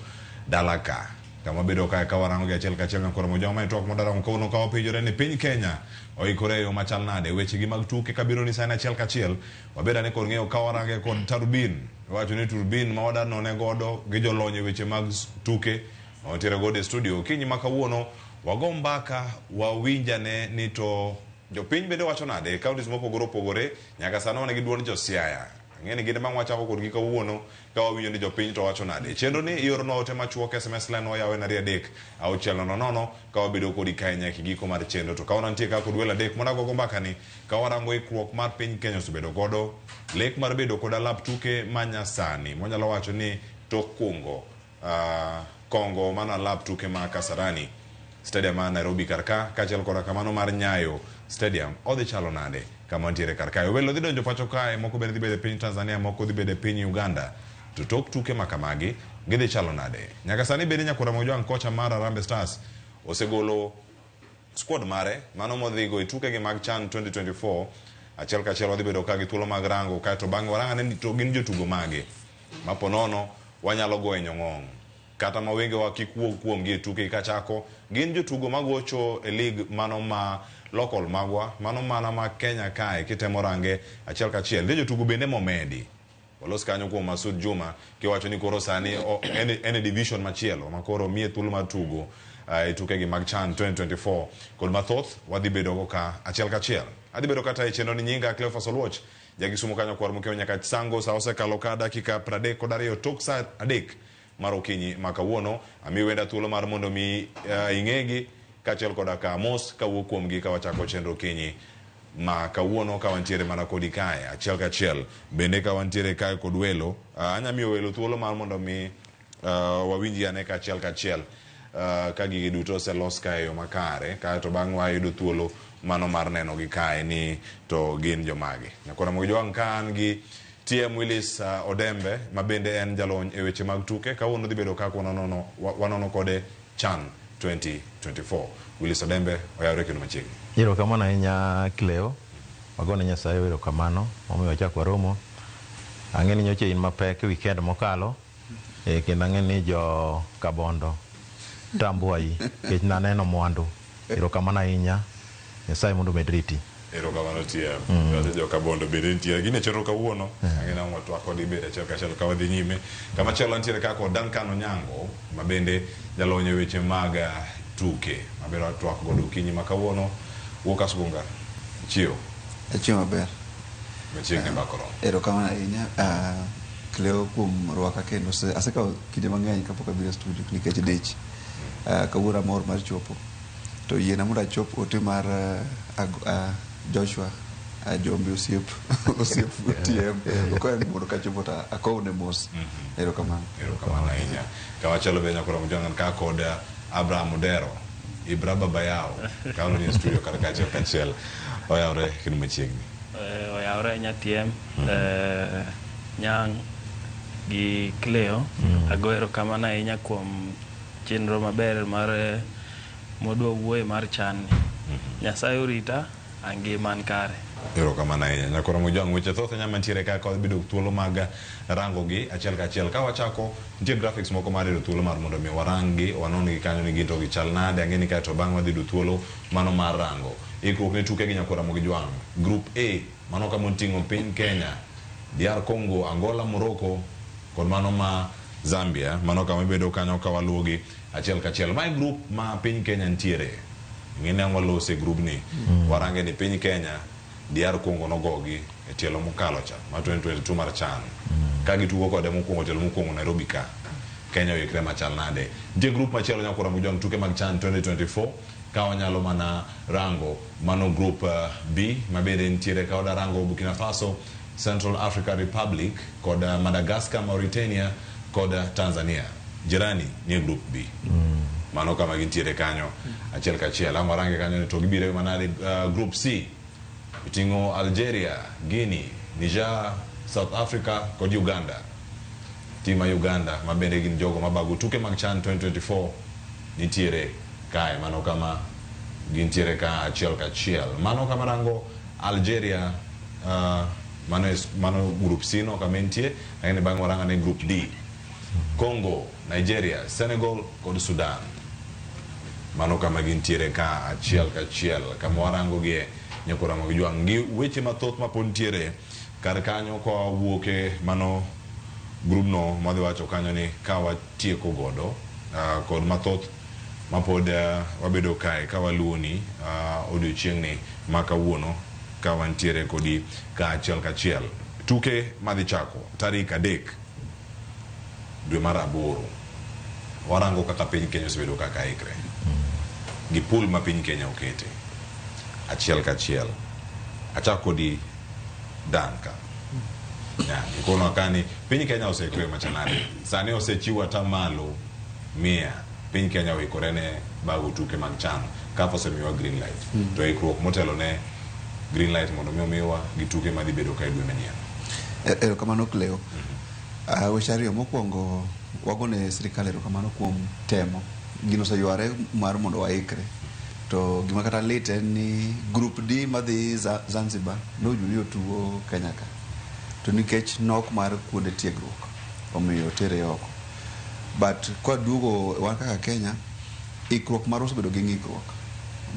dalaka kama bedo ka kawarango gi achiel kachiel nyakoro mojoma e twak modarango kawuono ka wapinjore ni piny Kenya oikore yo machal nade weche gi mag tuke kabiro ni sani achiel kachiel wabeda ne kod ng'eyo kawarange kod Turbin wacho ni Turbin ma wadar none godo gi jolony weche mag tuke ontiere godo e studio kinyi makawuono wago mbaka wawinjane ni to jopiny bende wacho nade counties mopogore opogore nyaka sano wane gi duond Josiaya ngeni ginde mang wachako kod gika wuono ka wawinjo ni jopiny to wacho nade chenro ni iorno ote machuok SMS line oyawe na 3-3-6-9 ka wabedo kodi kae nyaka giko mar chenro to kaona nitie ka kod wela dek mona gogo mbaka ni ka warango ikruok mar piny Kenya osebedo godo lek mar bedo kod alap tuke manyasani monyalo wacho ni tok kungo Kongo mana alap tuke ma Kasarani stadium ma Nairobi karka kachiel koda kamano mar Nyayo stadium odhi chalo nade kama ntiere karkae welo dhi donjo pacho kae moko bende dhi bede piny Tanzania moko dhi bede piny Uganda to tok tuke makamagi gidhi chalo nade nyaka sani bende nyakora mojwang kocha mar Harambee Stars osegolo squad mare mano modhi go tuke gi mag CHAN 2024 achiel kachiel wadhi bedo ka gi thuolo mag rango kae to bang'e waranga ne to gin jotugo mage maponono wanyalo go e nyong'ong kata mawenge wa kikuo kuom gi tuke kachako gin jotugo magocho e league mano ma local magwa mano mana ma Kenya kae kitemo range achiel kachiel ndi jotugo bende momedi walos kanyo kuom Masud Juma kiwacho ni koro sani ene division machielo makoro mie thuolo mar tugo e tuke gi mag CHAN 2024 kod mathoth wadhi bedo go ka achiel kachiel adhi bedo kata e chenro ni nyinga Cleophas Oluoch jagisumo kanyo kwar mokeo nyaka sango sa osekalo ka dakika 32 tok sa 3 mar okinyi makawuono ami wenda thuolo mar mondo mi ing'egi kachiel koda ka Amos kawuok kuomgi ka wachako chenro kinyi ma kawuono ka wantiere mana kodi kae achiel kachiel bende ka wantiere kae kod welo anyamiyo welo thuolo mar mondo mi wawinji ane kachiel kachiel ka gigi duto selos kae yo makare kae to bang' wayudo thuolo mano mar neno gi kae ni to gin jomagi nyakona mojwang' ka an gi TM Willis Odembe mabende en jalony e weche mag tuke kawuono dhi bedo kako wanono kode CHAN 2024 Willis Odembe oyawre kendo machiegni iro kamano ahinya Cleo wagone Nyasaye iro kamano momiyo wachako romo ang'e ni nyoche in mapek weekend mokalo kendo ang'e ni jo Kabondo tambuai kech naneno mwandu iro kamano ahinya Nyasaye mondo med riti ero kamano TM jo Kabondo bende ntiere gine chenro kawuono ang'ena watwa kodi bede achiel kachiel ka wadhi nyime kama chielo ntiere kako Duncan Onyango mabende jalony e weche mag tuke mabiro atwak godo kinyi makawuono wuok Asugunga chio maber machiegni bakoro ero kamano ahinya Cleo kuom rwaka kendo asekawo kinde mang'eny kapok abiro studio nikech dich kawuono amor mar chopo to yiena mondo achop ote mar Joshua Jombi osiep TM okoen mondo kachopo ta akowne mos ero kamano ahinya ka wachalo be nyakoro mjongan ka kod Abraham Odero Ibraba Bayao kaun ni studio karakache kachiel oyawre kin machiegni oyawre nyatiem nyang gi Cleo agoero kamana ahinya kuom chenro maber mar modwa wuoye mar chan Nyasaye orita angiman kare. Ero kamana ahinya nyakoro mojang weche thoth nya mantiere ka kod bido thuolo mag rango gi achiel ka achiel ka wachako nitie graphics moko mar do thuolo mar mondo mi warangi wanon gi kanyo ni ginto gi chal nade angeni ka to bang' wadhi do thuolo mano mar rango ikruok ne tuke gi nyakoro mojwang group A mano kama oting'o piny Kenya, DR Congo, Angola, Morocco kod mano ma Zambia, mano kama ibedo kanyo ka waluogi achiel ka achiel. Mai group ma piny Kenya ntiere ngine walose group ni warange ni piny Kenya DR Congo nogogi e tielo mokalo cha ma 2022 mar chan ka gitugo kode mokwongo tielo mokwongo Nairobi ka Kenya oyikre machal nade. Nitie group machielo nyakora mojwang tuke mag chan 2024 ka wanyalo mana rango mano group B mabende ntiere ka oda rango Burkina Faso, Central Africa Republic kod Madagascar, Mauritania kod Tanzania. Jirani ni group B mano kama gintiere kanyo achiel ka achiel ang warange kanyo to gibire manade group C itingo Algeria, Guinea, Niger, South Africa kod Uganda. Tima Uganda mabende gin jogo mabago tuke mag chan 2024 nitiere kae mano kama gintiere ka achiel ka achiel. Mano kama rango Algeria mano group C no kama ntie lakini bang' waranga ne group D Congo, Nigeria, Senegal kod Sudan. Mano kama gintiere ka achiel ka achiel kama warango gie nyakora mojwang gi weche mathoth mapontiere kar kanyo ko wuoke mano group no madhi wacho kanyo ni ka watieko godo kod mathoth mapod wabedo kae ka waluoni odiochieng' ni maka wuono ka wantiere kodi ka achiel ka achiel. Tuke madhi chako tarik 3 dwe mar 8 warango kaka piny Kenya osebedo kaka ikre gi pool ma piny Kenya okete achiel ka achiel. Achako di Danka ikono kani piny Kenya osekwe machanade sani osechiwa tamalo 100 piny Kenya oikore ne bago tuke mag chan ka osemiwa green light to ikruok motelo ne green light mondo miwa gi tuke madhi bedo ka dwe manyien. Erokamano Cleo. Weche ariyo mokwongo wagone sirikal erokamano kuom temo gino oseyware mar mondo waikre to gima kata lit en ni group D madhi Zanzibar nojuni otugo Kenya ka to nikech nok mar kuonde tiegruok omiyo tere oko but kwa duogo wan kaka Kenya ikruok mar osebedo gi ng'ikruok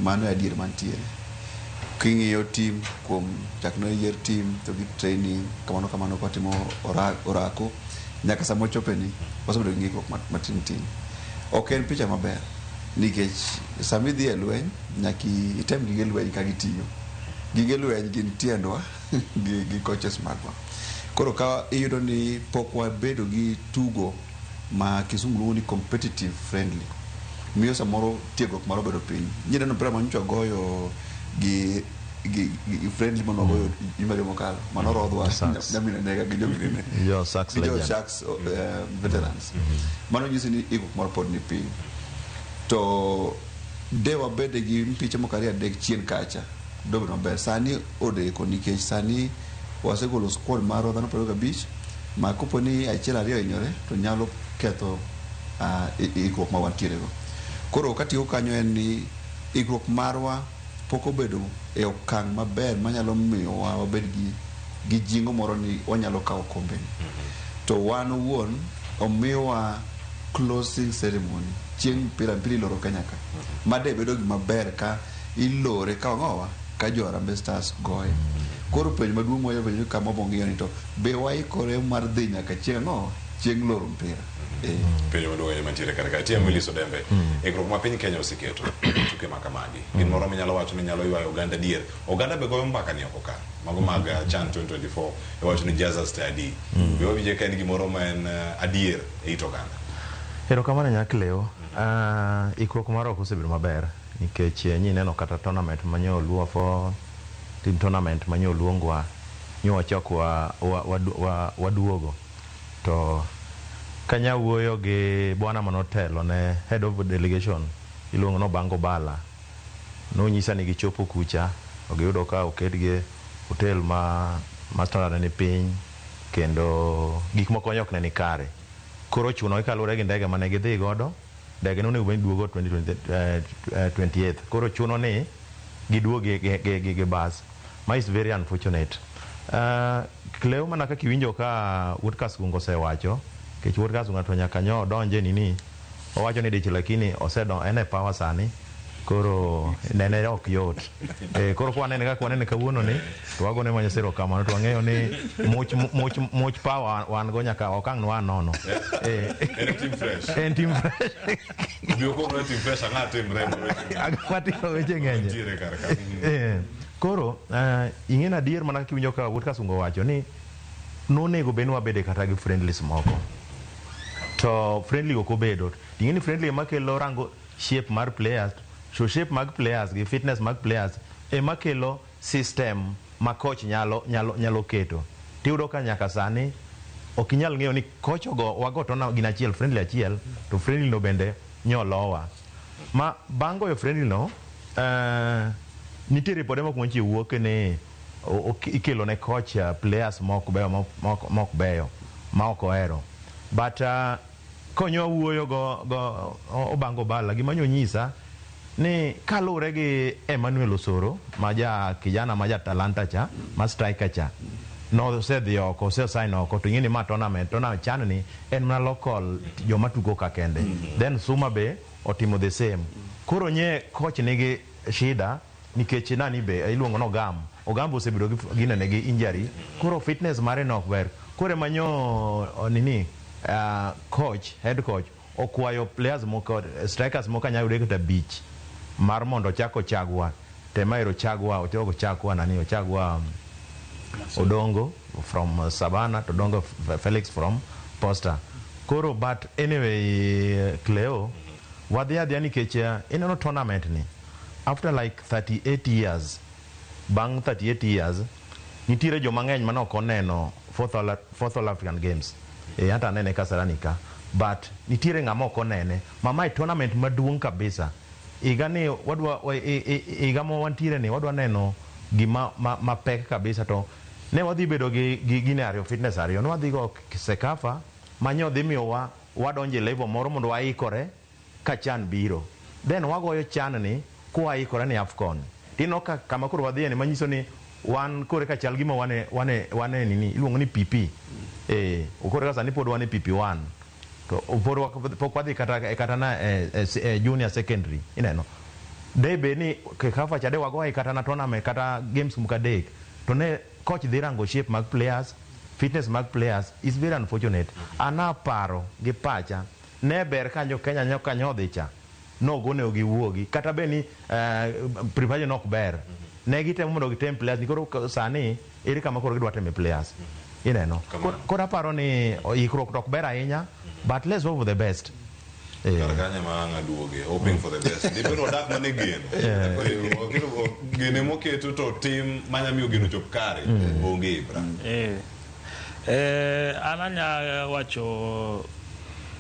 mano adier mantiere king'iyo team kuom chakno yier team to gi training kamano kwa timo orako nyaka samo chopeni osebedo gi ng'ikruok matin tin. Ok en picha maber nikech sami dhi e lweny nyaki item gige lweny ka gitiyo gige lweny gin tiendwa gi coaches magwa koro ka iyudo ni pok wabedo gi tugo ma kisungu luongo ni competitive friendly miyo samoro tiegruok maro bedo piny nyineno mpira manyocha goyo gi friendly mano goyo jumbe mokalo mano rodhwa nyamine nega gi jomine yo Sharks veterans mano nyisi ni ikruok maro pod ni piny to dewa bede gi mpiche mokari adek chien kacha dobe maber sani odeko nikech sani wasegolo squad maro dhano 25 ma kopo ni achiel ariyo hinyore to nyalo ketho ikruok ma wantiere go koro katiyo kanyo en ni ikruok marwa pok obedo e okang' maber manyalo miyo wabed gi jingo moro ni wanyalo kawo kombe to wan wuon omiwa closing ceremony chieng' mpira iloro Kenya ka made bedo gima ber ka ilore ka ng'owa ka jo Harambee Stars goye koro penj maduong' moyo penjo kama obong'iyo ni to be waikore mar dhi nyaka chieng' loro mpira penjo maduong' mantiere kar tiemo Liso Dembe ikruok ma piny Kenya oseketo tuke makamagi gin moro minyalo wacho ni nyalo ywayo Oganda dier Oganda be goyo mbaka ni oko ka mago mag chan 2024 wacho ni Jazza Stadi be wabije ka en gimoro ma en adier e it Oganda. Erokamano Nyakleo. Ikruok mar ok osebedo maber nikech nyineno kata tournament manyo luofo team tournament manyo luongwa nyo wachokwa waduogo to kanya wuoyo gi bwana manotelo ne head of delegation iluongo no Bango Bala. Nonyisa ni gichopo kucha, giyudo ka oketgi hotel ma standard ni piny, kendo gik moko ok ne ni kare. Koro chuno kalure gi ndege mane gidhi godo, ndege no ne duogo 28th. Koro chuno ni giduogi gi bus. Ma is very unfortunate. Kleo mana ka kiwinjo ka Woodcast kungo sewacho, kech Woodcast ngato nyaka nyo donje nini, owacho ni dich lakini osedon ene power sani, koro nene ok yot. Koro kwa nene ka kwanene kawuono ni, to wagone manya sero kamano, to wang'eyo ni much power wan go nyaka okang' nwa nono. En team fresh. En team fresh. Bioko no team fresh ang'a team rembo. Agapatiko weche ng'enye. Tire karka. Koro ing'e na adier mana kiwinjo ka Woodcast kungo wacho ni nonego bed wabede kata gi friendlies moko. To friendly ok obedo. Ing'e ni friendly ema kelo rango shape mar players, so shape mag players gi fitness mag players ema kelo system ma coach nyalo keto. Tiyudo ka nyaka sani ok inyal ng'eyo ni coach go wagotona gin achiel, friendly achiel, to friendly no bende nyolowa. Ma bango yo friendly no, nitiere ripode moko mantie wuok ni ikelo ne coach players mok beyo ma ok ohero. But konyo wuoyo go Bango Bala gima nyonyisa ni kalure gi Emmanuel Osoro kijana ma ja Talanta cha, ma striker cha, no sedhi oko, sign oko, to ing'eni ma tournament chan ni en mana local joma tugo ka kende. Then Suma be otimo the same. Koro nye coach nigi shida nikech nani be iluongo no Ogambo osebedo gi gi injury, koro fitness mare nok ber. Koro manyo nini head coach okwayo players moko, strikers moko nyalo yudo kata beach mar mondo chako chagwa Temairo chagwa ochagwa Odongo from Savannah to Odongo Felix from Posta. Koro but anyway Cleo wadhi nikech ineno tournament ni after like 38 years, bang 38 years nitiere joma ng'eny manok oneno fourth All African Games hata nene Kasaranika, but nitiere ng'ama ok onene mama tournament maduong' kabisa. Iga mo wantiere ni wadwa neno gima mapek kabisa, to ne wadhi bedo gi gine ariyo, fitness ariyo, ne wadhi go Sekafa manyo dhi miyowa wadonje level moro mondo waikore ka CHAN biro, then wagoyo CHAN ni kuwaikore ni AFCON. Tino kama koro wadhi ni manyiso ni wan kore ka chal gima wane nini iluongo ni PP. Ukore kasa ni pod wane PP1. To pok wadhi kata na junior secondary ineno. Debe ni Sekafa chade wagoyo kata na tournament kata games mukadek. To ne coach dhi rango shape mag players, fitness mag players is very unfortunate. Ana paro gi pacha ne ber kanyo Kenya nyoka nyodhi cha no gone ogi wuogi kata beni prepare nok ber ne gitemo mondo gitem players ni koro sani iri kama koro gidwa teme players ineno koro paro ni ikruok tok ber ahinya, but let's hope for the best. Karaganya maanga duoge hoping for the best. Dipeno dak mane geno. Gene moketo to team manyamiyo geno chop kare onge bra. Ananya wacho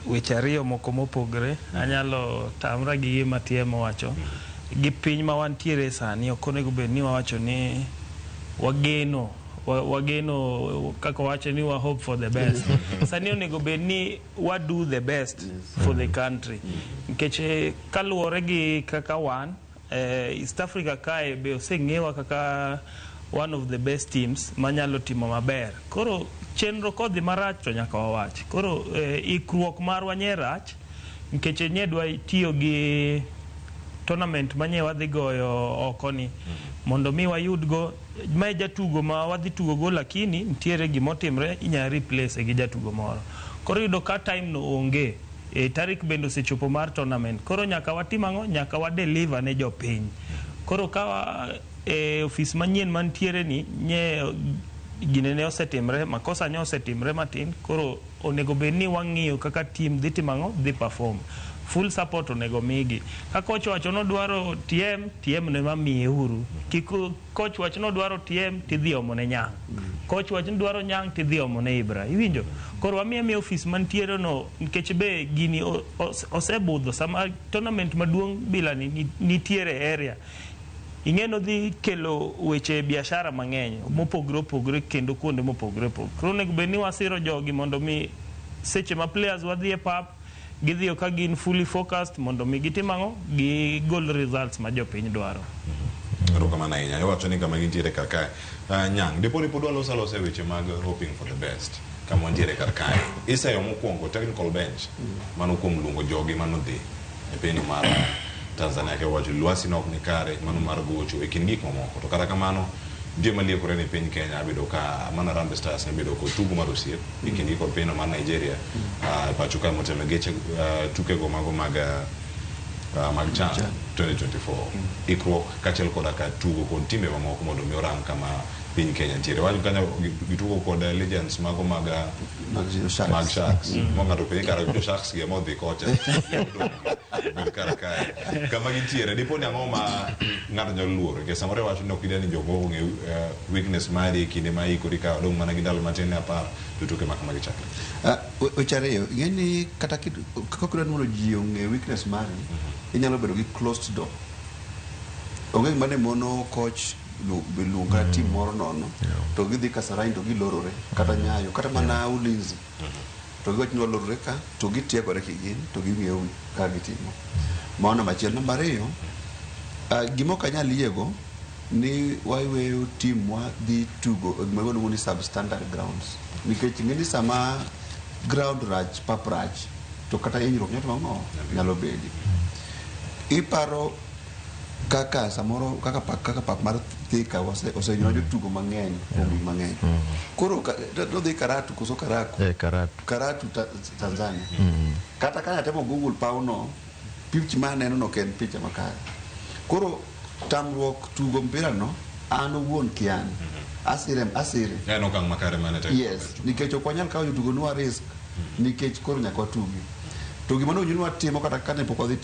weche ariyo moko mopogre. Anyalo tamra gi gima tiemo wacho gi piny ma wantiere sani ok onego bed ni wawacho ni wageno kaka wacho ni wa hope for the best. Sani onego bed ni wa do the best for the country. Nikech kaluwore gi kaka wan East Africa kae be oseng'ewa kaka one of the best teams manyalo timo maber. Koro chenro kodhi marach to nyaka wawach. Koro ikruok marwa nye rach nikech nye dwa tiyo gi tournament manye wadhi goyo oko ni mondo mi wayud go ma jatugo ma wadhi tugo go, lakini ntiere gimotimre inya replace gi jatugo moro. Koro yudo ka time no onge tarik bendo sechopo mar tournament. Koro nyaka watimango, nyaka wa deliver ne jopiny. Koro ka office manyien mantiere ni nye ginene osetimre, makosa nye osetimre matin. Koro onego bedni wang'iyo kaka team dhi timango, dhi perform. Full support onego migi. Ka coach wacho no dwaro TM ne mamiye huru. Coach wacho no dwaro TM tidhi omone nyang. coach wacho ni dwaro Nyang tidhi omone Ibra, iwinjo? Koro wamiye office mantiere no, nikech be gini osebudho sama tournament maduong' bila ni nitiere area. Ing'eno dhi kelo weche biashara mang'eny mopogore kendo kuonde mopogore. Koro nego bed ni wasiro jogi mondo mi seche ma players wadhi e pap gidhiyo ka gin fully focused mondo mi gitim ang'o gigol results ma jopiny dwaro. Erokamano ahinya. Iwacho ni kama gintiere kar kae. Nyang, dipo ni pod walose weche mag hoping for the best. Kama wantiere kar kae. Iseyo mokwongo technical bench mano kuom luongo jogi manodhi e piny mar Tanzania ke wacho lwasi nok ni kare mano mar gocho e kin gik mamoko. To kata kamano die maliekore ni piny Kenya bedo ka mana Harambee Stars ne bedo ko tugo mar osiep e kin kod piny mar Nigeria. Pacho ka moteme geche tuke go mago mag CHAN 2024 ikruok kachel koda ka tugo kod timbe mamoko mondo mi orang kama piny Kenya ntiere. Wal kanya gitugo kod legends mago mag Sharks. Monga to piny kara gito Sharks gi modhi kocha. Kara kae. Kama gintiere dipo ni ang'o ma ng'ato nyalo luoro. Ke samore wacho ni ok idea ni jogo ong'e weakness mari kinde ma ikori ka odong' mana gi ndalo matin e apar to tuke ma kama gichakre. Weche ariyo, ing'eni kata kaka kidwa mondo ji ong'e weakness mari, inyalo bedo gi closed door. Onge mane mono coach luonga tim moro nono to gidhi Kasarani to gilorore kata Nyayo kata mana Ulinzi to giwacho ni walorore ka to gitiegore kigin to ging'eyo ka gitimo. Maona machielo. Namba ariyo, gimo kanyal yiego ni wayweyo tim wa dhi tugo gima luongo ni substandard grounds, nikech ng'eni sama ground rach pap rach to kata hinyruok nyalo bedi. Iparo kaka samoro kaka pap mar Thika osenyono jotugo mang'eny mang'eny. Koro do dhi Karatu koso Karatu Tanzania. Kata kana temo Google pauno pitch maneno no ken picha makare. Koro tamruok tugo mpira no an owuon kian asire ya no kang makare manete. Yes, nikech ok wanyal kawo jotugo nwa risk nikech koro nyaka tugi. To gimano nyunwa timo kata kane pok odhi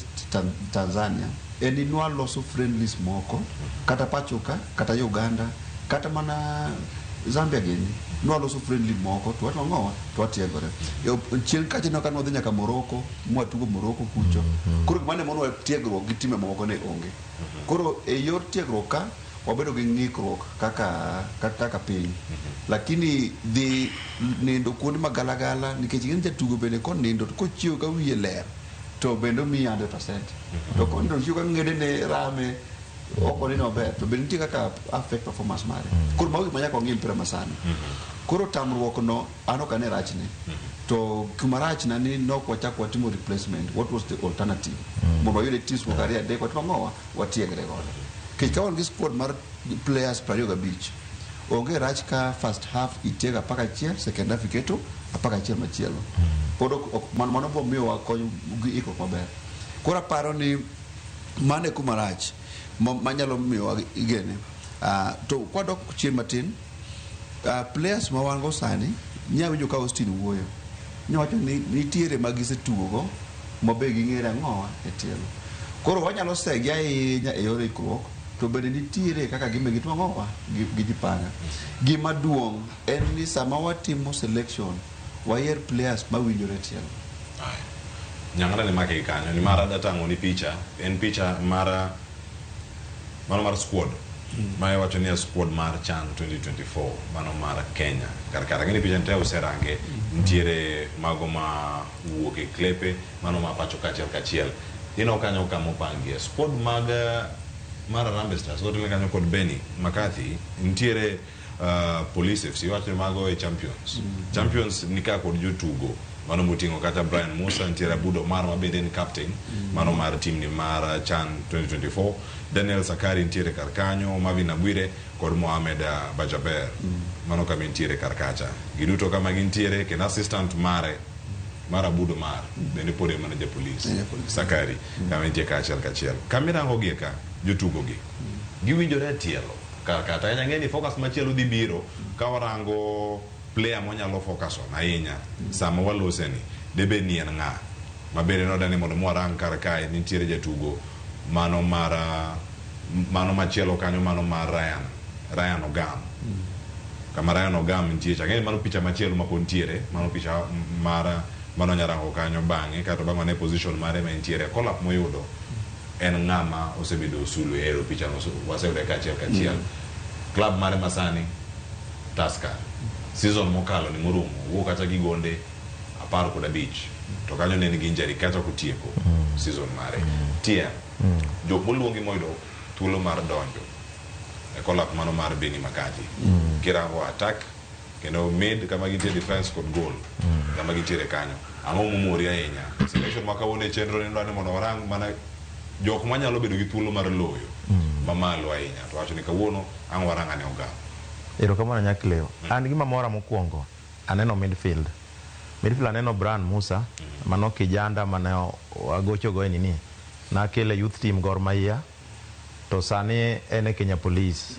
Tanzania en ni nwa loso friendlies moko kata pachoka kata Uganda kata mana Zambia gini nwa loso friendly moko to wato ngowa to atiegore chieng kache no kan odhi nyaka Morocco mwa tugo Morocco kucho. Koro gimane mono tiegruok gi time moko ne onge. Koro e yor tiegruok ka wabedo gi ng'ikruok kaka piny, lakini dhi nindo kuonde magalagala nikech ng'en jatugo bende kon nindo to kochiewo ka wiye ler to bende mi 100%. To kon nindo chiewo ka ng'ede ne rame oko ni maber to bende nitie kaka affect performance mare. Koro magi manyaka ong'e mpira masani. Koro tamruok no an ok ane rachne. To kuma rachna ni nok wachak watimo replacement. What was the alternative? Mondo wayude teams moko ariyo adek watimo ng'owa watiegre godo. Kawan gi squad mar players 25 onge rach ka first half itiega apaka achiel, second half iketo apaka achiel machielo. Pod mano bo miyo wakonyo gi iko maber. Koro aparo ni mane kuma rach manyalo miyo igene. To kwadok chien matin players ma wan go sani nyawinjo ka Austin wuoyo nyawacho ni nitiere magisetugo go mabe ging'ere ang'owa e tielo. Koro wanyalo segi ahinya e yore ikruok to bende nitiere kaka gimbe gitimo ng'owa gi jipanga. Gima duong' en ni sama watimo selection wayier players mawinjore tielo. Nyang'ana ne make kanyo ni mara datango ni picha en picha mano mar squad ma wacho ni squad mar CHAN 2024 mano mar Kenya kar ng'eni picha nte userange ntiere mago ma wuok e klepe mano ma pacho kachiel ino kanyo kama opangie squad mag mar Harambee Stars wote kanyo kod Benny McCarthy ntiere Police FC wacho mago e champions nika kod jotugo mano motingo kata Brian Musa ntiere Abudo Omar mabende ni captain mano mar team ni mar CHAN 2024. Daniel Sakari ntiere kar kanyo, Marvin Abwire kod Mohamed Bajaber mano kama ntiere kar kacha. Giduto kama gintiere ken assistant mara Abudo Omar bende pode manager police Sakari kama ntiere kachiel. Kamera ngogie ka jotugo gi giwinjore tielo kata ng'eni focus machielo dhi biro ka warango player monyalo focus on ahinya sama walose ni debe ni en ng'a mabere no dani mondo warang kar kae nitiere jatugo mano machielo kanyo mano mar Ryan Ogam kama Ryan Ogam nitie chake mano picha machielo ma pontiere mano picha mara mano nyarango kanyo bange kato bango ne position mare ma ntiere collap moyudo en ngama osebedo sulu ero picha no waseude kachiel club mare masani Tusker season mokalo ni murumo wuok kata gi gonde 15 to kanyo ne nigi injury kata kutieko season mare tia jok moluongi moyudo thuolo mar donjo e collap mano mar Beni Makati kirango attack kendo mid kama gintie defense kod goal kama gintiere kanyo ang'o mumori ahinya selection makawone chenro ni ndani mondo warang mana jok manyalo bedo gi thuolo mar loyo mamalo ahinya to wacho ni kawuono ang' waranga ne Ogam. Erokamano Nyakleo. An gima mora mokwongo aneno midfield aneno Brian Musa mano kijanda mane agocho go nini nakele youth team Gor Mahia to sani ene Kenya Police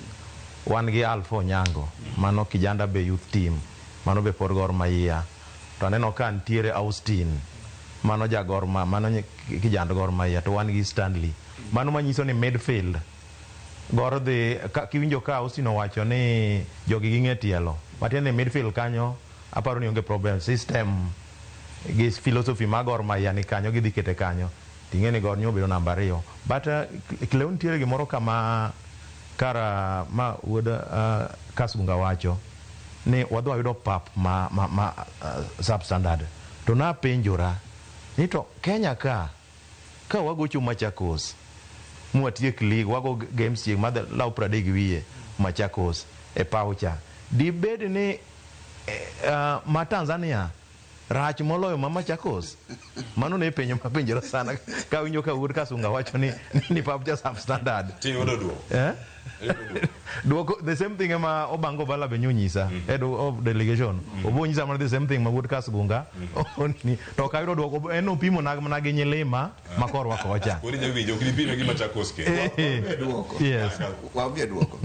wan gi Alpha Onyango mano kijanda be youth team mano be pod Gor Mahia to aneno ka ntiere Austin mano jagor mano kijanda Gor Mahia to wan gi Stanley mano manyiso ni midfield Gor dhi kiwinjo ka Austin owacho ni jogi ging'e tielo matiende midfield kanyo aparo ni onge problem system gi philosophy ma Gor Mahia ni kanyo gidhi kete kanyo ting'e ni Gor nyobedo namba 2 but Kleo ntiere gimoro kama kara ma wuod Kasbunga wacho ni wadwa yudo pap ma substandard to na penjora ni to Kenya ka wagocho Machakos mwatiek league wago games chieng madhe law 30 gi wiye Machakos e paucha dibed ni ma Tanzania rach moloyo ma Machakos mano ne penjo mapenjora sana ka winjo ka wuod Kasbunga wacho ni paucha substandard ti odo duoko the same thing ma Obango Bala be nyonyisa head of delegation obonyisa ma the same thing ma wuod Kasbunga ni to ka yudo duoko en opimo na gi nyilima makorwa kocha kodi nyawinjo kilipime gi Machakos ke duoko yes wabie duoko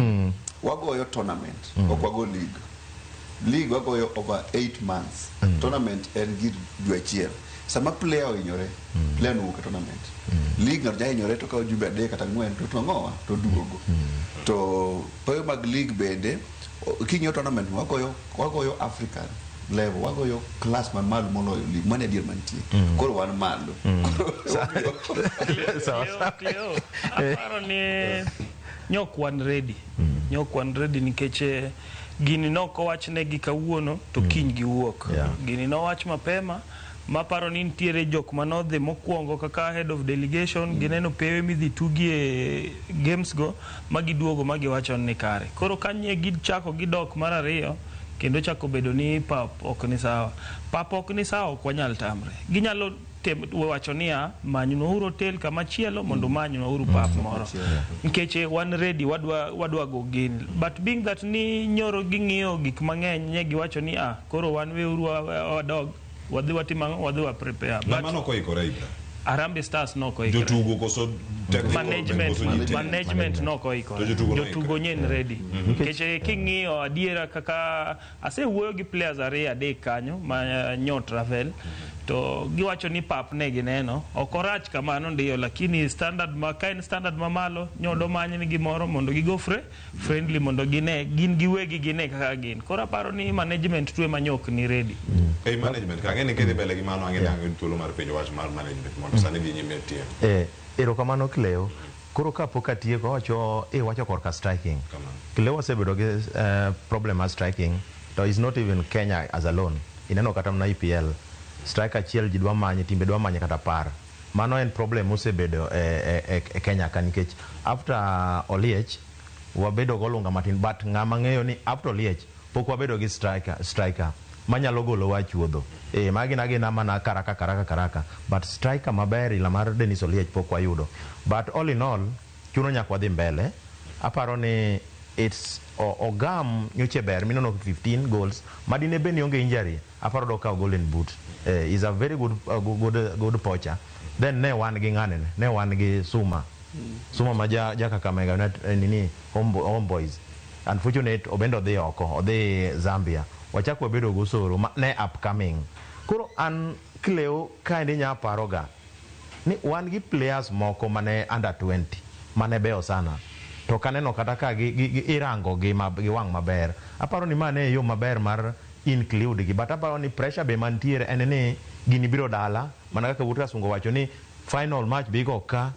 wagoyo tournament ok wago league wagoyo over 8 months tournament en gi dwe achiel sama player ohinyore player no ka tournament league no jahinyore to ka jumbe 3 kata 4 to tong'owa to duogo to payo mag league bende kinyo tournament wagoyo African level wagoyo class man malo moloyo league mane dier mantie koro wan malo aparo ni nyokwan ready nikech gini noko wachne gi kawuono to kiny gi wuok gini no wach mapema maparo ni ntiere jok manodhi mokwongo kaka head of delegation gineno pewe midhi tugie games go magiduogo magiwacho ni kare koro kanye gichako gidok mar ariyo kendo chako bedo ni pap ok ni sawa ok wanyal tamre ginyalo wacho niya manyno hotel kama chielo mondo manyno pap moro nkeche wan ready wadwa go gin but being that ni nyoro ging'iyo gik mang'eny ne giwacho ni koro wan weuru wadog wadhi watimang wadhi wa prepare but mano ko ikore Ibra Harambee Stars no ko ikore jotugo koso management no ko ikore jotugo nyen ready keche king'iyo adiera kaka asewuoyo gi players 2-3 kanyo ma nyo travel to giwacho ni pap ne gineno okorach kamano ndiyo lakini standard mamalo nyodo manye ni gimoro mondo gigo friendly mondo gin giwegi gine kaka gin kora paro ni management tuwe manyok ni ready management ka ngene kede bele gimano angene angene tulo mar penjo wach mar management mondo sani bi nyime tie erokamano Kleo koro kapok atieko wacho korka striking Kleo osebedo gi problem mar striking to is not even Kenya as alone ineno kata na EPL striker achiel ji dwa manye timbe dwa manye kata par mano en problem osebedo e Kenya ka nikech after Oliech wabedo golunga matin but ng'ama ng'eyo ni after Oliech pok wabedo gi striker manyalo golo wa chuodho magina mana karaka but striker maber ila mar Dennis Oliech pok wayudo but all in all chuno nyaka wadhi mbele aparo ni it's Ogam nyoche ber minono 15 goals madine be ni onge injury aparo do ka golden boot is a very good poacher then ne wan gi ng'ane ne wan gi Suma ma Kakamega nini homeboys unfortunate obendo dhi oko odhi Zambia wachako wabedo gosoro ne upcoming koro an Kleo kaende nya paroga ni wan gi players moko mane under 20 mane beyo sana to kaneno kata ka irango gi wang' maber. Aparo ni mane yo maber mar include gi, but aparo ni pressure be mantiere en ni gini biro dala, mana kaka Wuod Kasungo wacho ni final match bigo ka,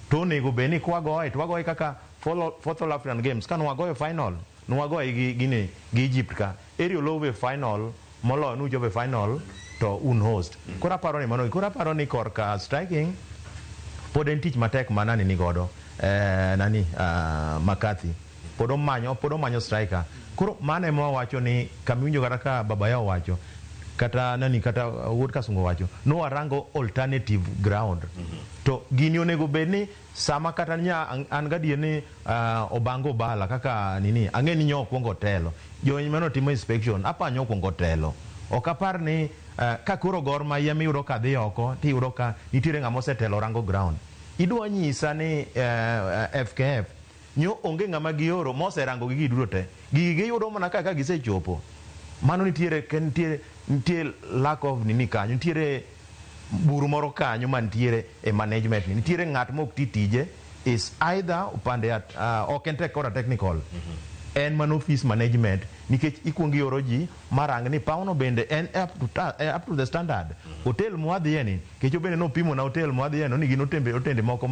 to onego be ni kwagoye to wagoye kaka fourth All African Games, ka nwagoyo final, nwagoye gi Egypt ka, Ariel Lowe final, molo nujobe final, to un host. Kora aparo ni mano, kora aparo ni korka striking, pod en tich matek manani ni godo, McCarthy, pod omanyo striker. Koro mane mo wacho ni kamiwinjo kata ka Babayo wacho, kata Wuod Kasungo wacho, no warango alternative ground. To gini onego bedni sama kata an gadier ni Obango Bala kaka nini, ang'e ni nyo okuongo telo. Jony mano timo inspection, apa nyo okuongo telo. Ok apar ni ka koro Gor Mahia miyudo ka dhi oko, tiyudo ka nitiere ng'ama osetelo rango ground. Idwa nyisa ni FKF nyo onge ng'ama gioro moserango gigi duto te. Gigi giyudo mana kaka gisechopo. Mano nitiere lack of nini kanyo, nitiere buru moro kanyo mantiere e management ni. Nitiere ng'at mok tije is either upande ok en kora technical. En man office management, nikech ikuongi oro ji marang ni pauno bende en up to the standard. Hotel mwadhiye ni, kecho bende no pimo na hotel mwadhiye no, ni gin otende moko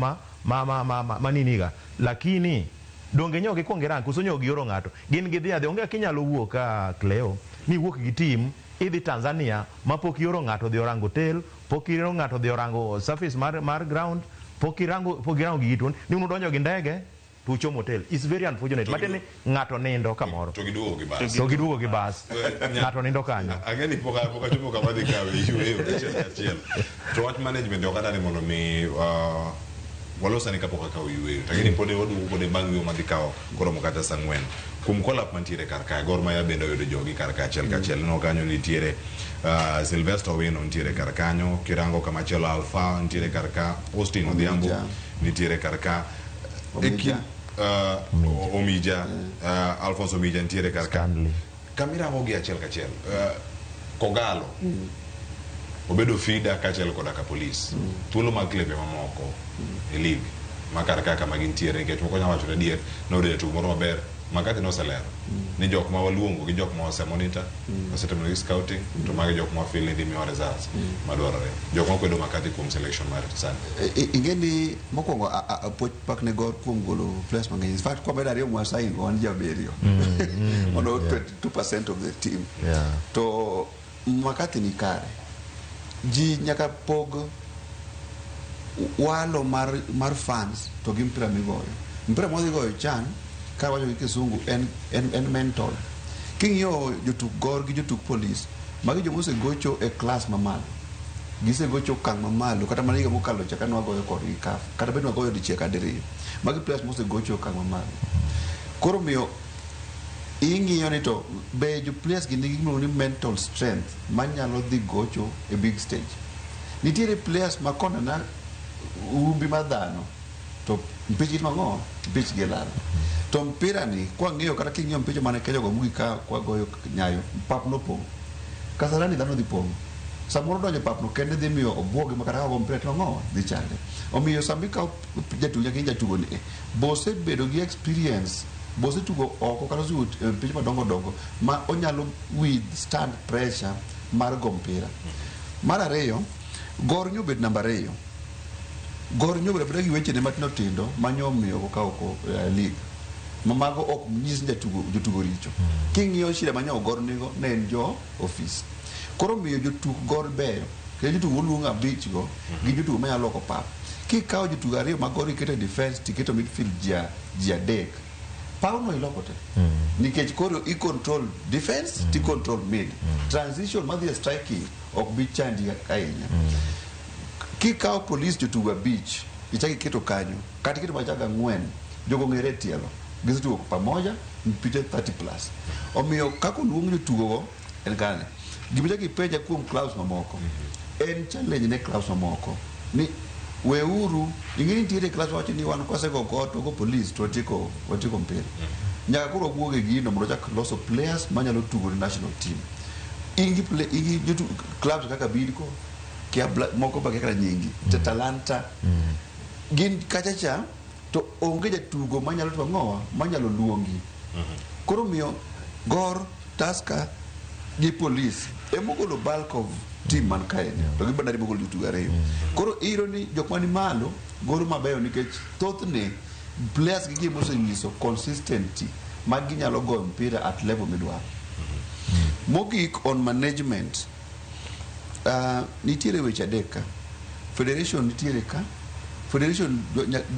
maniniga. Lakini donge nyogi kuongi rang, kuso nyogi oro ng'ato. Gin gidhi adhi, onge kinyalo wuok ka Cleo, ni wuok gi team, idhi Tanzania, ma pok ioro ng'ato dhi orango hotel, pok ioro ng'ato dhi orango surface mar ground, pok irango gigi tuon, ni unudonjo gi ndege, tucho motel. It's very unfortunate. Mateni ng'ato nindo kamoro. To giduogo gi bas. To giduogo gi bas. Ng'ato nindo kanyo. Ageni poka chupo kama dhi kawe yueyo achiel. To wach management okada ni mondo mi walosa ni kapoka kawe yueyo. Tagini pode odugo kode bang' yo madhi kawo koro mokata sang'wen. Kum kolap mantiere karka, Gor Mahia bende oyudo jogi karka achiel kachiel. No kanyo nitiere Sylvester Owino nitiere karkanyo, kirango kamachielo Alpha nitiere karka, Austin Odhiambo nitiere karka. Omija, Alphonse Omija nitiere karka. Kamirango gi achiel kachiel. Kogalo obedo fida kachiel koda ka police. Thuolo mag klebe mamoko e league makarka kama gintiere, nikech moko nyalo wacho adier noyudo tugo moro maber, Makati noselero ni jok ma waluongo gi jok ma wasemonitor, wasetimo gi scouting, to magi jok ma wafeel ni dhi miwa results madwarore. Jok ma kwedo Makati kuom selection mar sani. Ingeni mokwongo puoch pak ne Gor kuom golo players mang'eny. In fact, kwa bedo ariyo mwasain wan ji abiriyo. Ono 22% of the team. To Makati ni kare. Ji nyaka pog walo mar fans to gi mpira migoyo. Mpira modhi goyo chan, ka wacho gi Kisungu en mental. King'iyo jotuk Gor gi jotuk police, magi jomose gocho e class mamalo. Gise gocho kang' mamalo, kata maniga mokalo chaka nwagoyo kodgi kaf, kata bed nwagoyo dichiek adiriyo. Magi players mose gocho kang' mamalo. Koro miyo ing'iyo ni to be jo players gi nigi gimoro ni mental strength manyalo dhi gocho e big stage. Nitiere players ma kona na umbi madhano to mpich mang'o, mpich gi lala. To mpira ni kwa ng'iyo kata king'iyo mpich mane Kenya go mugi ka kwa goyo Nyayo, pap no pong. Kasarani dhano dhi pong. Samoro donjo pap no kende dhi miyo obwogi makata go mpira to ng'o dhi chande. Omiyo sambi ka jatugo nyaka jatugo ni bose bedo gi experience, bose tugo oko kata su mpich madongo ma onyalo withstand pressure mar go mpira. Mar ariyo, Gor nyobet namba 2. Gor nyobet gi weche ne matino tindo manyom miyo ko kaoko league. Mamago ok nyis jotugo richo. King'iyo shida manyo Gor nigo ne en jo office. Koro miyo jotuk Gor beyo. Kendo jotugo luonga beach go gi jotugo manyalo loko pap. Kikawo jotugo ariyo ma Gor iketo defense tiketo midfield ji adek. Pauno iloko te. Nikech koro i control defense, ti control mid. Transition madhi striking ok bi chandi ahinya. Kikawo police jotugo beach, ichaki keto kanyo. Kati keto machaga 4, jogo ng'ere tielo. Gisetugo pamoja mpite 30+. Omiyo kako luong jotugo go en kane. Gimichaki penja kuom clubs mamoko. En challenge ne clubs mamoko. Ni weuru, ingini nitiere clubs wacho ni wan kosego goto go police to watiko mpira. Nyaka koro wuoge gino mondo chak loso players manyalo tugo ne national team. Ingi jotugo clubs kaka Bidco, kia moko ba kaka nyingi, Talanta. Gin kachacha to onge jatugo manyalo twang'owa manyalo luongi. Koro miyo Gor, Tusker gi Police emogolo bulk of team man kae to gi Bandari mogolo jotugo ariyo. Koro iro ni jok mani malo golo mabeyo nikech thothne players gi gimo osenyiso consistency mag ginyalo goyo mpira at level midwaro. Mogik on management, nitiere weche adek ka. Federation nitiere ka. Federation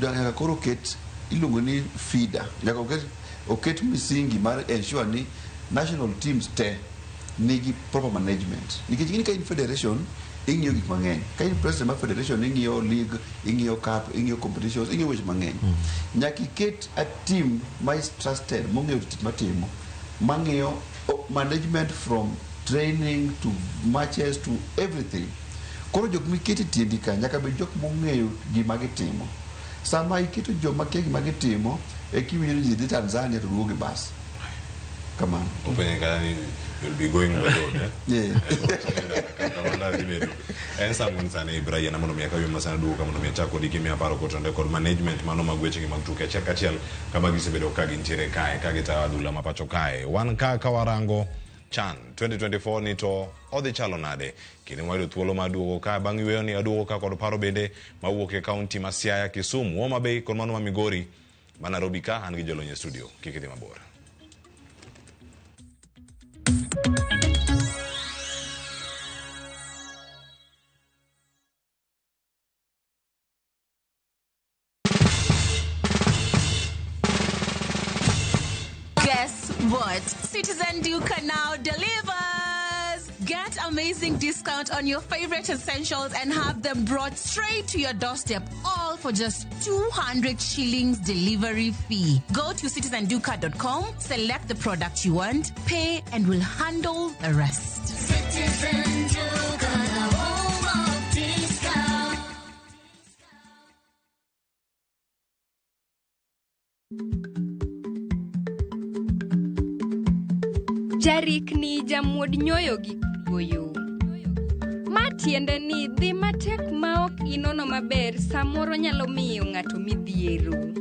nyaka koro ket iluongo ni feeder. Nyaka oket misingi mar ensure ni national teams te nigi proper management. Nikech gini ka in federation, ing'iyo gik mang'eny. Ka in president mar federation, ing'iyo league, ing'iyo cup, ing'iyo competitions, ing'iyo weche mang'eny. Nyaka iket a team ma is trusted, mong'eyo tich matimo, mang'iyo management from training to matches to everything. Koro jok miketi tiendi ka nyaka be jok mong'eyo gima gitimo. Sama iketo joma kia gima gitimo, kiwinjo ni dhi Tanzania to duogo bas. Come on. You'll be going on the road, eh? Yeah. En sangun sana Ibrahim na monomia kayo masana duka monomia chako diki mi aparo kotonde kod management mano magweche gi magtuke achiel kachiel kama gisebedo ka gintiere kae ka gitawa adhula mapacho kae. Wan ka kawarango CHAN 2024 ni to odhi chalo nade kini wayudo thuolo maduogo ka bang' yweyo ni aduogo ka kod paro bende mawuok e kaunti ma Siaya, Kisumu, Homa Bay kod mano ma Migori ma Nairobi ka an gi jolony e studio kikidhi mabor. Guess what? Citizen Duca now delivers! Get amazing discount on your favorite essentials and have them brought straight to your doorstep, all for just 200 shillings delivery fee. Go to citizenduca.com, select the product you want, pay, and we'll handle the rest. Citizen Duca, the home of discount. Jarik ni jamuod nyoyo gi goyo. Ma tiende ni dhi matek maok inono maber samoro nyalo miyo ng'ato midhiero.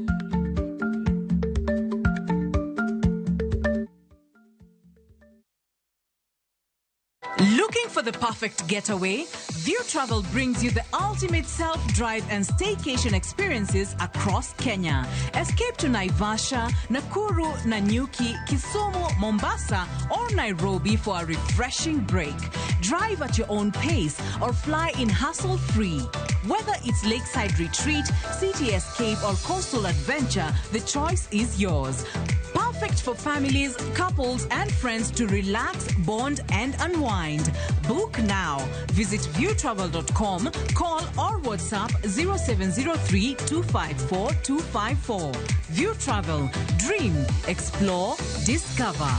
Looking for the perfect getaway? View Travel brings you the ultimate self-drive and staycation experiences across Kenya. Escape to Naivasha, Nakuru, Nanyuki, Kisumu, Mombasa, or Nairobi for a refreshing break. Drive at your own pace or fly in hassle-free. Whether it's lakeside retreat, city escape, or coastal adventure, the choice is yours. Perfect for families, couples, and friends to relax, bond, and unwind. Book now. Visit viewtravel.com, call or WhatsApp 0703 254 254. View Travel. Dream, explore, discover.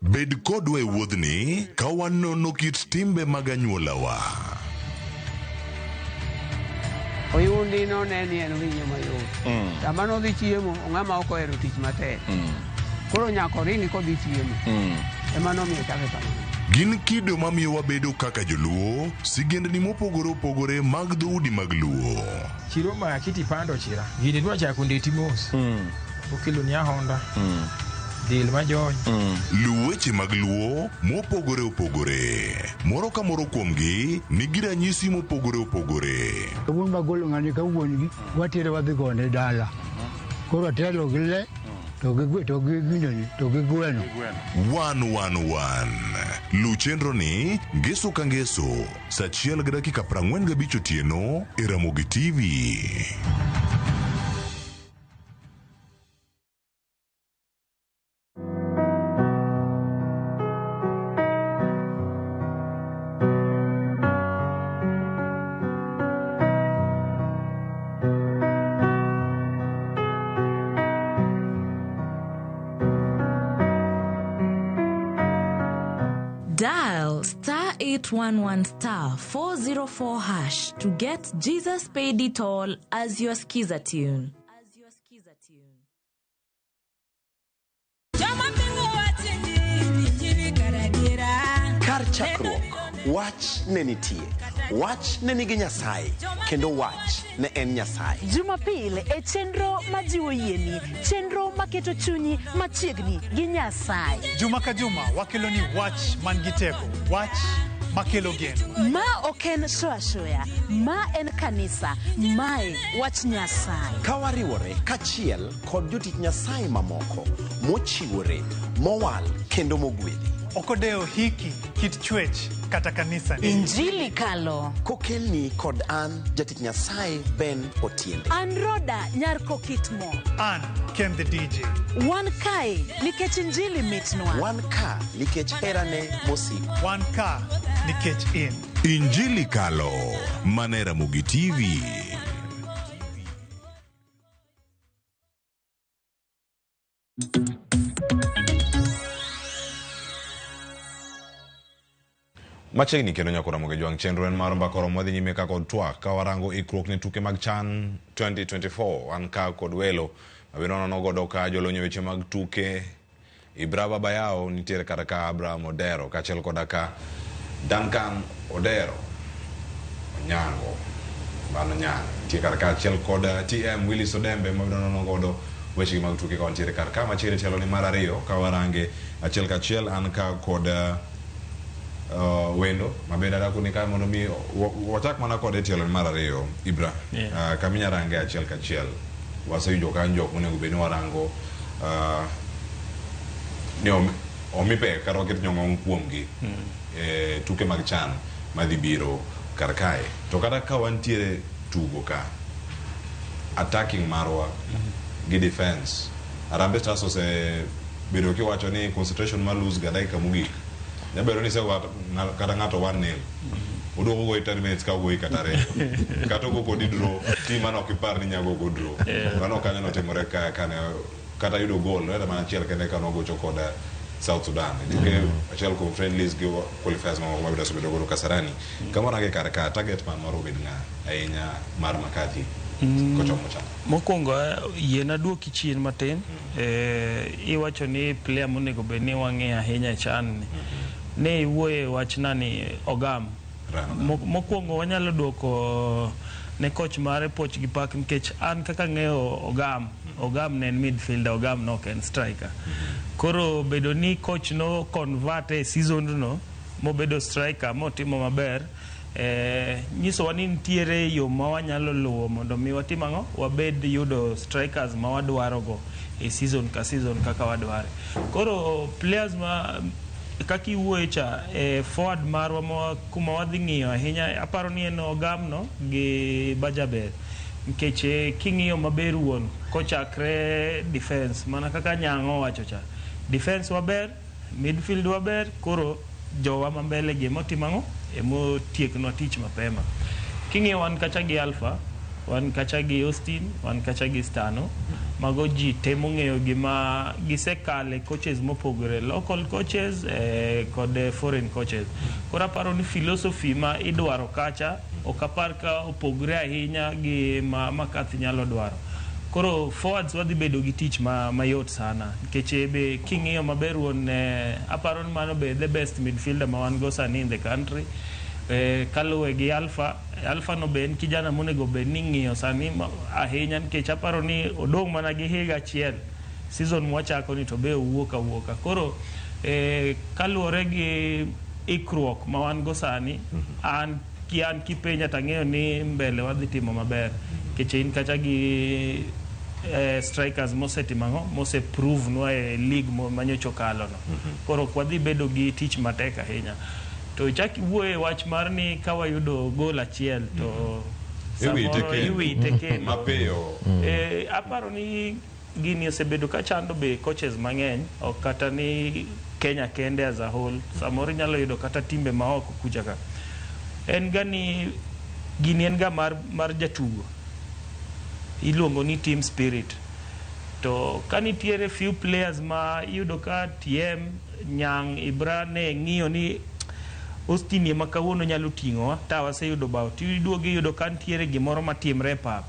Bed kodwa e wuodhni ka wanono kit timbe mag anyuolawa. Oyundi no neni en winyo mayot. Sama nodhi chiemo, ong'ama ok ohero tich matek. Koro nyaka oringi kodhi chiemo. Ema nomiyo chake kamano. Gin kido mamiyo wabedo kaka joluo, sigendni mopogore opogore mag dhoudi mag luo. Chiro ma kiti pando chira. Gini dwa chako ndeti mos. Okelo ni ahonda. Dil majony. Luweche mag luo mopogore opogore. Moro ka moro kuomgi nigi ranyisi mopogore opogore. Wuon magolo ng'ani ka wuongi watere wadhi kode dala. Koro telo gi le to gi gweno. 111 Lu chenro ni ngeso ka ngeso saa 1:45 otieno e Ramogi TV. Dial *811*404# to get Jesus Paid It All as your skiza tune. Kar chakruok wach ne nitie, wach ne nigi Nyasaye, kendo wach ne en Nyasaye. Jumapil e chenro majiwo yieni, chenro maketo chunyi machiegni gi Nyasaye. Juma ka juma wakeloni wach man gi teko, wach makelo geno. Ma oken shoya, ma en kanisa, mae wach Nyasaye. Ka wariwore kachiel kod jotich Nyasaye mamoko mochiwore, mowal kendo mogwedhi. Okodeo hiki kit chwech kata kanisa ni. Injili kalo. Kokelni kod an jatich Nyasaye Ben Otiende. An Roda nyar Kokitmo. An Ken the DJ. Wan kae nikech Injili mitnwa. Wan ka nikech herane mosiko. Wan ka nikech in. Injili kalo manera Mugi TV. Machiegni kendo nyakora Mugi jwang chenro en mar mbakoro mwadhi nyime ka kod twak ka warango ikruok ne tuke mag CHAN 2024 an ka kod welo mabiro nono godo ka jolonyo weche mag tuke Ibraba Bayao nitiere kata ka Abraham Odero kachiel koda ka Duncan Odero Onyango Bano Nyang nitiere kata ka achiel koda TM Willis Odembe mabiro nono godo weche mag tuke ka nitiere kata ka machiegni telo ni mar ariyo ka warange achiel kachiel an ka koda wendo mabeda da kunika mondo mi wachak mana kod tielo mar ariyo Ibra kaminya range achiel kachiel waseyudo kanjo monego bed ni warango ne omipe karo ket nyong'ong kuomgi tuke mag CHAN madhi biro kar kae to kata ka wantiere tugo ka attacking marwa gi defense Harambee Stars bedo kiwacho ni concentration ma lose ga dakika mogik nyabero ni sewa kata ng'ato 1-0 oduogo go 10 minutes ka go ikatare kata go kodi draw team mano kipar ni nyago go draw mano kanyo no timore ka kata yudo goal no mana chiel kende kano go chokoda South Sudan duke achiel ko friendlies go qualifiers ma mabida subedo go Kasarani kamora ge kar target man maro bed nga ainya mar makati mokwongo yiena duoki chien matin iwacho ni player monego bed ni wang'eyo ahinya e CHAN ne iwuoye wachna ni Ogam mokwongo wanyalo duoko ne coach mare poch gi pak nikech an kaka ng'eyo Ogam ne en midfielder, Ogam no en striker koro bedo ni coach no convert e season no mobedo striker motimo maber nyiso wani nitiere yo ma wanyalo luwo mondo mi watim ang'o wabed yudo strikers ma wadwaro go e season ka season kaka wadware koro players ma kaki wuoye cha forward marwa kuma wadhi ng'iyo ahinya aparo ni en Ogam no gi Bajaber nikech king'iyo maber wuon kochakre defense mana kaka Nyang'o wacho cha defense waber midfield waber koro jowa mambele gi motimang'o emo tiekno tich mapema king'iyo wan kacha gi Alpha wan kacha gi Austin wan kacha gi Stano mago ji temo ng'eyo gima gisekale coaches mopogore local coaches kod foreign coaches koro aparo ni philosophy ma idwaro kacha okapar ka opogore ahinya gi makathi nyalo dwaro koro forwards wadhi bedo gi tich mayot sana nikech be king'iyo maber won aparo ni mano be the best midfielder ma wan go sani in the country kaluwe gi Alpha no be en kijana monego bed ni ng'iyo sani ahinya nikech aparo ni odong' mana gi higa achiel season mwachako ni to be owuoka koro kaluwore gi ikruok ma wan go sani an kipenya tang'eyo ni mbele wadhi timo maber nikech in kacha gi strikers mosetimang'o moseprove nwa e league manyocho kalo no koro wadhi bedo gi tich matek ahinya to chak wuoye wach mar ni ka wayudo gol achiel to samoro iwite kendo mapiyo aparo ni gini osebedo ka chando be coaches mang'eny ok kata ni Kenya kende as a whole samoro nyalo yudo kata timbe maoko kucha ka en gani gini en ga mar jatugo iluongo ni team spirit to kanitiere few players ma yudo ka TM Nyang Ibra ne ng'iyo ni Austin ma kawuono nyalo ting'o ta waseyudo bao ti duogi yudo ka nitiere gimoro matimre pap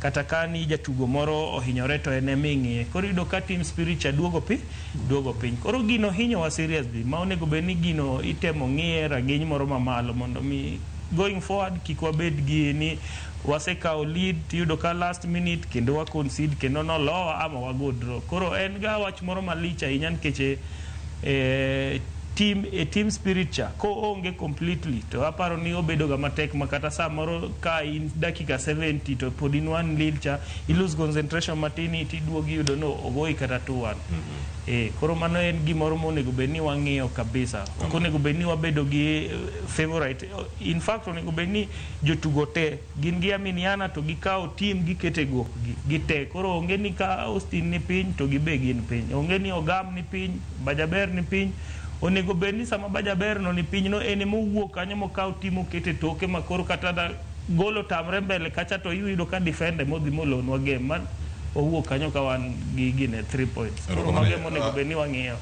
kata ka ni jatugo moro ohinyore to en eming'ie, koro iyudo ka team spirit cha duogo piny. Koro gino hinyowa seriously, ma onego bed ni gino itemo ng'iye rang'iny moro mamalo mondo mi going forward kik wabed gi ni wasekawo lead tiyudo ka last minute kendo wa concede kendo nolowa ama wago draw. Koro en ga wach moro malich ahinya nikech team spirit cha ko onge completely to aparo ni obedo ga matek makata samoro ka in dakika 70 to pod in one lead cha i lose concentration matini tiduogi yudo no ogoi kata 2-1. Koro mano en gimoro monego bed ni wang'iyo kabisa. Ok onego bed ni wabedo gi favorite. In fact onego bed ni jotugo te gin gi aminiana to gikawo team gikete go gite. Koro onge ni ka Austin ni piny to gibe gin piny. Onge ni Ogam ni piny, Bajaber ni piny. Onego bed ni sama Bajaber no ni piny no ene mowuok kanyo mokawo team okete toke makoro kata da golo tamre mbele kacha to yudo ka defender modhi molonwa game man owuok kanyo ka wan gi gine 3 points. Koro mage monego bed ni wang'iyo.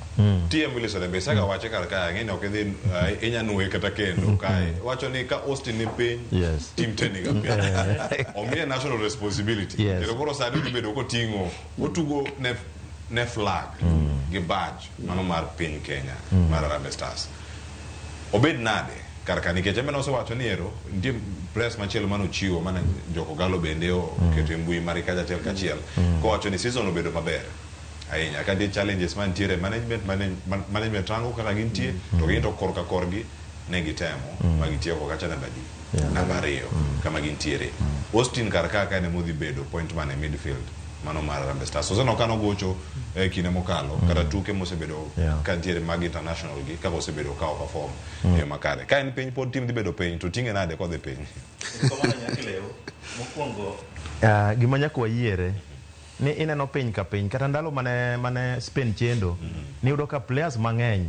TM Wilson be saka wache kar ka ng'eni ok idhi inyanue kata kendo kae wacho ni ka Austin ni piny team te niga piny omiye national responsibility kendo koro sani gibedo koting'o otugo ne flag gi badge mano mar piny Kenya mar Harambee Stars. Obed nade karka nikech emeno osewacho ni ero nitie press machielo mano chiwo mana Joko Galo bende oketo e mbui mar kachiel kowacho ni season obedo maber ahinya ka nitie challenges mantiere management rango kaka gintie to ginto korka korgi ne gitemo magitieko kacha namba 2 kama gintiere. Austin karka ka ne modhi bedo point man e midfield mano mar Harambee Stars. Oseno kano gocho kine mokalo kata tuke mosebedo kantiere mag international gi kaka osebedo ka perform e makare. Ka en piny pod team dhi bedo piny to ting'e nade kodhi piny. Gima nyaka wayiere ni ineno piny ka piny kata ndalo mane Spain chendo ni yudo ka players mang'eny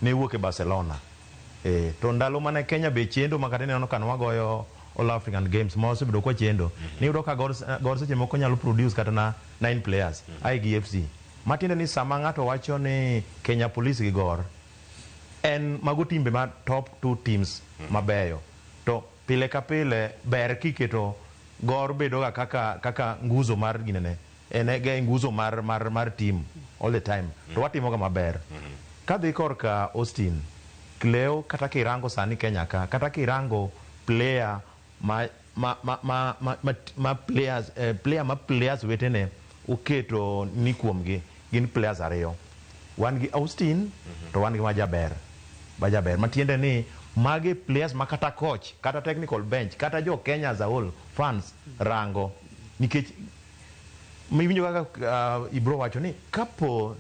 ne wuok e Barcelona. To ndalo mane Kenya be chendo makata ineno kan wagoyo All African Games ma osebedo kwa chendo ni yudo ka gor seche moko nyalo produce kata na 9 players IGFC matiende ni sama ng'ato wacho ni Kenya Police gi gor en mago timbe ma top 2 teams mabeyo to pile ka pile ber kiketo gor bedo ga kaka nguzo mar ginene ene ga nguzo mar team all the time to watimo ga maber kadhi korka Austin Cleo kata kirango sani Kenya ka kata kirango player players wetene uketo ni kuomgi gin players ariyo, wan gi Austin to wan gi Bajaber matiende ni mage players makata coach kata technical bench kata jo Kenya as a whole fans rango nikech miwinjo kaka Ibro wacho ni kapo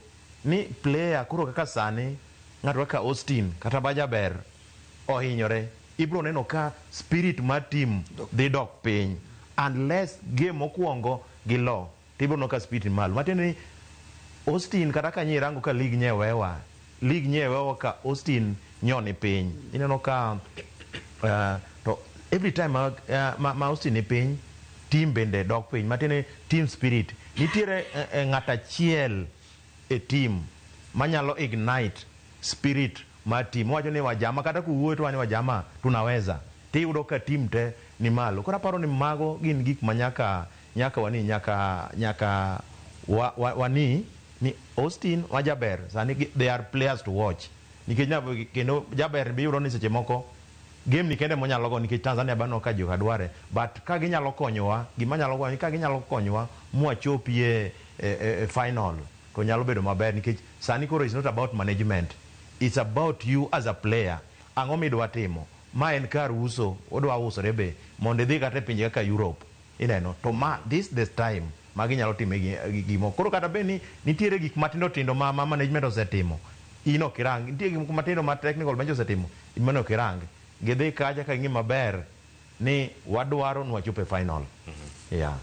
ni player kuro kaka sani ng'ato kaka Austin kata Bajaber ohinyore Ibro neno ka spirit mar team dhi dok piny unless game mokwongo gi lo tibro no ka spirit malo matiende ni Austin kata ka nyirango ka league nyewewa ka Austin nyoni piny ineno ka to every time ma Austin ni piny team bende dok piny matiende team spirit nitiere ng'ata chiel e team manyalo ignite spirit ma team wacho ni wajama kata kuwuoyo to wani wajama tunaweza tiyudo ka team te ni malo kora paro ni mago gin gik ma nyaka wani ni Austin Bajaber sani they are players to watch nikech kendo Jaber biro ni seche moko game ni kende monyalo go nikech Tanzania bano ka joka dware but ka ginyalo konyowa gima nyalo go ka ginyalo konyowa mwachopie final to nyalo bedo maber nikech sani koro is not about management, it's about you as a player. Ang'o midwa timo ma en kar uso odwa usore be mondo dhi kata pinje kaka Europe ineno to ma this time magi nyalo time gimo koro kata be ni nitiere gik matindo tindo ma management osetimo ino kirang nitiere gik matindo ma technical bench osetimo imano kirang gidhi kaja ka ngima ber ni wadwaro nwachope final. Yeah.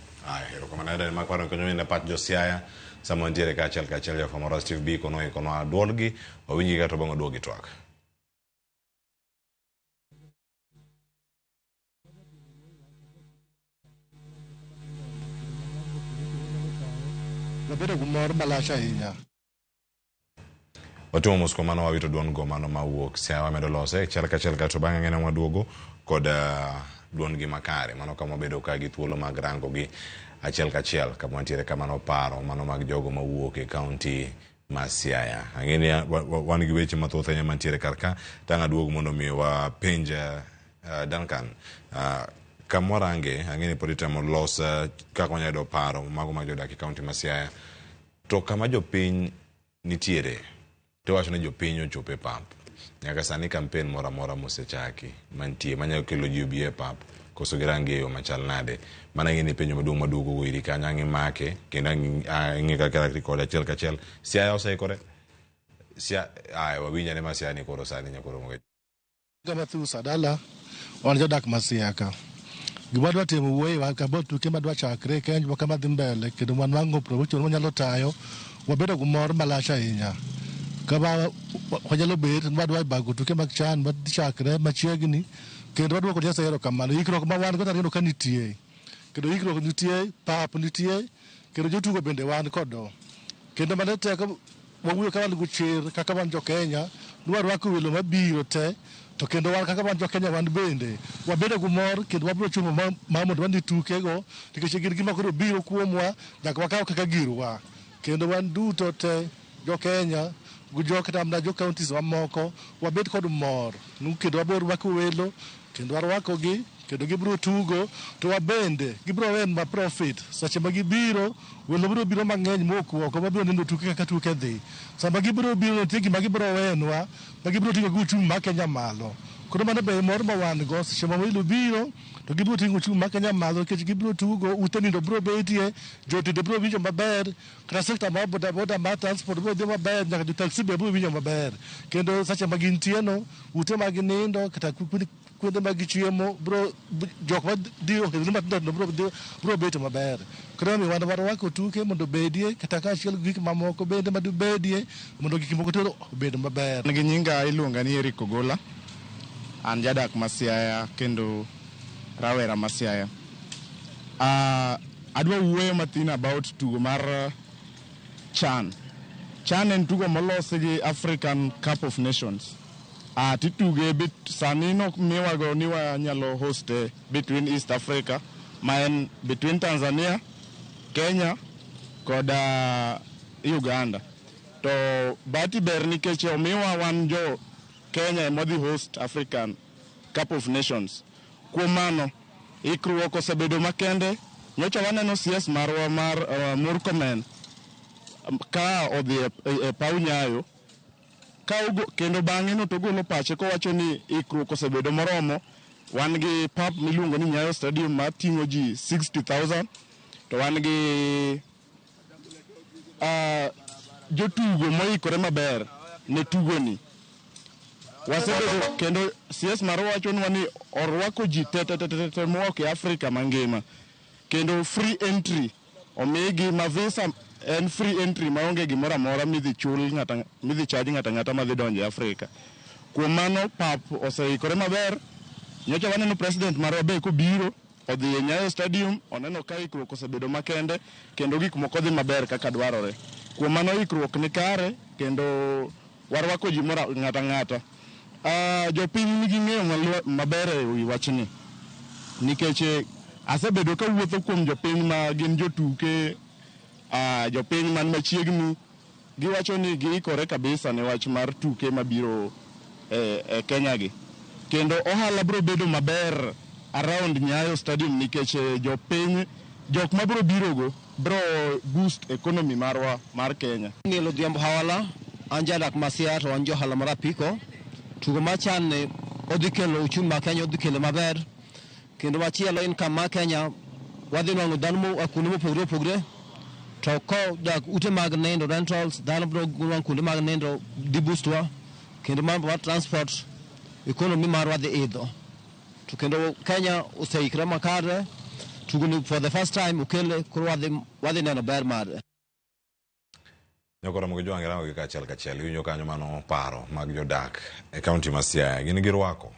Ero kama naenda makwaro konyo ne Pat Josiaya sama ndiere kachel ya Famara Steve B kono duolgi wawinji gato bongo duogi twak. Labda kumor malasha hinya. Watu musko mano wawito duon go mano mawuok Siaya medolose chel gato banga ngena mwaduogo kod duon gi makare mano kama bedo ka gi thuolo mag rango gi achiel kachiel kama wantiere kamano paro mano mag jogo mawuok e kaunti ma Siaya. Ang'eni wan gi weche mathoth ahinya mantiere karka, tang' aduog mondo mi wapenj Duncan kamorange, ang'eni pod itemo los kaka wanyalo yudo paro mago mag jodak e kaunti ma Siaya. To kama jopiny nitiere, to wacho ni jopiny ochopo e pap. Nyaka sani kampen moro amora mosechaki mantie manyalo kelo ji obi e pap, koso girangi e yo machal nade. Mana ng'eni penjo maduong' maduogo iri kanyo ang'i make kendo ang'i kaka rekod achiel kachiel. Siaya oseikore? Wawinjane ma Siaya ni koro sani nyakoro moge. Matthew Sadala, wan jodak ma Siaya ka. Gima dwa timo wuoyi wan kabot tuke madwa chakre kenj ma kama dhi mbele kendo wan wang'o promotion manyalo tayo wabedo gi mor malach ahinya. Kama wanyalo bet wadwa bago tuke mag chan madhi chakre machiegni kendo wadwoko Nyasaye erokamano. Ikruok ma wan go tarino ka nitie. Kendo ikruok nitie, pap nitie, kendo jotugo bende wan kodo. Kendo mane teko wawuoyo ka wan gi chir kaka wan jo Kenya, dwarwako welo mabiro te. To kendo wan kaka wan jo Kenya wan bende wabedo gi mor kendo wabiro chuno ma mondo wan tuke go nikech gin gima koro biro kuomwa nyaka wakaw kaka girwa. Kendo wan duto te jo Kenya gu jo kata mana jo counties mamoko wabed kod mor kendo wabiro rwako welo kendo warwako gi kendo gibiro tugo to wabende gibiro wen ma profit seche ma gibiro welo biro mang'eny mokwoko mabiro neno tuke kaka tuke dhi. Sama gibiro biro nitie gima gibiro wenwa ma gibiro ting'o gi uchumi ma Kenya malo. Koro mano be mor ma wan go seche ma welo biro to gibiro ting'o uchumi ma Kenya malo nikech gibiro tugo, ute nindo biro betie, jotende biro winjo maber, kata sekta mar bodaboda mar transport biro dhi maber, nyaka jo taxi be biro winjo maber. Kendo seche ma gintie no, ute mag nindo kata kuonde mag chiemo biro jok ma dio kendo matindo biro beto maber. Koro mi wan warwako tuke mondo bedie kata ka achiel gik mamoko bende madu bedie mondo gik moko to obed maber. Gi nyinga iluonga ni Eric Ogola. An jadak ma Siaya kendo rawera ma Siaya. Adwa wuoyo mathin about tugo mar CHAN. CHAN en tugo molosi gi African Cup of Nations. Tituge bit sani nok miwago ni wanyalo hoste between East Africa, ma en between Tanzania, Kenya kod Uganda. To bati ber nikech omiwa wan jo Kenya modhi host African Cup of Nations. Kuom mano, ikruok osebedo makende. Nyocha waneno CS marwa mar Murkomen ka odhi e paw Nyayo kendo bang'e no to golo pache kowacho ni ikruok osebedo moromo. Wan gi pap miluongo ni Nyayo Stadium ma ting'o ji 60,000 to wan gi jotugo moikore maber ne tugoni. Wasebedo kendo CS marwa wacho ni orwako ji te mowuok e Afrika mangima kendo free entry omigi ma visa en free entry maonge gimoro amora midhi chaji ng'ata madhi donjo e Afrika. Kuom mano pap oseikore maber. Nyocha waneno president marwa be kobiro odhi e Nyayo Stadium, oneno ka ikruok osebedo makende kendo gik moko dhi maber kaka dwarore. Kuom mano ikruok ni kare kendo warwako ji moro ng'ata. Jopiny nigi ng'eyo maber e wi wachni nikech asebedo ka wuotho kuom jopiny ma gin jotuke, jopiny man machiegni giwacho ni giikore kabisa ne wach mar tuke mabiro e Kenya gi. Kendo ohala biro bedo maber around Nyayo Stadium nikech jopiny, jok ma biro birogo biro boost economy marwa mar Kenya. Ngelo Dhiambo Hawala, an jadak ma Siaya to an johala mar apiko. Tugo ma CHAN ne odhi kelo uchumi ma Kenya, odhi kelo maber. Kendo machielo income ma Kenya wadhi nwang'o dhano kuonde mopogore opogore. To kodak ute mag nindo rentals, dhano biro nwang'o kuonde mag nindo dhi boostwa. Kendo mambo mar transport, economy marwa dhi idho. To kendo Kenya oseikre makare. Tugoni for the first time ukele koro wadhi neno ber mare. Nyokora mogo jwangi rango gi kachiel winjo kanyo mano paro mag jodak e kaunti ma Siaya. Gin girwako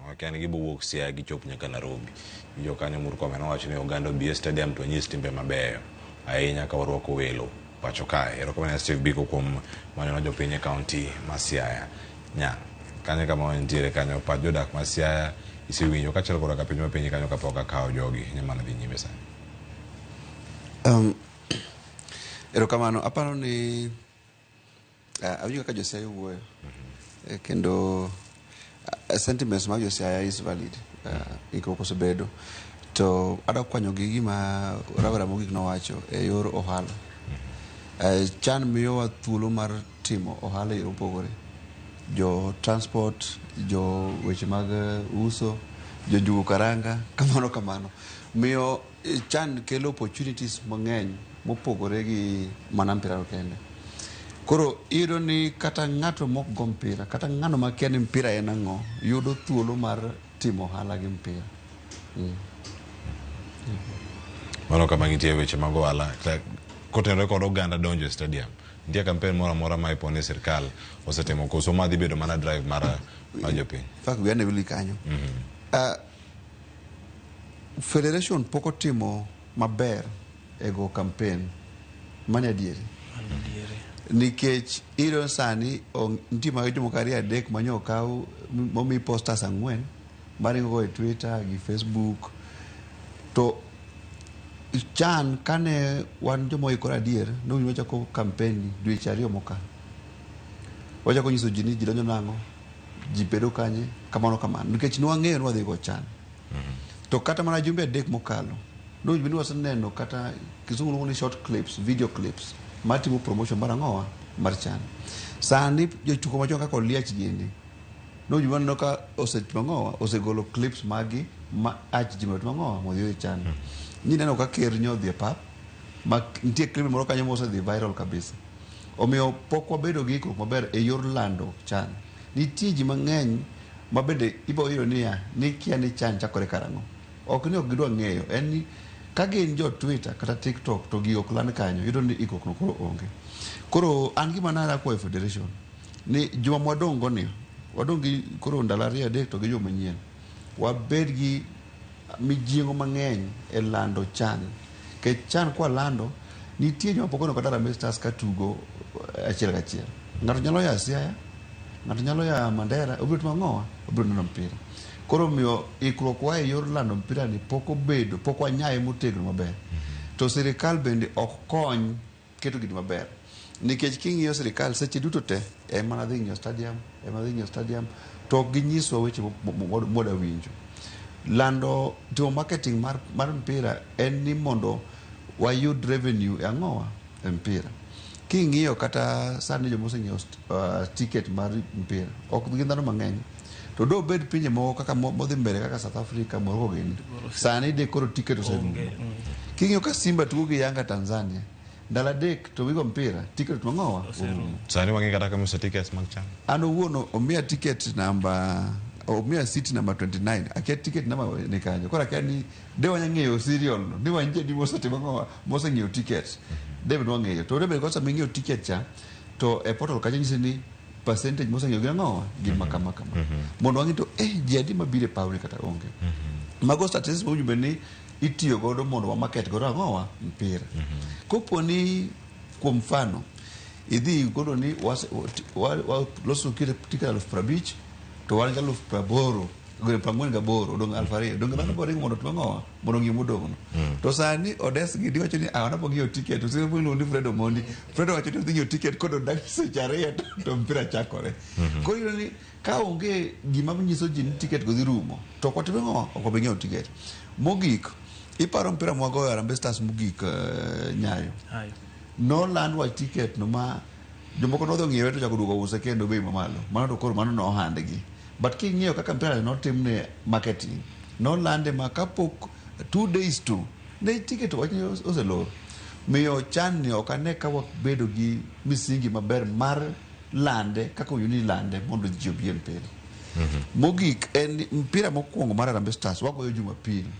wakani gibuwuok Siaya gichop nyaka Nairobi. Winjo kanyo Murkomen owacho ni Oganda obi e stadium to nyis timbe mabeyo ahinya ka warwako welo pacho kae. Erokamano Steve Biko kuom maneno jopiny e kaunti ma Siaya. Kanyo kama wantiere kanyo pat jodak ma Siaya isewinjo kachiel koda ka piny ma piny kanyo kapok akawo jogi nyamana dhi nyime sani. Erokamano, aparo ni awinjo kaka Josiaya wuoyo kendo sentiments mag Josiaya is valid. Ikruok osebedo to adwa kwanyogi gima rawera mogik nowacho e yor ohala. Chan miyowa thuolo mar timo ohala e yore mopogore. Jo transport, jo weche mag uso, jo njugu karanga, kamano. Miyo chan kelo opportunities mang'eny mopogore gi mana mpira kende. Koro iyudo ni kata ng'ato mok go mpira, kata ng'ano makia ni mpira en ang'o, yudo thuolo mar timo ohala gi mpira. Mano kama nitie weche mag ohala kotenore kod oganda donjo e stadium. Nitie kampen moro amora ma ipone sirkal osetimo koso ma dhi bedo mana drive mar jopiny. Fak wiya ne wili kanyo. Federation pok otimo maber e go campaign mane adieri. Nikech iro sani nitie mag jomoko ariyo adek manyo okaw momi posters 4 maringo e Twitter gi Facebook to chan kane wan jomoikore adier nowinjo wachako campaign dweche 2 mokalo. Wachako nyiso ji ni ji donjo nang'o, ji bedo kanye, kamano nikech nwang'eyo ni wadhi go chan. To kata mana jumbe 3 mokalo nowinjo ni waseneno kata kizungu luongo ni short clips, video clips matimo promotion mar ang'owa mar chan. Sani jotuko machon kaka Oliach gini nowinjo ni ka osetimo ang'owa osegolo clips magi ma ach ji matimo ang'owa modhi e chan. Ni neno ka ker nyodhi e pap ma nitie clip moro kanyo mosedhi viral kabisa. Omiyo pok wabedo gi ikruok maber e yor lando chan. Nitie ji mang'eny ma bende ibo yiro niya ni kia ni chan chakore karang'o. Ok ni ok gidwa ng'eyo, en ni ka gin jo Twitter kata TikTok to gi ok land kanyo, yudo ni ikruok no koro onge. Koro an gima nara kwa Federation ni juma mwadongo ni wadongi koro ndalo 2-3 to gi joma nyien. Wabed gi mijingo mang'eny e lando chan. Ke chan kwa lando nitie joma pokono kata Harambee Stars ka tugo achiel kachiel. Ng'ato nyalo ya Siaya, ng'ato nyalo ya Mandera, obiro timo ang'owa, obiro neno mpira. Koro miyo ikruok wa e yor lando mpira ni pok wanyaye motegno maber. To sirikal bende ok kony keto gidi maber. Nikech king'iyo sirikal seche duto te mana dhi ng'iyo stadium, to ok ginyiswa weche moda winjo. Lando timo marketing mar mpira en ni mondo wayud revenue e ang'owa e mpira. King'iyo kata sani joma oseng'iewo ticket mar mpira ok gin dhano mang'eny. To do bed pinje moko kaka modhi mbele kaka South Africa, Morocco gini. Sani de koro ticket oserumo. King'iyo ka Simba tugo gi Yanga Tanzania, ndalo 3 to wigo mpira ticket mang'owa. Sani wang'e kata kama uso tickets mag chan. An owuon omiya ticket omiya seat number 29. Akia ticket number ni kanyo. Kora akia ni de wanya ng'eyo serial no. Ni wanje di mosetimo ang'owa moseng'eyo ticket. David wang'eyo. To David kosa ming'eyo ticket cha to e portal kanyo nyisi ni percentage moseng'eyo gin ang'owa gin makama. Mondo wang'e to ji adi mabiro e pawni kata onge. Mago statistics mowinjo ni itiyo godo mondo wa market godo ang'owa mpira. Kopo ni kuom mfano idhi godo ni loso ticket 50,000 to wan 80,000 gore 48 odong 2,000 dong dhano boring mondo timo ang'owa mondo ng'i modong no. To sani odes gi wacho ni wana po ng'iyo ticket to sire mwilu ni Fredo Mondi wacho ni ng'iyo ticket kodo dak seche 2 to mpira chakore. Koro yino ni ka onge gima nyiso ji ni ticket go dhi rumo to kwa timo ang'owa ok wabe ng'iewo ticket. Mogik iparo mpira mwagoyo Harambee Stars mogik Nyayo. No land wa ticket no ma jomoko nodho ng'iewe to chako duogo use kendo bei mamalo. Mano to koro mano no ohandgi. But king'iyo kaka mpira no timne marketing, no lande ma kapok 2 days to ne ticket wacho oselor. Miyo chan ni ok ane ka wabedo gi misingi maber mar lande kaka uni lande mondo ji obi mpira. Mogik en mpira mokwongo mar Harambee Stars wagoyo Jumapili.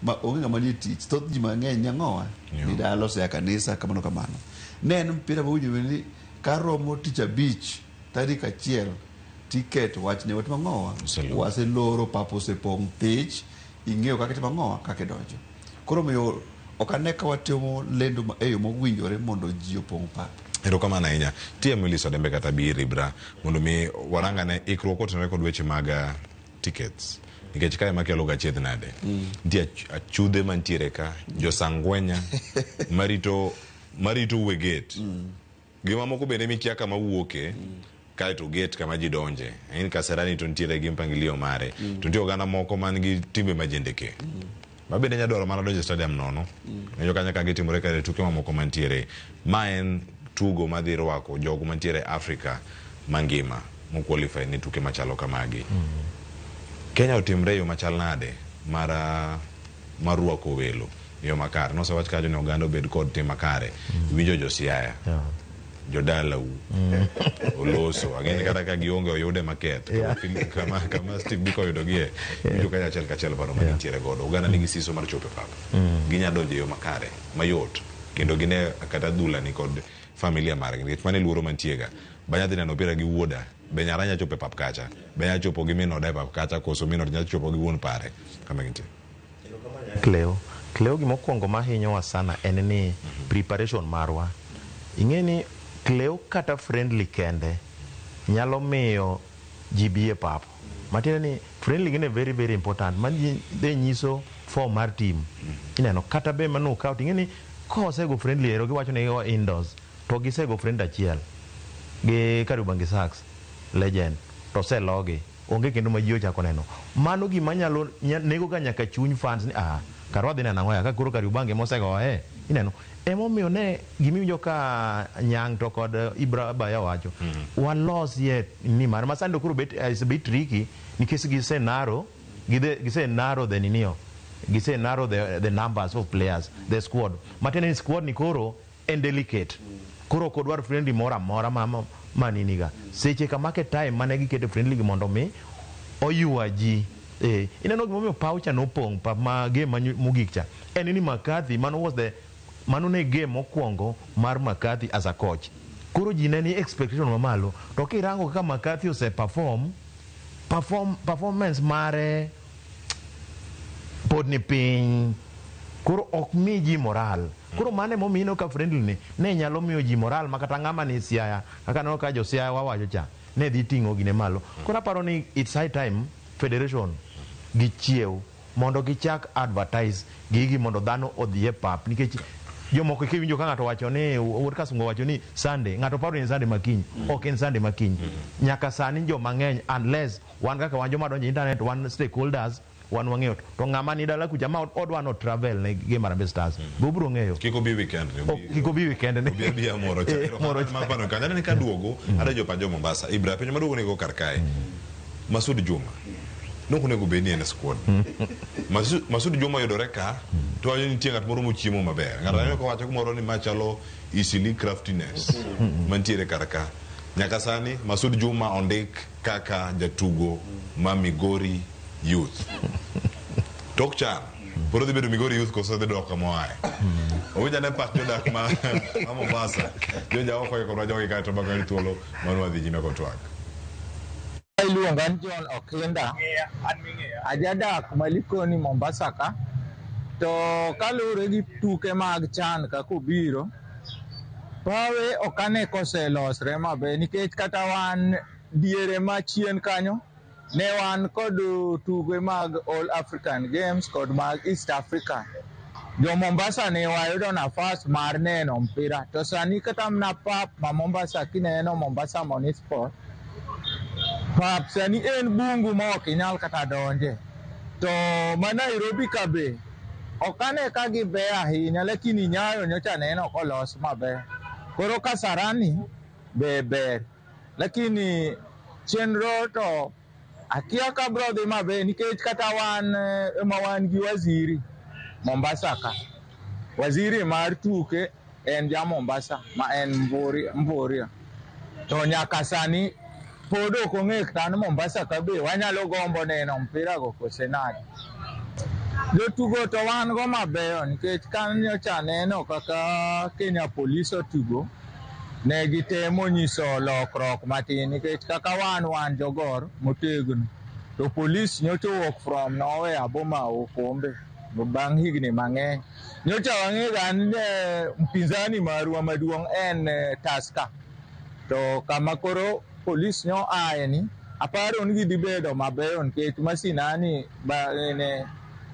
Ma onge ng'ama nie tich, thoth ji mang'eny ang'owa ni dala ose kanisa kamano. Ne en mpira mowinjo ni karomo tich abich tarik 1 ticket wachne watimo ang'owa waseloro papo osepong' thich ing'eyo kaka timo ang'owa kaka donjo. Koro miyo ok ane ka watimo lendo e yo mowinjore mondo ji opong' pap. Erokamano ahinya. Tia Miliso Dembe kata Biri Bra mondo mi warangane ikruok kotenore kod weche mag tickets. nikech kae makelo ga chiedh nade nitie achudhe mantiere ka josangwenya marito uwe gate gima moko bende mikia kama wuoke kae to gate kama ji donje in Kasarani to nitiere gi mpangilio mare to nitie oganda moko man gi timbe majendeke mabende nyadwaro mana donjo stadium nono ng'eyo kanya ka gitimore kare tuke mamoko mantiere ma en tugo madhi rwako jogo mantiere Afrika mangima moqualify ni tuke machalo kamagi Kenya otimre yo machal nade marwako welo yo makare nosewach kajo ni oganda obed kod tim makare winjo josiaya jodalau oloso ageni kata ka gionge oyude market kama Steve Biko yudogie winjo kanya achel kachel paro manitiere godo oganda nigi siso mar chope papa ginya donje yo makare mayot kendo gine kata dhula ni kod familia margi nikech mane luoro mantiega banya dhi neno opira gi wuoda be nyara nya chope pap kacha be nya chopo gi mino dai pap kacha koso mino nya chopo gi wuon pare kama gintie Cleo gimokwongo mahinyowa sana en ni preparation marwa ing'eni Cleo kata friendly kende nyalo miyo ji bie papo matiende ni friendly gine very very important man de nyiso form mar team ineno kata be manu kaut ing'eni kosego friendly ero giwacho ni go indoors to gisego friend achiel gi Kariobangi Sharks legend to selogi onge kendo ma ji ochako neno mano gima nyalo nego ga nyaka chuny fans ni karwa dhi neno ya ka koro Kariobangi mosego ineno emomiyo ne gimiwinjo ka Nyang to kod Ibra Baya wacho walos yet ni mar masando koro is a bit tricky nikech gise narrow the ninio gise narrow the numbers of players the squad matene squad ni koro and delicate koro kodwar friendly mora maniniga seche ka market time mane gikete friendly mondo mi oyua ji ineno gimomiyo paucha nopong' pa ma game mogik cha en ni McCarthy mano ne game mokwongo mar McCarthy as a coach koro ji ne ni expectation mamalo to kirango kaka McCarthy ose performance mare pod ni piny koro ok mi ji moral koro mane momino ka friendly ne nyalo miyo ji moral makata ng'ama ni Siaya kaka no ka jo Siaya wawacho cha ne dhi ting'o gine malo koro aparo ni it's high time federation gichiew mondo gichak advertise gigi mondo dhano odhie pap nikech jomoko kiwinjo ka ng'ato wacho ni wuod Kasungo wacho ni Sunday ng'ato paro ni Sunday makiny ok en Sunday makiny nyaka sani jo mang'eny unless wan kaka wan joma donjo internet wan stakeholders wan wang'eyo to ng'ama ni dala kucha ma odwa no travel ne game Harambee Stars bubro ng'eyo kiko bi weekend ne bi amoro cha ma pano kana ne ka duogo ada jo panjo Mombasa Ibra penyo maduogo ne go karkae Masud Juma noko nego beni en squad Masud Juma yudore ka to ayo nitie ng'at moro mochiemo maber ng'ato ko wacho kumoro ni machalo easily craftiness mantiere karaka nyaka sani Masud Juma ondik kaka jatugo ma Migori Youth tok chan poro dhi bedo Migori Youth koso dhi dok kama wae owinja ne pak jodak ma Mombasa jonja oko ko rajo ka to bakari tuolo mano adhi nyime kotwak iluonga ni John Okinda ajadak Malikoni Mombasa ka to kalure gi tuke mag chan kako biro pawe okane koselosre maber nikech kata wan diere machien kanyo ne wan kod tuke mag All African Games kod mag East Africa jo Mombasa ne wayudo nafas mar neno mpira to sani kata mna pap ma Mombasa kineno Mombasa Municipal pap sani en bungu ma ok inyal kata donje to ma Nairobi ka be okane ka gibe ahinya lakini Nyayo nyocha neno kolos maber koro Kasarani be ber lakini chenro to akia ka bro dhi maber nikech kata wan ema wan gi waziri Mombasa ka waziri mar tuke en ja Mombasa ma en Mburia to nyaka sani pod ok ong'e tan Mombasa ka be wanyalo gombo neno mpira go kosenade jotugo to wan go mabeyo nikech kanyocha neno kaka Kenya Police otugo ne gitemo nyiso lokruok matin nikech kaka wan jogor motegno to police nyocha owuok from nowhere boma Okombe bang' higni mang'eny nyocha wang'e gan mpinzani marwa maduong' en Tusker to kama koro police nyo aye ni aparo ni gidhi bedo mabeyo nikech masinani ne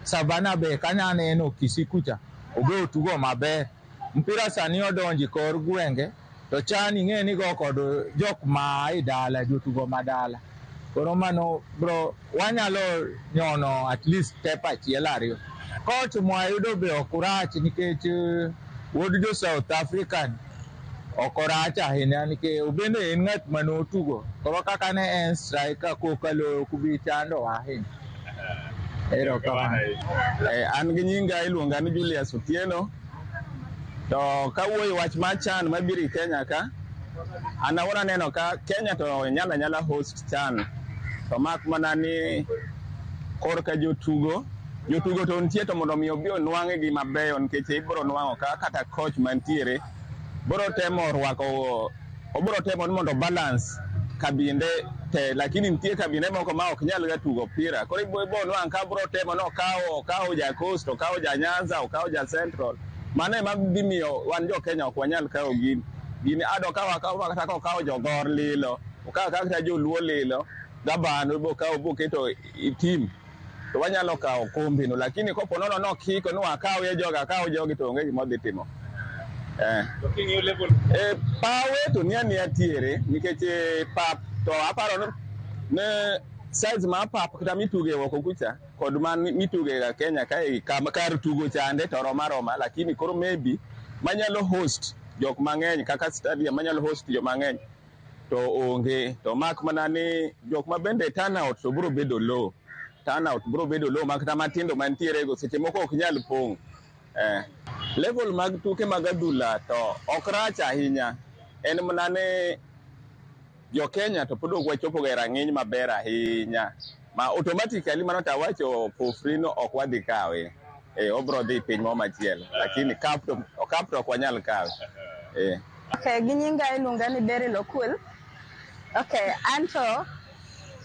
Savana be kanyane en Okisi kucha obe otugo maber. Mpira sani odonji kor gwenge to chan ing'e ni go kod jok ma idala jotugo madala. Koro mano bro wanyalo nyono at least step achiel ariyo. Coach mwayudo be okurach nikech wuod jo South African okorach ahinya nikech obende en ng'at manotugo. Koro kaka ne en striker kokalo kubi chando ahinya. An gi nyinga iluonga ni Julius Otieno. To kawuoyo wach machan mabiro Kenya ka, an awuon aneno ka Kenya to nyala host chan. To mak mana ni korka jotugo to nitie to mondo mi obi onwang'e gi mabeyo nikech ibiro nwang'o ka kata coach mantiere biro temo rwako obiro temo ni mondo balance kabinde te, lakini nitie kabinde moko ma ok nyal ga tugo pira. Koro ibo nwang' ka biro temo no okawo ja Coast, okawo ja Nyanza, okawo ja Central. Mano ema dhi miyo wan jo Kenya ok wanyal kawo gini ado kata okawo jogor lilo, okawo kata joluo lilo, gabano bo keto team to wanyalo kawo kombe no, lakini kopo nono no kiko no akawo jogi to onge gima dhi timo. Pawe to niya tiere nikech pap to aparo ne size ma pap kata mituge woko kucha kod man mituge ga Kenya kae kar tugo chande to roma, lakini koro maybe manyalo host jok mang'eny kaka stadium manyalo host jok mang'eny to onge. To mak mana ni jok ma bende turnout to biro bedo low makata matindo mantiere go seche moko ok nyal pong'. Level mag tuke mag adhula to ok rach ahinya, en mana ni jo Kenya to pod ok wachopo ga rang'iny maber ahinya ma automatically mano tawacho pofrino ok wadhi kawe. Obro dhi piny mo machielo, lakini cup to ok wanyal kawe. Okay, ginyinga iluonga ni Beryl Okul. Okay, anto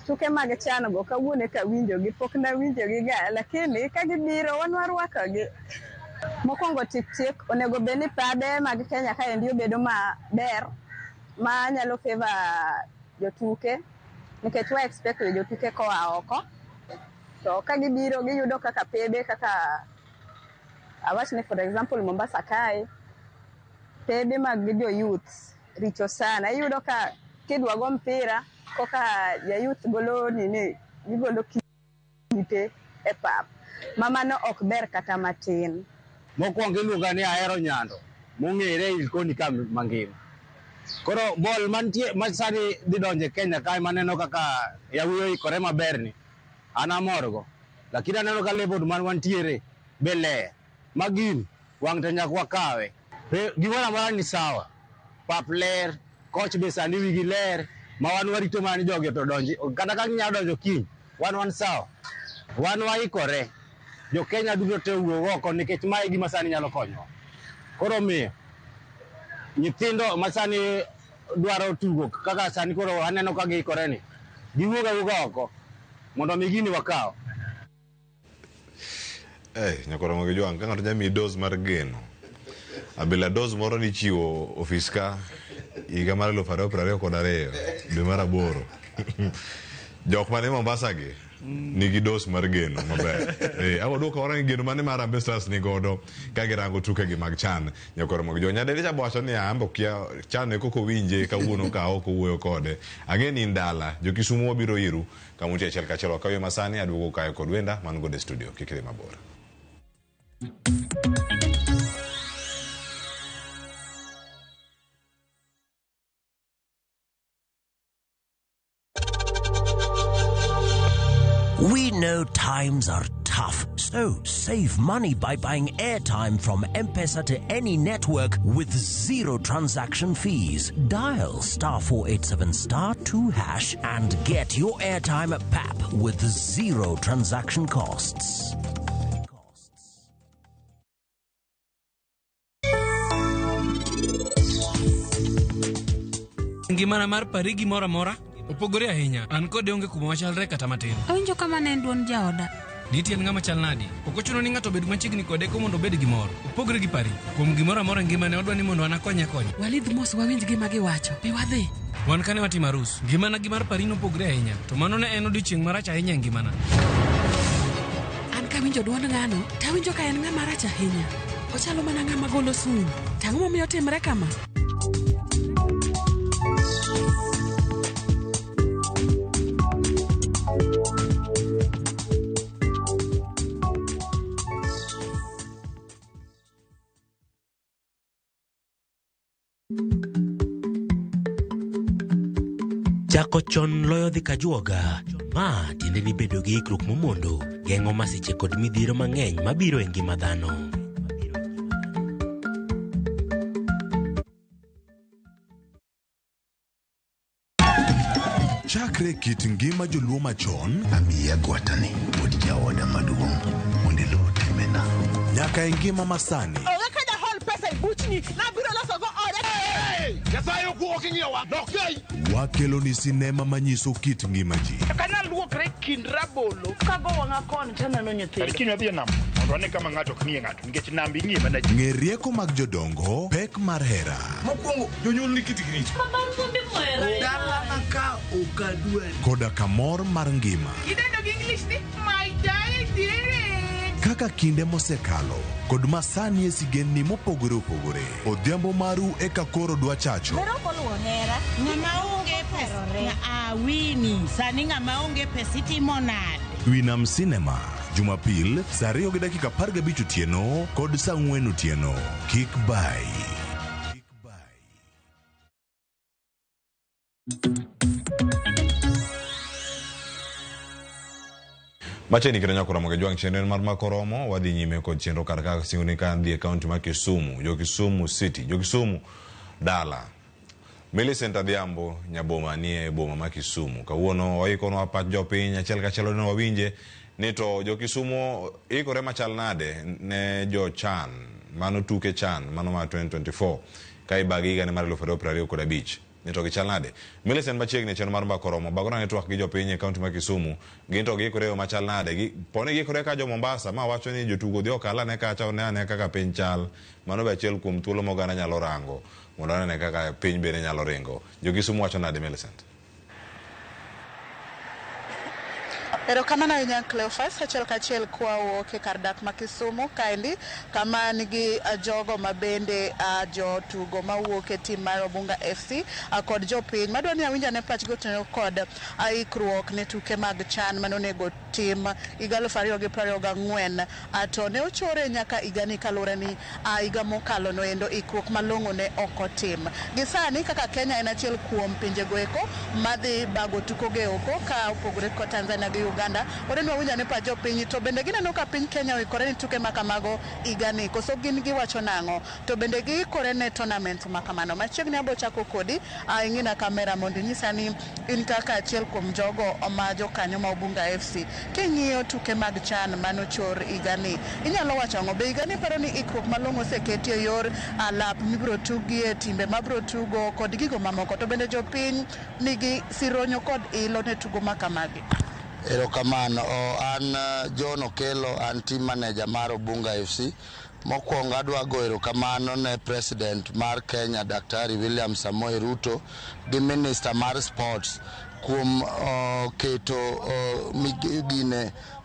tuke mag chano go kawuone ka winjogi pok na winjogi ga, lakini ka gibiro wan warwakogi. Mokwongo tik onego beni pade mag Kenya ka endi obedo maber ma nyalo favor jotuke nikech wa expect jotuke koa oko. To ka gibiro giyudo kaka pede kaka awachne for example Mombasa kae pede mag jo youth richo sana. Iyudo ka kidwa go mpira koka ya youth golo gigolo kite e pap mamano ok ber kata matin. Mokwongo iluonga ni Ahero Nyando mong'ere Ilkoni ka mangima. Koro bol mantie masani dhi donje Kenya kae maneno kaka yawuoyo ikore maber ni an amorgo, lakini aneno ka level man wantiere be ler magin wang' to nyaka wakawe. Gimoro amora ni sawa, pap ler, coach be sani wigi ler ma wan warito mani jogi to donji kata ka ginyalo donjo kiny wan sawa, wan waikore. Jo Kenya duto te wuok oko nikech mae gima sani nyalo konyo. Koro miyo nyithindo masani dwaro tugo kaka sani koro aneno ka giikore ni giwuoga oko mondo mi gini wakaw. Nyakoro mo gijuang ka ng'ato nyami dose mar geno abila dose moro ni chiwo ofis ka higa mar 2022 dwe mar 8 jok mane Mombasa gi nigi dos mar geno maber. Awo duoko ora ni geno mane mar Harambee Stars ni godo ka girango tuke gi mag CHAN. Nyakoro mo gijuang nyadede cha bocho ni ambo kia CHAN koko winje kawuono ka oko wuoyo kode ang'eni ndala jo Kisumu wabiro iru kamuti achiel kachiel wakawe masani aduogo kae kod wenda man gode studio kikire mabor. We know times are tough, so save money by buying airtime from M-Pesa to any network with zero transaction fees. Dial *487*2# and get your airtime PAP with zero transaction costs. Ngimana mar pari gimoro amora opogore ahinya. An kode onge kuma wachalre kata matin. Awinjo kama ne en duond jaoda. nitie ng'ama chal nadi. Ok ochuno ni ng'ato obed machiegni kode ko mondo obed gimoro. Opogre gi pari. Kuom gimoro amora ngimane odwa ni mondo an akonye konye. Walidh mos wawinj gima giwacho. Bi wadhi. Wan kane watimo arus, ngimana gi mar pari nopogre ahinya. To mano ne en odiochieng' marach ahinya e ngimana. An kawinjo duond ng'ano, tawinjo ka en ng'ama rach ahinya. Ochalo mana ng'ama golo sum. Tang'o momiyo timre kama? Chako chon loyo dhi kajuoga. Ma tiende ni bedo gi ikruok momondo, geng'o masiche kod midhiero mang'eny mabiro e ngima dhano. Chakre kit ngima joluo machon, amiya gwatani pod jaoda maduong' mondo iluw timena. Nyaka e ngima masani. Onge ka jahol pesa e buchni, nabiro loso go ode. Nyasaye okuok ing'iyowa, nokai. Wakelo ni sinema manyiso kit ngima ji. Kana luokre kind rabolo, kago wang'a kon taneno nyithindo. Kiny wadhi e nam, mondo ane kama ng'ato ok ng'iye ng'ato, nikech nambi ng'iye mana ji. Ng'e rieko mag jodongo, pek mar hera. Mokwongo, jonyuol ni kit grich. Dala ka okadwe. Koda kamor mar ngima. Idendo gi English ni my diary. Kaka kinde mosekalo, kod masani e sigendni mopogore opogore. Odhiambo maru eka koro dwa chacho. Mero koluwo hera. Ng'ama onge pesa. Wini, sani ng'ama onge pesa itimo nade? Winam Cinema, Jumapil, saa 2:15 otieno kod saa 4 otieno. Kik bai. Macheni kira nyakura mga juang chenren mar makoromo wadhi nyime kod chenro karaka singuni ka ndhi e kaunti ma Kisumu, jo Kisumu City, jo Kisumu Dala. Millicent Adhiambo nyaboma ni e boma ma Kisumu. Kawuono waikono wapat jopiny achiel kachiel no wawinje ni to jo Kisumu ikore machal nade ne jo Chan, mano tuke Chan, mano ma 2024. Ka ibagi higa ne mar 2025. Nito gichal nade. Millicent machiegni chenro mar makoromo bagona network gi jopiny e kaunti ma Kisumu ginto gikore machal nade pone gikore ka jo Mombasa ma wacho ni jotugo dhi okala ne kacha ne kaka piny chal mano be achiel kuom thuolo mogana nyalo rango mondo ne kaka piny bende nyalo ringo. Jo Kisumu wacho nade Millicent? Erokamano ahinya Cleophas, achiel kachiel kwa wuok e kar dak ma Kisumu kaendi kama nigi jogo mabende jotugo mawuok e tim mar Obunga FC kod jopiny madwa ni awinja ne pachgo teneno kod ikruok ne tuke mag Chan manonego tim higa 2024 to ne ochore nyaka higani kalure ni higa mokalo noendo ikruok malong'o ne ok otim. Gisani kaka Kenya en achiel kuom pinjego eko madhi bago tukoge oko ka opogore kod Tanzania gi Uganda. Orenwa winja ne pa jopiny to bende gineno ka piny Kenya oikore ni tuke makamago higani koso gin giwacho nang'o to bende giikore ne tournament makamano. Machiegni abo chako kodi ing'ina kamera mondo inyisa ni in kaka achiel kuom jogo ma jokanyo ma Obunga FC king'iyo tuke mag Chan manochor higani inyalo wacho ang'o? Be higani paro ni ikruok malong'o oseketi e yor alap mibiro tugie timbe mabiro tugo kod gigo mamoko to bende jopiny nigi sironyo kod ilo ne tugo makamagi? Erokamano, an John Okelo, an team manager mar Obunga FC. Mokwongo adwa go erokamano ne President mar Kenya Daktari William Samoei Ruto gi Minister mar Sports kuom keto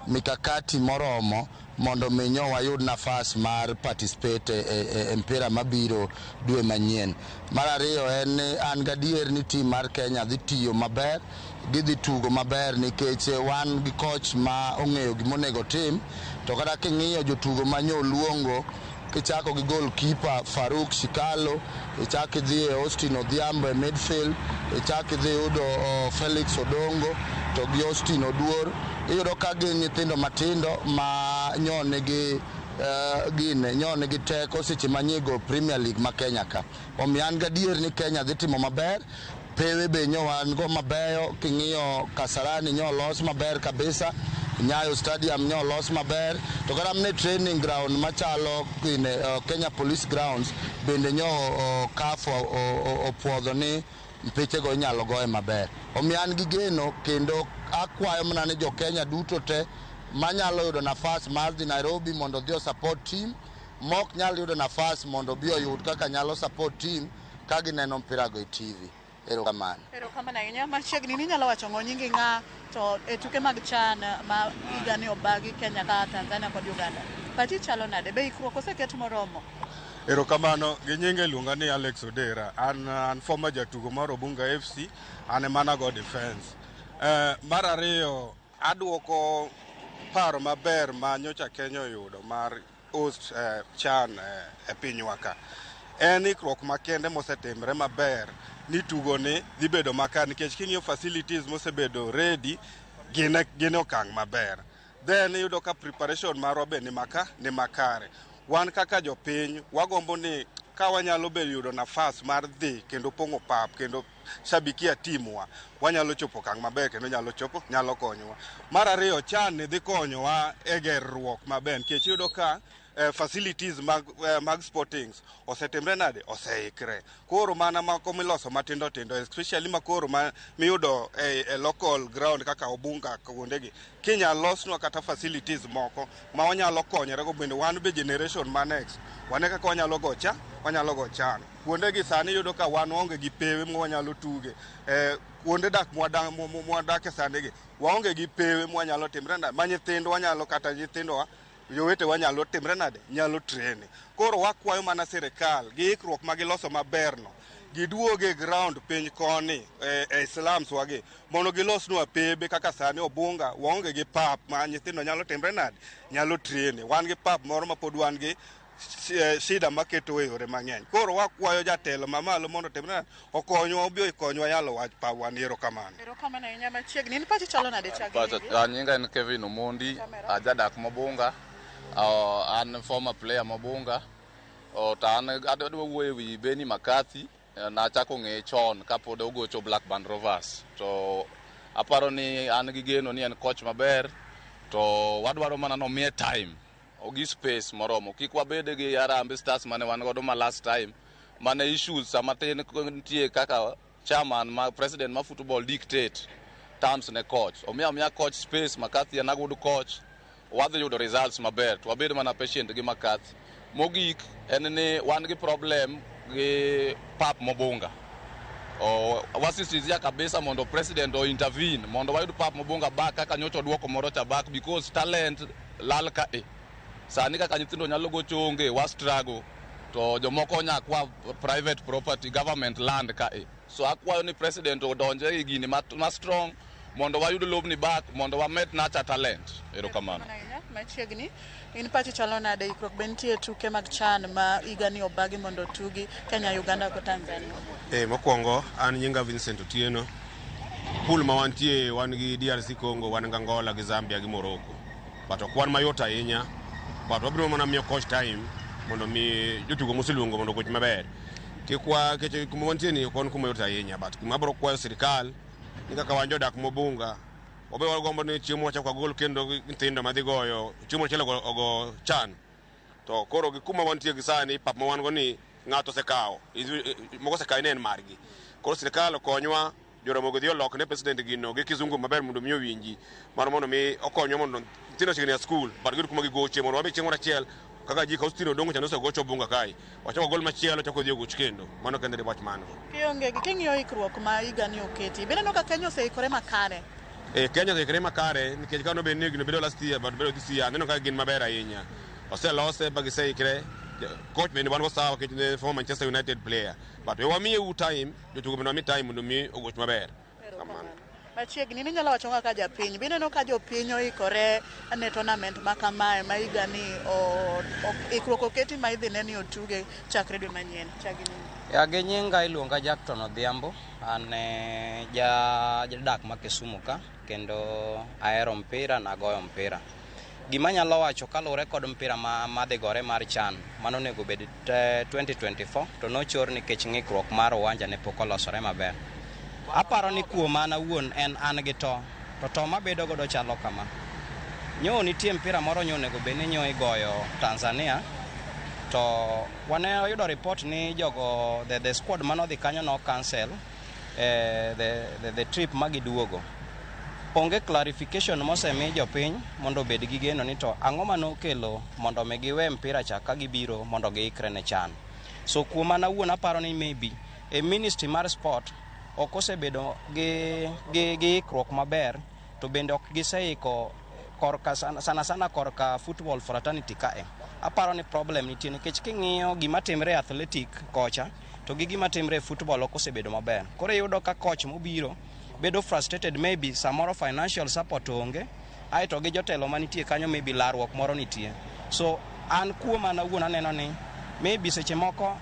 mikakati moromo mondo minyo wayud nafas mar participate e mpira mabiro dwe manyien. Mar ariyo en ni an gadier ni team mar Kenya dhi tiyo maber, gidhi tugo maber nikech wan gi coach ma ong'eyo gimonego tim, to kata king'iyo jotugo manyo luongo kichako gi goalkeeper Faruk Shikalo, ichako idhi e Austin Odhiambo e midfield, ichako idhi yudo Felix Odongo to gi Austin Oduor. Iyudo ka gin nyithindo matindo ma nyone gi teko seche manyigo Premier League ma Kenya ka. Omiyo an gadier ni Kenya dhi timo maber. Pewe be wan go mabeyo, king'iyo Kasarani los maber kabisa, Nyayo Stadium los maber, to kata mne training ground machalo Kenya Police Grounds bende CAF opuodho ni mpichego inyalo goye maber. Omiyo an gi geno kendo akwayo mana ni jo Kenya duto te manyalo yudo nafas mar dhi Nairobi mondo dhi support team, mok nyalo yudo nafas mondo bi oyud kaka nyalo support team ka gineno mpira go e TV. Erokamano. Erokamano ahinya. Machiegni ni nyalo wacho ng'o nyingi ng'a to e tuke mag CHAN ma higani obagi Kenya ka Tanzania kod Uganda. Pachi chalo nade? Be ikruok oseket moromo? Erokamano, gi nyinge iluonga ni Alex Odera. An former jatugo mar Obunga FC, an emana go defense. Mar ariyo, aduoko paro maber ma nyocha Kenya oyudo mar host CHAN e pinywa ka. En ikruok makende mosetimre maber ni tugo ni dhi bedo makar nikech king'iyo facilities mosebedo ready gin okang' maber. Then iyudo ka preparation marwa be ni makare. Wan kaka jopiny wagombo ni ka wanyalo bedo yudo nafas mar dhi kendo pong'o pap kendo shabikia timwa, wanyalo chopo okang' maber kendo nyalo konyowa. Mar ariyo, CHAN ni dhi konyowa e gerruok maber nikech iyudo ka facilities mag sportings osetimre nade oseikre. Koro mana mako miloso matindo tindo, especially makoro miyudo e local ground kaka Obunga kuondegi, kinyalo losnwa kata facilities moko ma wanyalo konyore go bende wan be generation ma next wane kaka wanyalo go CHAN. Kuondegi sani yudo ka wan onge gi pewe ma wanyalo tuge. Kuonde dak mwadake sani gi waonge gi pewe ma wanyalo timre nade ma nyithindo wanyalo kata nyithindowa jowete wanyalo timre nade nyalo trene. Koro wakwayo mana sirikal gi ikruok ma giloso maberno giduoge ground piny koni e slums wagi mondo gilosnwa pebe kaka sani Obunga waonge gi pap ma nyithindo nyalo timre nade nyalo trene. Wan gi pap moro ma pod wan gi shida maketo e yore mang'eny. Koro wakwayo jatelo mamalo mondo timre nade okonywa obi okonywa yalo wach pa wan. Erokamano. Erokamano ahinya. Machiegni ni pachi chalo nade chagi? Nyinga en Kevin Omondi, ajadak Mabunga. An former player Mabunga. To an adwa wuoyo wi Benny McCarthy, nachako ng'eye chon kapod ogocho Blackburn Rovers. To aparo ni an gi geno ni en coach maber, to wadwaro mana nomiye time ogi space moromo. Kik wabede gi Harambee Stars mane wan godo ma last time mane issues sama tin nitie kaka chairman ma president ma football dictate terms ne coach. Omiya coach space. McCarthy an good coach, wadhi yudo results maber, to wabed mana patient gi McCarthy. Mogik en ni wan gi problem gi pap Mabunga. Wasisizia kabisa mondo president o intervene mondo wayud pap Mabunga back kaka nyocha oduoko moro cha back, because talent lal ka sani kaka nyithindo nyalo go chonge wa struggle to jomoko nyakwa private property government land ka so akwayo ni president odonje e gini ma strong mondo wayud lobni back mondo wamed nacha talent. Erokamano. Machiegni in pachi chalo nade ikruok bentie tuke mag CHAN ma higani obagi mondo tugi Kenya, Uganda kod Tanzania? Mokwongo an nyinga Vincent Otieno. Pool ma wantie wan gi DRC Congo, wan gi Angola gi Zambia gi Morocco. But ok wan mayot ahinya. But wabiro mana miyo coach time mondo mi jotugo mosiluongo mondo coach maber. Kikwa keche kuma wantie ni kon kuma yot ahinya, but kuma biro kwayo sirikal ni kaka wan jodak Mabunga obe wagombo ni chiemo wacha kwa gol kendo nyithindo madhi goyo chiemo chelo ogo CHAN. To koro gi kuma wantie gi sani pap ma wan go ni ng'ato sekao moko sekai ne en margi. Koro sirikal okonywa joromo go dhi olok ne president gino gi kizungu maber mondo mi owinji mar mondo mi okonywa mondo nyithindo chigni a school but gi kuma gi go chiemo wabe chiemo achiel kaka ji kaustino dongo chano se gocho Obunga kai wachako gol machielo chako dhi ogoch kendo mano kende wach mano. Kionge gi king'iyo ikruok ma higani oketi bende no ka Kenya oseikore makare? Kenya oseikore makare nikech kano be negno bedo last year but bedo this year neno ka gin maber ahinya. Oselose ba giseikre coach bende wan go sawa kech ne former Manchester United player but we wamiye time jotugo bende wamiye time mondo mi ogoch maber. Kamano. Machiegni ni nyalo wacho ka japiny bende no ka jopiny oikore ne tournament ma kamae ma higani ikruok oketi ma idhi ne ni otuge chakre dwe manyien. Gi nyinga iluonga Jackton Odhiambo, an jadak ma Kisumu ka kendo ahero mpira na goyo mpira. Gima nyalo wacho kaluwore kod mpira ma dhi gore mar CHAN mano nego bed 2024 to nochor nikech ng'ikruok mar uwanja ne pok olosore maber. Aparo ni kuom an awuon an gi to mabedo godo chalo kama. Nyo nitie mpira moro nyo nego bed ni nyo igoyo Tanzania, to wane oyudo report ni jogo the squad mano dhi kanyo no cancel the trip magiduogo. onge clarification mosemi jopiny mondo obed gi geno ni to ang'o manokelo mondo mi giwe mpira cha ka gibiro mondo giikre ne CHAN. So kuom an awuon aparo ni maybe e ministry mar sport ok osebedo gi ikruok maber, to bende ok giseiko korka sana korka football fraternity kae. Aparo ni problem nitie nikech king'iyo gima timre athletic kocha to gi gima timre football ok osebedo maber. Koro yudo ka coach mobiro bedo frustrated, maybe samoro financial support onge, aito gi jotelo manitie kanyo maybe larruok moro nitie. So an kuom an awuon aneno ni maybe seche moko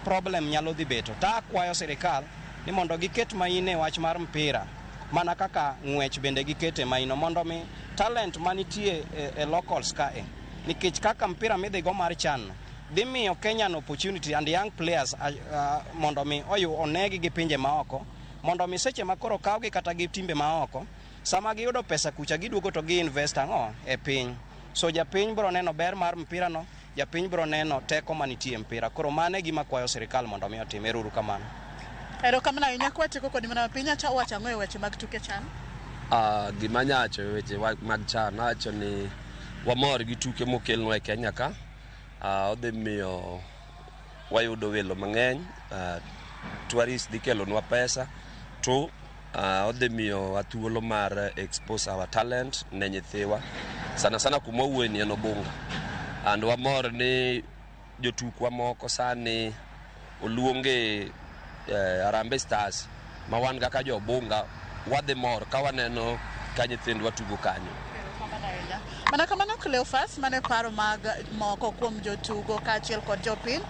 problem nyalo dhi beto. Ta akwayo sirikal ni mondo giket maine wach mar mpira mana kaka ng'wech bende gikete maino mondo mi talent manitie e locals kae, nikech kaka mpira midhigo mar CHAN dhi miyo Kenyan opportunity and young players mondo mi onegi gi pinje maoko, mondo mi seche makoro kawgi kata gi timbe maoko, sama giyudo pesa kucha giduogo to gi invest ang'o e piny. So japiny biro neno ber mar mpira no, japiny biro neno teko manitie mpira. Koro mane gima kwayo sirikal mondo mi otim. Ero uru kamano. Erokamano ahinya kwatieko kod mana piny acha wacho ang'o e weche mag tuke CHAN? Gima nyacho e weche mag CHAN acho ni wamor gi tuke mokelnwa e Kenya ka. Odhi miyo wayudo welo mang'eny, tourists dhi kelonwa pesa, to odhi miyo thuolo mar expose our talent ne nyithiwa sana kuma wueni en Obunga. And wamor ni jotukwa moko sani oluonge Harambee Stars ma wan kaka jo Obunga wadhi mor ka waneno ka nyithindwa tugo kanyo. Mana kamano Cleophas, mane paro mag moko kuom jotugo kaachiel kod jopiny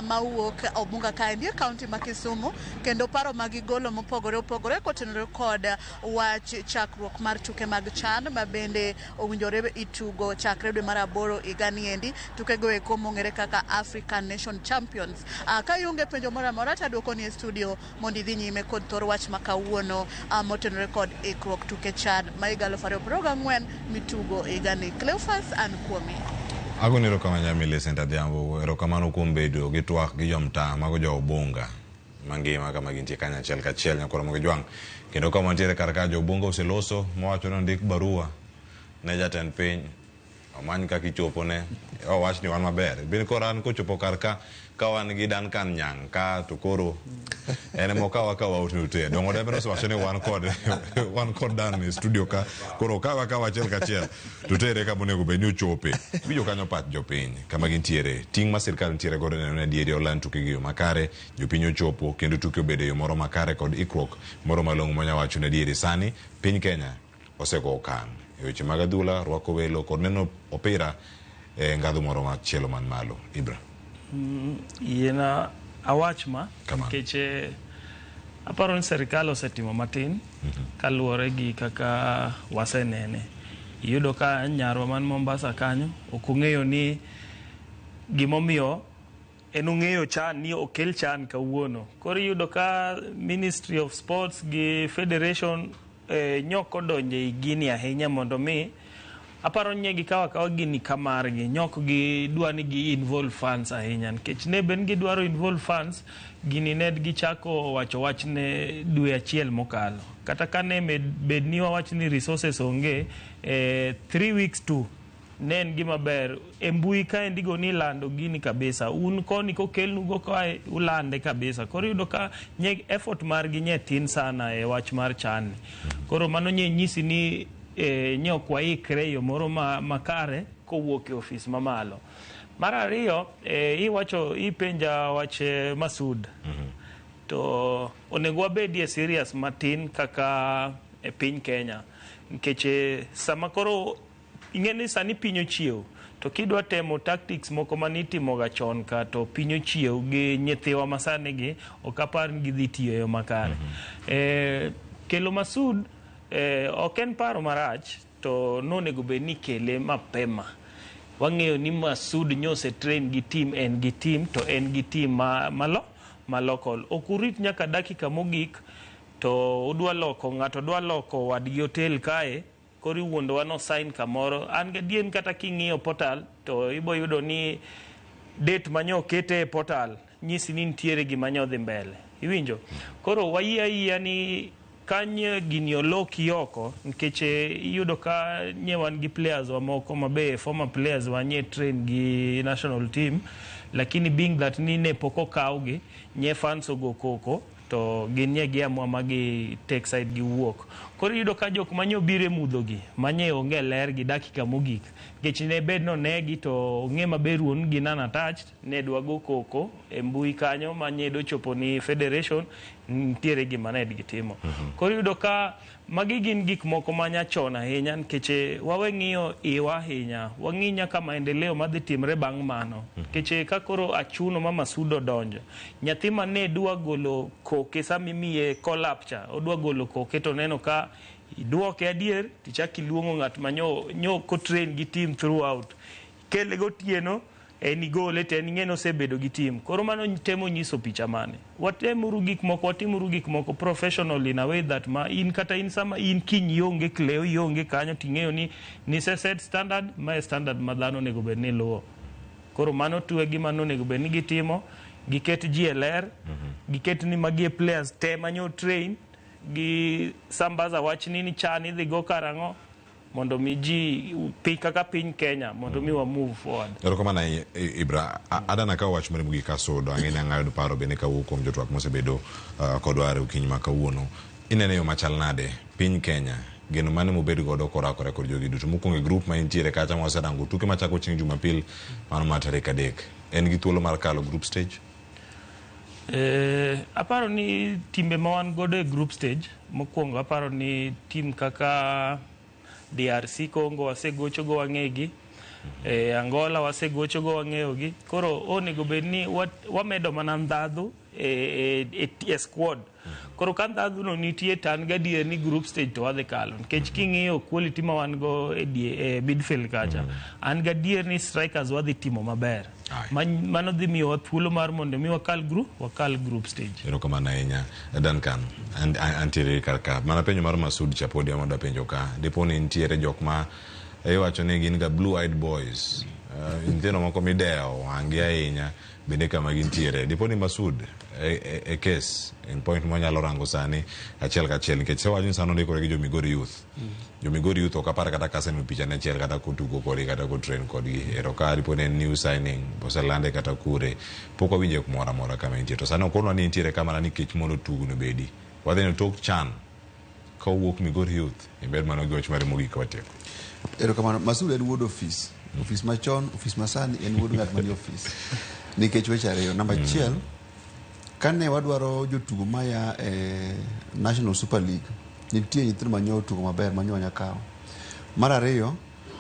mawuok Obunga kaendi kaunti ma Kisumu, kendo paro mag golo mopogore opogore kotenore kod wach chakruok mar tuke mag CHAN ma bende owinjore itugo chakre dwe mar 8 higani endi, tukego eko mong'ere kaka African Nation Champions. Ka ionge penjo moro amora taduoko ni e studio mondo idhi nyime kod thor wach ma kawuono motenore kod ikruok tuke CHAN ma higa 2024 mitugo higani. Cleophas an kuomi. Agonero kama nyamile senta Adhiambo, erokamano kuom bedo gi twak gi jomtaa mago jo Obunga mangima kama gintie kanya achiel kachiel nyakoro mogi jwang'. Kendo kama ntiere kar ka jo Obunga oseloso mowacho ni ondik barua ne jatend piny omany kaka ichopo ne owach ni wan maber. Bin koro an kochopo kar ka wan gi Duncan Nyang ka to koro ene mokawa utute dongo debe no wacho ni wan kod Dan e studio ka koro kawa achiel kachiel to tere ka bonego be ni ochope bijo kanyo pat jopiny kama gintiere ting' ma sirkal ntiere godo neno ne diere olan tuke gi yo makare jopiny ochopo kendo tuke obede yo moro makare kod ikruok moro malong'o monya wacho ne diere sani piny Kenya osego okang' e weche mag adhula rwako welo kod neno opira e ngadhu moro machielo man malo. Ibra Yena awach ma keche aparo ni serikal osetimo matin kaluwore gi kaka wasenene. Iyudo ka nyarwa man Mombasa kanyo ok ong'eyo ni gimomiyo en ong'eyo CHAN ni okel CHAN kawuono. Koro iyudo ka Ministry of Sports gi Federation nyok odonje gini ahinya mondo mi aparo ni gikawa gini kamargi nyok gi dwa ni gi involve funds ahinya nikech ne ben gidwaro involve funds gini ned gichako wacho wach ne dwe achiel mokalo kata kane bed ni wawach ni resources onge 3 weeks to nen gima ber embui ka ndigo ni lando gini kabisa un koni kokelnu go ka ulande kabisa koro yudo ka nye effort margi nye tin sana e wach mar CHAN koro mano nye nyisi ni nyok waikre yo moro makare kowuok e ofis mamalo. Mar ariyo iwacho ipenja wach Masud to onego wabedie serious matin kaka e piny Kenya nikech sama koro ing'eni sani piny ochiew to kidwa temo tactics moko manitimo ga chon ka to piny ochiew gi nyithiwa masani gi ok apar ni gidhi tiyo yo makare. Kelo Masud ok en paro marach to nonego bed ni kele mapema. Wang'eyo ni Masud nyose train gi team en gi team to en gi team malokol. Okurit nyaka dakika mogik to udwa loko ng'ato dwa loko wadgi hotel kae kori wuondo wano sign kamoro an gadien kata king'iyo portal to ibo yudo ni date manyo kete portal nyisi ni ntiere gima nyo dhi mbele. Iwinjo? Koro wayia ni kanye gini oloki oko nikech iyudo ka nye wan gi players wa moko mabe former players wa nye train gi national team, lakini being that ni ne poko kaugi nye fans ogo koko to ginye gi amwa magi take side gi wuok. Koro iyudo ka jok manyo bire mudho gi manye onge ler gi dakika mogik nikech ne bed no negi to ng'e maber wuon gi nan attached ne dwago koko e mbui kanyo manye do chopo ni federation ntiere gima ne gitimo. Koro iyudo ka magi gin gik moko manya chon ahinya nikech wawe ng'iyo iwa ahinya wang'inya ka maendeleo madhi timre bang' mano nikech ka koro achuno ma Masudo donjo nyathi mane dwa golo koke samimiye collapse odwa golo koke to neno ka iduoke adier tichaki luongo ng'at manyo ko train gi team throughout kele gotieno eni gole te ng'eno sebedo gi team. Koro mano temo nyiso picha mane watimuru gik moko professional in a way that ma in kata in sama in kiny yonge kleo yonge kanyo ting'eyo ni set standard ma standard madhano nego bed ni luwo. Koro mano tuwe gi mano nego bed ni gitimo giket GLR giket ni magi players te manyo train gi sambaza wach ni chani dhi go karango mondo mi ji kaka piny Kenya mondo mi wa move forward. Erokamano Ibra, adana ka wach mare mugi kasodo ang'eni ang'ado paro bene ka wuok jotwak mosebedo kodware ukinyi ma kawuono. Inene yo machal nade piny Kenya geno mane mobedo godo korakore kod jogi duto mokwongo group ma intiere kacha ma waserango tuke machako chieng' Jumapil mano ma tarik 3 en gi thuolo mar kalo group stage. Aparo ni timbe ma wan godo e group stage mokwongo aparo ni team kaka DRC Congo wasegocho go wang'egi, Angola wasegocho go wang'eyogi. Koro onego bed ni wamedo mana ndhadhu e squad. Koro ka ndhadhu no nitie tan gadier ni group stage to wadhi kalo nikech king'iyo quality ma wan go e midfield kacha an gadier ni strikers wadhi timo maber. Mano dhi miyo thuolo mar mondo mi wakal group stage. Erokamano ahinya Duncan antiere karka mana penjo mar Masud Chapodi amada penjo ka dipo ni nitiere jok ma iwacho ni gin ga blue eyed boys inteno moko mideo wangi ahinya bende kama gintiere dipo ni Masud e case in point monyalo rango sani achiel kachiel nikech sewacho ni sano ndikore gi Migori Youth ok apar kata kaseno picha ne achiel kata kotugo kodi kata ko train kodgi eroka dipo ni new signing oselande kata kure pok wawinje kumora mora kama intie to sano okonwa ni nitiere kamana nikech mondo tugo no bedi wadhi no tok chan ka wuok Migori Youth ibed mano goch mare mogik wateko. Erokamano Masud en wuod office machon office masani en wuod ng'at mani office nikech weche ariyo. Namba achiel kane wadwaro jotugo maya National Super League nitie nyithindo manyo tugo maber manyo nyakawo. Mar ariyo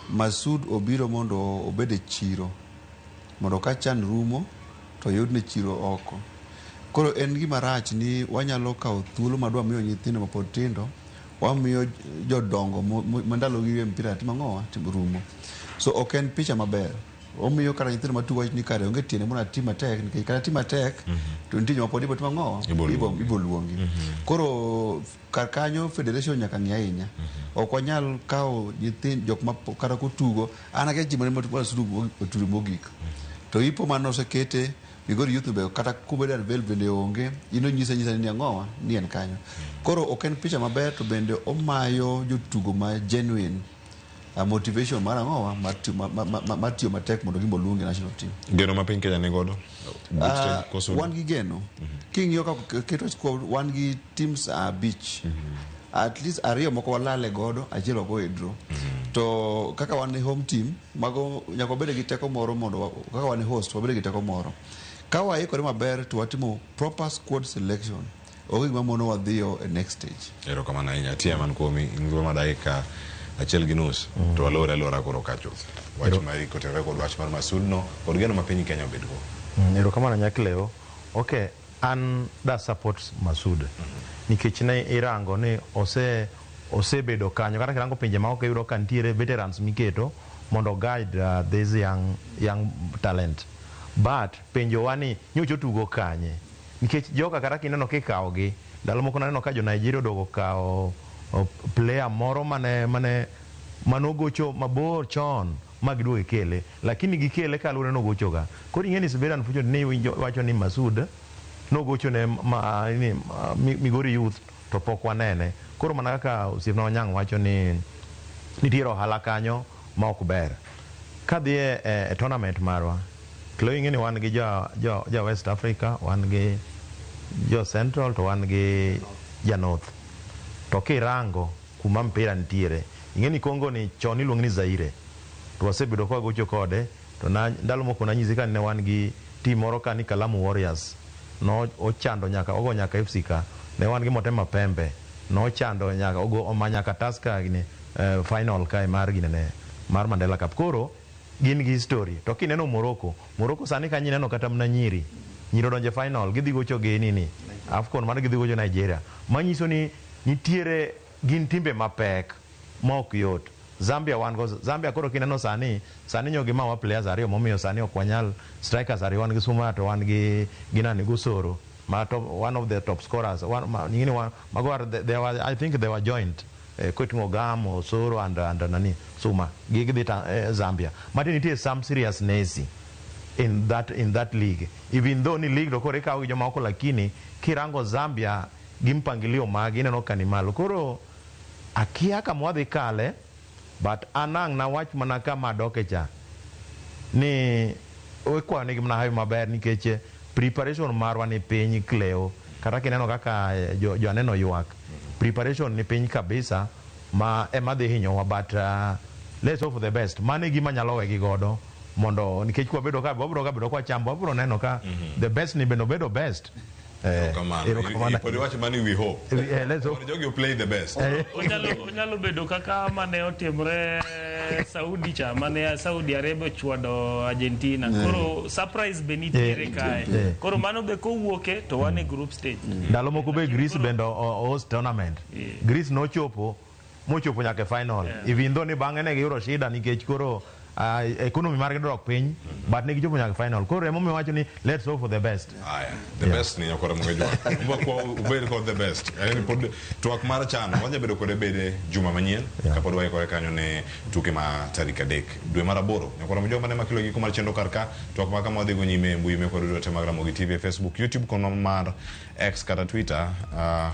Masud obiro mondo obed e chiro mondo ka chan rumo to yud ne chiro oko. Koro en gima rach ni wanyalo kawo thuolo madwa miyo nyithindo mapod tindo wamiyo jodongo mandalo gi mpira timo ng'owa timo rumo. So ok en picha maber. Omiyo kata nyithindo matugo ni kare onge tiene mona tima tek nikech kata tima tek to nitie joma pod ibo timo ng'owa ibo luongi. Koro kar kanyo federation nyaka ng'i ahinya. Ok wanyal kawo nyithindo jok ma kata kotugo an ake jimane matugo otugo mogik. To ipo mano osekete Migori Youth be kata kubedo Arbel bende onge ino nyisa ni ang'owa ni en kanyo. Koro ok en picha maber to bende omayo jotugo ma genuine motivation mar ang'owa mar tiyo matek mondo gimbo luongi national team. Geno ma piny Kenya ne godo wan gi geno king'iyo ka keto squad wan gi teams beach at least ariyo moko walale godo achiel wago e draw to kaka wan e home team mago nyaka wabed gi teko moro mondo kaka wan e host wabed gi teko moro ka waikore maber to watimo proper squad selection ogi gima mono wadhiyo e next stage. Erokamano ahinya Tiaman Komi ing'o ma dakika achiel gi nus to alora koro kacho wach mari kotere kod wach mar Masud no kod geno ma piny Kenya obed go. Erokamano nyakleo. Okay, an da support Masud nikech ne irango ni osebedo kanyo kata kirango pinje ma ok yudo ka nitiere veterans miketo mondo guide this young talent, but penjo wani nyocho tugo kanye nikech joka kata kineno kikawogi ndalo moko naneno ka jo Nigeria odogo kawo player moro manogocho mabor chon magidwoge kele lakini gikele kaluwore nogochoga. Koro ing'eni is very unfortunate ni wacho ni Masud nogocho ne Migori Youth to pok wanene. Koro mana kaka osiepna Onyang' wacho ni nitiere ohala kanyo ma ok ber. Kadhi e tournament marwa, kelo ing'e ni wan gi jo West Africa, wan gi jo Central, to wan gi ja North. To kirango kuma mpira nitiere, ing'e ni Congo ni chon iluongo ni Zaire. To wasebedo kwa gocho kode, to ndalo moko nanyisi ka ne wan gi team moro ka ni Kalamu Warriors. No ochando ogo nyaka FC ka. Ne wan gi Motema Pembe. No chando nyaka omanyaka Tusker gini final ka mar gine mar Mandela Cup. Koro gin gi history. To kineno Morocco sani ka nyineno kata mna nyiri donje final, gidhi gocho gi nini AFCON, mana gidhi gocho Nigeria. Manyiso ni nitiere gin timbe mapek ma ok yot. Zambia koro kineno sani nyogi ma wa players ariyo momiyo sani ok wanyal strikers ariyo, wan gi Suma to wan gi ginani Gusoro, one of the top scorers. I think they were joint. Kotingo Gamo, Soro and nani Suma gigidita Zambia. Mati nitie some seriousness in that league. Even though ni league dokore ka ujoma wako, lakini kirango Zambia gimpangilio magi ineno kanimalo. Koro akia kama wadhi kale, but anang na wach mana kama dokecha ni wekwa ni gimna hayo maber nikech preparation marwa ni piny Cleo. Kata kineno kaka jo aneno yuak, preparation ni piny kabisa ma ema dhi hinyowa, but let's hope for the best. Mane gima nyalo wegi godo mondo nikech kwa bedo ka bedo kwa chambo wabro neno ka the best ni bedo best. Podi wacho mani we hope. Let's hope. You play the best. Onyalo bedo kaka mane otimre Saudi cha, mane Saudi Arabia chwado Argentina. Koro surprise benitiere kae. Koro mano be kowuoke to wane group stage. Ndalo moko be Greece bendo host tournament. Greece mochopo nyaka final. Even though ni bange ne giyudo shida nikech koro economy market dok piny, but ne gichopo nyaka final. Koro emo wacho ni let's hope for the best. The best ni nyakore mongejwa. Ubed kod the best. Pod twak mar chan wanya bedo kode bede juma manyien kapod wae kore kanyo ne tuke ma tarik 3 dwe mar 8 nyakore mojwa mane makilo giko mar chendo karka twak ma kama odhigo nyime mbui me kod dote mag Ramogi TV, Facebook, YouTube kono mar X kata Twitter.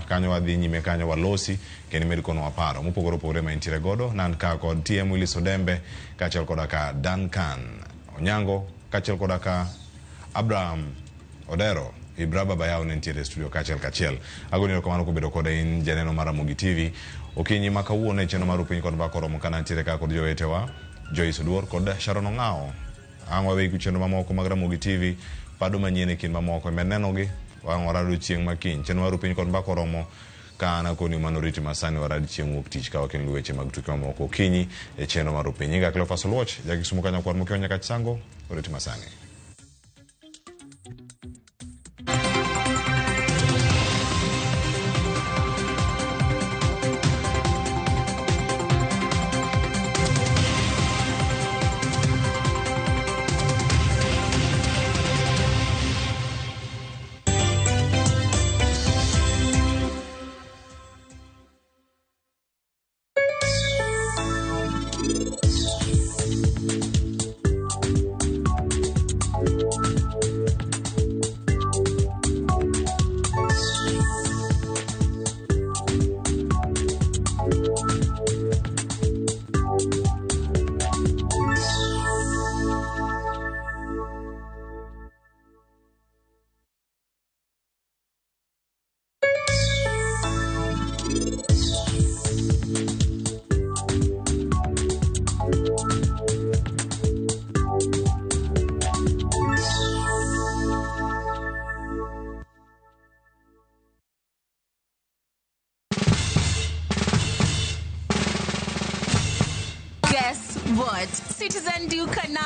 Kanyo wadhi nyime kanyo walosi keni med kono waparo mopogore opogore ma intiere godo nan ka kod TM Willis Odembe kachel koda ka Duncan Onyango kachel koda ka Abraham Odero Ibraba Bayao nentiere studio kachel agoni komano kubedo koda in janeno mar Ramogi TV okinyi makawuono e cheno mar piny kod bakoro mokana ntiere ka kod jowetewa Joyce Oduor kod Sharon Ong'ao angwa we kuchendo mamoko mag Ramogi TV pado manyene kin mamoko menenogi wang warado chieng makiny cheno mar piny kod bakoro mo kana koni manoriti masani waradi chieng wuok tich ka waken luweche mag tuke mamoko kinyi e cheno mar piny inga Cleophas Oluoch jagisumo kanya kwar mokio nyaka chisango oriti masani. Guess what? Citizen Duke now.